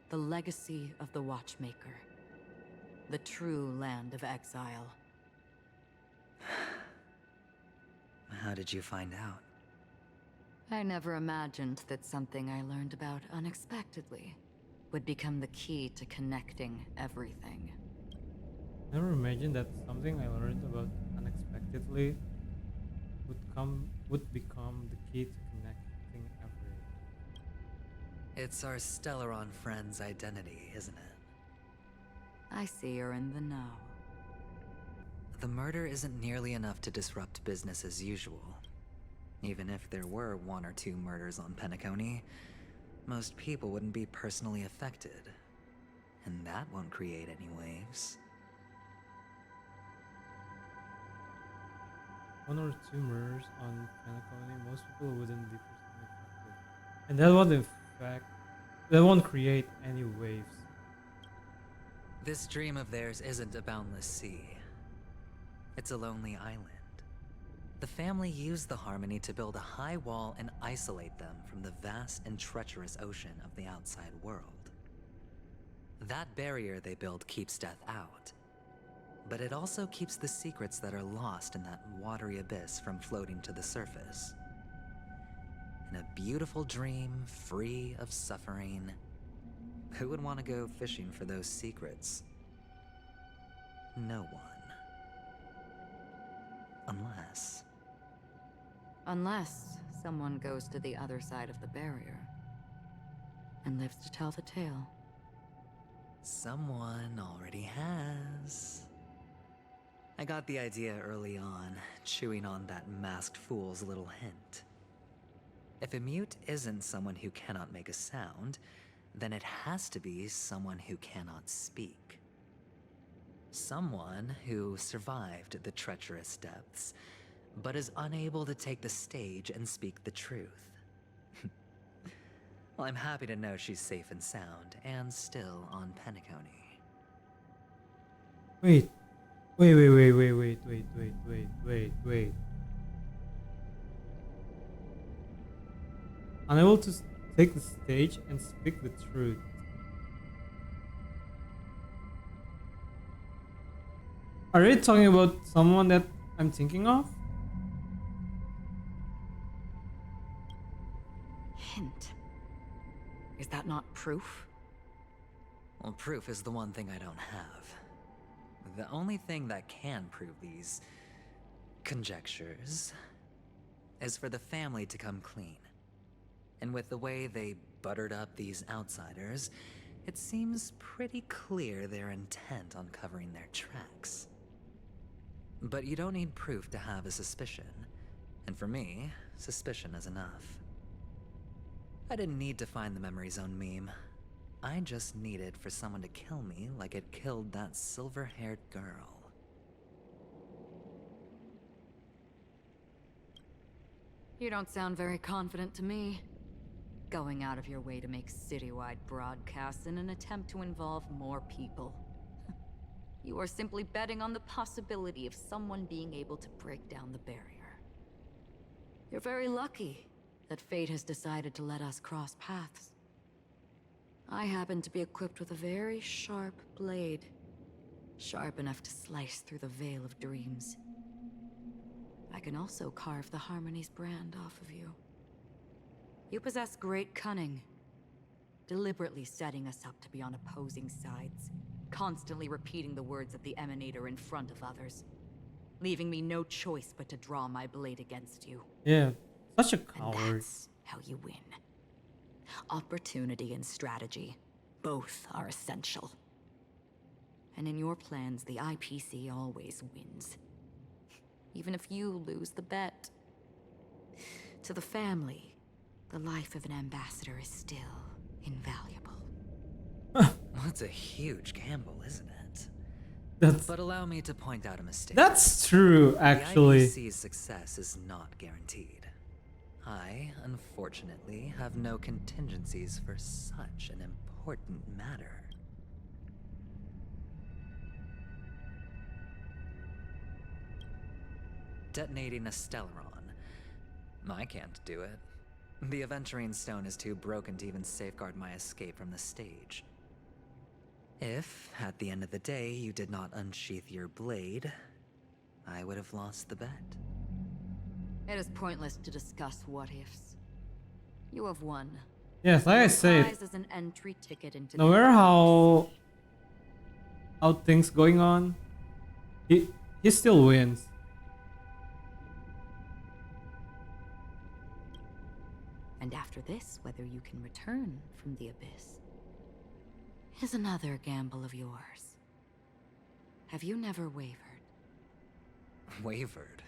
The legacy of the Watchmaker. The true land of exile. How did you find out? I never imagined that something I learned about unexpectedly would become the key to connecting everything. Never imagined that something I learned about unexpectedly would become the key to connecting everything. It's our Stellaron friend's identity, isn't it? I see her in the know. The murder isn't nearly enough to disrupt business as usual. Even if there were 1 or 2 murders on Penacony, most people wouldn't be personally affected. And that won't create any waves. 1 or 2 murders on Penacony, most people wouldn't be personally affected. And that won't create any waves. This dream of theirs isn't a boundless sea. It's a lonely island. The family used the Harmony to build a high wall and isolate them from the vast and treacherous ocean of the outside world. That barrier they build keeps death out, but it also keeps the secrets that are lost in that watery abyss from floating to the surface. In a beautiful dream, free of suffering, who would want to go fishing for those secrets? No one. Unless someone goes to the other side of the barrier and lives to tell the tale. Someone already has. I got the idea early on, chewing on that masked fool's little hint. If a mute isn't someone who cannot make a sound, then it has to be someone who cannot speak. Someone who survived the treacherous depths, but is unable to take the stage and speak the truth. Well, I'm happy to know she's safe and sound, and still on Penacony. Wait. Unable to take the stage and speak the truth. Are you talking about someone that I'm thinking of? Hint. Is that not proof? Well, proof is the one thing I don't have. The only thing that can prove these conjectures is for the family to come clean. And with the way they buttered up these outsiders, it seems pretty clear they're intent on covering their tracks. But you don't need proof to have a suspicion. And for me, suspicion is enough. I didn't need to find the memory zone meme. I just needed for someone to kill me like it killed that silver-haired girl. You don't sound very confident to me. Going out of your way to make citywide broadcasts in an attempt to involve more people. You are simply betting on the possibility of someone being able to break down the barrier. You're very lucky that fate has decided to let us cross paths. I happen to be equipped with a very sharp blade. Sharp enough to slice through the veil of dreams. I can also carve the Harmony's brand off of you. You possess great cunning, deliberately setting us up to be on opposing sides, constantly repeating the words of the Emanator in front of others, leaving me no choice but to draw my blade against you. Yeah, such a And coward. that's how you win. Opportunity and strategy, both are essential. And in your plans, the IPC always wins. Even if you lose the bet. To the family, the life of an ambassador is still invaluable. That's a huge gamble, isn't it? That's- But allow me to point out a mistake. That's true, actually. The IPC's success is not guaranteed. I, unfortunately, have no contingencies for such an important matter. detonating a Stellaron. I can't do it. The Aventurine stone is too broken to even safeguard my escape from the stage. If, at the end of the day, you did not unsheath your blade, I would have lost the bet. It is pointless to discuss what-ifs. You have won. Yes, like I said, Prize is an entry ticket into no the matter how things going on, he still wins. And after this, whether you can return from the abyss is another gamble of yours. Have you never wavered? Wavered?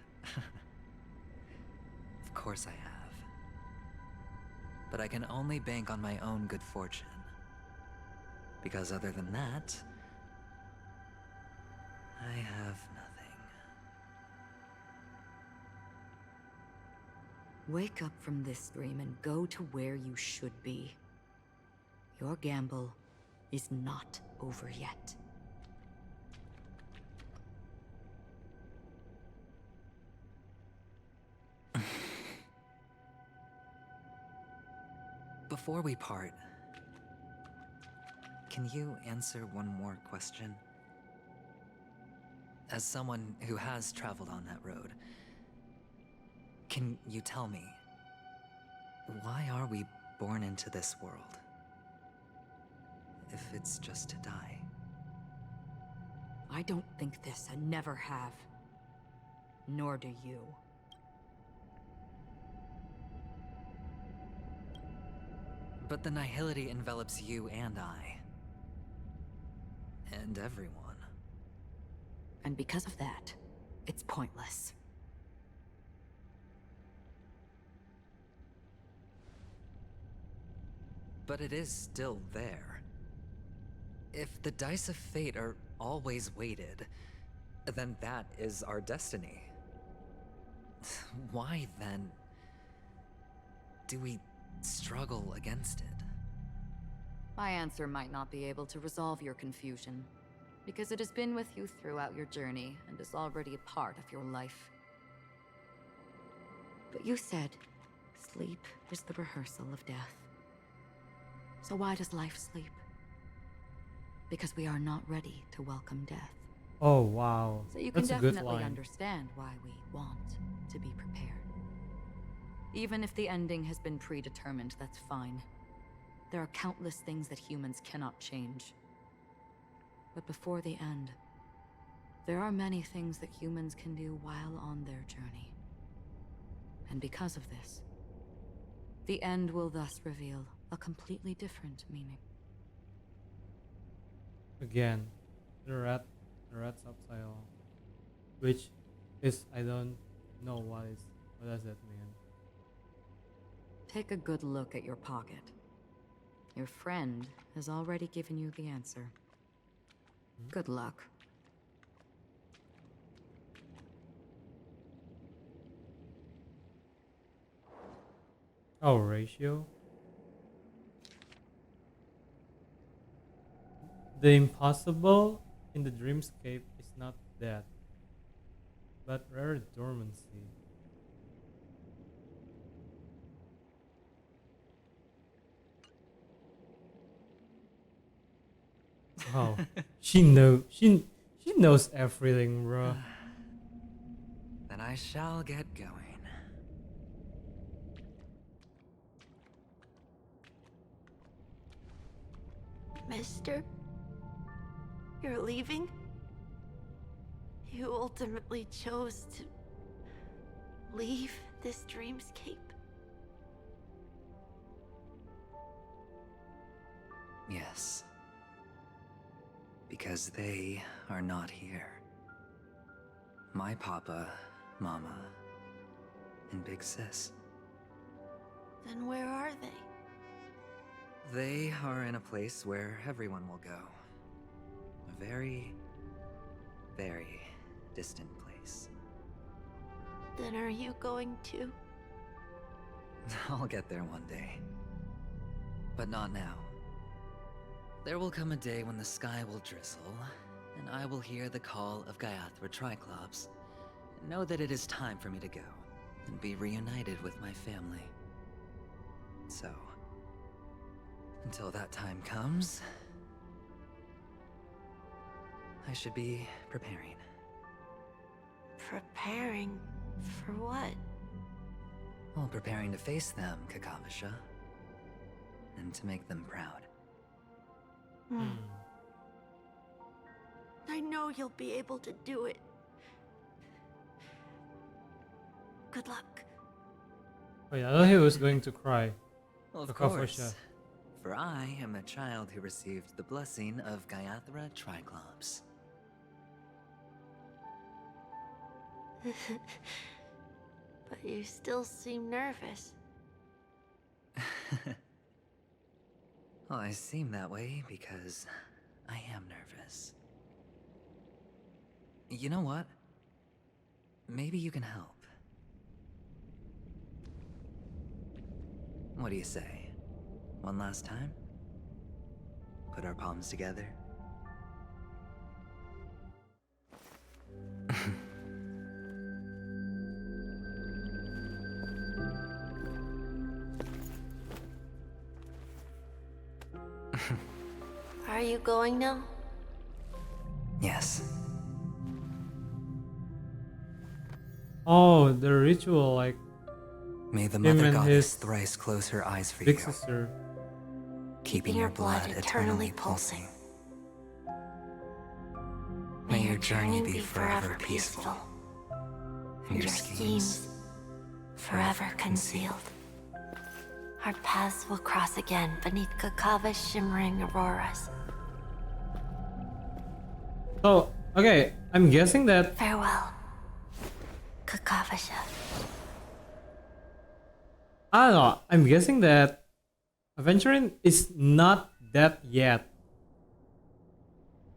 Of course I have. But I can only bank on my own good fortune. Because other than that, I have nothing. Wake up from this dream and go to where you should be. Your gamble is not over yet. Before we part, can you answer one more question? As someone who has traveled on that road, can you tell me, why are we born into this world? If it's just to die. I don't think this and never have. Nor do you. But the nihility envelops you and I. And everyone. And because of that, it's pointless. But it is still there. If the dice of fate are always weighted, then that is our destiny. Why, then, do we struggle against it? My answer might not be able to resolve your confusion, because it has been with you throughout your journey and is already a part of your life. But you said, sleep is the rehearsal of death. So why does life sleep? Because we are not ready to welcome death. Oh wow, So you can that's a good definitely line. understand why we want to be prepared. Even if the ending has been predetermined, that's fine. There are countless things that humans cannot change. But before the end, there are many things that humans can do while on their journey. And because of this, the end will thus reveal a completely different meaning. Again, the rat subtitle, which is, I don't know what does that mean. Take a good look at your pocket. Your friend has already given you the answer. Good luck. Oh, ratio. The impossible in the dreamscape is not death, but rare dormancy. Oh, she knows everything, bro. Then I shall get going. Mister? You're leaving? You ultimately chose to leave this dreamscape? Yes. Because they are not here. My papa, mama, and big sis. Then where are they? They are in a place where everyone will go. A very, very distant place. Then are you going to? I'll get there one day. But not now. There will come a day when the sky will drizzle, and I will hear the call of Gaiathra Triclops, know that it is time for me to go and be reunited with my family. So, until that time comes, I should be preparing. Preparing for what? Well, preparing to face them, Kakavasha. And to make them proud. I know you'll be able to do it. Good luck. Oh yeah, I thought he was going to cry. Well, of Kakavasha. course. For I am a child who received the blessing of Gaiathra Triclops. But you still seem nervous. Well, I seem that way because I am nervous. You know what? Maybe you can help. What do you say? One last time? Put our palms together? Are you going now? Yes. Oh, the ritual, like May the him Mother and Goddess his thrice close her eyes for big you, sister. keeping your blood eternally pulsing. May your journey be forever peaceful, and your schemes forever concealed. Our paths will cross again beneath Kakava's shimmering auroras. So, okay, I'm guessing that Farewell, Kakavasha. I don't know. I'm guessing that Aventurine is not dead yet.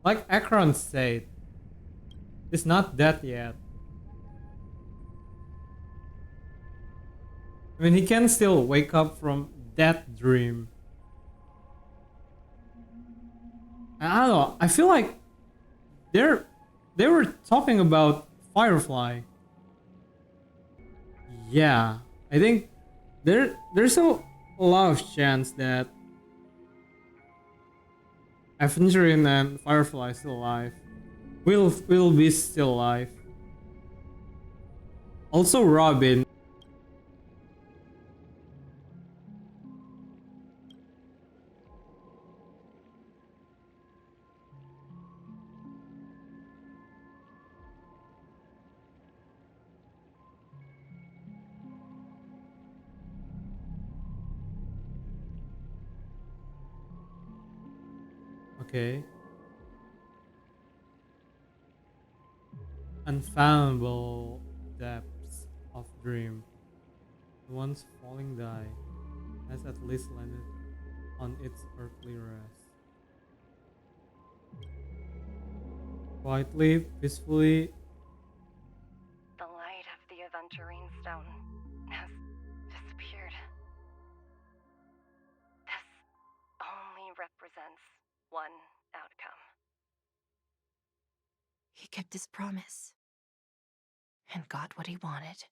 Like Akron said, it's not dead yet. I mean, he can still wake up from that dream. And I don't know. I feel like they were talking about Firefly. Yeah, I think there's a lot of chance that Aventurine and Firefly is still alive. Will be still alive. Also Robin. Okay. Unfathomable depths of dream. The once falling die has at least landed on its earthly rest. Quietly, peacefully. The light of the Aventurine stone has disappeared. This only represents one outcome. He kept his promise. And got what he wanted.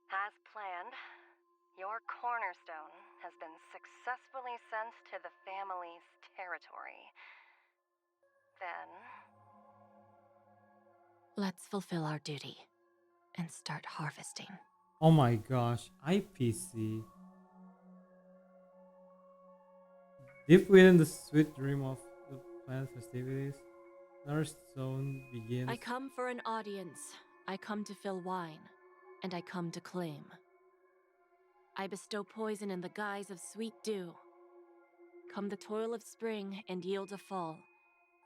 As planned, your cornerstone has been successfully sent to the family's territory. Then, Let's fulfill our duty and start harvesting. Oh my gosh, IPC. Deep within the sweet dream of the planned festivities, another stone begins. I come for an audience. I come to fill wine. And I come to claim. I bestow poison in the guise of sweet dew. Come the toil of spring and yield a fall.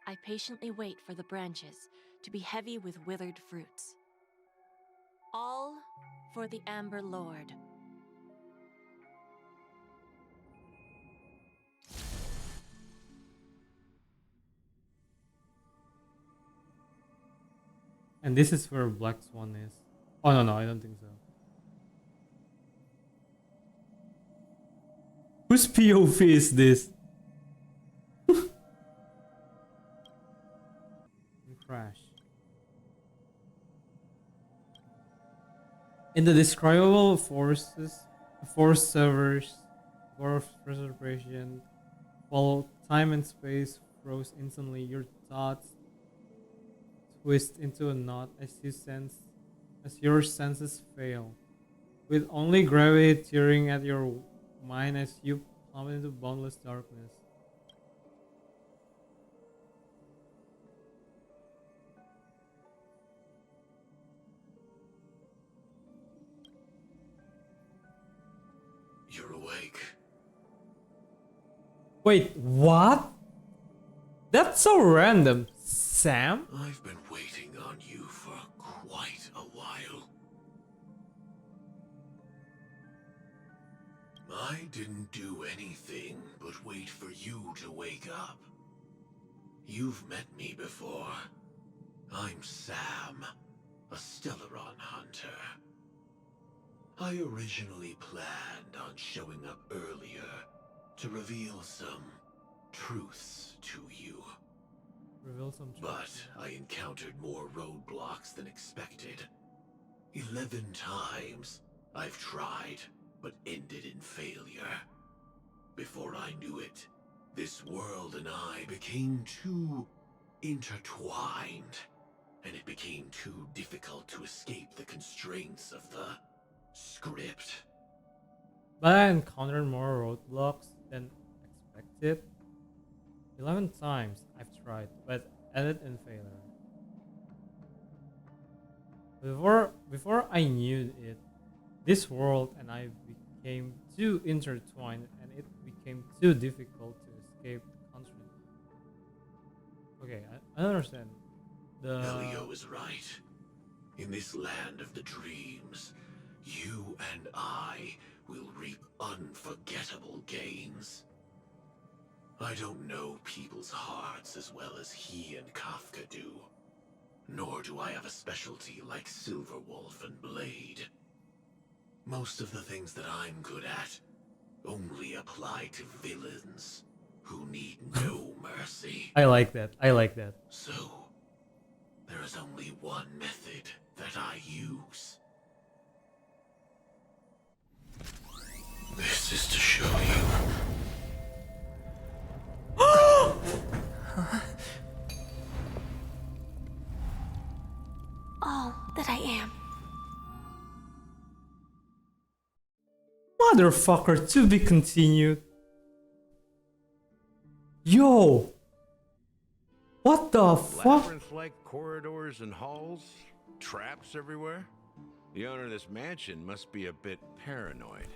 I patiently wait for the branches to be heavy with withered fruits. All for the Amber Lord. And this is where Black Swan is. Oh no, I don't think so. Whose POV is this? Crash. In the describable force servers, force preservation, while time and space froze instantly, your thoughts twist into a knot as your senses fail, with only gravity tearing at your mind as you plummet into boundless darkness. You're awake. Wait, what? That's so random, Sam? I've been waiting on you for quite a while. I didn't do anything but wait for you to wake up. You've met me before. I'm Sam, a Stellaron hunter. I originally planned on showing up earlier to reveal some truths to you. But I encountered more roadblocks than expected. 11 times I've tried, but ended in failure. Before I knew it, this world and I became too intertwined, and it became too difficult to escape the constraints of the script. But I encountered more roadblocks than expected. 11 times I've tried, but ended in failure. Before I knew it, this world and I became too intertwined, and it became too difficult to escape the constraint. Okay, I understand. Elio is right. In this land of the dreams, you and I will reap unforgettable gains. I don't know people's hearts as well as he and Kafka do. Nor do I have a specialty like Silverwolf and Blade. Most of the things that I'm good at only apply to villains who need no mercy. I like that. I like that. So, there is only one method that I use. This is to show you. All that I am. Motherfucker, to be continued. Yo! What the fuck? Labyrinth-like corridors and halls, traps everywhere. The owner of this mansion must be a bit paranoid.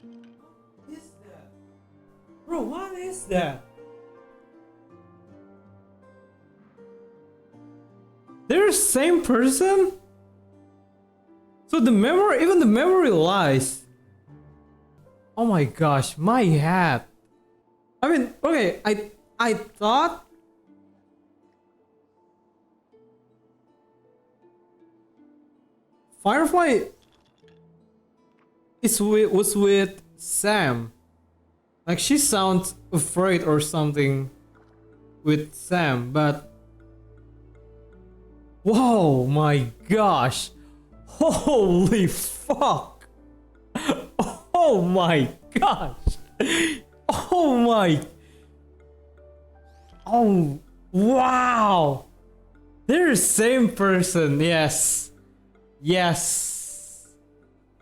What is that? Bro, what is that? They're the same person? So the memory, even the memory lies. Oh my gosh, my hat. I mean, okay, I thought Firefly was with Sam. Like she sounds afraid or something with Sam, but whoa, my gosh. Holy fuck. Oh my gosh. Oh my. Oh, wow. They're the same person. Yes. Yes.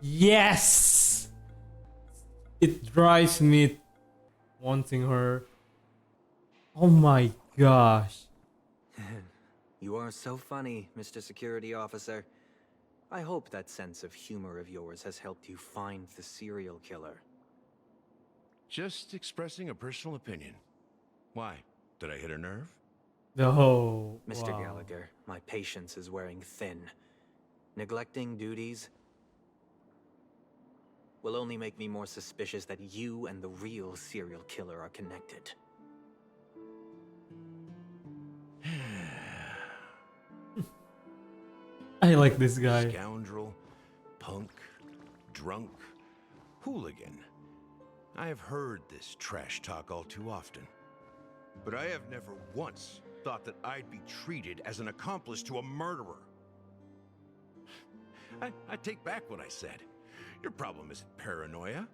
Yes. It drives me wanting her. Oh my gosh. You are so funny, Mr. Security Officer. I hope that sense of humor of yours has helped you find the serial killer. Just expressing a personal opinion. Why? Did I hit a nerve? No. Mr. Wow. Gallagher, my patience is wearing thin. Neglecting duties will only make me more suspicious that you and the real serial killer are connected. I like this guy. Scoundrel, punk, drunk, hooligan. I have heard this trash talk all too often. But I have never once thought that I'd be treated as an accomplice to a murderer. I take back what I said. Your problem isn't paranoia.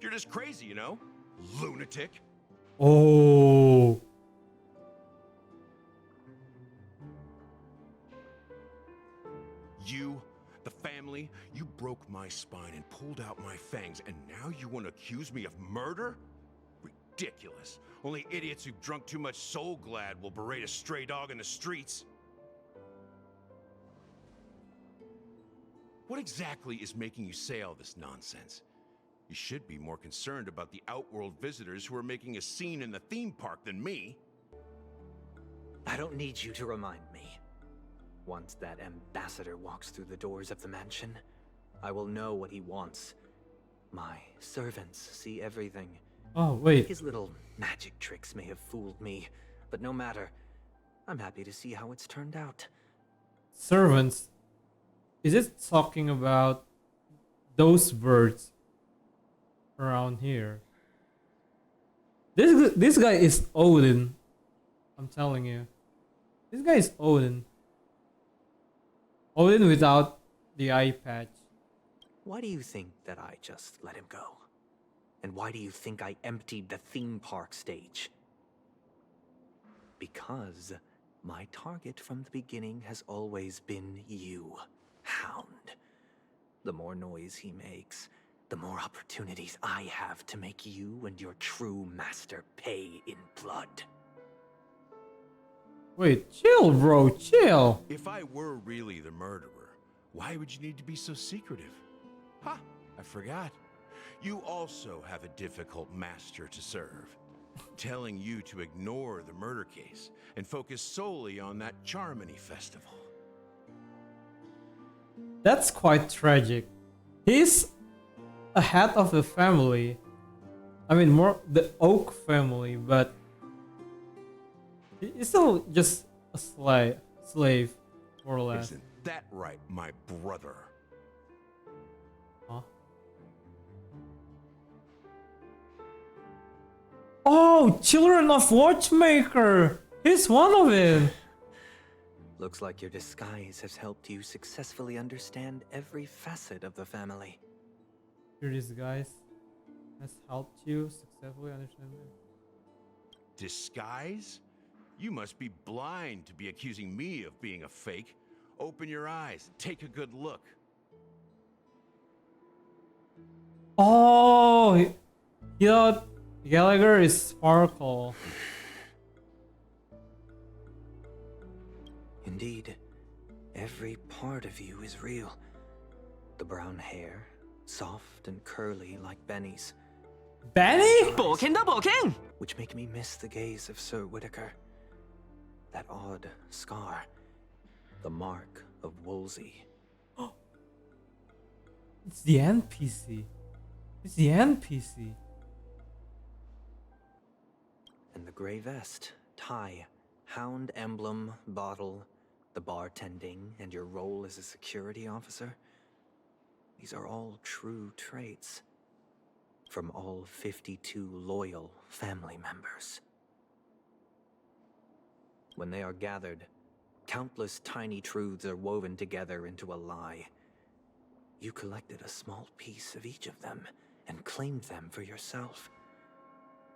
You're just crazy, you know? Lunatic. Oh. You, the family, you broke my spine and pulled out my fangs, and now you want to accuse me of murder? Ridiculous. Only idiots who've drunk too much Soul Glad will berate a stray dog in the streets. What exactly is making you say all this nonsense? You should be more concerned about the Outworld visitors who are making a scene in the theme park than me. I don't need you to remind me. Once that ambassador walks through the doors of the mansion, I will know what he wants. My servants see everything. Oh, wait. His little magic tricks may have fooled me, but no matter. I'm happy to see how it's turned out. Servants? Is it talking about those birds around here? This guy is Odin. I'm telling you. This guy is Odin. Odin without the eye patch. Why do you think that I just let him go? And why do you think I emptied the theme park stage? Because my target from the beginning has always been you, Hound. The more noise he makes, the more opportunities I have to make you and your true master pay in blood. Wait, chill, bro, chill. If I were really the murderer, why would you need to be so secretive? Ha! I forgot. You also have a difficult master to serve, telling you to ignore the murder case and focus solely on that Charmony festival. That's quite tragic. He's a head of the family. I mean, more the Oak family, but he's still just a slave, more or less. Isn't that right, my brother? Huh? Oh, Children of Watchmaker! He's one of them! Looks like your disguise has helped you successfully understand every facet of the family. Your disguise has helped you successfully understand it. Disguise? You must be blind to be accusing me of being a fake. Open your eyes, take a good look. Oh, you know, Gallagher is Sparkle. Indeed, every part of you is real. The brown hair, soft and curly like Benny's. Benny? Which make me miss the gaze of Sir Whitaker. That odd scar, the mark of Wolsey. It's the NPC. It's the NPC. And the gray vest, tie, hound emblem, bottle, the bartending, and your role as a security officer. These are all true traits from all 52 loyal family members. When they are gathered, countless tiny truths are woven together into a lie. You collected a small piece of each of them and claimed them for yourself.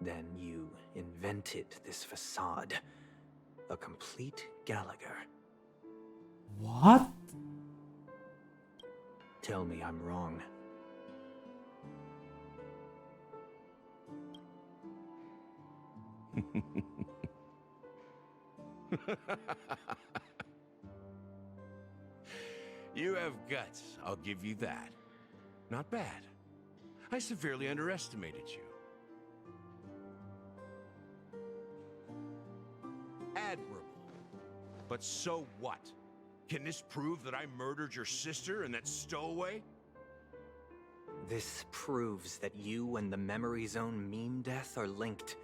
Then you invented this facade, a complete Gallagher. What? Tell me I'm wrong. You have guts, I'll give you that. Not bad. I severely underestimated you. Admirable. But so what? Can this prove that I murdered your sister and that stowaway? This proves that you and the Memory Zone meme death are linked.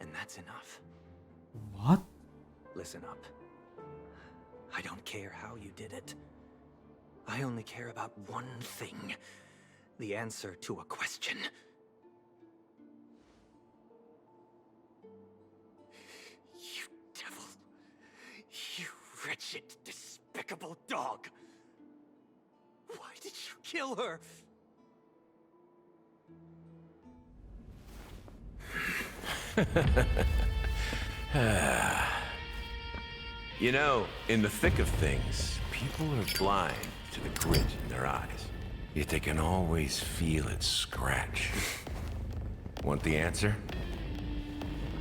And that's enough. What? Listen up. I don't care how you did it. I only care about one thing. The answer to a question. You devil. despicable dog! Why did you kill her? You know, in the thick of things, people are blind to the grit in their eyes. Yet they can always feel it scratch. Want the answer?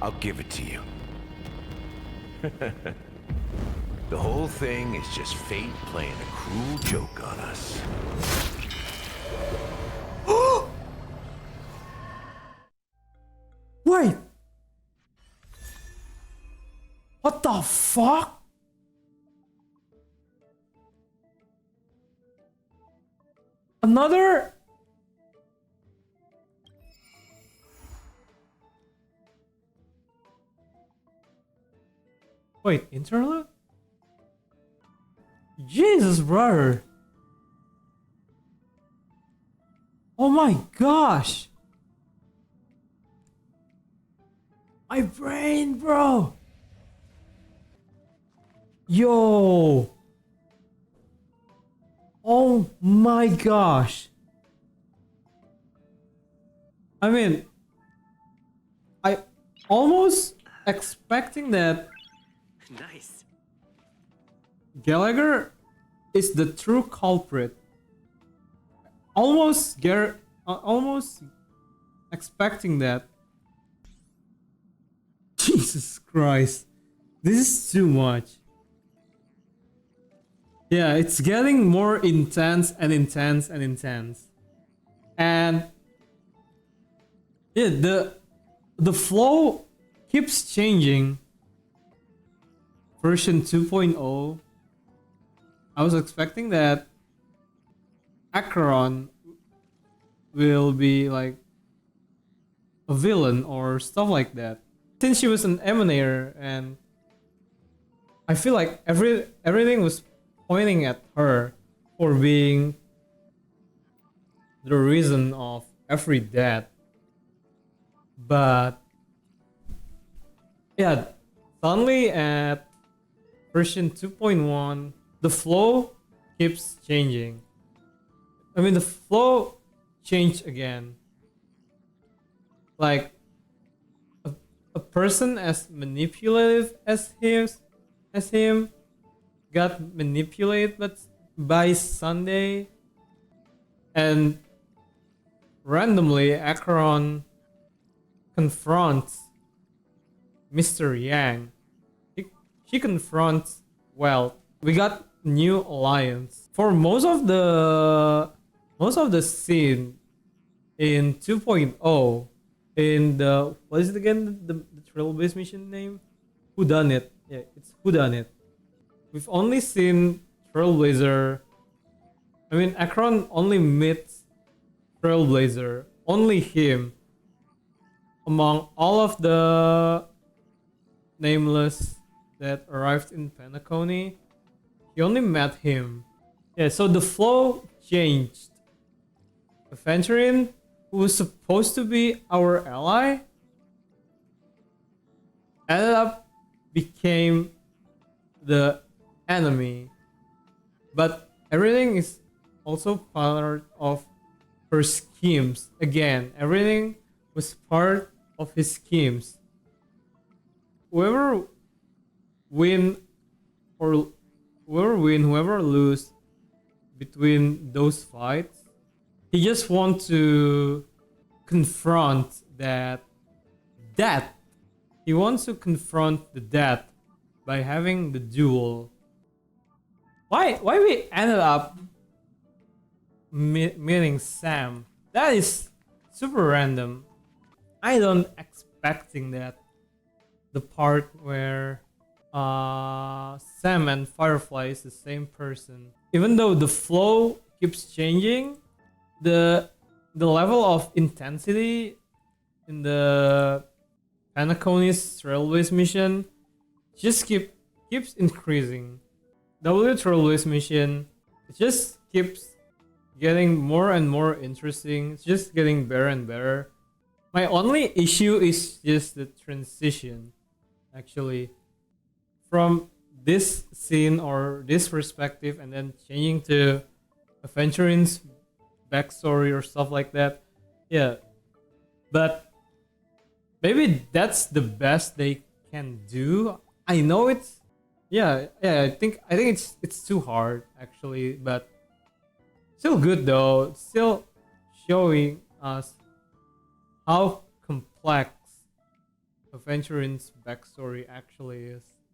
I'll give it to you. The whole thing is just fate playing a cruel joke on us. Wait! What the fuck? Another? Wait, interlude? Jesus, brother. Oh my gosh. My brain, bro. Yo. Oh my gosh. I mean, I almost expecting that Nice. Gallagher is the true culprit. Almost expecting that. Jesus Christ. This is too much. Yeah, it's getting more intense and intense and intense. And yeah, the flow keeps changing. Version 2.0. I was expecting that Acheron will be like a villain or stuff like that. Since she was an emanator, and I feel like everything was pointing at her for being the reason of every death. But yeah, suddenly at version 2.1, the flow keeps changing. I mean, the flow changed again. Like a person as manipulative as him got manipulated by Sunday, and randomly Acheron confronts Mr. Yang. She confronts, well, we got new alliance. For most of the scene in 2.0, in the, what is it again, the Trailblaze mission name? Whodunit. Yeah, it's Whodunit. We've only seen Trailblazer. I mean, Acheron only meets Trailblazer. Only him. Among all of the nameless that arrived in Penacony, he only met him. Yeah, so the flow changed. Aventurine, who was supposed to be our ally, ended up became the enemy. But everything is also part of her schemes. Again, everything was part of his schemes. Whoever win, whoever lose between those fights, he just wants to confront that death. He wants to confront the death by having the duel. Why we ended up meeting Sam? That is super random. I don't expecting that. The part where Sam and Firefly is the same person. Even though the flow keeps changing, the level of intensity in the Penacony's Trailblaze mission just keeps increasing. W Trailblaze mission, it just keeps getting more and more interesting. It's just getting better and better. My only issue is just the transition, actually, from this scene or this perspective and then changing to Aventurine's backstory or stuff like that. Yeah, but maybe that's the best they can do. I know it's yeah. I think it's too hard actually, but still good though. Still showing us how complex Aventurine's backstory actually is.